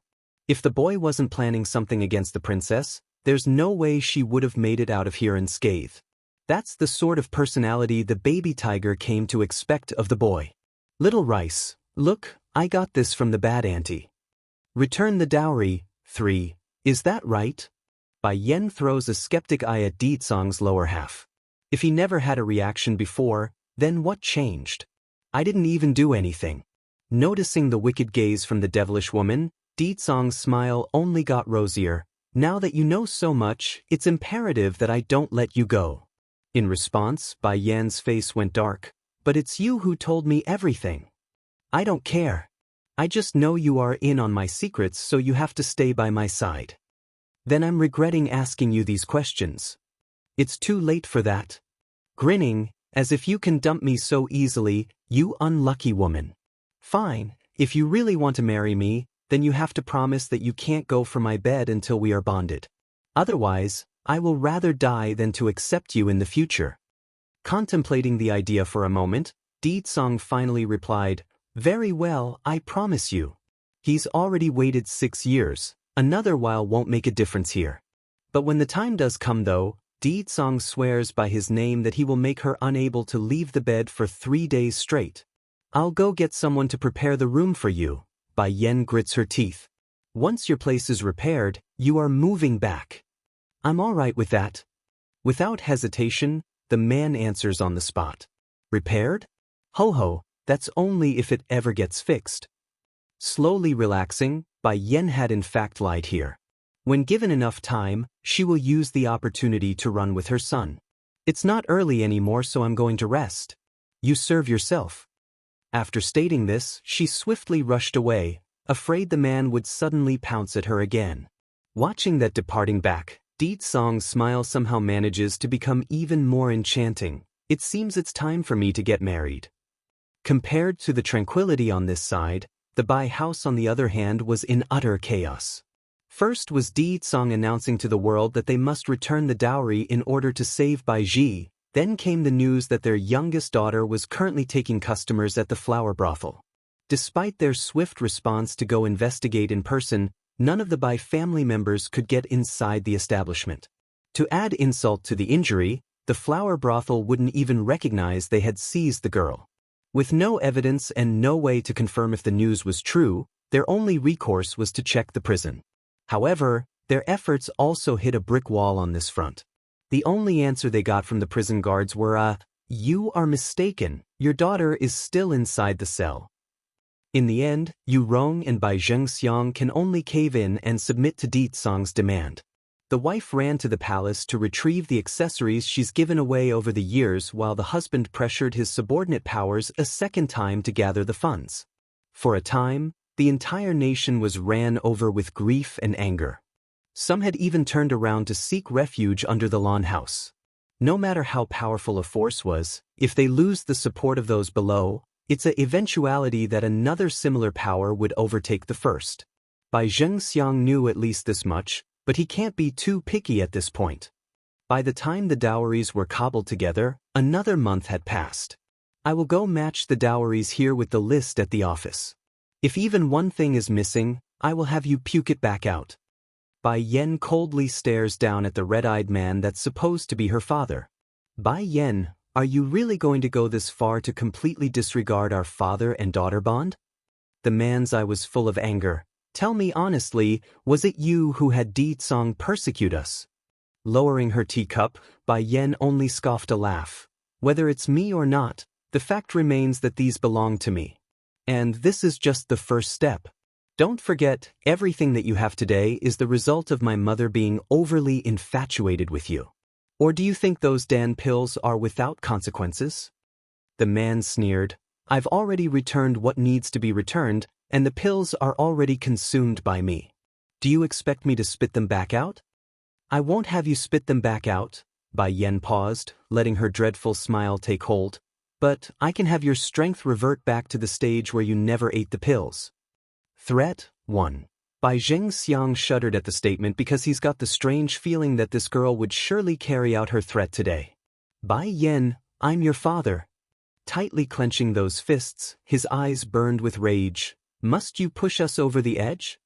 If the boy wasn't planning something against the princess, there's no way she would have made it out of here unscathed. That's the sort of personality the baby tiger came to expect of the boy. Little Rice, look, I got this from the bad auntie. Return the dowry, 3. Is that right? Bai Yen throws a skeptic eye at Di Tsang's lower half. If he never had a reaction before, then what changed? I didn't even do anything. Noticing the wicked gaze from the devilish woman, Di Tsang's smile only got rosier. Now that you know so much, it's imperative that I don't let you go. In response, Bai Yan's face went dark. But it's you who told me everything. I don't care. I just know you are in on my secrets, so you have to stay by my side. Then I'm regretting asking you these questions. It's too late for that. Grinning, as if you can dump me so easily, you unlucky woman. Fine, if you really want to marry me, then you have to promise that you can't go from my bed until we are bonded. Otherwise, I will rather die than to accept you in the future. Contemplating the idea for a moment, Di Tsang finally replied, Very well, I promise you. He's already waited 6 years, another while won't make a difference here. But when the time does come though, Di Tsang swears by his name that he will make her unable to leave the bed for 3 days straight. I'll go get someone to prepare the room for you. Bai Yen grits her teeth. Once your place is repaired, you are moving back. I'm all right with that. Without hesitation, the man answers on the spot. Repaired? Ho ho, that's only if it ever gets fixed. Slowly relaxing, Bai Yen had in fact lied here. When given enough time, she will use the opportunity to run with her son. It's not early anymore, so I'm going to rest. You serve yourself. After stating this, she swiftly rushed away, afraid the man would suddenly pounce at her again. Watching that departing back, Di Tsang's smile somehow manages to become even more enchanting. It seems it's time for me to get married. Compared to the tranquility on this side, the Bai house on the other hand was in utter chaos. First was Di Tsang announcing to the world that they must return the dowry in order to save Bai Ji. Then came the news that their youngest daughter was currently taking customers at the flower brothel. Despite their swift response to go investigate in person, none of the Bai family members could get inside the establishment. To add insult to the injury, the flower brothel wouldn't even recognize they had seized the girl. With no evidence and no way to confirm if the news was true, their only recourse was to check the prison. However, their efforts also hit a brick wall on this front. The only answer they got from the prison guards were "You are mistaken, your daughter is still inside the cell." In the end, Yu Rong and Bai Zhengxiang can only cave in and submit to Di Tsang's demand. The wife ran to the palace to retrieve the accessories she's given away over the years while the husband pressured his subordinate powers a second time to gather the funds. For a time, the entire nation was ran over with grief and anger. Some had even turned around to seek refuge under the Lan House. No matter how powerful a force was, if they lose the support of those below, it's an eventuality that another similar power would overtake the first. Bai Zhengxiang knew at least this much, but he can't be too picky at this point. By the time the dowries were cobbled together, another month had passed. I will go match the dowries here with the list at the office. If even one thing is missing, I will have you puke it back out. Bai Yen coldly stares down at the red-eyed man that's supposed to be her father. Bai Yen, are you really going to go this far to completely disregard our father and daughter bond? The man's eye was full of anger. Tell me honestly, was it you who had Di Tsang persecute us? Lowering her teacup, Bai Yen only scoffed a laugh. Whether it's me or not, the fact remains that these belong to me. And this is just the first step. Don't forget, everything that you have today is the result of my mother being overly infatuated with you. Or do you think those Dan pills are without consequences? The man sneered. I've already returned what needs to be returned, and the pills are already consumed by me. Do you expect me to spit them back out? I won't have you spit them back out. Bai Yen paused, letting her dreadful smile take hold. But I can have your strength revert back to the stage where you never ate the pills. Threat 1. Bai Zhengxiang shuddered at the statement because he's got the strange feeling that this girl would surely carry out her threat today. Bai Yen, I'm your father. Tightly clenching those fists, his eyes burned with rage. Must you push us over the edge?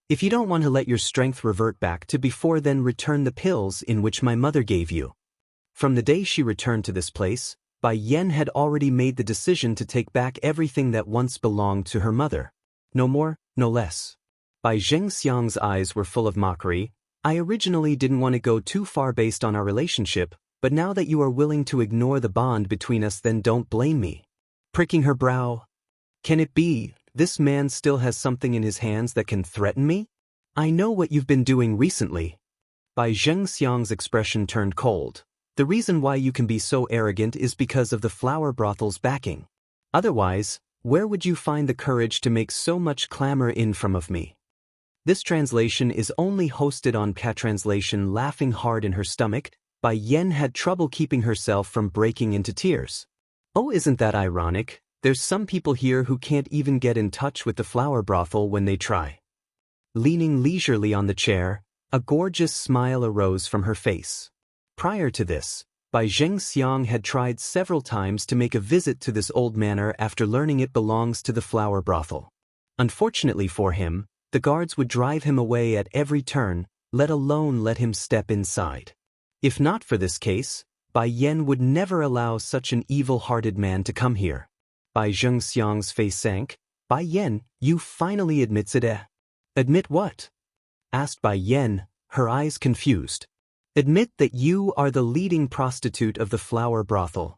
If you don't want to let your strength revert back to before, then return the pills in which my mother gave you. From the day she returned to this place, Bai Yen had already made the decision to take back everything that once belonged to her mother. No more, no less. Bai Zhengxiang's eyes were full of mockery. I originally didn't want to go too far based on our relationship, but now that you are willing to ignore the bond between us, then don't blame me. Pricking her brow. Can it be, this man still has something in his hands that can threaten me? I know what you've been doing recently. Bai Zhengxiang's expression turned cold. The reason why you can be so arrogant is because of the flower brothel's backing. Otherwise, where would you find the courage to make so much clamor in front of me? This translation is only hosted on Translation. Laughing hard in her stomach, Bai Yen had trouble keeping herself from breaking into tears. Oh, isn't that ironic? There's some people here who can't even get in touch with the flower brothel when they try. Leaning leisurely on the chair, a gorgeous smile arose from her face. Prior to this, Bai Zhengxiang had tried several times to make a visit to this old manor after learning it belongs to the flower brothel. Unfortunately for him, the guards would drive him away at every turn, let alone let him step inside. If not for this case, Bai Yen would never allow such an evil-hearted man to come here. Bai Zhengxiang's face sank. Bai Yen, you finally admits it. Admit what? Asked Bai Yen, her eyes confused. Admit that you are the leading prostitute of the flower brothel.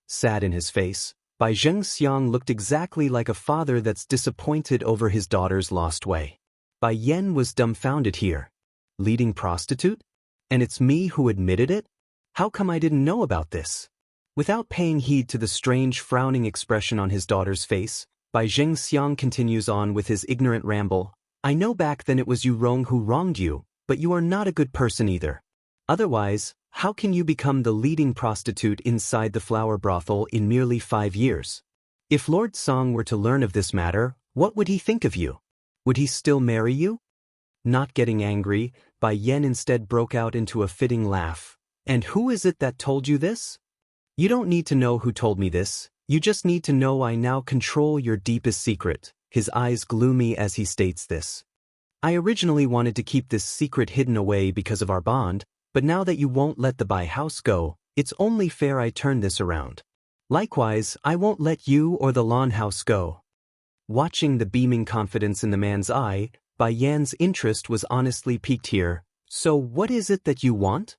Sad in his face, Bai Zhengxiang looked exactly like a father that's disappointed over his daughter's lost way. Bai Yen was dumbfounded here. Leading prostitute? And it's me who admitted it? How come I didn't know about this? Without paying heed to the strange frowning expression on his daughter's face, Bai Zhengxiang continues on with his ignorant ramble. I know back then it was Yu Rong who wronged you, but you are not a good person either. Otherwise, how can you become the leading prostitute inside the flower brothel in merely 5 years? If Lord Song were to learn of this matter, what would he think of you? Would he still marry you? Not getting angry, Bai Yen instead broke out into a fitting laugh. And who is it that told you this? You don't need to know who told me this, you just need to know I now control your deepest secret. His eyes gloomy as he states this. I originally wanted to keep this secret hidden away because of our bond, but now that you won't let the Bai house go, it's only fair I turn this around. Likewise, I won't let you or the lawn house go. Watching the beaming confidence in the man's eye, Bai Yan's interest was honestly piqued here. So what is it that you want?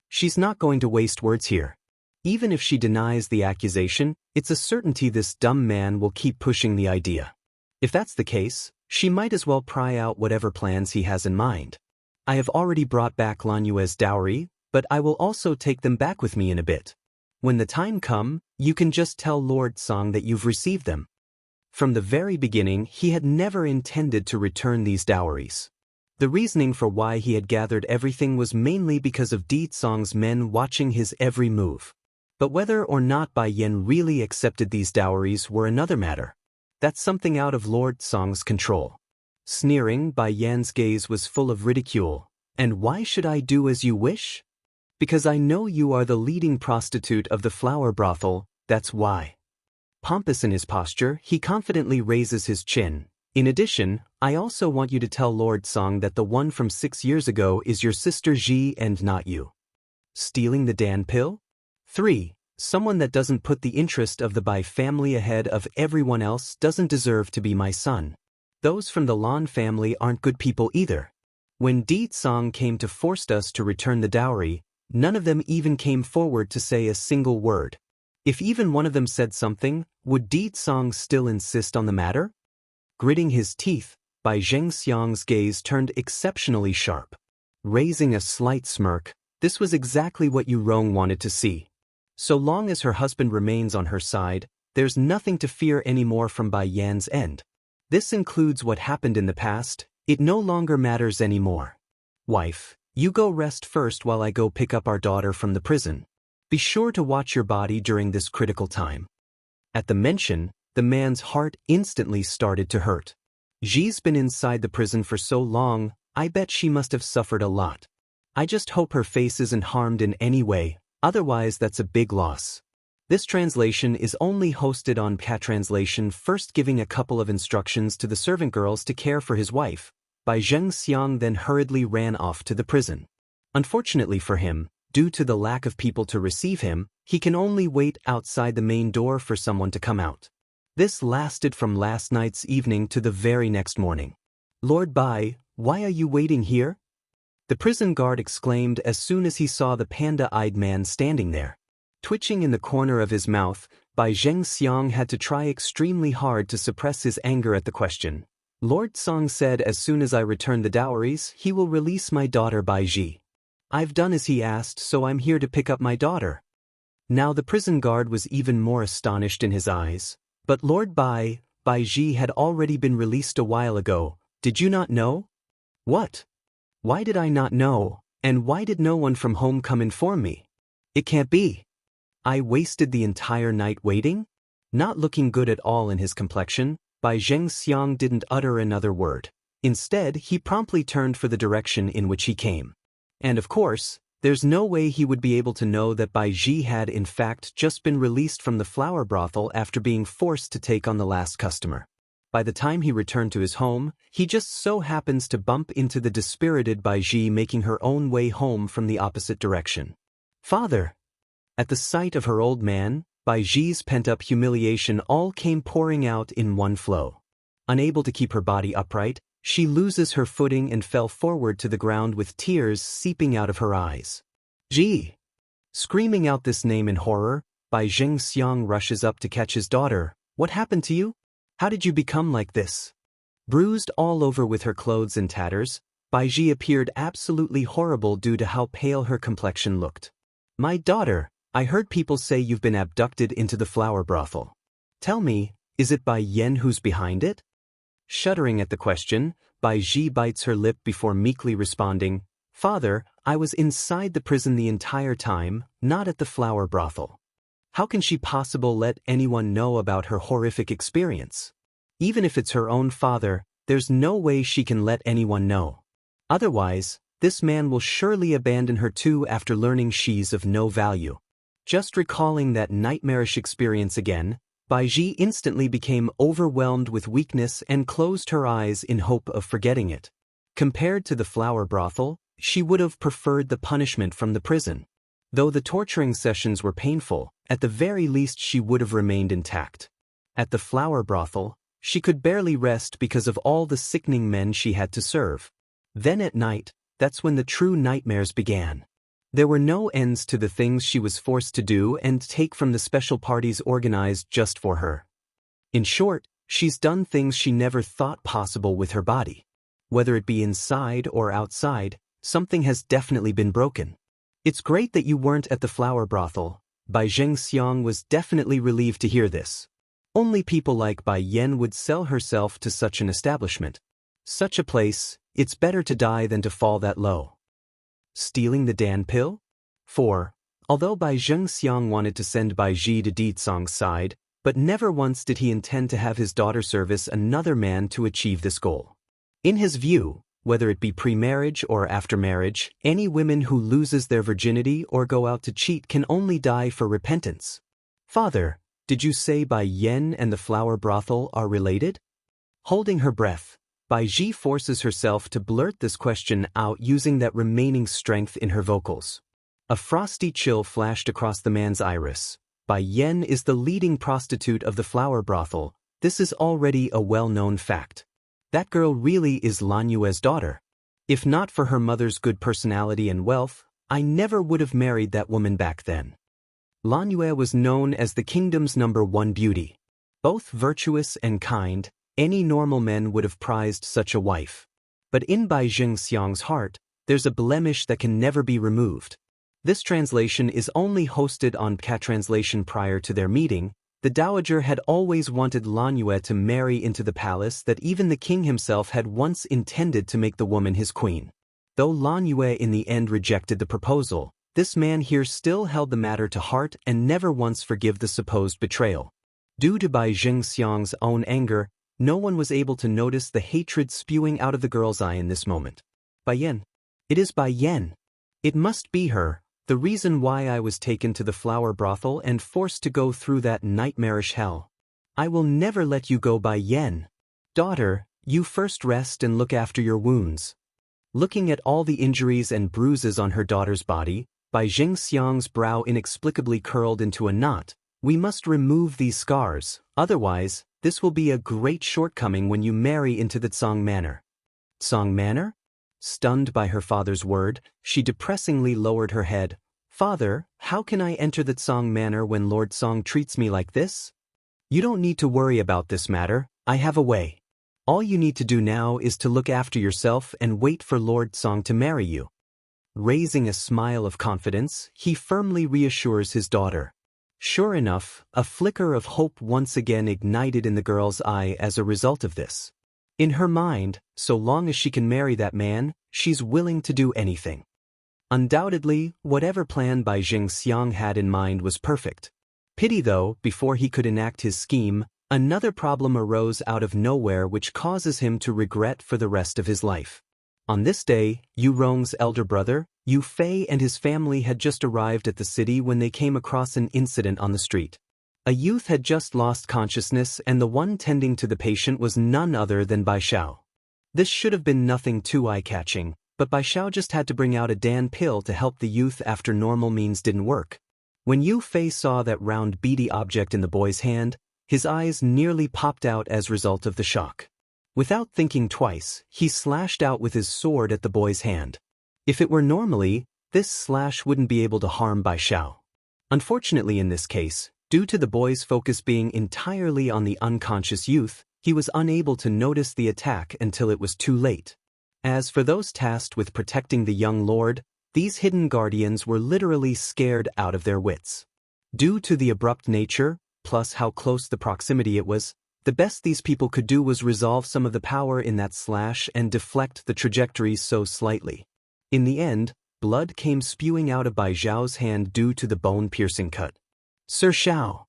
She's not going to waste words here. Even if she denies the accusation, it's a certainty this dumb man will keep pushing the idea. If that's the case, she might as well pry out whatever plans he has in mind. I have already brought back Lan Yue's dowry, but I will also take them back with me in a bit. When the time comes, you can just tell Lord Song that you've received them. From the very beginning, he had never intended to return these dowries. The reasoning for why he had gathered everything was mainly because of Di Song's men watching his every move. But whether or not Bai Yan really accepted these dowries were another matter. That's something out of Lord Song's control. Sneering, Bai Yan's gaze was full of ridicule. And why should I do as you wish? Because I know you are the leading prostitute of the flower brothel, that's why. Pompous in his posture, he confidently raises his chin. In addition, I also want you to tell Lord Song that the one from 6 years ago is your sister Ji and not you. Stealing the Dan pill? 3. Someone that doesn't put the interest of the Bai family ahead of everyone else doesn't deserve to be my son. Those from the Lan family aren't good people either. When Di Song came to force us to return the dowry, none of them even came forward to say a single word. If even one of them said something, would Di Song still insist on the matter? Gritting his teeth, Bai Zhengxiang's gaze turned exceptionally sharp. Raising a slight smirk, this was exactly what Yu Rong wanted to see. So long as her husband remains on her side, there's nothing to fear anymore from Bai Yan's end. This includes what happened in the past, it no longer matters anymore. Wife, you go rest first while I go pick up our daughter from the prison. Be sure to watch your body during this critical time. At the mention, the man's heart instantly started to hurt. Ji's been inside the prison for so long, I bet she must have suffered a lot. I just hope her face isn't harmed in any way, otherwise that's a big loss. This translation is only hosted on Cat Translation, first giving a couple of instructions to the servant girls to care for his wife. Bai Zhengxiang then hurriedly ran off to the prison. Unfortunately for him, due to the lack of people to receive him, he can only wait outside the main door for someone to come out. This lasted from last night's evening to the very next morning. Lord Bai, why are you waiting here? The prison guard exclaimed as soon as he saw the panda-eyed man standing there. Twitching in the corner of his mouth, Bai Zhengxiang had to try extremely hard to suppress his anger at the question. Lord Song said as soon as I return the dowries, he will release my daughter Bai Ji. I've done as he asked, so I'm here to pick up my daughter. Now the prison guard was even more astonished in his eyes. But Lord Bai Ji had already been released a while ago. Did you not know? What? Why did I not know, and why did no one from home come inform me? It can't be. I wasted the entire night waiting? Not looking good at all in his complexion, Bai Zhengxiang didn't utter another word. Instead, he promptly turned for the direction in which he came. And of course, there's no way he would be able to know that Bai Ji had in fact just been released from the flower brothel after being forced to take on the last customer. By the time he returned to his home, he just so happens to bump into the dispirited Bai Ji making her own way home from the opposite direction. Father! At the sight of her old man, Bai Ji's pent-up humiliation all came pouring out in one flow. Unable to keep her body upright, she loses her footing and fell forward to the ground with tears seeping out of her eyes. Ji! Screaming out this name in horror, Bai Zhengxiang rushes up to catch his daughter. What happened to you? How did you become like this? Bruised all over with her clothes in tatters, Bai Ji appeared absolutely horrible due to how pale her complexion looked. My daughter, I heard people say you've been abducted into the flower brothel. Tell me, is it Bai Yan who's behind it? Shuddering at the question, Bai Ji bites her lip before meekly responding, Father, I was inside the prison the entire time, not at the flower brothel. How can she possibly let anyone know about her horrific experience? Even if it's her own father, there's no way she can let anyone know. Otherwise, this man will surely abandon her too after learning she's of no value. Just recalling that nightmarish experience again, Bai Ji instantly became overwhelmed with weakness and closed her eyes in hope of forgetting it. Compared to the flower brothel, she would have preferred the punishment from the prison. Though the torturing sessions were painful, at the very least she would have remained intact. At the flower brothel, she could barely rest because of all the sickening men she had to serve. Then at night, that's when the true nightmares began. There were no ends to the things she was forced to do and take from the special parties organized just for her. In short, she's done things she never thought possible with her body. Whether it be inside or outside, something has definitely been broken. It's great that you weren't at the flower brothel. Bai Zhengxiang was definitely relieved to hear this. Only people like Bai Yan would sell herself to such an establishment. Such a place, it's better to die than to fall that low. Stealing the Dan pill? 4. Although Bai Zhengxiang wanted to send Bai Ji to Ditsong's side, but never once did he intend to have his daughter service another man to achieve this goal. In his view, whether it be pre-marriage or after marriage, any women who loses their virginity or go out to cheat can only die for repentance. Father, did you say Bai Yan and the flower brothel are related? Holding her breath, Bai Ji forces herself to blurt this question out using that remaining strength in her vocals. A frosty chill flashed across the man's iris. Bai Yan is the leading prostitute of the flower brothel. This is already a well-known fact. That girl really is Lan Yue's daughter. If not for her mother's good personality and wealth, I never would have married that woman back then. Lan Yue was known as the kingdom's #1 beauty. Both virtuous and kind, any normal man would have prized such a wife. But in Bai Zhengxiang's heart, there's a blemish that can never be removed. This translation is only hosted on Cat Translation. Prior to their meeting, the dowager had always wanted Lan Yue to marry into the palace that even the king himself had once intended to make the woman his queen. Though Lan Yue in the end rejected the proposal, this man here still held the matter to heart and never once forgave the supposed betrayal. Due to Bai Zhengxiang's own anger, no one was able to notice the hatred spewing out of the girl's eye in this moment. Bai Yan. It is Bai Yan. It must be her, the reason why I was taken to the flower brothel and forced to go through that nightmarish hell. I will never let you go, Bai Yan. Daughter, you first rest and look after your wounds. Looking at all the injuries and bruises on her daughter's body, Bai Zhengxiang's brow inexplicably curled into a knot. We must remove these scars, otherwise, this will be a great shortcoming when you marry into the Tsang Manor. Tsang Manor? Stunned by her father's word, she depressingly lowered her head. Father, how can I enter the Tsang Manor when Lord Tsang treats me like this? You don't need to worry about this matter, I have a way. All you need to do now is to look after yourself and wait for Lord Tsang to marry you. Raising a smile of confidence, he firmly reassures his daughter. Sure enough, a flicker of hope once again ignited in the girl's eye as a result of this. In her mind, so long as she can marry that man, she's willing to do anything. Undoubtedly, whatever plan Bai Zhengxiang had in mind was perfect. Pity though, before he could enact his scheme, another problem arose out of nowhere which causes him to regret for the rest of his life. On this day, Yu Rong's elder brother, Yu Fei, and his family had just arrived at the city when they came across an incident on the street. A youth had just lost consciousness and the one tending to the patient was none other than Bai Xiao. This should have been nothing too eye-catching, but Bai Xiao just had to bring out a Dan pill to help the youth after normal means didn't work. When Yu Fei saw that round beady object in the boy's hand, his eyes nearly popped out as a result of the shock. Without thinking twice, he slashed out with his sword at the boy's hand. If it were normally, this slash wouldn't be able to harm Bai Xiao. Unfortunately in this case, due to the boy's focus being entirely on the unconscious youth, he was unable to notice the attack until it was too late. As for those tasked with protecting the young lord, these hidden guardians were literally scared out of their wits. Due to the abrupt nature, plus how close the proximity it was, the best these people could do was resolve some of the power in that slash and deflect the trajectory so slightly. In the end, blood came spewing out of Bai Zhao's hand due to the bone-piercing cut. Sir Xiao.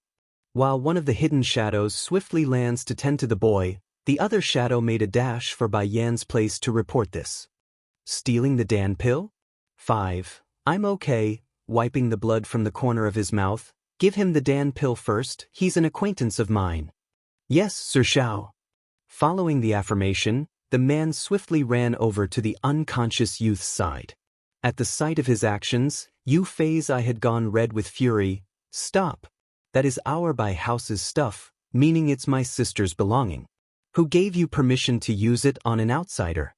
While one of the hidden shadows swiftly lands to tend to the boy, the other shadow made a dash for Bai Yan's place to report this. Stealing the Dan pill? 5. I'm okay, wiping the blood from the corner of his mouth. Give him the Dan pill first, he's an acquaintance of mine. Yes, Sir Xiao. Following the affirmation, the man swiftly ran over to the unconscious youth's side. At the sight of his actions, Yu Fei's eye had gone red with fury. Stop! That is our Bai House's stuff, meaning it's my sister's belonging. Who gave you permission to use it on an outsider?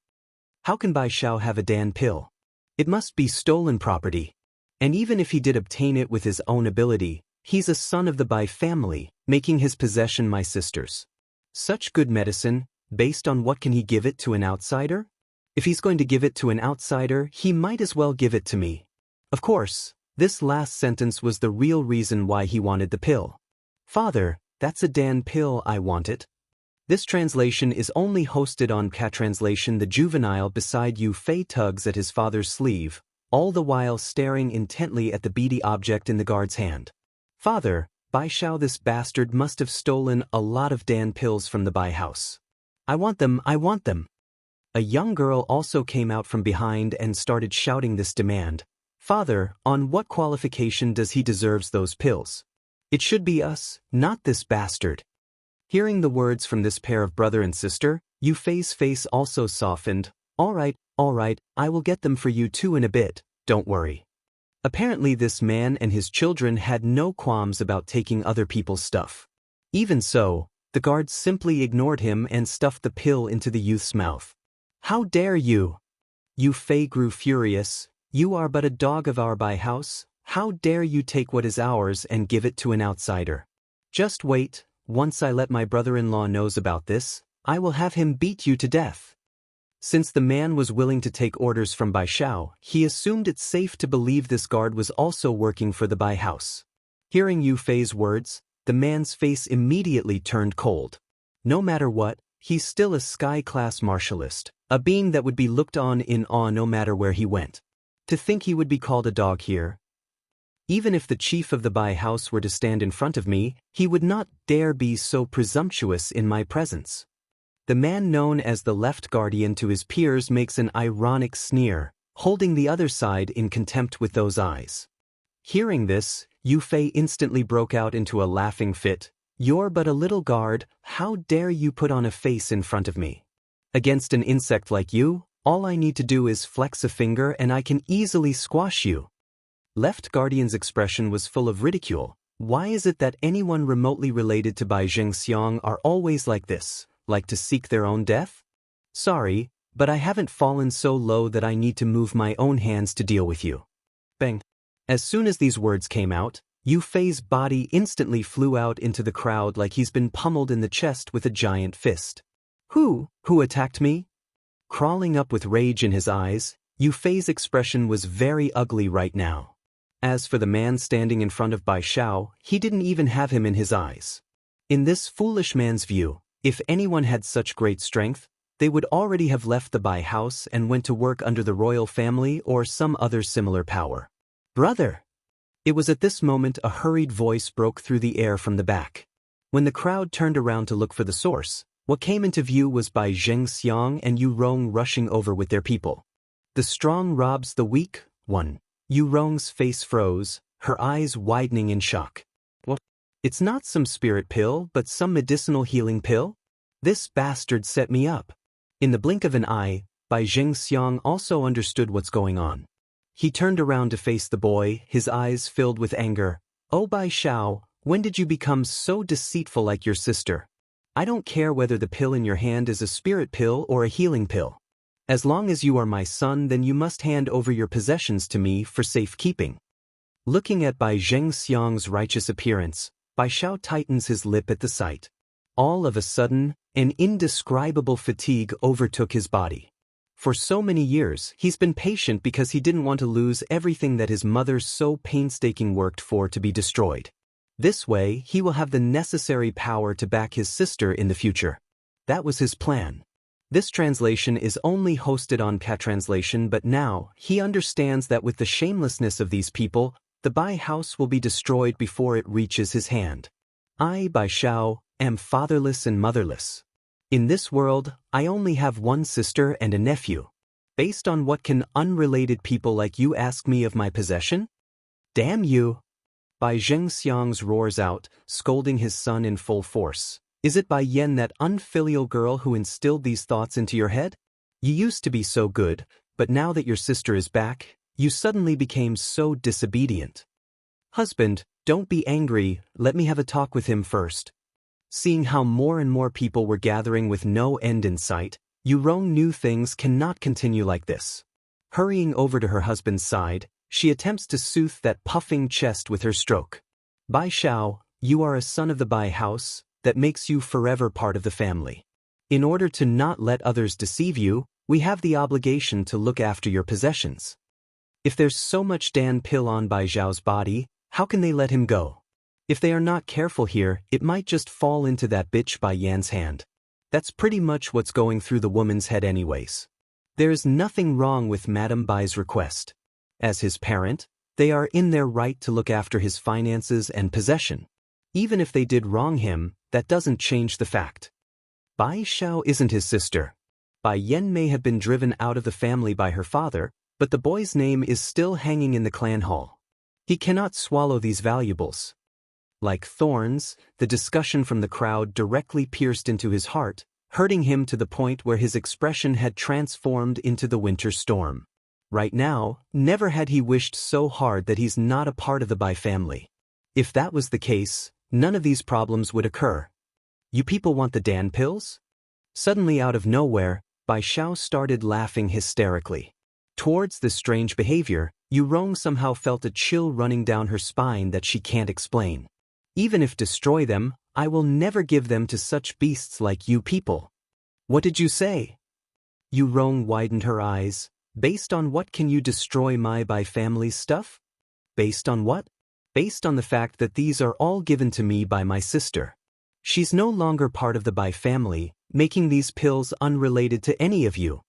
How can Bai Xiao have a Dan pill? It must be stolen property. And even if he did obtain it with his own ability, he's a son of the Bai family, making his possession my sister's. Such good medicine, based on what can he give it to an outsider? If he's going to give it to an outsider, he might as well give it to me. Of course, this last sentence was the real reason why he wanted the pill. Father, that's a Dan pill, I want it. This translation is only hosted on Translation. The juvenile beside Yu Fei tugs at his father's sleeve, all the while staring intently at the beady object in the guard's hand. Father, Bai Xiao, this bastard must have stolen a lot of Dan pills from the Bai house. I want them, I want them. A young girl also came out from behind and started shouting this demand. Father, on what qualification does he deserves those pills? It should be us, not this bastard. Hearing the words from this pair of brother and sister, Yu Fei's face also softened. All right, I will get them for you too in a bit, don't worry. Apparently this man and his children had no qualms about taking other people's stuff. Even so, the guards simply ignored him and stuffed the pill into the youth's mouth. How dare you? Yu Fei grew furious. You are but a dog of our Bai house. How dare you take what is ours and give it to an outsider? Just wait, once I let my brother-in-law knows about this, I will have him beat you to death. Since the man was willing to take orders from Bai Xiao, he assumed it's safe to believe this guard was also working for the Bai house. Hearing Yu Fei's words, the man's face immediately turned cold. No matter what, he's still a sky-class martialist, a being that would be looked on in awe no matter where he went. To think he would be called a dog here. Even if the chief of the Bai house were to stand in front of me, he would not dare be so presumptuous in my presence. The man known as the left guardian to his peers makes an ironic sneer, holding the other side in contempt with those eyes. Hearing this, Yu Fei instantly broke out into a laughing fit. You're but a little guard, how dare you put on a face in front of me? Against an insect like you, all I need to do is flex a finger and I can easily squash you. Left guardian's expression was full of ridicule. Why is it that anyone remotely related to Bai Zhengxiang are always like this? Like to seek their own death? Sorry, but I haven't fallen so low that I need to move my own hands to deal with you. Bang. As soon as these words came out, Yu Fei's body instantly flew out into the crowd like he's been pummeled in the chest with a giant fist. Who attacked me? Crawling up with rage in his eyes, Yu Fei's expression was very ugly right now. As for the man standing in front of Bai Xiao, he didn't even have him in his eyes. In this foolish man's view, if anyone had such great strength, they would already have left the Bai house and went to work under the royal family or some other similar power. Brother! It was at this moment a hurried voice broke through the air from the back. When the crowd turned around to look for the source, what came into view was Bai Zhengxiang and Yu Rong rushing over with their people. The strong robs the weak, one. Yu Rong's face froze, her eyes widening in shock. What? It's not some spirit pill but some medicinal healing pill? This bastard set me up. In the blink of an eye, Bai Zhengxiang also understood what's going on. He turned around to face the boy, his eyes filled with anger. Oh Bai Xiao, when did you become so deceitful like your sister? I don't care whether the pill in your hand is a spirit pill or a healing pill. As long as you are my son, then you must hand over your possessions to me for safekeeping. Looking at Bai Zhengxiang's righteous appearance, Bai Xiao tightens his lip at the sight. All of a sudden, an indescribable fatigue overtook his body. For so many years, he's been patient because he didn't want to lose everything that his mother so painstakingly worked for to be destroyed. This way, he will have the necessary power to back his sister in the future. That was his plan. This translation is only hosted on Translation, but now, he understands that with the shamelessness of these people, the Bai house will be destroyed before it reaches his hand. I, Bai Xiao, am fatherless and motherless. In this world, I only have one sister and a nephew. Based on what can unrelated people like you ask me of my possession? Damn you! Bai Zhengxiang roars out, scolding his son in full force. Is it Bai Yan, that unfilial girl, who instilled these thoughts into your head? You used to be so good, but now that your sister is back, You suddenly became so disobedient. Husband, don't be angry, let me have a talk with him first. Seeing how more and more people were gathering with no end in sight, Yurong knew things cannot continue like this. Hurrying over to her husband's side, she attempts to soothe that puffing chest with her stroke. Bai Xiao, you are a son of the Bai house, that makes you forever part of the family. In order to not let others deceive you, we have the obligation to look after your possessions. If there's so much Dan pill on Bai Xiao's body, how can they let him go? If they are not careful here, it might just fall into that bitch Bai Yan's hand. That's pretty much what's going through the woman's head anyways. There is nothing wrong with Madame Bai's request. As his parent, they are in their right to look after his finances and possession. Even if they did wrong him, that doesn't change the fact. Bai Xiao isn't his sister. Bai Yan may have been driven out of the family by her father, but the boy's name is still hanging in the clan hall. He cannot swallow these valuables. Like thorns, the discussion from the crowd directly pierced into his heart, hurting him to the point where his expression had transformed into the winter storm. Right now, never had he wished so hard that he's not a part of the Bai family. If that was the case, none of these problems would occur. You people want the Dan pills? Suddenly out of nowhere, Bai Xiao started laughing hysterically. Towards this strange behavior, Yurong somehow felt a chill running down her spine that she can't explain. Even if destroy them, I will never give them to such beasts like you people. What did you say? Yurong widened her eyes. Based on what can you destroy my Bai family's stuff? Based on what? Based on the fact that these are all given to me by my sister. She's no longer part of the Bai family, making these pills unrelated to any of you.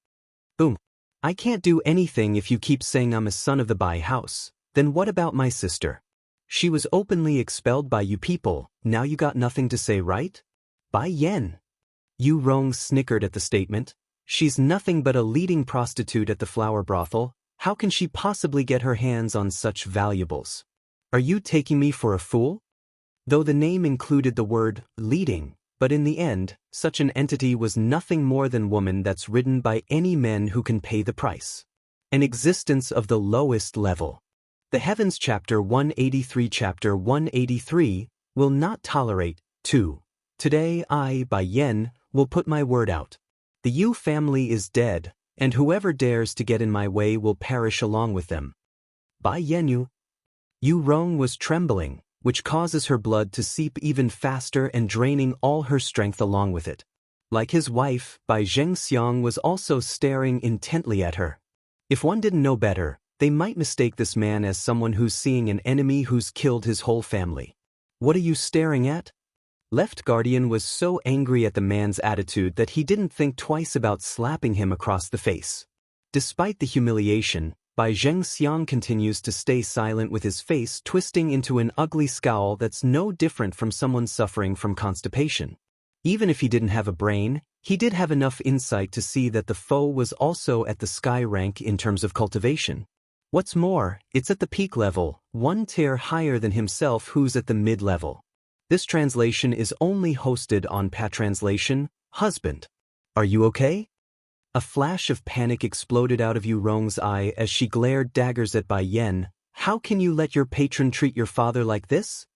Boom. I can't do anything if you keep saying I'm a son of the Bai house. Then what about my sister? She was openly expelled by you people, now you got nothing to say, right? Bai Yan. Yurong snickered at the statement. She's nothing but a leading prostitute at the flower brothel. How can she possibly get her hands on such valuables? Are you taking me for a fool? Though the name included the word leading, but in the end, such an entity was nothing more than woman that's ridden by any men who can pay the price. An existence of the lowest level. The Heavens Chapter 183 will not tolerate, 2. Today I, Bai Yan, will put my word out. The Yu family is dead, and whoever dares to get in my way will perish along with them. Bai Yan Yurong was trembling, which causes her blood to seep even faster and draining all her strength along with it. Like his wife, Bai Zhengxiang was also staring intently at her. If one didn't know better, they might mistake this man as someone who's seeing an enemy who's killed his whole family. What are you staring at? Left Guardian was so angry at the man's attitude that he didn't think twice about slapping him across the face. Despite the humiliation, Bai Zhengxiang continues to stay silent with his face twisting into an ugly scowl that's no different from someone suffering from constipation. Even if he didn't have a brain, he did have enough insight to see that the foe was also at the sky rank in terms of cultivation. What's more, it's at the peak level, one tier higher than himself who's at the mid-level. This translation is only hosted on Patranslation, husband. Are you okay? A flash of panic exploded out of Yurong's eye as she glared daggers at Bai Yan. How can you let your patron treat your father like this?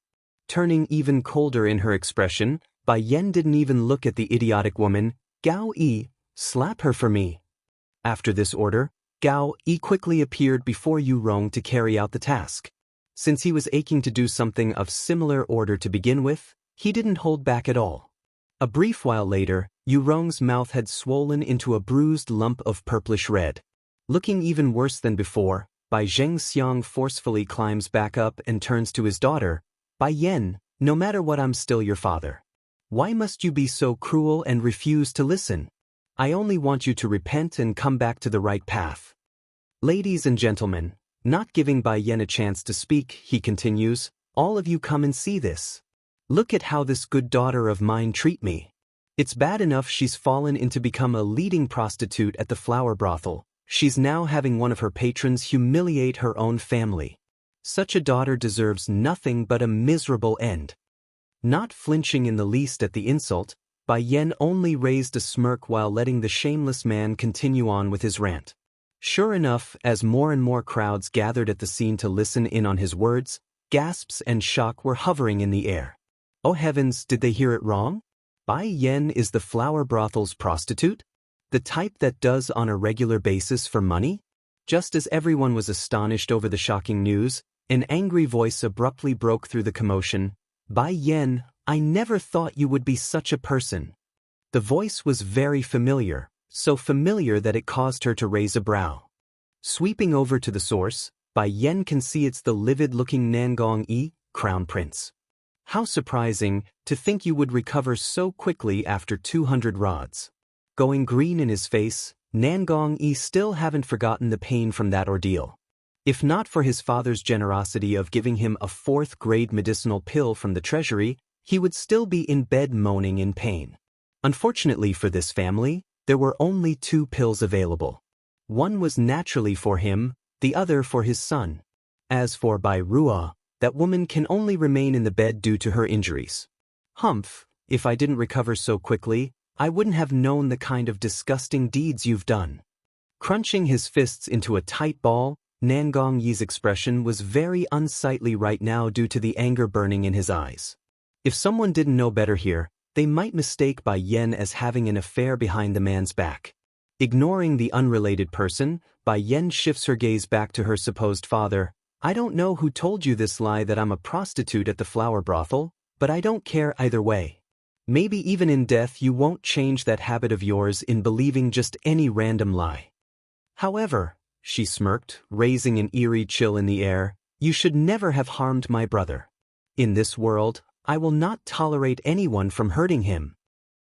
Turning even colder in her expression, Bai Yan didn't even look at the idiotic woman. Gao Yi, slap her for me. After this order, Gao Yi quickly appeared before Yurong to carry out the task. Since he was aching to do something of similar order to begin with, he didn't hold back at all. A brief while later, Yurong's mouth had swollen into a bruised lump of purplish red. Looking even worse than before, Bai Zhengxiang forcefully climbs back up and turns to his daughter. Bai Yan, no matter what, I'm still your father. Why must you be so cruel and refuse to listen? I only want you to repent and come back to the right path. Ladies and gentlemen, not giving Bai Yan a chance to speak, he continues, all of you come and see this. Look at how this good daughter of mine treat me. It's bad enough she's fallen into become a leading prostitute at the flower brothel. She's now having one of her patrons humiliate her own family. Such a daughter deserves nothing but a miserable end. Not flinching in the least at the insult, Bai Yan only raised a smirk while letting the shameless man continue on with his rant. Sure enough, as more and more crowds gathered at the scene to listen in on his words, gasps and shock were hovering in the air. Oh heavens, did they hear it wrong? Bai Yan is the flower brothel's prostitute? The type that does on a regular basis for money? Just as everyone was astonished over the shocking news, an angry voice abruptly broke through the commotion. Bai Yan, I never thought you would be such a person. The voice was very familiar, so familiar that it caused her to raise a brow. Sweeping over to the source, Bai Yan can see it's the livid-looking Nangong Yi, Crown Prince. How surprising, to think you would recover so quickly after 200 rods. Going green in his face, Nangong Yi still haven't forgotten the pain from that ordeal. If not for his father's generosity of giving him a 4th-grade medicinal pill from the treasury, he would still be in bed moaning in pain. Unfortunately for this family, there were only 2 pills available. One was naturally for him, the other for his son. As for Bai Ruo, that woman can only remain in the bed due to her injuries. Humph, if I didn't recover so quickly, I wouldn't have known the kind of disgusting deeds you've done. Crunching his fists into a tight ball, Nangong Yi's expression was very unsightly right now due to the anger burning in his eyes. If someone didn't know better here, they might mistake Bai Yan as having an affair behind the man's back. Ignoring the unrelated person, Bai Yan shifts her gaze back to her supposed father. I don't know who told you this lie that I'm a prostitute at the flower brothel, but I don't care either way. Maybe even in death you won't change that habit of yours in believing just any random lie. However, she smirked, raising an eerie chill in the air, you should never have harmed my brother. In this world, I will not tolerate anyone from hurting him.